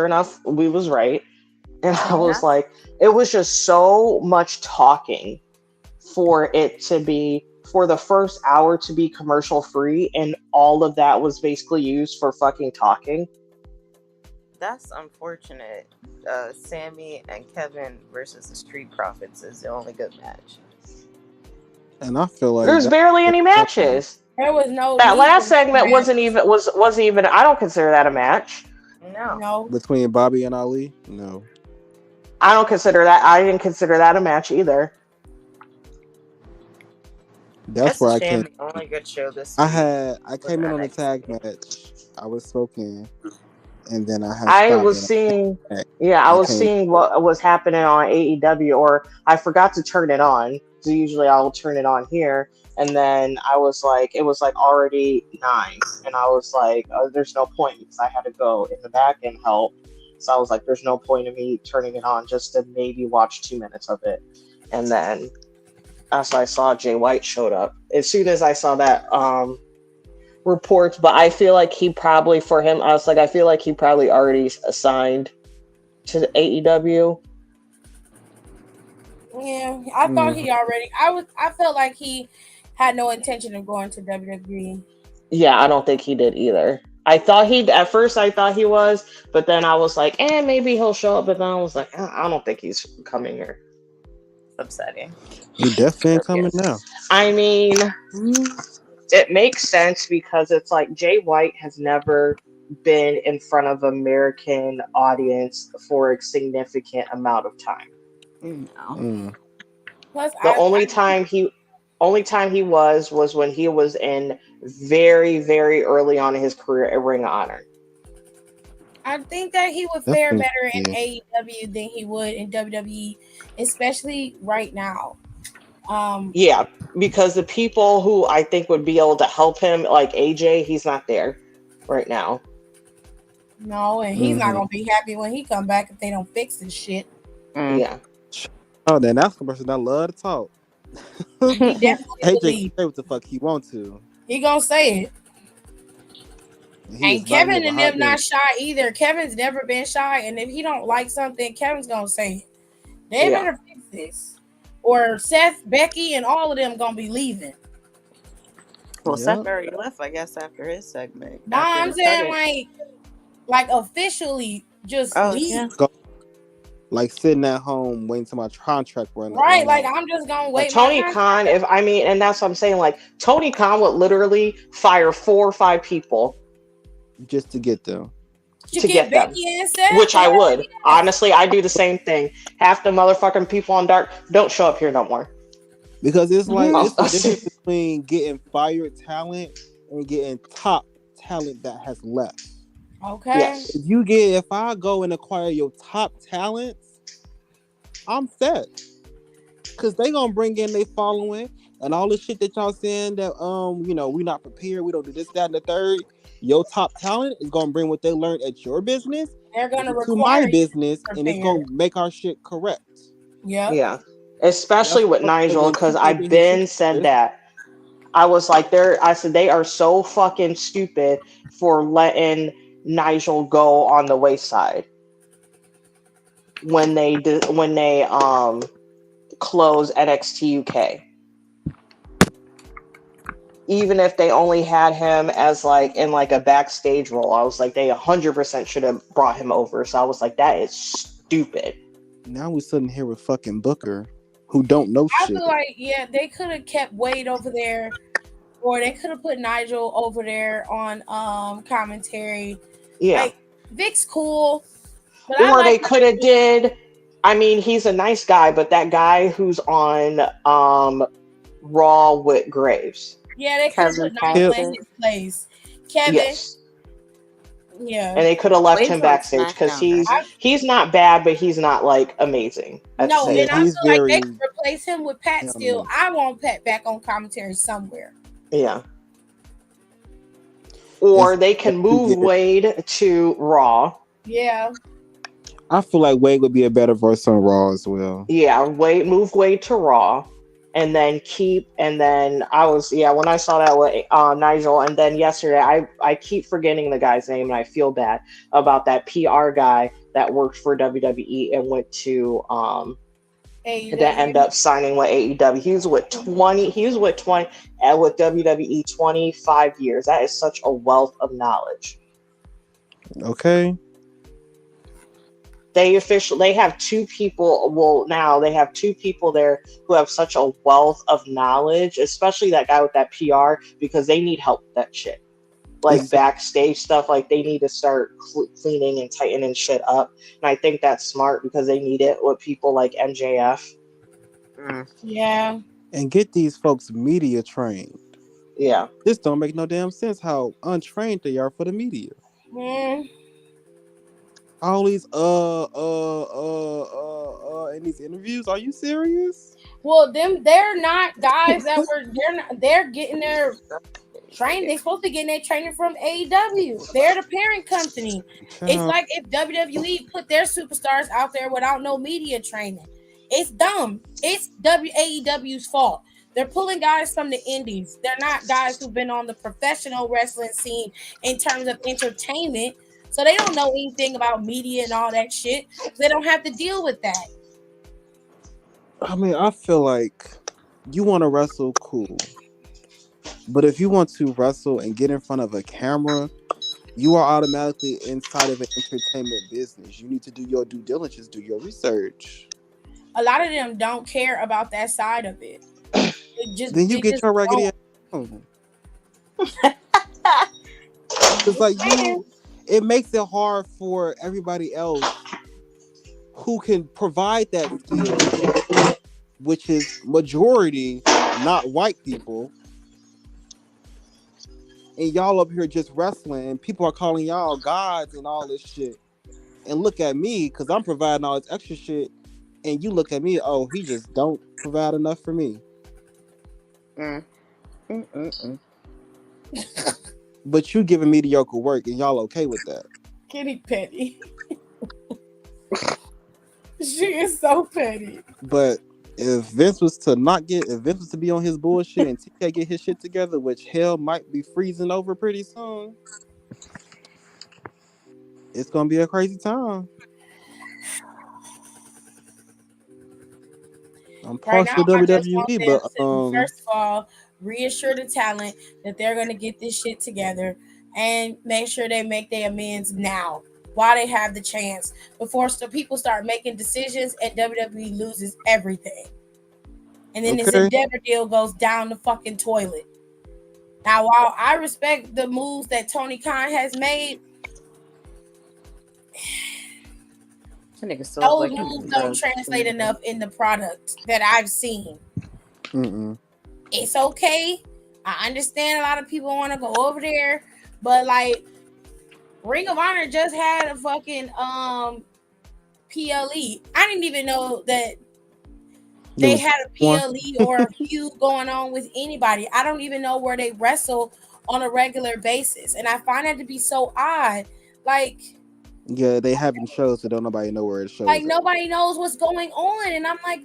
enough, we was right, and I And was that's like, it was just so much talking for it to be for the first hour to be commercial free, and all of that was basically used for fucking talking. unfortunate. Sammy and Kevin versus the Street Profits is the only good match. And I feel like There's that. barely any matches. There was no That need for last segment that. wasn't even. I don't consider that a match. No. No. Between Bobby and Ali? No. I don't consider that. I didn't consider that a match either. That's It's a where I shame. came. The only good show this I week was came in on a tag NXT. match. I was smoking, and then I had I stopped. was And seeing, I, yeah, I I was came. seeing what was happening on AEW, or I forgot to turn it on. So usually I'll turn it on here, and then I was like, it was like already 9, and I was like, oh, there's no point because I had to go in the back and help. So I was like, there's no point in me turning it on just to maybe watch 2 minutes of it, and then as I saw Jay White showed up. As soon as I saw that reports, but I feel like he probably for him. I was like, I feel like he probably already assigned to the AEW. Yeah, I thought he already. I felt like he had no intention of going to WWE. Yeah, I don't think he did either. I thought he at first I thought he was, but then I was like, maybe he'll show up. But then I was like, I don't think he's coming here. Upsetting. He definitely ain't coming now. I mean, it makes sense because it's like Jay White has never been in front of American audience for a significant amount of time. No. Plus, The only time he was when he was in very, very early on in his career at Ring of Honor. I think that he would fare better in AEW than he would in WWE, especially right now. Yeah, because the people who I think would be able to help him, like AJ, he's not there right now. No, and he's not gonna be happy when he come back if they don't fix this shit. Yeah. Oh, then that's the person that love to talk. He definitely AJ believe. can say what the fuck he want to. He gonna say it. And Kevin and them not shy either. Kevin's never been shy, and if he don't like something, Kevin's gonna say it. They better fix this, or Seth, Becky, and all of them gonna be leaving. Well, Seth already left, I guess, after his segment. No, I'm saying like officially just leave. Yeah. Like sitting at home waiting till my contract run. Right, like I'm just gonna wait. Tony Khan, and that's what I'm saying. Like Tony Khan would literally fire 4 or 5 people just to get them. To get them, which I would. Honestly, I do the same thing. Half the motherfucking people on Dark don't show up here no more. Because it's like it's the difference between getting fired talent and getting top talent that has left. Okay. Yes. If I go and acquire your top talents, I'm set. Cause they gonna bring in their following and all the shit that y'all saying that we not prepared, we don't do this, that, and the third. Your top talent is gonna bring what they learned at your business. They're gonna to my business, and it's gonna make our shit correct. Yeah. Yeah. Especially with Nigel, because I've been said that. I was like, I said they are so fucking stupid for letting Nigel go on the wayside when they close NXT UK. Even if they only had him as in a backstage role, I was like, they 100% should have brought him over. So I was like, that is stupid. Now we're sitting here with fucking Booker, who don't know shit. I feel like, they could have kept Wade over there, or they could have put Nigel over there on commentary. Yeah. Like, Vic's cool. But or they could have did. I mean, he's a nice guy, but that guy who's on Raw with Graves. Yeah, they could have put Nigel in his place. Kevin. Yes. Yeah. And they could have left him backstage because he's not bad, but he's not amazing. No, and I feel like they could replace him with Pat still. I want Pat back on commentary somewhere. Yeah. Or they can move Wade to Raw. Yeah. I feel like Wade would be a better voice on Raw as well. Yeah, move Wade to Raw. And then when I saw that with Nigel, and then yesterday, I keep forgetting the guy's name, and I feel bad about that PR guy that worked for WWE and went to AEW. that ended up signing with AEW. He was with WWE 25 years. That is such a wealth of knowledge. Okay. They have 2 people. Well, now they have 2 people there who have such a wealth of knowledge, especially that guy with that PR, because they need help with that shit. Backstage stuff, they need to start cleaning and tightening shit up. And I think that's smart because they need it with people like MJF. Yeah. And get these folks media trained. Yeah. This don't make no damn sense how untrained they are for the media. All these in these interviews, are you serious? Well, they're not guys they're getting their training. They're supposed to be getting their training from AEW. They're the parent company. It's like if WWE put their superstars out there without no media training. It's dumb. It's AEW's fault. They're pulling guys from the indies. They're not guys who've been on the professional wrestling scene in terms of entertainment. So they don't know anything about media and all that shit. They don't have to deal with that. I mean, I feel like you want to wrestle, cool. But if you want to wrestle and get in front of a camera, you are automatically inside of an entertainment business. You need to do your due diligence, do your research. A lot of them don't care about that side of it. Then you They get just your raggedy don't. ass home. It's like it makes it hard for everybody else who can provide that skill, which is majority not white people, and y'all up here just wrestling, and people are calling y'all gods and all this shit. And look at me, because I'm providing all this extra shit, and you look at me, oh, he just don't provide enough for me. Mm. Mm-mm-mm. But you giving mediocre work, and y'all okay with that. Kitty petty. She is so petty. But if Vince was to be on his bullshit and TK get his shit together, which hell might be freezing over pretty soon, it's gonna be a crazy time. I'm Right partial now, I just want WWE, them but to, first of all, reassure the talent that they're going to get this shit together and make sure they make their amends now while they have the chance before people start making decisions and WWE loses everything. And then this okay, Endeavor deal goes down the fucking toilet. Now, while I respect the moves that Tony Khan has made, That nigga still look those like he moves did don't drugs. translate enough in the product that I've seen. mm-mm. It's okay. I understand a lot of people want to go over there, but like Ring of Honor just had a fucking PLE. I didn't even know that There they was had a one. PLE or a feud going on with anybody. I don't even know where they wrestle on a regular basis, and I find that to be so odd. Like, Yeah, they having shows, so don't nobody know where it like shows at. nobody knows what's going on, and I'm like,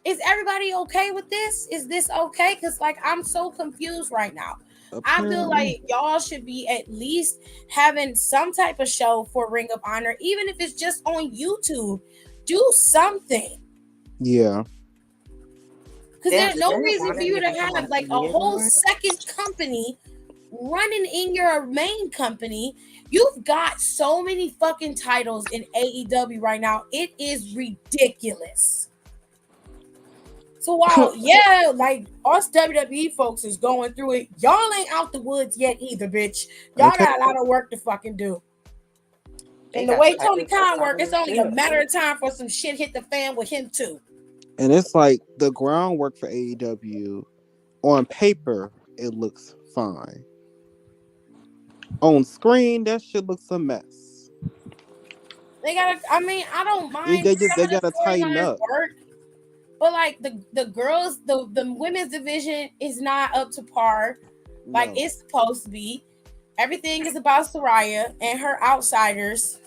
is everybody okay with this? Is this okay? Because like I'm so confused right now. I feel Apparently, like y'all should be at least having some type of show for Ring of Honor, even if it's just on YouTube. Do something. yeah. Because Damn, there's does no Ring of reason for Honor you to even come have on like a TV whole anymore? second company running in your main company. You've got so many fucking titles in AEW right now. It is ridiculous. So while like us WWE folks is going through it, y'all ain't out the woods yet either, bitch. Y'all Okay. got a lot of work to fucking do. They And the got way Tony titles Khan outside work, of it's the only a shit. matter of time for some shit hit the fan with him too. And it's like the groundwork for AEW on paper, it looks fine. On screen, that shit looks a mess. They gotta. I mean, I don't mind some They of the gotta tighten storylines up. work, but like the girls, the women's division is not up to par like No. it's supposed to be. Everything is about Soraya and her outsiders.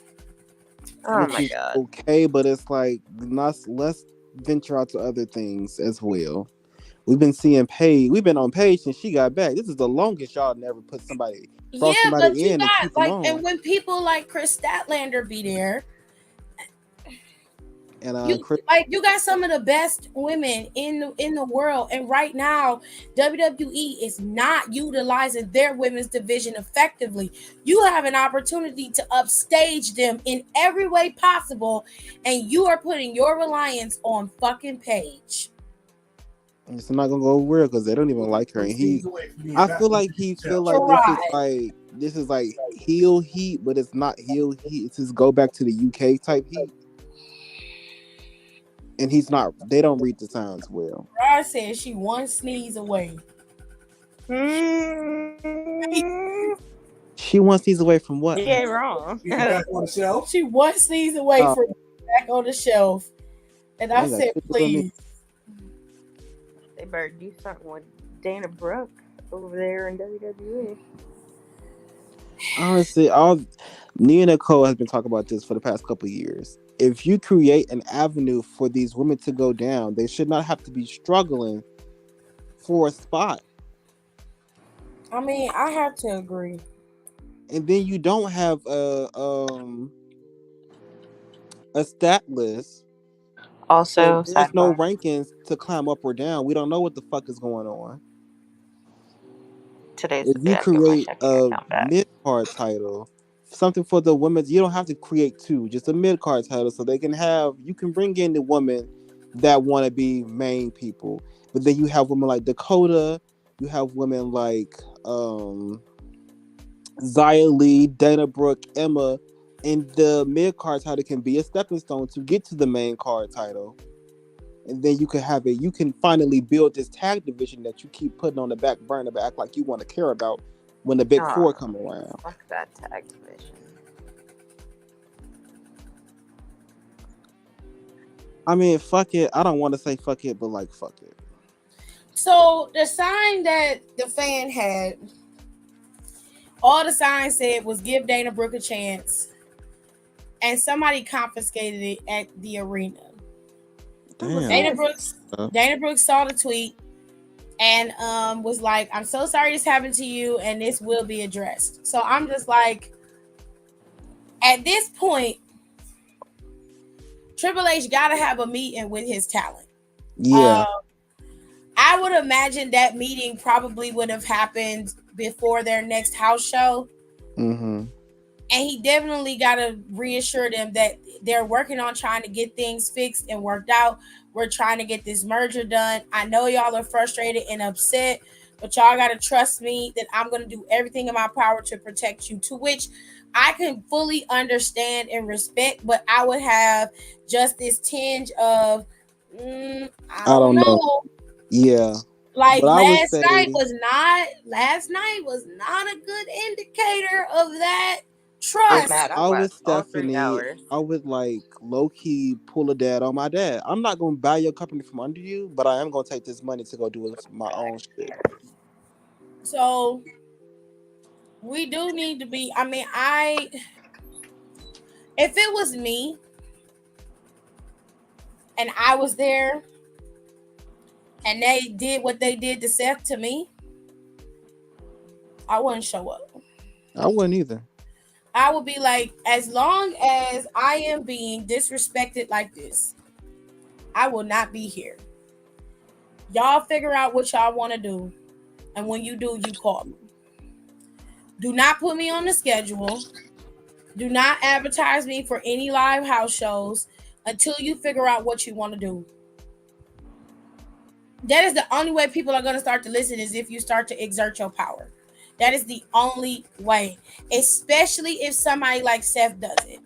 Oh Which my is god. okay, but it's like let's venture out to other things as well. We've been seeing Paige. We've been on Paige since she got back. This is the longest y'all never brought Yeah, but somebody you in and got keep them like, and on. when people like Chris Statlander be there, And Chris, you got some of the best women in the world, and right now WWE is not utilizing their women's division effectively. You have an opportunity to upstage them in every way possible, and you are putting your reliance on fucking Paige. it's not gonna go well because they don't even like her. And I feel like he feel like Try. this is like heel heat, but it's not heel heat. It's just go back to the UK type heat. And he's not. They don't read the signs well. Rod said she one sneeze away. She wants these away from what? You ain't wrong. Get back on the shelf. She one sneeze away Oh. from back on the shelf, and I They got said, shit to do with me. please. They better do something with Dana Brooke over there in WWE. Honestly, me and Nicole has been talking about this for the past couple of years. If you create an avenue for these women to go down, they should not have to be struggling for a spot. I mean, I have to agree. And then you don't have a stat list. So Also, there's no sidebar. rankings to climb up or down. We don't know what the fuck is going on. Today's If the you day I get my create checking a account back. mid card title, something for the women, you don't have to create two, just a mid card title, so they can have. You can bring in the women that want to be main people, but then you have women like Dakota. You have women like Zia Lee, Dana Brooke, Emma, and the mid card title can be a stepping stone to get to the main card title. And then you can have it. You can finally build this tag division that you keep putting on the back burner, but act like you want to care about when the big four come around. Fuck that tag division. I mean, fuck it. I don't want to say fuck it, but like fuck it. So the sign that the fan had, all the sign said was "Give Dana Brooke a chance," and somebody confiscated it at the arena. Damn. Dana Brooks saw the tweet and was like, "I'm so sorry this happened to you, and this will be addressed." So I'm just like, at this point, Triple H got to have a meeting with his talent. Yeah. I would imagine that meeting probably would have happened before their next house show. Mm-hmm. And he definitely got to reassure them that they're working on trying to get things fixed and worked out. We're trying to get this merger done. I know y'all are frustrated and upset, but y'all got to trust me that I'm going to do everything in my power to protect you, to which I can fully understand and respect, but I would have just this tinge of, I don't know. Yeah. Like But last night was not a good indicator of that trust. I was Stephanie. I would like low key pull a dad on my dad. I'm not gonna buy your company from under you, but I am gonna take this money to go do my own shit. So we do need to be. I mean, if it was me and I was there and they did what they did to Seth to me, I wouldn't show up. I wouldn't either. I would be like, as long as I am being disrespected like this, I will not be here. Y'all figure out what y'all want to do. And when you do, you call me. Do not put me on the schedule. Do not advertise me for any live house shows until you figure out what you want to do. That is the only way people are going to start to listen, is if you start to exert your power. That is the only way, especially if somebody like Seth does it.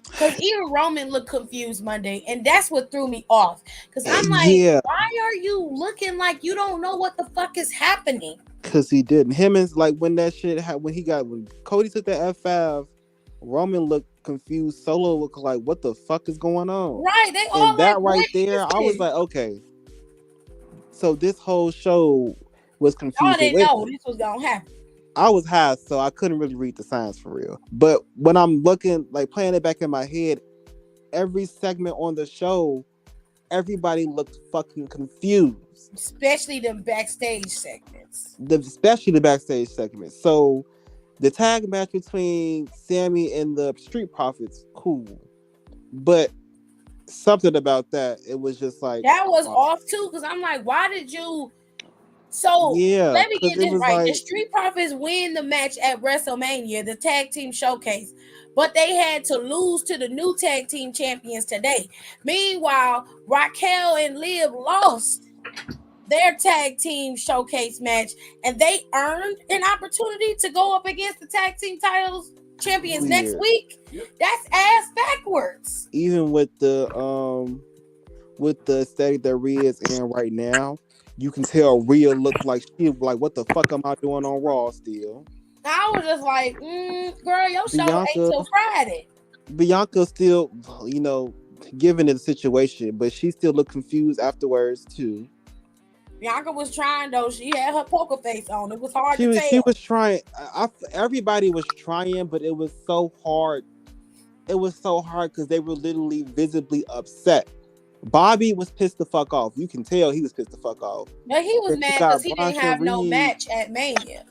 Because even Roman looked confused Monday, and that's what threw me off. Because I'm like, why are you looking like you don't know what the fuck is happening? Because he didn't. Him and like when that shit when Cody took that F5, Roman looked confused. Solo looked like, what the fuck is going on? Right, they all and that right there, I was like, okay. So this whole show was confused. I didn't know this was gonna happen. I was high, so I couldn't really read the signs for real. But when I'm looking, like playing it back in my head, every segment on the show, everybody looked fucking confused. Especially the backstage segments. Especially the backstage segments. So the tag match between Sammy and the Street Profits, cool. But something about that, it was just like... That was off too, because I'm like, why did you... So let me get this right. The Street Profits win the match at WrestleMania, the tag team showcase, but they had to lose to the new tag team champions today. Meanwhile, Raquel and Liv lost their tag team showcase match, and they earned an opportunity to go up against the tag team titles champions next week. That's ass backwards. Even with the aesthetic that Rhea's in right now, you can tell Rhea looked like she was like, what the fuck am I doing on Raw still? I was just like, girl, your show ain't till Friday. Bianca still, given it the situation, but she still looked confused afterwards too. Bianca was trying though. She had her poker face on. It was hard to tell. She was trying. Everybody was trying, but it was so hard. It was so hard because they were literally visibly upset. Bobby was pissed the fuck off. You can tell he was pissed the fuck off. But he was Then you mad because got he didn't Bronson have no Reed. match at Mania.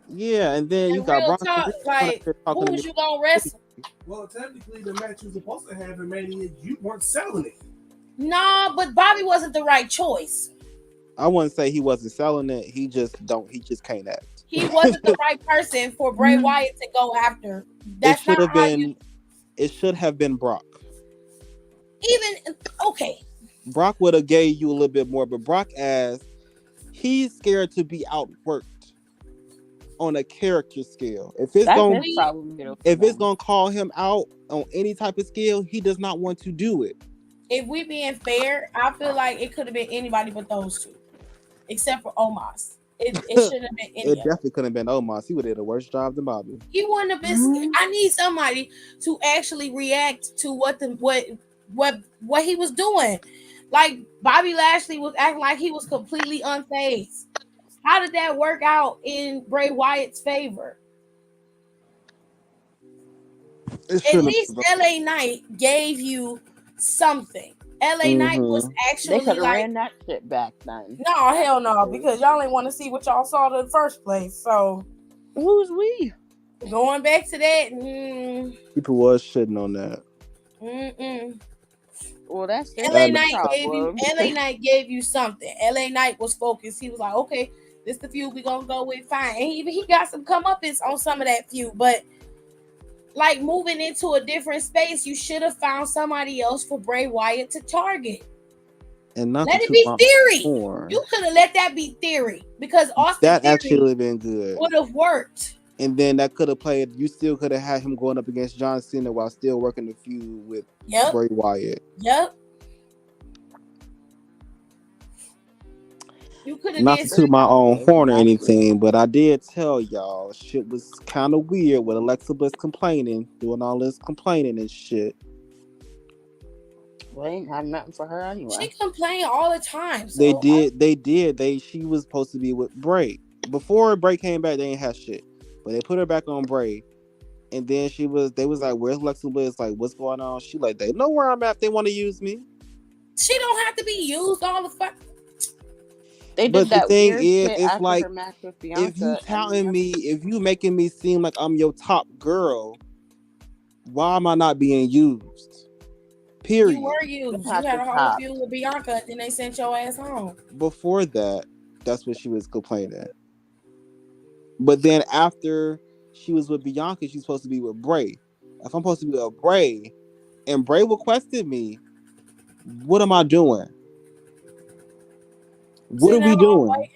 Yeah, and then you And got real Bronson talk, Reed coming up like, here talking who to was me. you gonna wrestle? Well, technically, the match you were supposed to have in Mania, you weren't selling it. Nah, but Bobby wasn't the right choice. I wouldn't say he wasn't selling it. He just can't act. He wasn't the right person for Bray Wyatt to go after. That's not how you. It should have been Brock. Even okay. Brock would have gave you a little bit more, but Brock as he's scared to be outworked on a character scale. If it's gonna call him out on any type of scale, he does not want to do it. If we being fair, I feel like it could have been anybody but those two, except for Omos. It shouldn't have been any. It definitely couldn't have been Omos. He would have did a worse job than Bobby. He wouldn't have been. I need somebody to actually react to what he was doing. Like Bobby Lashley was acting like he was completely unfazed. How did that work out in Bray Wyatt's favor? At least LA Knight gave you something. LA Knight was actually they could have ran that shit back then. No, hell no, because y'all ain't want to see what y'all saw in the first place. So who's we? Going back to that, people was shitting on that. Well, that's LA Knight gave you. LA Knight gave you something. LA Knight was focused. He was like, okay, this the feud we gonna go with. Fine, and he got some comeuppance on some of that feud, but. Like moving into a different space, you should have found somebody else for Bray Wyatt to target. And not let it be theory. You could have let that be theory because Austin that Theory actually would have been good. Would have worked. And then that could have played. You still could have had him going up against John Cena while still working the feud with Bray Wyatt. Yep. You could have not to toot my own horn or anything, but I did tell y'all shit was kind of weird with Alexa Bliss complaining, doing all this complaining and shit. Well, ain't had nothing for her anyway. She complained all the time. So They did. She was supposed to be with Bray. Before Bray came back, they ain't had shit. But they put her back on Bray. And then they was like, where's Alexa Bliss? Like, what's going on? She like, they know where I'm at. They want to use me. She don't have to be used all the fuck. They did but that the thing weird is, shit it's after like, her match with Bianca, if you touting me, if you making me seem like I'm your top girl, why am I not being used? Period. You were used. You had a whole feud with Bianca, and then they sent your ass home. Before that, that's what she was complaining. But then after she was with Bianca, she's supposed to be with Bray. If I'm supposed to be with Bray, and Bray requested me, what am I doing? What are we doing?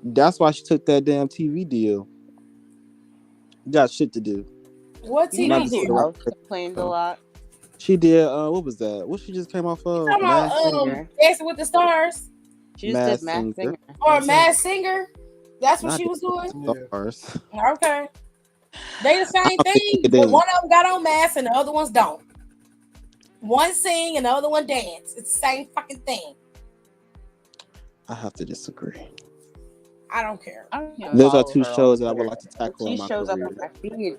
That's why she took that damn TV deal. Got shit to do. What TV deal? Complained a lot. She did. What was that? What she just came off of? Dancing with the Stars. She just did Masked Singer. Or Masked Singer. That's what she was doing. Stars. Okay. They the same thing, but one of them got on masks and the other ones don't. One sing and the other one dance. It's the same fucking thing. I have to disagree. I don't care. Those are two shows that I would like to tackle in my career. She shows up on my feed,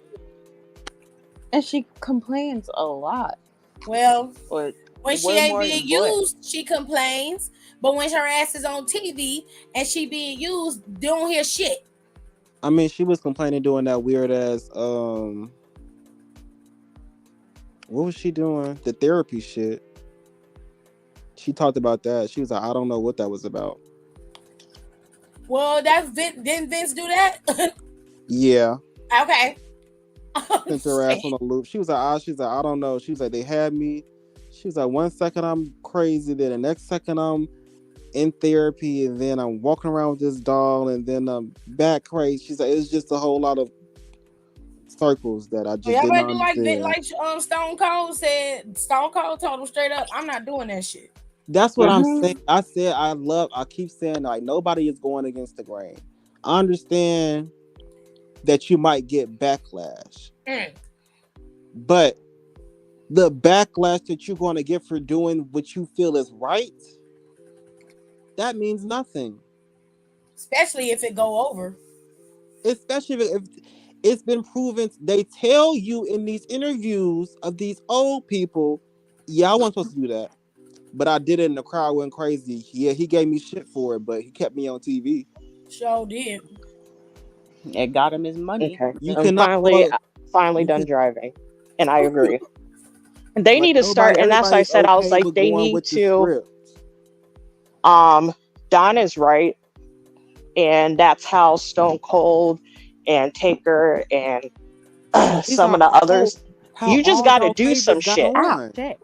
and she complains a lot. Well, but when she ain't being used, she complains. But when her ass is on TV and she being used, they don't hear shit. I mean, she was complaining doing that weird ass. What was she doing? The therapy shit. She talked about that. She was like, I don't know what that was about. Well, didn't Vince do that? Yeah. Okay. Sent her ass on a loop. She was like, I don't know. She was like, they had me. She was like, 1 second I'm crazy, then the next second I'm in therapy, and then I'm walking around with this doll, and then I'm back crazy. She's like, it's just a whole lot of circles that I just didn't understand. Like Stone Cold said. Stone Cold told him straight up, I'm not doing that shit. That's what I'm saying. I said I keep saying, like, nobody is going against the grain. I understand that you might get backlash. But the backlash that you're going to get for doing what you feel is right, that means nothing. Especially if it go over. Especially if it's been proven. They tell you in these interviews of these old people, yeah, I wasn't supposed to do that. But I did it and the crowd went crazy. Yeah, he gave me shit for it, but he kept me on TV. Sure did. It got him his money. Okay, You I'm cannot go. finally You done can driving, and I agree. They like need to start, nobody. and that's why I Everybody's said I was okay like, with they going need with the to. script. Don is right, and that's how Stone Cold and Taker and These some are of the how others. how You just all got to y'all do some favorites got shit. Ow, on. shit.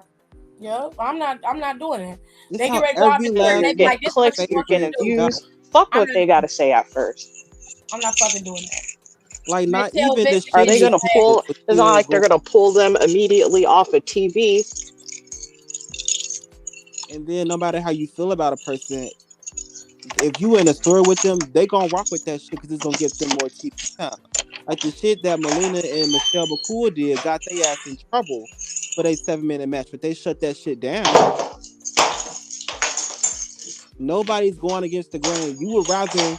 Yeah, I'm not doing it. This They get how ready to go out every the door and last they Period. be one like, Getting this is what clicks, you want me to favorite getting do. got. views. Fuck I'm what not they got to say at first. I'm not fucking doing that. Like They not tell even the Vince Are they McMahon shittiest gonna that people pull? will It's not still like they're go. gonna pull them immediately off of TV. And then no matter how you feel about a person, if you in a story with them, they gonna rock with that shit because it's gonna get them more TV time. Like the shit that Melina and Michelle McCool did got their ass in trouble for their 7 minute match, but they shut that shit down. Nobody's going against the grain. You would rather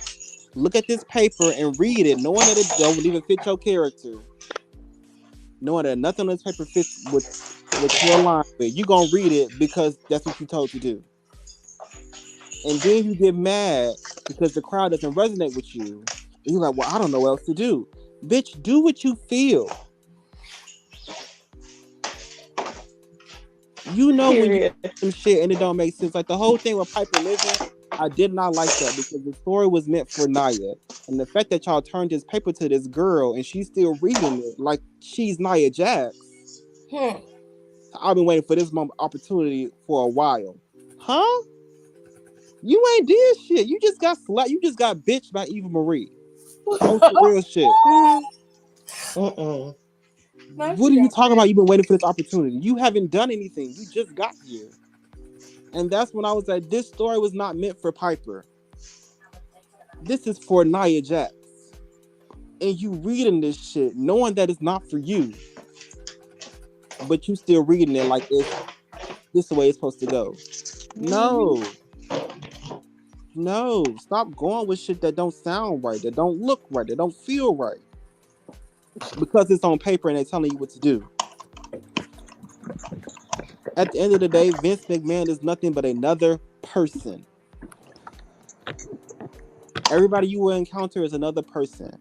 look at this paper and read it, knowing that it don't even fit your character, knowing that nothing on this paper fits with your line, but you gonna read it because that's what you told to do. And then you get mad because the crowd doesn't resonate with you. And you're like, well, I don't know what else to do. Bitch, do what you feel. You know when you Period. some shit and it don't make sense. Like the whole thing with Piper living, I did not like that because the story was meant for Naya. And the fact that y'all turned this paper to this girl and she's still reading it like she's Nia Jax. I've been waiting for this moment opportunity for a while. Huh? You ain't did shit. You just got slapped. You just got bitched by Eva Marie. On some real shit. Mm-mm. What are you talking about? You've been waiting for this opportunity. You haven't done anything. You just got here. And that's when I was like, this story was not meant for Piper. This is for Nia Jax. And you reading this shit, knowing that it's not for you. But you still reading it like this is the way it's supposed to go. No. No. Stop going with shit that don't sound right, that don't look right, that don't feel right. Because it's on paper and they're telling you what to do. At the end of the day, Vince McMahon is nothing but another person. Everybody you will encounter is another person.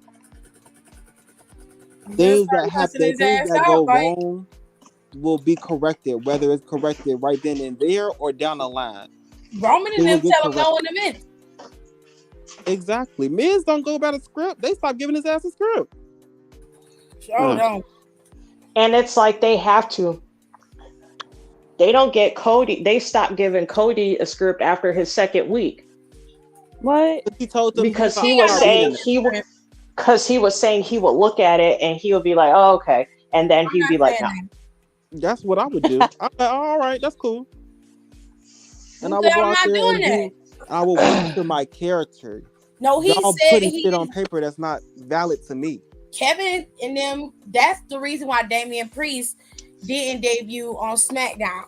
Things that happen, things that go wrong will be corrected, whether it's corrected right then and there or down the line. Roman and them tell him no in a minute. Exactly. Miz don't go by the script. They stop giving his ass a script. Sure don't. And it's like they have to. They don't get Cody. They stopped giving Cody a script after his second week. What? He told them because he was saying he was saying he would look at it and he would be like, "Oh, okay," and then he'd be like, "No." That's what I would do. I'm like, all right, that's cool. And I would go out there and do. I will work to my character. No, he Y'all said putting shit on paper that's not valid to me. Kevin and them. That's the reason why Damian Priest didn't debut on SmackDown,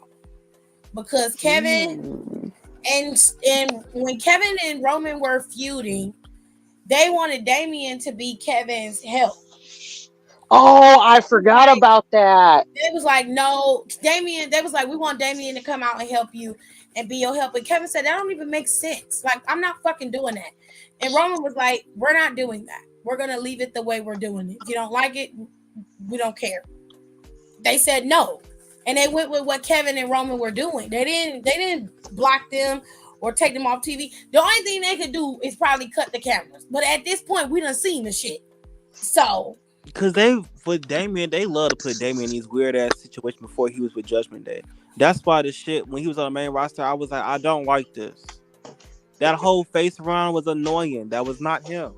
because Kevin and when Kevin and Roman were feuding, they wanted Damian to be Kevin's help. Oh, I forgot about that. They was like, no, Damian. They was like, we want Damian to come out and help you and be your help. And Kevin said, that don't even make sense. Like, I'm not fucking doing that. And Roman was like, we're not doing that. We're gonna leave it the way we're doing it. If you don't like it, we don't care. They said no, and they went with what Kevin and Roman were doing. They didn't block them or take them off TV. The only thing they could do is probably cut the cameras. But at this point, we done seen the shit. So. Because for Damian, they love to put Damian in these weird ass situations before he was with Judgment Day. That's why the shit, when he was on the main roster, I was like, I don't like this. That whole face run was annoying. That was not him.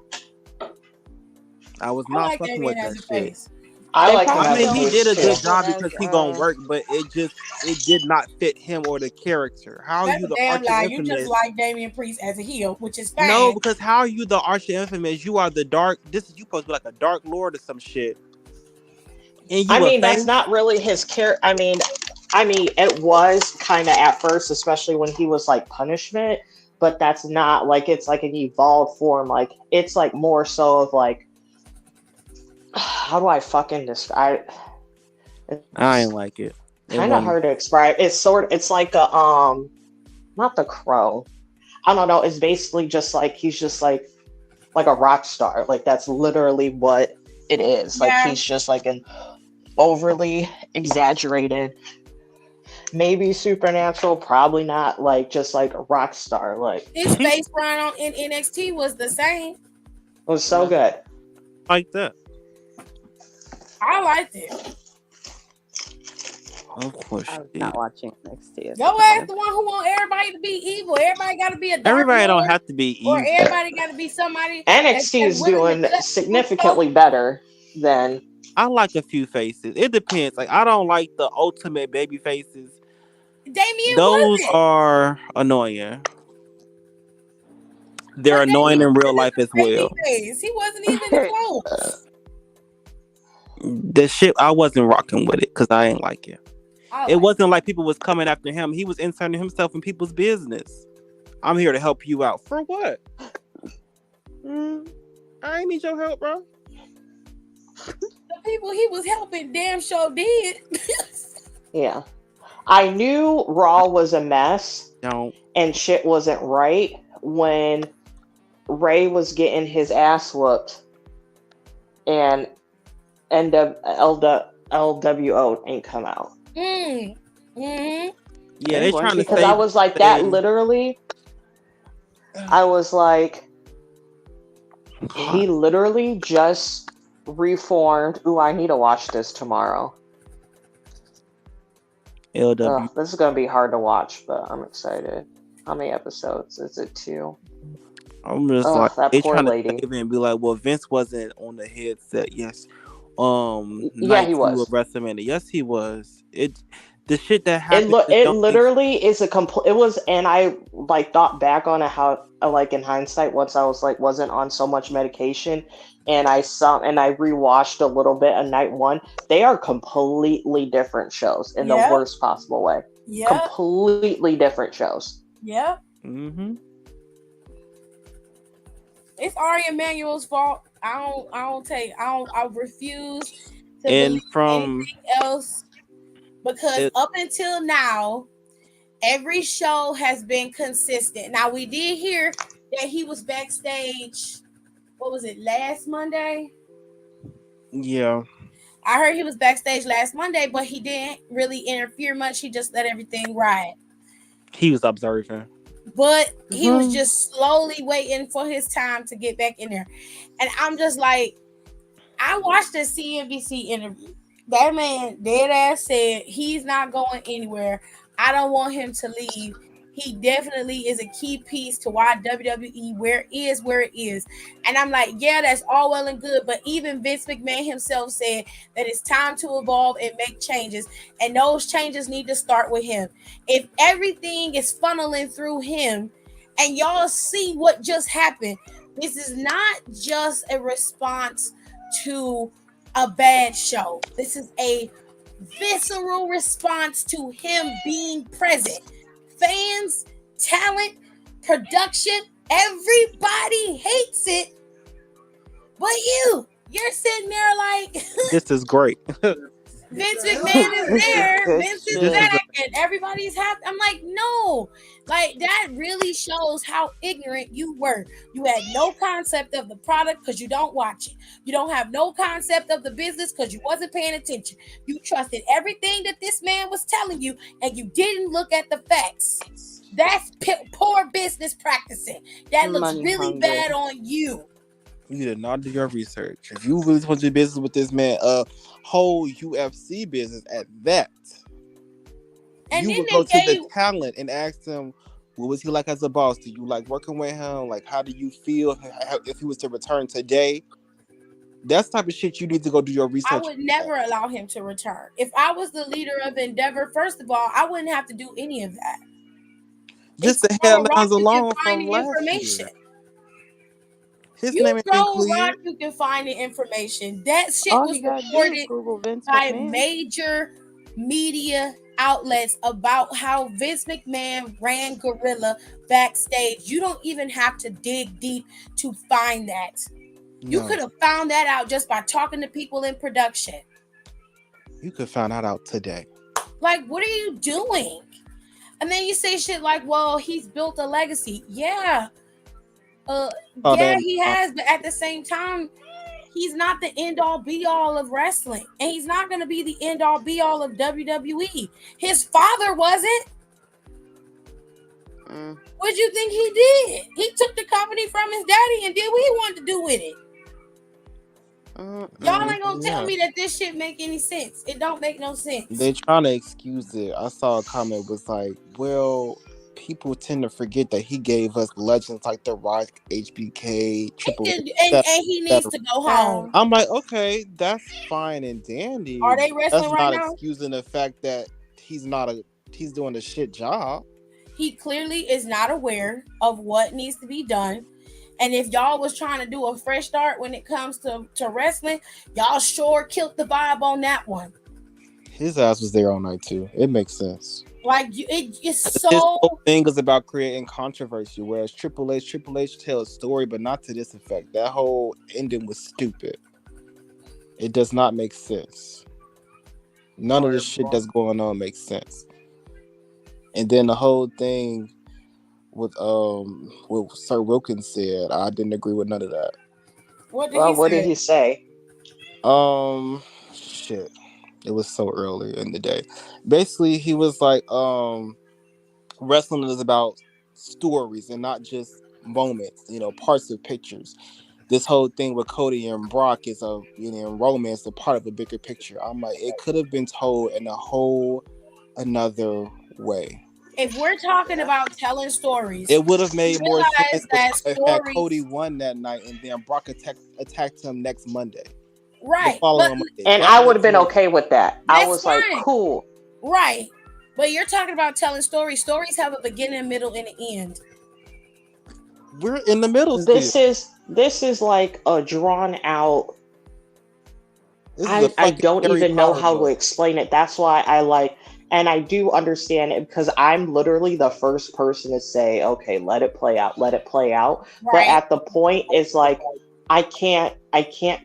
I was not fucking Damian with that shit. face. I like him. I mean, he did a good too. job because he gonna work, but it did not fit him or the character. How are That's you a the damn arch lie. infamous? You just like Damian Priest as a heel, which is fine. No, because how are you the arch infamous? You are the dark. You supposed to be like a dark lord or some shit. And you I mean, that's not really his character. I mean, it was kind of at first, especially when he was like Punishment, but that's not like, it's like an evolved form. Like, it's like more so of like, how do I fucking describe it? I ain't like it. Kind of hard to describe. It's like a not the Crow. I don't know. It's basically just like he's just like a rock star. Like that's literally what it is. Like Yeah, he's just like an overly exaggerated, maybe supernatural, probably not, like just like a rock star. Like his it face run on in NXT was the same. was so good. Like that. I liked it. Of course I was you not did. watching NXT at the Your ass time. the one who want everybody to be evil. Everybody got to be a dark Everybody don't lord, have to be or evil. everybody got to be somebody NXT that's is willing to doing cut people's throat. significantly better than I like a few faces. It depends. Like I don't like the ultimate baby faces. Damien Those wasn't, are annoying. They're but annoying Damien in real wasn't life the as baby well. face. He wasn't even close. The shit I wasn't rocking with it because I ain't like it. I It like. wasn't like people was coming after him. He was inserting himself in people's business. I'm here to help you out. For what? I ain't need your help, bro. The people he was helping damn sure did. yeah. I knew Raw was a mess Don't. and shit wasn't right when Ray was getting his ass whooped and LWO ain't come out. Mm. Yeah, They they weren't trying to Because supposed I save was like, that thing. literally, I was like, he literally just reformed. Ooh, I need to watch this tomorrow. LW. This is going to be hard to watch, but I'm excited. How many episodes? Is it 2? I'm just like That they poor trying to lady. save it and be like, well, Vince wasn't on the headset. Yes, Yeah, night he 2 of was. WrestleMania. Yes, he was. The shit that happened just It don't make sense. literally is a complete. It was, and I like thought back on it how like in hindsight once I was like wasn't on so much medication, and I rewatched a little bit of night 1. They are completely different shows in the Yep. worst possible way. Yep. Completely different shows. Yep. Mm-hmm. It's Ari Emanuel's fault. I refuse to And believe from anything else because it, up until now, every show has been consistent. Now we did hear that he was backstage. What was it, last Monday? yeah, I heard he was backstage last Monday, but he didn't really interfere much. He just let everything ride. he was observing. But he was just slowly waiting for his time to get back in there. And I'm just like, I watched the CNBC interview. That man dead ass said he's not going anywhere. I don't want him to leave. He definitely is a key piece to why WWE where it is. And I'm like, yeah, that's all well and good. But even Vince McMahon himself said that it's time to evolve and make changes. And those changes need to start with him. If everything is funneling through him, and y'all see what just happened, this is not just a response to a bad show. This is a visceral response to him being present. Fans, talent, production, everybody hates it. But you're sitting there like This is great. Vince McMahon is there. Good Vince is This is shit. back, and everybody's happy. I'm like, no, like that really shows how ignorant you were. You had no concept of the product because you don't watch it. You don't have no concept of the business because you wasn't paying attention. You trusted everything that this man was telling you, and you didn't look at the facts. That's poor business practicing. That looks Money really hungry. bad on you. You did not do your research. If you really want to do business with this man, whole UFC business at that, And you then would they go to the gave talent and ask them, what was he like as a boss? Do you like working with him? Like, how do you feel if he was to return today? That's the type of shit you need to go do your I research. would never allow him to return. If I was the leader of Endeavor, first of all, I wouldn't have to do any of that. Just It's the throw a rock, headlines you can alone find from the last information. year. His You name ain't been throw a rock, cleared. you can find the information. That shit All was you gotta do is reported Google Vince by McMahon. major media outlets about how Vince McMahon ran Gorilla backstage. You don't even have to dig deep to find that. You No, could have found that out just by talking to people in production. you could find that out today. Like, what are you doing? And then you say shit like, well, he's built a legacy. Yeah. Uh Oh, yeah, that he has, but at the same time, he's not the end all be all of wrestling. And he's not gonna be the end all be all of WWE. His father wasn't. Mm. What do you think he did? He took the company from his daddy and did what he wanted to do with it. Y'all ain't gonna tell yeah. me that this shit make any sense. It don't make no sense. They trying to excuse it. I saw a comment was like, well, people tend to forget that he gave us legends like The Rock, HBK, He Triple H, did, and he needs etc. to go home. I'm like, okay, that's fine and dandy. Are they wrestling That's right not now? excusing the fact that he's doing a shit job. He clearly is not aware of what needs to be done. And if y'all was trying to do a fresh start when it comes to wrestling, y'all sure killed the vibe on that one. His ass was there all night too. It makes sense. Like it's His so. whole thing is about creating controversy, whereas Triple H tells a story, but not to this effect. That whole ending was stupid. It does not make sense. None of the shit that's going on makes sense. And then the whole thing with what Sir Wilkins said, I didn't agree with none of that. What did Well, he what did say? he say? Shit. It was so early in the day. Basically, he was like, wrestling is about stories and not just moments, parts of pictures. This whole thing with Cody and Brock is romance, a part of a bigger picture. I'm like, it could have been told in a whole another way. If we're talking about telling stories, It would have made more realize sense that if had stories, Cody won that night and then Brock attacked him next Monday, the right? But following Monday. And That I would have makes been more. okay with that. I that's was like, fine, cool. right? But you're talking about telling stories. Stories have a beginning, middle, and an end. We're in the middle still. This is like a drawn out. This is a I fucking don't Harry even know Potter how to book. explain it. That's why I like, and I do understand it because I'm literally the first person to say, okay, let it play out, let it play out. But Right, at the point, it's like I can't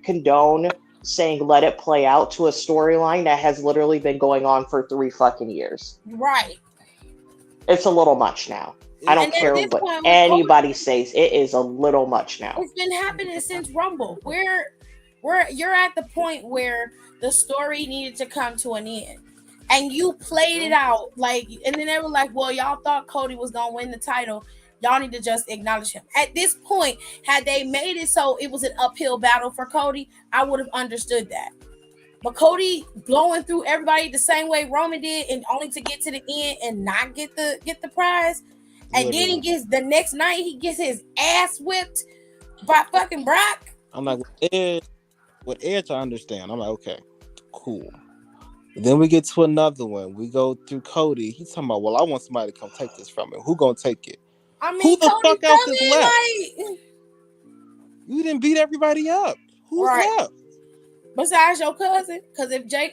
condone saying let it play out to a storyline that has literally been going on for 3 fucking years. right. It's a little much now. I It's don't And at care this what point with anybody Cody, says. It is a little much now. it's been happening since Rumble. You're at the point where the story needed to come to an end. And you played it out like, and then they were like, well, y'all thought Cody was gonna win the title. Y'all need to just acknowledge him. At this point, had they made it so it was an uphill battle for Cody, I would have understood that. But Cody blowing through everybody the same way Roman did, and only to get to the end and not get the prize. And then he literally. gets the next night he gets his ass whipped by fucking Brock. I'm like, with Edge, I understand. I'm like, okay, cool. Then we get to another one. We go through Cody. He's talking about, well, I want somebody to come take this from me. Who gonna take it? I Who mean, the Cody fuck else is coming left? like You didn't beat everybody up. Who's right. left? Besides your cousin, because if Jake,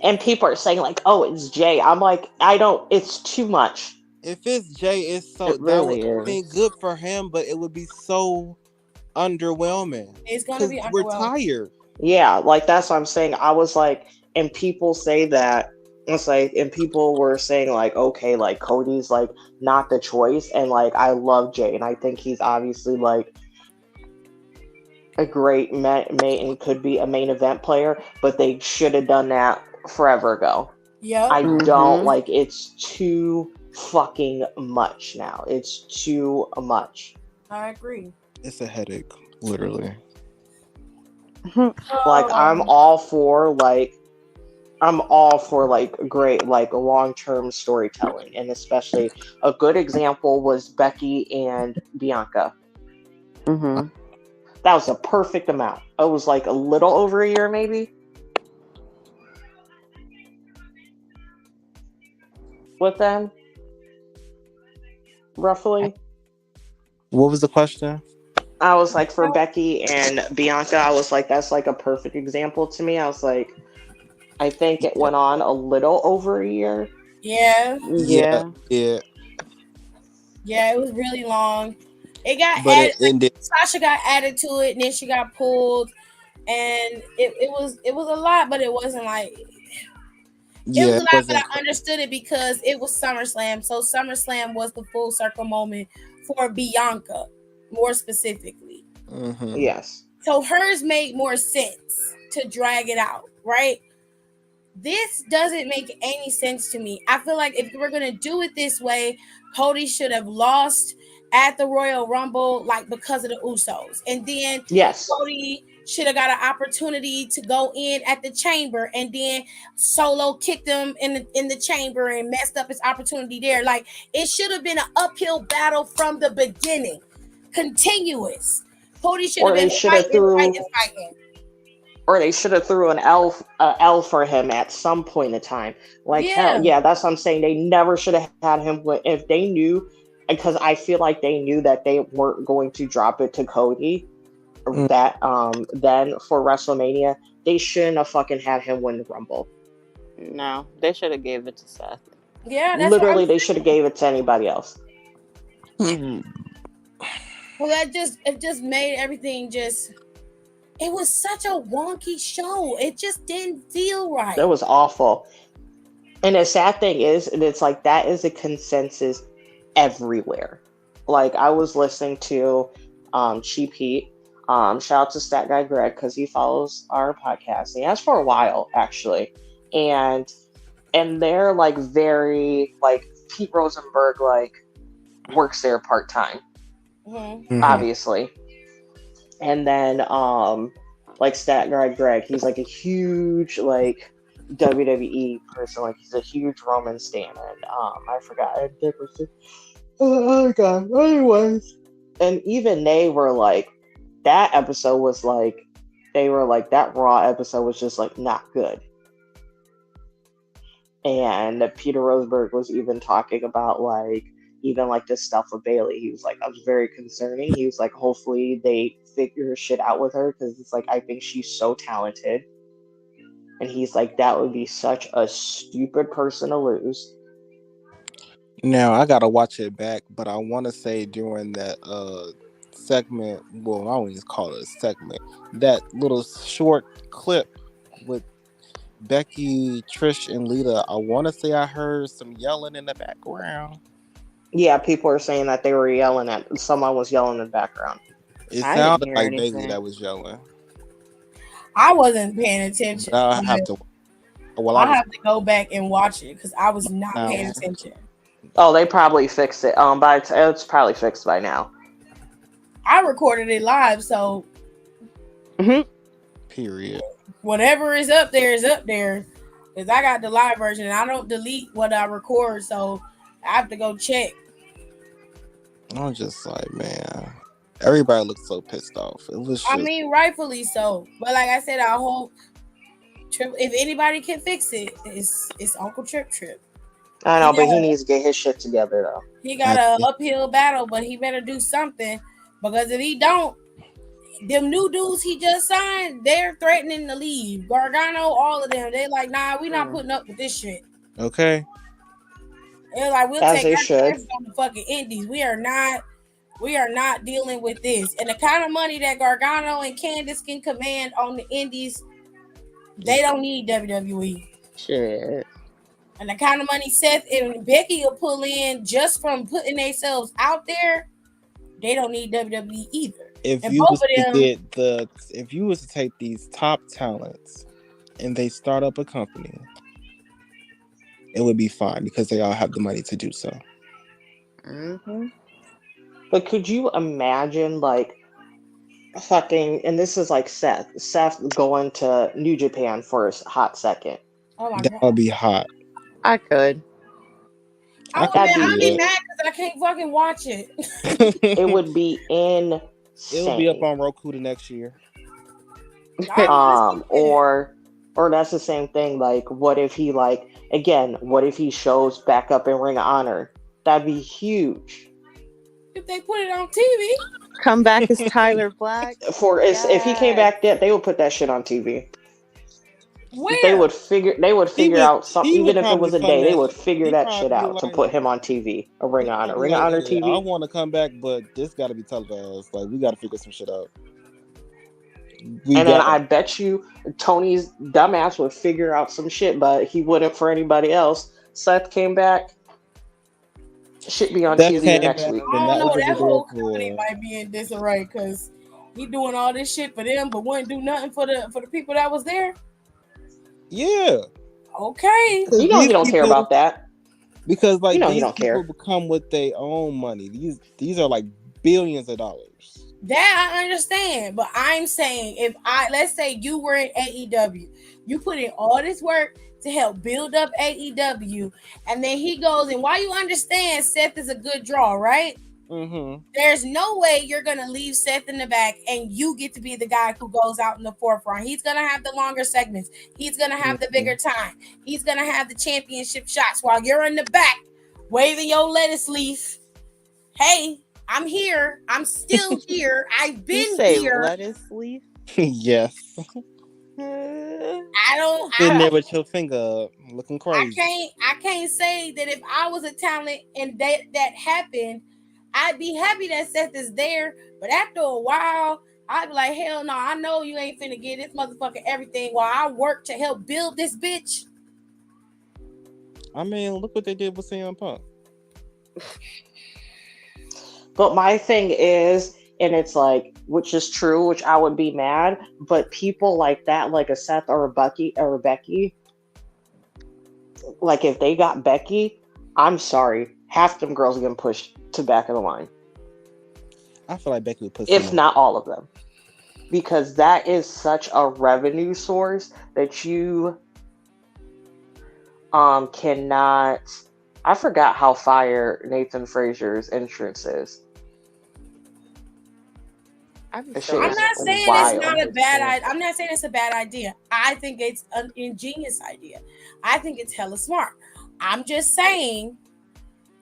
And people are saying like, "Oh, it's Jay." I'm like, I don't. It's too much. If it's Jay, it's so It that would really I mean is. good for him, but it would be so underwhelming it's gonna because be we're underwhelming. tired. Yeah, like that's what I'm saying. I was like, and people say that it's like, and people were saying like, okay, like Cody's like not the choice, and like I love Jay, and I think he's obviously like a great and could be a main event player, but they should have done that forever ago. Yep. I don't Mm-hmm. like it's too fucking much now. It's too much. I agree. It's a headache, literally. Like I'm all for like great like long-term storytelling, and especially a good example was Becky and Bianca. Mm-hmm. That was a perfect amount. It was like a little over a year maybe with them, roughly. What was the question? I was like, for Becky and Bianca, I was like, that's like a perfect example to me. I was like, I think it Yeah, went on a little over a year. Yeah, yeah, Yeah. yeah. yeah, it was really long. It got But added. it ended. Sasha got added to it, and then she got pulled, and it was a lot, but it wasn't like It was Yeah, a it lot, but wasn't. I understood it because it was SummerSlam. So SummerSlam was the full circle moment for Bianca, more specifically. Mm-hmm. Yes. So hers made more sense to drag it out, right? This doesn't make any sense to me. I feel like if we're gonna do it this way, Cody should have lost at the Royal Rumble, like because of the Usos, and then Yes. Cody should have got an opportunity to go in at the Chamber, and then Solo kicked him in the Chamber and messed up his opportunity there. Like it should have been an uphill battle from the beginning, continuous. Cody should Or have they been should have fighting, threw fighting, fighting. or they should have threw an L for him at some point in time. Like hell, Yeah. yeah, that's what I'm saying. They never should have had him if they knew, because I feel like they knew that they weren't going to drop it to Cody. Mm. That then for WrestleMania, they shouldn't have fucking had him win the Rumble. No, they should have gave it to Seth. Yeah, that's what I'm Literally, they should have saying. gave it to anybody else. Well, it just made everything just. It was such a wonky show. It just didn't feel right. That was awful. And the sad thing is, and it's like that is a consensus everywhere. Like I was listening to Cheap Heat. Shout out to Stat Guy Greg because he follows our podcast. And he has for a while actually. And they're like very like Pete Rosenberg like works there part time, Mm-hmm. obviously. And then like Stat Guy Greg, he's like a huge like WWE person, like he's a huge Roman stan, and I forgot. Oh my god. Anyways, and even they were like, that episode was like, they were like that Raw episode was just like not good. And Peter Rosenberg was even talking about like even like this stuff with Bailey. He was like, that was very concerning. He was like, hopefully they figure shit out with her because it's like I think she's so talented. And he's like, that would be such a stupid person to lose. Now I gotta watch it back, but I want to say during that segment, well, I don't even call it a segment. That little short clip with Becky, Trish, and Lita. I want to say I heard some yelling in the background. Yeah, people are saying that they were yelling at someone was yelling in the background. It I didn't sounded hear like anything. Bailey that was yelling. I wasn't paying attention. But I have to. Well, I have to go back and watch it because I was not Now. paying attention. Oh, they probably fixed it. But it's probably fixed by now. I recorded it live, so Period. whatever is up there is up there. Because I got the live version and I don't delete what I record, so I have to go check. I'm just like, man, everybody looked so pissed off. It was just, I mean, rightfully so. But like I said, I hope if anybody can fix it, it's Uncle Trip. I know, but he needs to get his shit together though. He got an uphill battle, but he better do something because if he don't, them new dudes he just signed, they're threatening to leave. Gargano, all of them, they like, nah, we not putting up with this shit. okay. They're like, we'll As take they our should. chances on the fucking indies. We are not dealing with this. And the kind of money that Gargano and Candice can command on the indies, they don't need WWE. Shit. And the kind of money Seth and Becky will pull in just from putting themselves out there, they don't need WWE either. If And you both was of to them, get if you was to take these top talents and they start up a company, it would be fine because they all have the money to do so. Mm-hmm. But could you imagine like fucking, and this is like Seth going to New Japan for a hot second. oh my That god, would be hot. I could. I'll could be see mad because I can't fucking watch it. It would be insane. It'll be up on Roku the next year. Or that's the same thing. Like, what if he what if he shows back up in Ring of Honor? That'd be huge. If they put it on TV, Come back as Tyler Black. If he came back, they would put that shit on TV. where? They would figure out something, he would even if it was a probably day. They fund would that- figure he that probably shit out like- to put him on TV. A Ring of Honor, Ring of Honor I TV. want to come back, but this got to be televised. Like, we got to figure some shit out. We And then got I bet you Tony's dumbass would figure out some shit, but he wouldn't for anybody else. Seth came back, shit be on Steph TV the came next back, week. I and don't that know. was what That we're there whole company for. might be in disarray because he doing all this shit for them, but wouldn't do nothing for the people that was there. Yeah, Okay. because You know he these don't care people, about that. because You like know he these don't people care. come with their own money. These are like billions of dollars. That I understand, but I'm saying let's say you were in AEW, you put in all this work to help build up AEW, and then he goes, and while you understand Seth is a good draw, right? Mm-hmm. There's no way you're gonna leave Seth in the back and you get to be the guy who goes out in the forefront. He's gonna have the longer segments, he's gonna have the bigger time, he's gonna have the championship shots while you're in the back waving your lettuce leaf. Hey, I'm here. I'm still here. I've You been say here. lettuce leaf? Yes. I don't. Sitting there with your finger up, looking I crazy. can't. I can't say that if I was a talent and that happened, I'd be happy that Seth is there. But after a while, I'd be like, hell no. I know you ain't finna get this motherfucker everything while I work to help build this bitch. I mean, look what they did with CM Punk. But my thing is, and it's like, which is true, which I would be mad, but people like that, like a Seth or a Becky, like if they got Becky, I'm sorry, half them girls are getting pushed to back of the line, I feel like Becky would put if some. not all of them, because that is such a revenue source that you cannot. I forgot how fire Nathan Frazier's entrance is. I'm The so shit I'm is not mad. saying it's wild. not a bad idea. I'm not saying it's a bad idea. I think it's an ingenious idea. I think it's hella smart. I'm just saying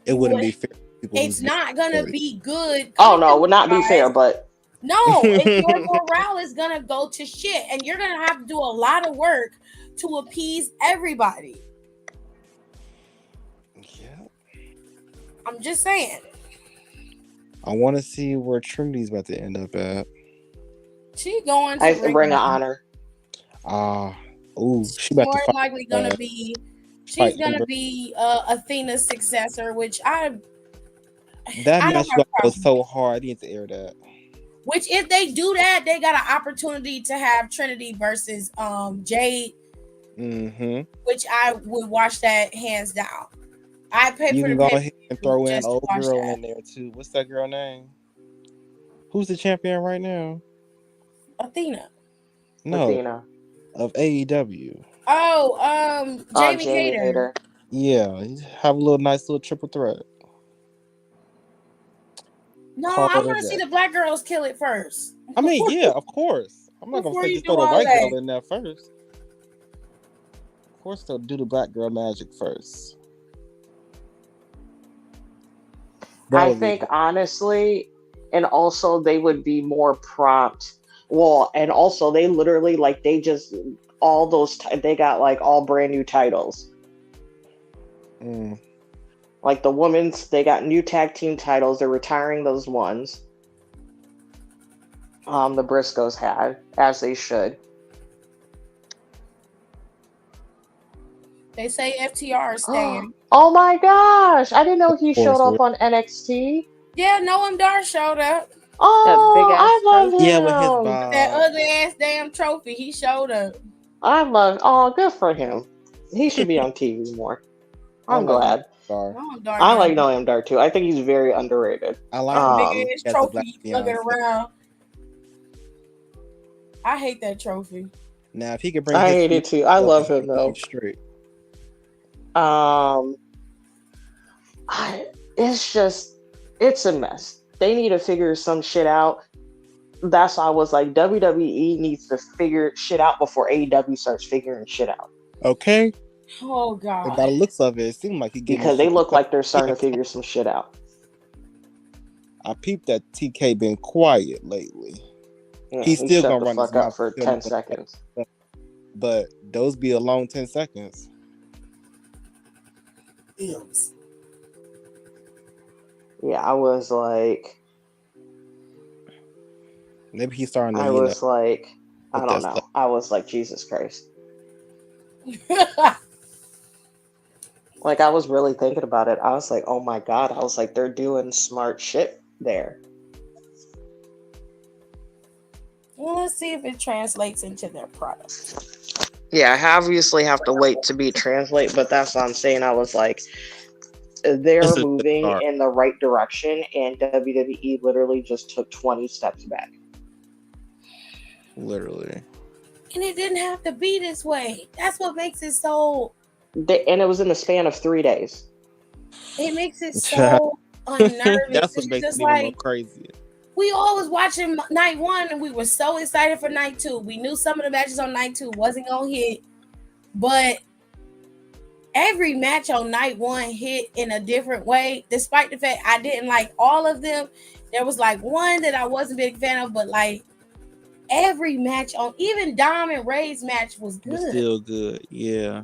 It wouldn't be fair. People it's who's not gonna be good. Oh no, it would not be fair, company-wise. but No, your morale is gonna go to shit, and you're gonna have to do a lot of work to appease everybody. yeah. I'm just saying. I want to see where Trinity's about to end up at. She going to I Ring Ring of of Honor. Honor. She about More to than fight. likely gonna be. She's Fight gonna number. be Athena's successor, which That I don't match have a was problem. so hard. I need to air that. Which if they do that, they got an opportunity to have Trinity versus Jade, Mm-hmm. which I would watch that hands down. I pay You for can the go pay ahead and throw in just to old watch girl that. in there too. What's that girl name? Who's the champion right now? Athena. No, Athena. of AEW. Oh, Jamie Jamie Hayter. Hayter. Yeah, have a little nice little triple threat. No, Call I it a want to see day. the black girls kill it first. I mean, yeah, of course. I'm not gonna Before say you just do throw the all white that. girl in there first. Of course, they'll do the black girl magic first. That I would be think honestly, and also they would be more prompt. Well, and also they literally like they just all those they got like all brand new titles. mm, Like the women's, they got new tag team titles. They're retiring those ones. The Briscoes had, as they should. They say FTR is staying. Oh my gosh! I didn't know of he showed course. up on NXT. Yeah, Noam Dar showed up That big Oh, ass I love trophy. Yeah, with his him. with that bob. ugly ass damn trophy. He showed up. I love. Oh, good for him. He should be on TV more. I I'm like no glad. star. Noam Dar I got like Noam Dar too. I think he's very underrated. I like that him. big Um, ass He has a black trophy lugging fiance. around. I hate that trophy. Now, if he could bring I his hate feet it too. I up, love he him could be though. straight. Um, it's just, it's a mess. They need to figure some shit out. That's why I was like, WWE needs to figure shit out before AEW starts figuring shit out. Okay. Oh And by God. the looks of it, it seemed like he getting Because into they look stuff. like they're starting to figure some shit out. I peeped that TK been quiet lately. Yeah, He's he still shut gonna the run his fuck up mouth for and tell you 10 what seconds. but those be a long 10 seconds. M's. Yeah, I was like, Maybe he's starting to, I was like, I with don't that stuff. know. I was like, Jesus Christ. Like, I was really thinking about it. I was like, oh my God. I was like, they're doing smart shit there. Well, let's see if it translates into their product. Yeah, I obviously have to wait to be translate, but that's what I'm saying. I was like, they're That's a good moving start. in the right direction, and WWE literally just took 20 steps back. Literally. And it didn't have to be this way. That's what makes it so. And it was in the span of 3 days. It makes it so unnerving. That's what It's makes just it even more like crazy. we all was watching night one, and we were so excited for night two. We knew some of the matches on night two wasn't gonna hit, but every match on night one hit in a different way. Despite the fact I didn't like all of them, there was like one that I wasn't a big fan of, but like every match on, even Dom and Ray's match was But good. still good. Yeah.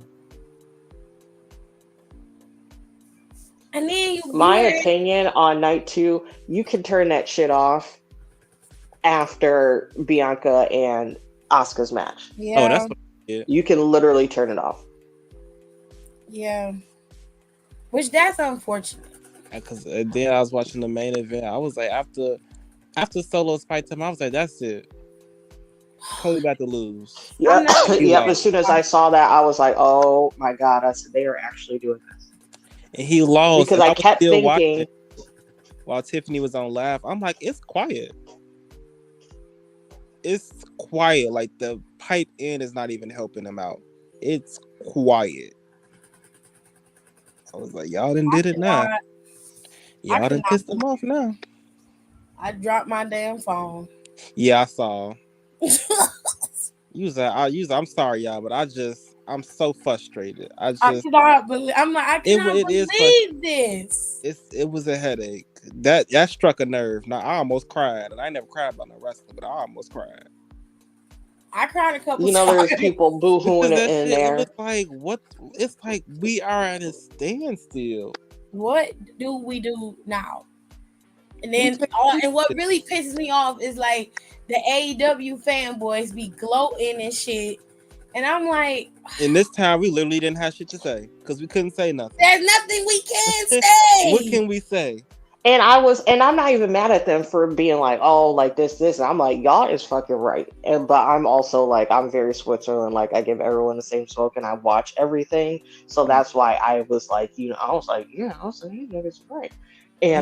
And then My opinion on night two, you can turn that shit off after Bianca and Asuka's match. Yeah. Oh, that's what I did. You can literally turn it off. Yeah. Which that's unfortunate. Because then I was watching the main event. I was like, after Solo's fight time, I was like, that's it. Cody about to lose. Yep. He Yep. lost. As soon as I saw that, I was like, oh my God. I said, they are actually doing this. And he lost. Because And I was kept still thinking, watching while Tiffany was on live. I'm like, it's quiet. It's quiet. Like the pipe in is not even helping him out. It's quiet. I was like, y'all done did it now. Y'all done pissed him off now. I dropped my damn phone. Yeah, I saw. I'm sorry, y'all, but I'm so frustrated. I cannot believe. I'm like, I cannot believe this. It was a headache. That struck a nerve. Now I almost cried, and I never cried about no wrestling, but I almost cried. I cried a couple. there's people boo-hooing it in there. It was like, what? It's like we are at a standstill. What do we do now? And then, and what really pisses me off is like the AEW fanboys be gloating and shit. And I'm like, and this time we literally didn't have shit to say because we couldn't say nothing. There's nothing we can say. What can we say? And I'm not even mad at them for being like, oh, like this. And I'm like, y'all is fucking right. But I'm also like, I'm very Switzerland. Like, I give everyone the same smoke and I watch everything. So that's why I was like, I was like, you niggas right.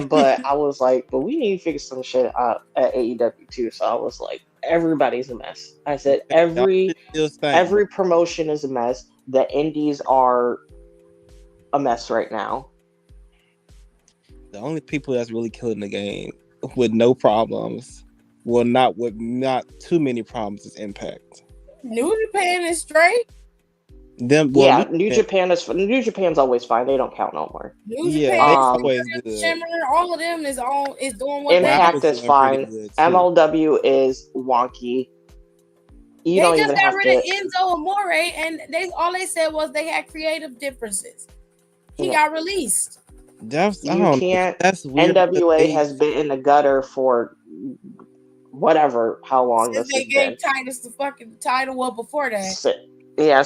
But I was like, but we need to figure some shit out at AEW too. So I was like, everybody's a mess. I said, every promotion is a mess. The indies are a mess right now. The only people that's really killing the game with no problems, not too many problems, is Impact. New Japan is straight. New Japan's always fine. They don't count no more. New Japan, always good. Shimmer, all of them is doing what Impact is fine. MLW is wonky. They just got rid of Enzo Amore, and they said was they had creative differences. He got released. That's weird. NWA has been in the gutter for whatever, how long since they gave Titus the fucking title up before that.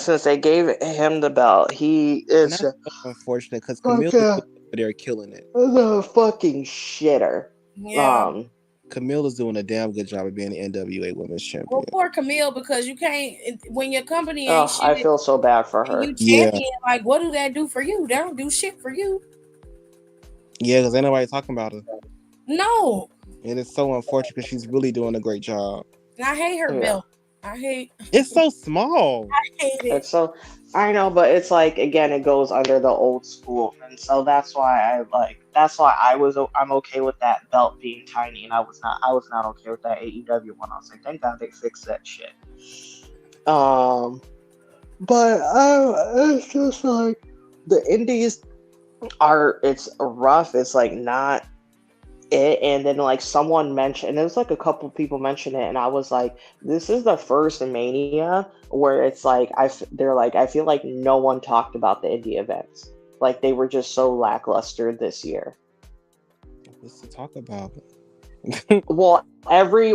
Since they gave him the belt, he is so unfortunate because Camille they're killing it. The fucking shitter. Yeah. Camille is doing a damn good job of being the NWA Women's Champion. Well, poor Camille, because you can't when your company ain't shit. I feel so bad for her. You champion, like what do that do for you? They don't do shit for you. Yeah, because ain't nobody talking about her. No. It is so unfortunate because she's really doing a great job. And I hate her belt. It's so small. I hate it. It's so I know, but it's like again, it goes under the old school, and so that's why I'm okay with that belt being tiny, and I was not okay with that AEW one. I was like, thank God they fixed that shit. But it's just like the indies it's rough. It's like not it, and then like someone mentioned, and it was like a couple people mentioned it, and I was like, this is the first Mania where it's like I feel like no one talked about the indie events. Like they were just so lackluster this year. What's to talk about? Every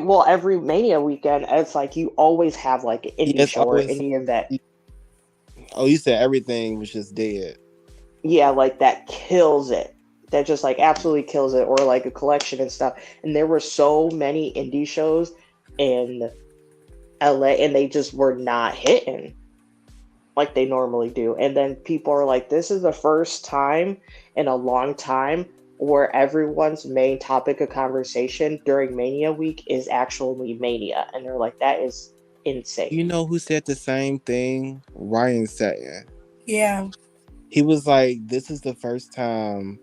Mania weekend, it's like you always have like an indie Yes, show or always. indie event. Oh, you said everything was just dead. Yeah, like that kills it. That just like absolutely kills it, or like a collection and stuff. And there were so many indie shows in LA, and they just were not hitting like they normally do. And then people are like, this is the first time in a long time where everyone's main topic of conversation during Mania week is actually Mania. And they're like, that is insane. You know who said the same thing? Ryan Satin. Yeah. He was like, "This is the first time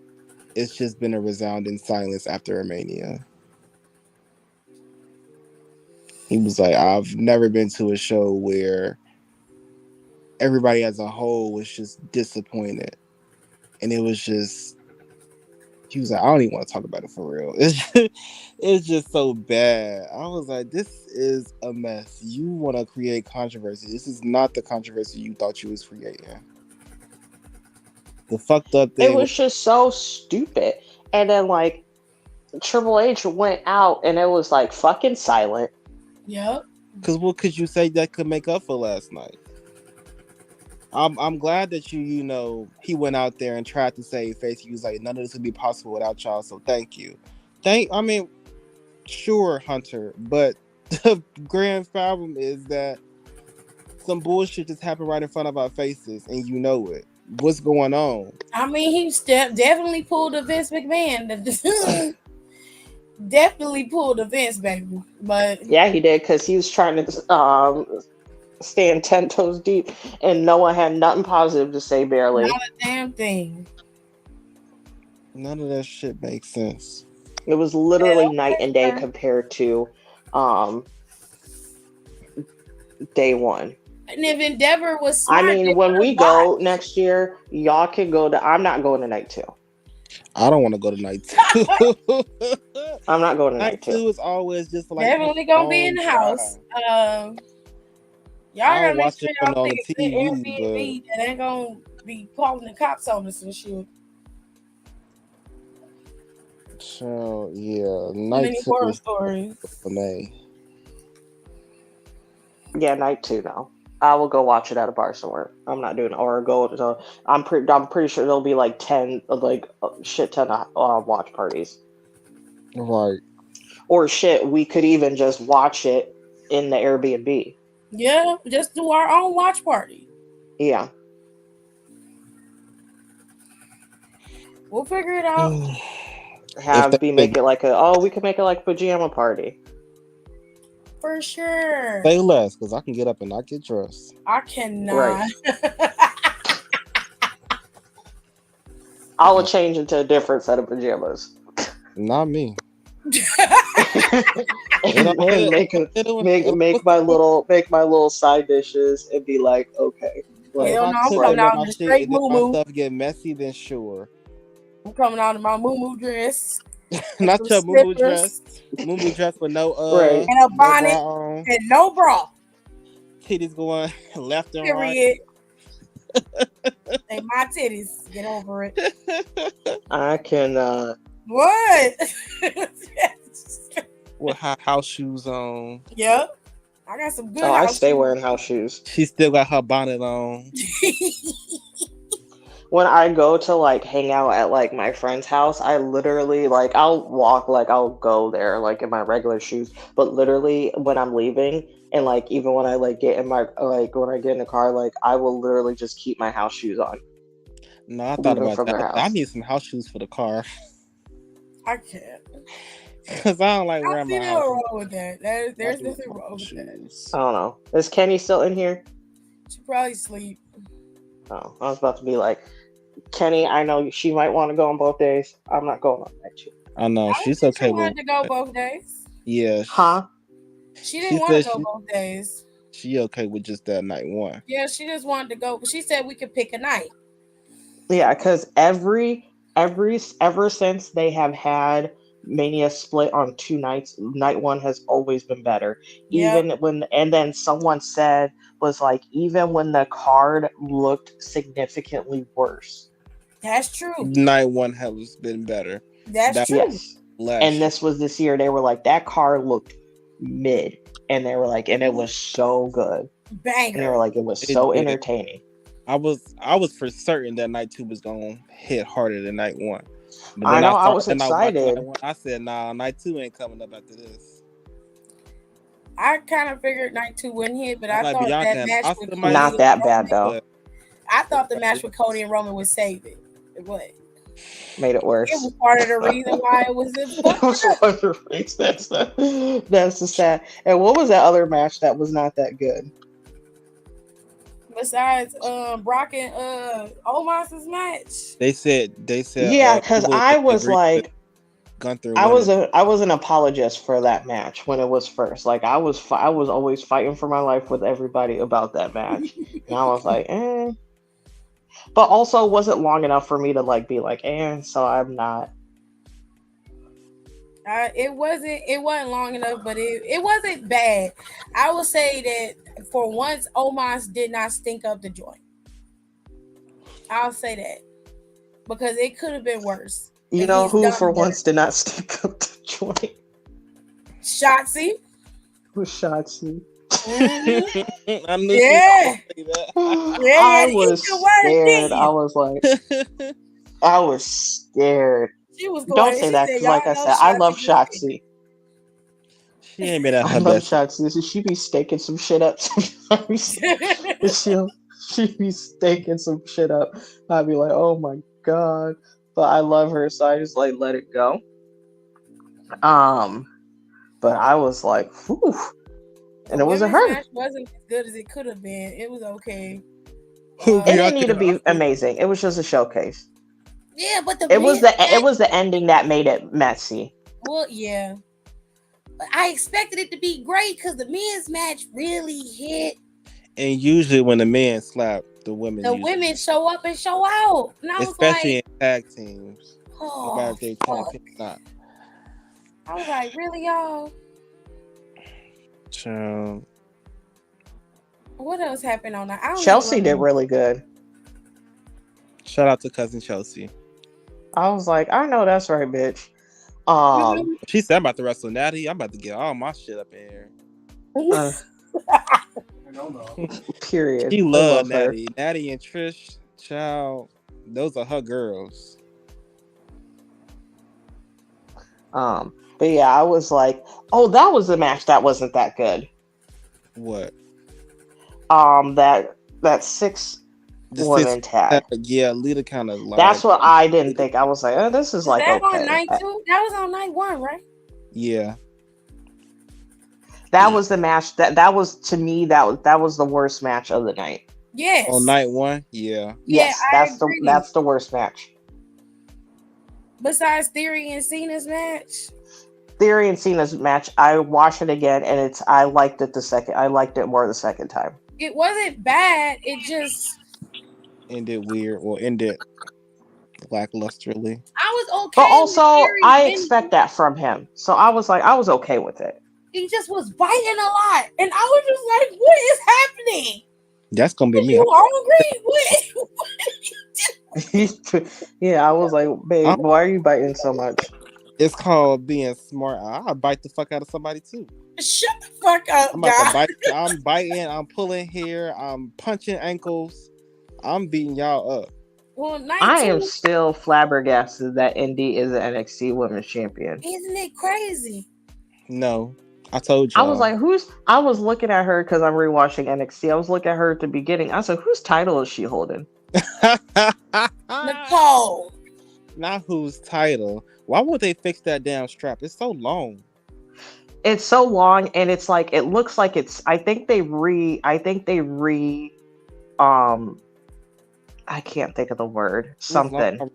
it's just been a resounding silence after a Mania." He was like, "I've never been to a show where everybody as a whole was just disappointed, and it was just." He was like, "I don't even want to talk about it for real. It's just so bad." I was like, "This is a mess. You want to create controversy. This is not the controversy you thought you was creating." The fucked up It thing was, was just so stupid. And then like Triple H went out and it was like fucking silent. Yep. because what could you say that could make up for last night? I'm glad that he went out there and tried to save face. He was like, none of this would be possible without y'all. So thank you. I mean, sure, Hunter, but the grand problem is that some bullshit just happened right in front of our faces, and you know it. What's going on? I mean, he definitely pulled a Vince McMahon. Definitely pulled a Vince, baby. But Yeah, he did because he was trying to stand 10 toes deep, and no one had nothing positive to say, barely. not a damn thing. None of that shit makes sense. It was literally night and day compared to um, day one. And if Endeavor was smart, I mean, when we go next year, y'all can go to. I'm not going to night two. I don't want to go to night two. I'm not going to Night night two. two is always just like definitely gonna be in the house. Y'all gotta make sure y'all think it's Airbnb and ain't gonna be calling the cops on us and shit. So yeah, night Many two horror is stories. for me. Yeah, night two. No, I will go watch it at a bar somewhere. I'm not doing or go to. I'm pretty sure there'll be like 10 like shit ton of watch parties. Right. Or shit, we could even just watch it in the Airbnb. Yeah, just do our own watch party. Yeah. We'll figure it out. Make it like we could make it like a pajama party. For sure. Say less, because I can get up and not get dressed. I cannot. Right. I will change into a different set of pajamas. Not me. and make my little side dishes and be like, okay. Like, Hell no, I'm coming out in a straight moo-moo. Stuff get messy, then sure. I'm coming out in my moo-moo dress. Not your moo-moo dress. Moo-moo dress with no right. And a bonnet and no bra. Titties going left and Period. They my titties. Get over it. I can What? With house shoes on. Yep. I got some good I stay wearing house shoes. She still got her bonnet on. When I go to like hang out at like my friend's house, I literally like I'll go there like in my regular shoes, but literally when I'm leaving and like even when I like get in my when I get in the car, like I will literally just keep my house shoes on. No, I thought about that. I need some house shoes for the car. I can't. Because I don't like wearing my house. There's nothing wrong with that. There's nothing wrong with that. I don't know. Is Kenny still in here? She probably sleep. Oh, I was about to be like, Kenny, I know she might want to go on both days. I'm not going on that too. I know she's okay with. She wanted to go both days. Yeah. Huh? She didn't want to go both days. She okay with just that night one. Yeah, she just wanted to go. But she said we could pick a night. Yeah, because ever since they have had Mania split on 2 nights, night one has always been better. Even and then someone said was like, even when the card looked significantly worse. That's true. Night one has been better. That's true. Yes. and Last this was this year. They were like, that card looked mid, and they were like, and it was so good, and they Banger. were like, it was it so did. entertaining. I was for certain that night 2 was gonna hit harder than night 1. But I then I know, I started was and I watched night excited. 1. I said, nah, night 2 ain't coming up after this. I kind of figured night 2 wouldn't hit, but I'm I like thought that Bianca and match with Oscar might Cody Not hit, and that bad Roman, though. but I thought the match with Cody and Roman would save it. It would. Made it It worse. was part of the reason why it was It was one of the things that's the sad. And what was that other match that was not that good? besides Brock and Omos's match. they said Yeah, because people I was disagree with like, Gunther I was winning. an apologist for that match when it was first. Like I was always fighting for my life with everybody about that match, and I was like, eh. But also, it wasn't long enough for me to like be like, eh. So I'm not. It wasn't long enough, but it wasn't bad. I will say that for once, Omos did not stink up the joint. I'll say that because it could have been worse. You And know he's who done for worse. once did not stick up the joint? Shotzi. Was Shotzi. Mhm. I knew Yeah. she was gonna I Yeah, you was eat your word, scared. didn't I you? was like, say that. I was scared. She was Don't going. say She that said, because, "Y'all like I know said, I love Shotzi was Shotzi. She ain't been at I her love best. Shotzi. She be staking some shit up sometimes. She be staking some shit up. I'd be like, oh my god. But I love her, so I just like let it go. Um, but I was like, whew. The And it wasn't women's her. match wasn't as good as it could have been. It was okay. Who It didn't Bianca need to and be Oscar? amazing. It was just a showcase. Yeah, but the It was men's match. the ending that made it messy. Well, yeah. But I expected it to be great because the men's match really hit. And usually when the men slap, the women The usually, women show up and show out. And I was especially like, in tag teams, no matter oh, if they tag fuck. team or not. I was like, really, y'all? So, What else happened on that? I don't Chelsea even did remember. really good. shout out to cousin Chelsea. I was like, I know that's right, bitch. She said I'm about to wrestle Natty. I'm about to get all my shit up in here. Uh, No. period. She I love love her. Natty and Trish. Child, those are her girls. But yeah, I was like, oh, that was a match that wasn't that good. What? That six The women tag. yeah, Lita kind of That's lied. what I didn't think. I was like, oh, this is Was like that on okay. night 2? That was on night 1, right? Yeah, That was the match that was to me that was the worst match of the night. Yes. on night 1. Yeah, Yeah, Yes, I agree. that's the worst match. Besides Theory and Cena's match. Theory and Cena's match, I watched it again and I liked it more the second time. It wasn't bad. It just ended weird. Well, ended lacklusterly. I was okay But with also, Theory I winning. expect that from him. So I was okay with it. He just was biting a lot. And I was just like, what is happening? That's gonna be Are me. you hungry? What? Yeah, I was like, babe, why are you biting so much? It's called being smart. I bite the fuck out of somebody too. Shut the fuck up, I'm about to God. bite. I'm biting. I'm pulling hair. I'm punching ankles. I'm beating y'all up. Well, night I 2, am still flabbergasted that Indy is an NXT Women's Champion. isn't it crazy? No, I told I y'all. was like, I was looking at her because I'm rewatching NXT. I was looking at her at the beginning. I said, whose title is she holding? Nicole. Not whose title. Why won't they fix that damn strap? It's so long. It's so long, and it's like it looks like it's. I think they I can't think of the word. Something.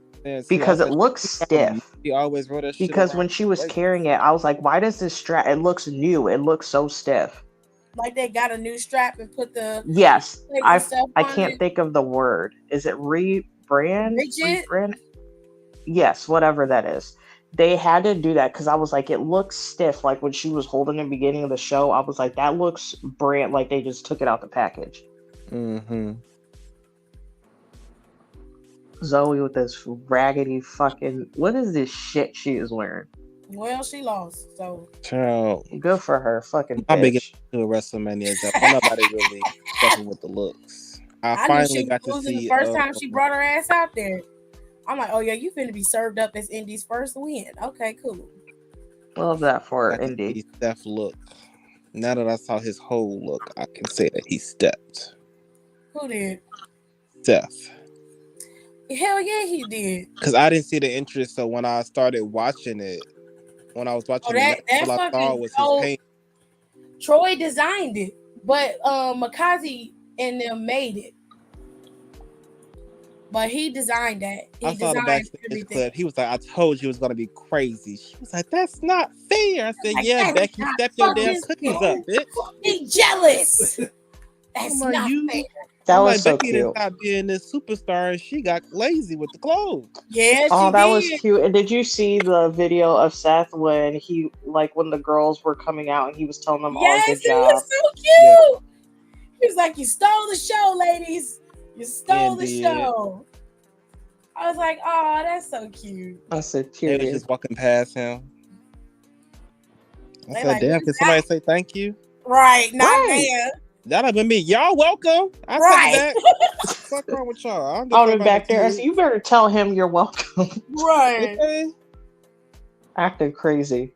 Because it looks stiff. He always wrote that shit. Because when she was carrying it, I was like, why does this strap? It looks new. It looks so stiff. Like they got a new strap and put the Yes, plates and I stuff on can't it. think of the word. Is it rebrand? Rigid? Rebrand? Yes, whatever that is. They had to do that because I was like, it looks stiff. Like when she was holding the beginning of the show, I was like, that looks brand like they just took it out the package. Mm-hmm. Zoe with this raggedy fucking, what is this shit she is wearing? Well, she lost, so Child, Good for her, fucking my biggest bitch. issue with WrestleMania is that don't nobody really fucking with the looks. I I knew she finally was got to losing the see first time she brought her ass out there. I'm like, oh yeah, you finna be served up as Indy's first win. Okay, cool. Love that for got to Indy. see Steph look. Now that I saw his whole look, I can say that he stepped. Who did? Steph. Hell yeah, he did. Because I didn't see the interest, so when I started watching it, when I was Oh, watching the match, that all I saw fucking was his paint. Troy designed it, but Makazi and them made it. But he designed that. I He saw the designed backstage everything. clip. He was like, I told you it was going to be crazy. She was like, that's not fair. I said, Like, yeah, that is Becky, not step your damn fucking cookies fair. up, bitch. Be jealous. I'm That's like, not fair. That I'm was like, so Becky didn't cute. stop being this superstar and she got lazy with the clothes. Yeah, Oh, she that was did. cute. And did you see the video of Seth when he, like, when the girls were coming out and he was telling them all Yes, good it job? was so cute. Yeah. He was like, you stole the show, ladies. You stole the Indeed. show. I was like, oh, that's so cute. I said, They was period. just walking past him. I They said, like, damn, "Who's can somebody say thank you? Right, not Right. there. That'd have been me. Y'all welcome. I Right. take it back. What's wrong with y'all? I don't give I a would fuck have about back there. I the said, you better tell him you're welcome. Right. Okay. Acting crazy.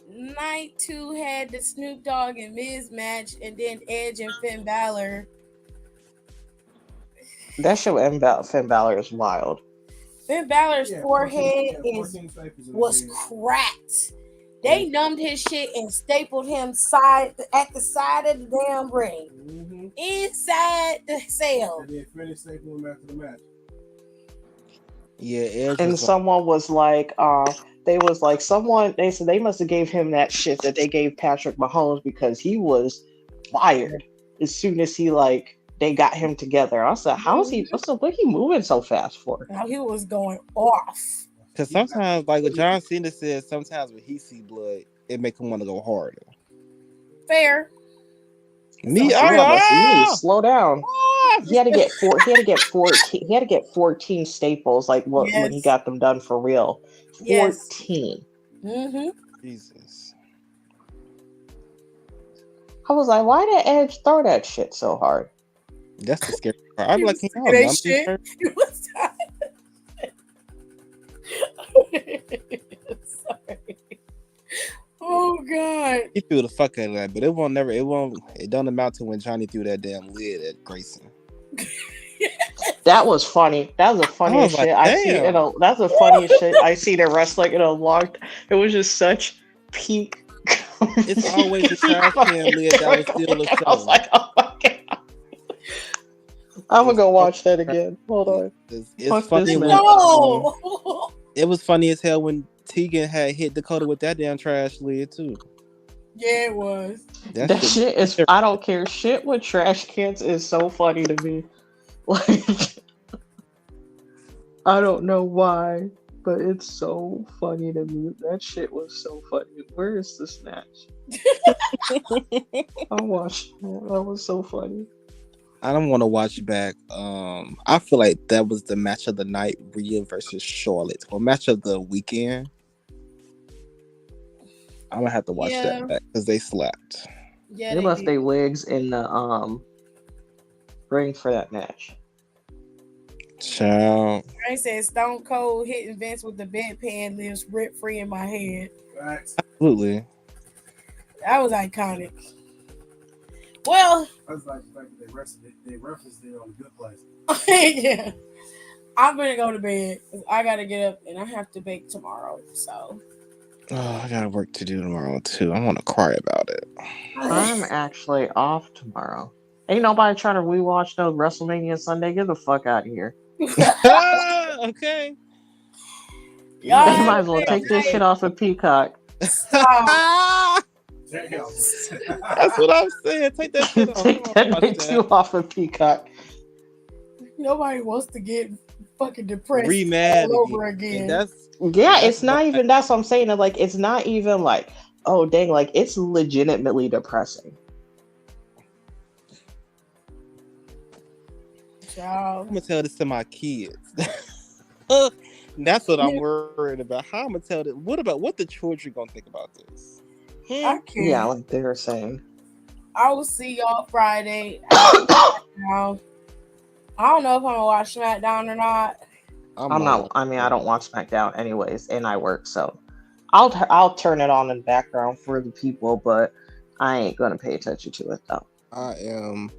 Night 2 had the Snoop Dogg and Miz match, and then Edge and Finn Balor. That show Finn Balor is wild. Finn Balor's Yeah, forehead 14 staples in the was head. cracked. They numbed his shit and stapled him at the side of the damn ring. Mm-hmm. Inside the cell. And then finish stapling him after the match. Yeah, Edge And was someone was like, they said they must have gave him that shit that they gave Patrick Mahomes because he was fired as soon as they got him together. I said, what he moving so fast for? Now he was going off. because sometimes, like what John Cena said, sometimes when he see blood, it make him want to go harder. Fair. Me, So, I'm yeah, like, but you need to ah! slow down. Ah! He had to get 14 staples, like when he got them done for real. 14. Mm-hmm. Jesus. I was like, why did Edge throw that shit so hard? That's the scary part. I'm like, can y'all It ain't numb shit. her? It was sorry. Oh God. He threw the fuck out of that, but it don't amount to when Johnny threw that damn lid at Grayson. That was funny. That was the funniest like, shit I see. damn. That's the funniest shit I see in wrestling in a long. It was just such peak. It's always the trash can lid that was still a show. I was like, oh my God. I'm gonna go watch that again. Hold on. It's funny when it was funny as hell when Tegan had hit Dakota with that damn trash lid too. Yeah, it was. That shit is. I don't care. Shit with trash cans is so funny to me. Like, I don't know why, but it's so funny to me. That shit was so funny. Where is the snatch? I watched that. That was so funny. I don't want to watch back. I feel like that was the match of the night, Rhea versus Charlotte, or match of the weekend. I'm gonna have to watch that back because they slapped. Yeah, they left their wigs in the ring for that match. Child. I said Stone Cold hitting Vince with the bedpan lives rent free in my head. Absolutely. That was iconic. Well, I was like the fact that they referenced it on the Good Place. yeah. I'm gonna go to bed because I gotta get up and I have to bake tomorrow. So I got work to do tomorrow too. I want to cry about it. I'm actually off tomorrow. Ain't nobody trying to rewatch no WrestleMania Sunday. Get the fuck out of here. Okay. Y'all They might as well take this shit off of Peacock. That's what I'm saying. Take that shit off. Take that off of Peacock. Nobody wants to get fucking depressed Re-mad all over again. It's not even. That's what I'm saying. Like, it's not even like, oh dang, like it's legitimately depressing. I'm gonna tell this to my kids. That's what I'm worried about. How I'm gonna tell them? What the children gonna think about this? I Yeah, can't. like they were saying. I will see y'all Friday after SmackDown. I don't know if I'm gonna watch SmackDown or not. I'm I'm not not. watching I mean, I that. don't watch SmackDown anyways, and I work, so I'll turn it on in the background for the people, but I ain't gonna pay attention to it though. I am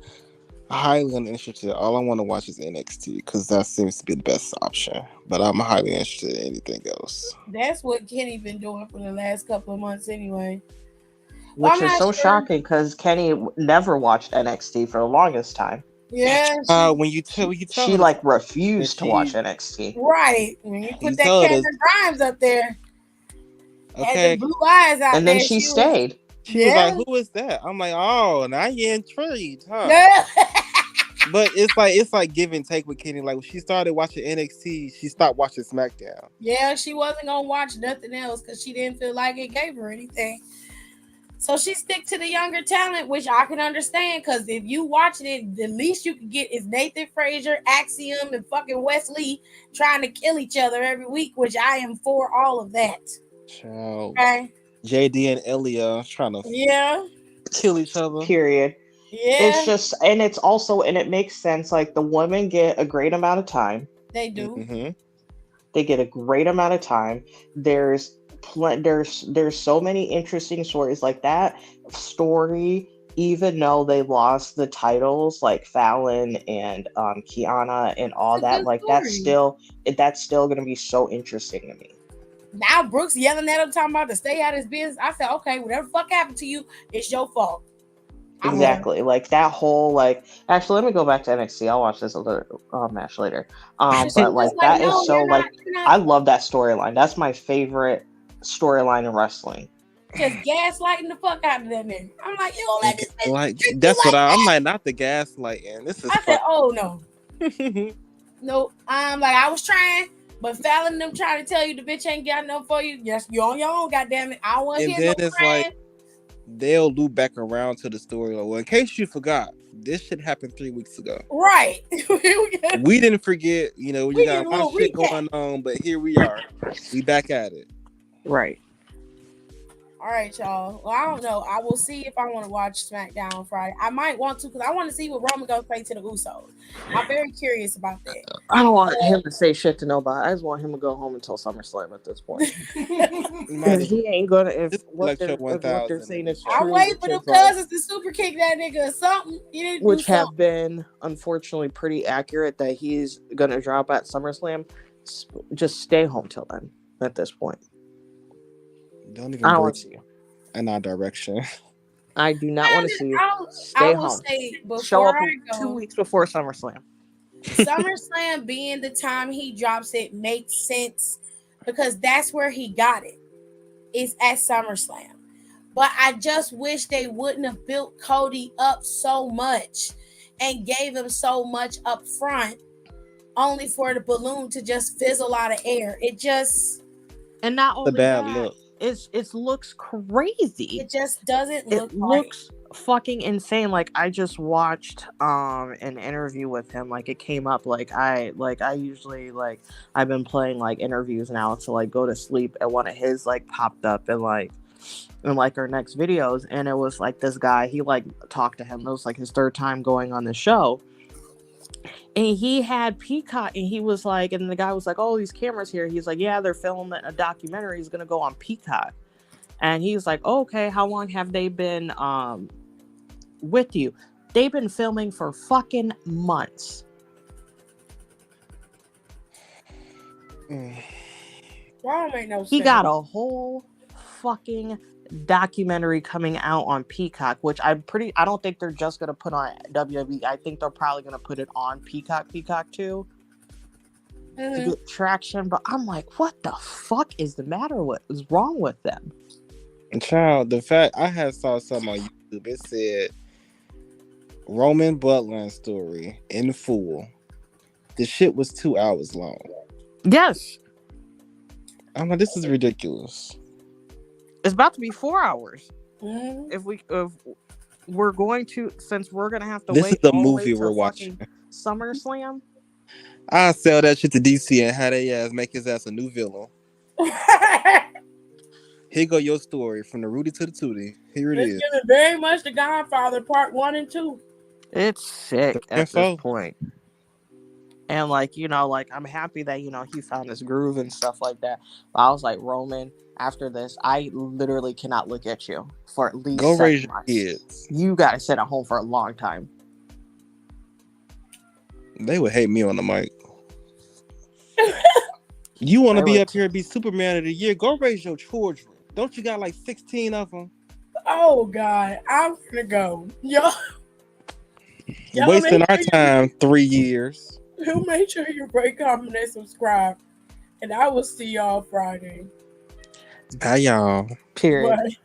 highly uninterested. All I want to watch is NXT because that seems to be the best option. But I'm highly interested in anything else. That's what Kenny been doing for the last couple of months anyway. But I'm Which is not so sure. shocking because Kenny never watched NXT for the longest time. Yeah, she When you tell She her to, like and refused to watch she NXT. right. When you you put that told us, Cameron Grimes up there, had the okay. blue eyes out And then there, she she was stayed. She was yeah. like, "Who is that?" I'm like, "Oh, now you're intrigued, huh?" Yeah. But it's like give and take with Kenny. Like when she started watching NXT, she stopped watching SmackDown. Yeah, she wasn't gonna watch nothing else because she didn't feel like it gave her anything. So she stick to the younger talent, which I can understand. Because if you watching it, the least you can get is Nathan Frazier, Axiom, and fucking Wesley trying to kill each other every week, which I am for all of that. Child, Okay. JD and Elia trying to Yeah. kill each other. Period. It's Yeah. just, and it's also, and it makes sense. Like the women get a great amount of time. They do. Mm-hmm. They get a great amount of time. There's so many interesting stories like that story. Even though they lost the titles, like Fallon and Kiana and all It's a that, good like story. that's still gonna be so interesting to me. Now Brooks yelling at him, talking about to stay out of his business. I said, okay, whatever the fuck happened to you, it's your fault. I'm Yeah. done. Exactly, like that whole like. Actually, let me go back to NXT. I'll watch this other match later. She But was like like, that is no, so like you're not I love that storyline. That's my favorite storyline in wrestling. just gaslighting the fuck out of that nigga. I'm like, you don't let this bitch Like treat you that's what like I'm that. like. Not the gaslighting. This is I said, fuck. oh no. No, I'm like, I was trying, but Fallon and them trying to tell you the bitch ain't got nothing for you. Yes, you're on your own, goddamn it. I don't want to And hear no then it's like crying. they'll loop back around to the story. Like, well, in case you forgot, this shit happened 3 weeks ago. Right. We didn't forget. We We got get a a lot of little shit recap. going on, but here we are. We back at it. Right. All right, y'all. Well, I don't know. I will see if I want to watch SmackDown on Friday. I might want to because I want to see what Roman gonna say to the Usos. I'm very curious about that. I don't want him to say shit to nobody. I just want him to go home until SummerSlam at this point. Not If even. he ain't gonna, This is like show if what they're 1000 and saying it's is I'm true, over. waiting for them cousins to super kick that nigga or something. You need to do which something. have been unfortunately pretty accurate that he's gonna drop at SummerSlam, just stay home till then. At this point, Don't I even don't bring want to see you. in our direction. I do not want to see you. I Stay will home. say Show before up I 2 weeks go, before SummerSlam. SummerSlam being the time he drops it makes sense because that's where he got it. Is at SummerSlam. But I just wish they wouldn't have built Cody up so much and gave him so much up front only for the balloon to just fizzle out of air. It just And not The only bad that, look. it looks crazy. it just doesn't look It right. looks fucking insane. Like I just watched an interview with him. Like it came up. I usually like I've been playing like interviews now to like go to sleep, and one of his like popped up and like in like our next videos, and it was like this guy. He like talked to him. It was like his third time going on the show. And he had Peacock, and he was like, and the guy was like, "Oh, these cameras here." He's like, "Yeah, they're filming a documentary. He's gonna go on Peacock." And he's like, oh, "Okay, how long have they been with you?" They've been filming for fucking months. Mm. That don't make no sense. He got a whole fucking documentary coming out on Peacock, which I don't think they're just gonna put on WWE. I think they're probably gonna put it on Peacock too to get traction. But I'm like, what the fuck is the matter with? What's wrong with them? And child, the fact I had saw something on YouTube, it said Roman Bloodline story in full. The shit was 2 hours long. Yes, I'm like, this is ridiculous. it's about to be 4 hours. Mhm. If we're going to, since we're gonna have to This wait is the all the way movie to we're watching. fucking SummerSlam. I sell that shit to DC and have they ass make his ass a new villain. Here go your story from the Rudy to the Tootie. Here it It's is. giving very much The Godfather Part 1 and 2. It's sick 3 and at this 4. point. And like, you know, like I'm happy that, you know, he found his groove and stuff like that. But I was like, Roman, after this, I literally cannot look at you for at least Go 7 raise your months. kids. You gotta sit at home for a long time. They would hate me on the mic. You want to be up here and be Superman of the year? Go raise your children. Don't you got like 16 of them? Oh God, I'm gonna go. Y'all Wasting make our sure time 3 years. you make sure you rate, comment, and subscribe. And I will see y'all Friday. Bye, y'all. Period. Bye.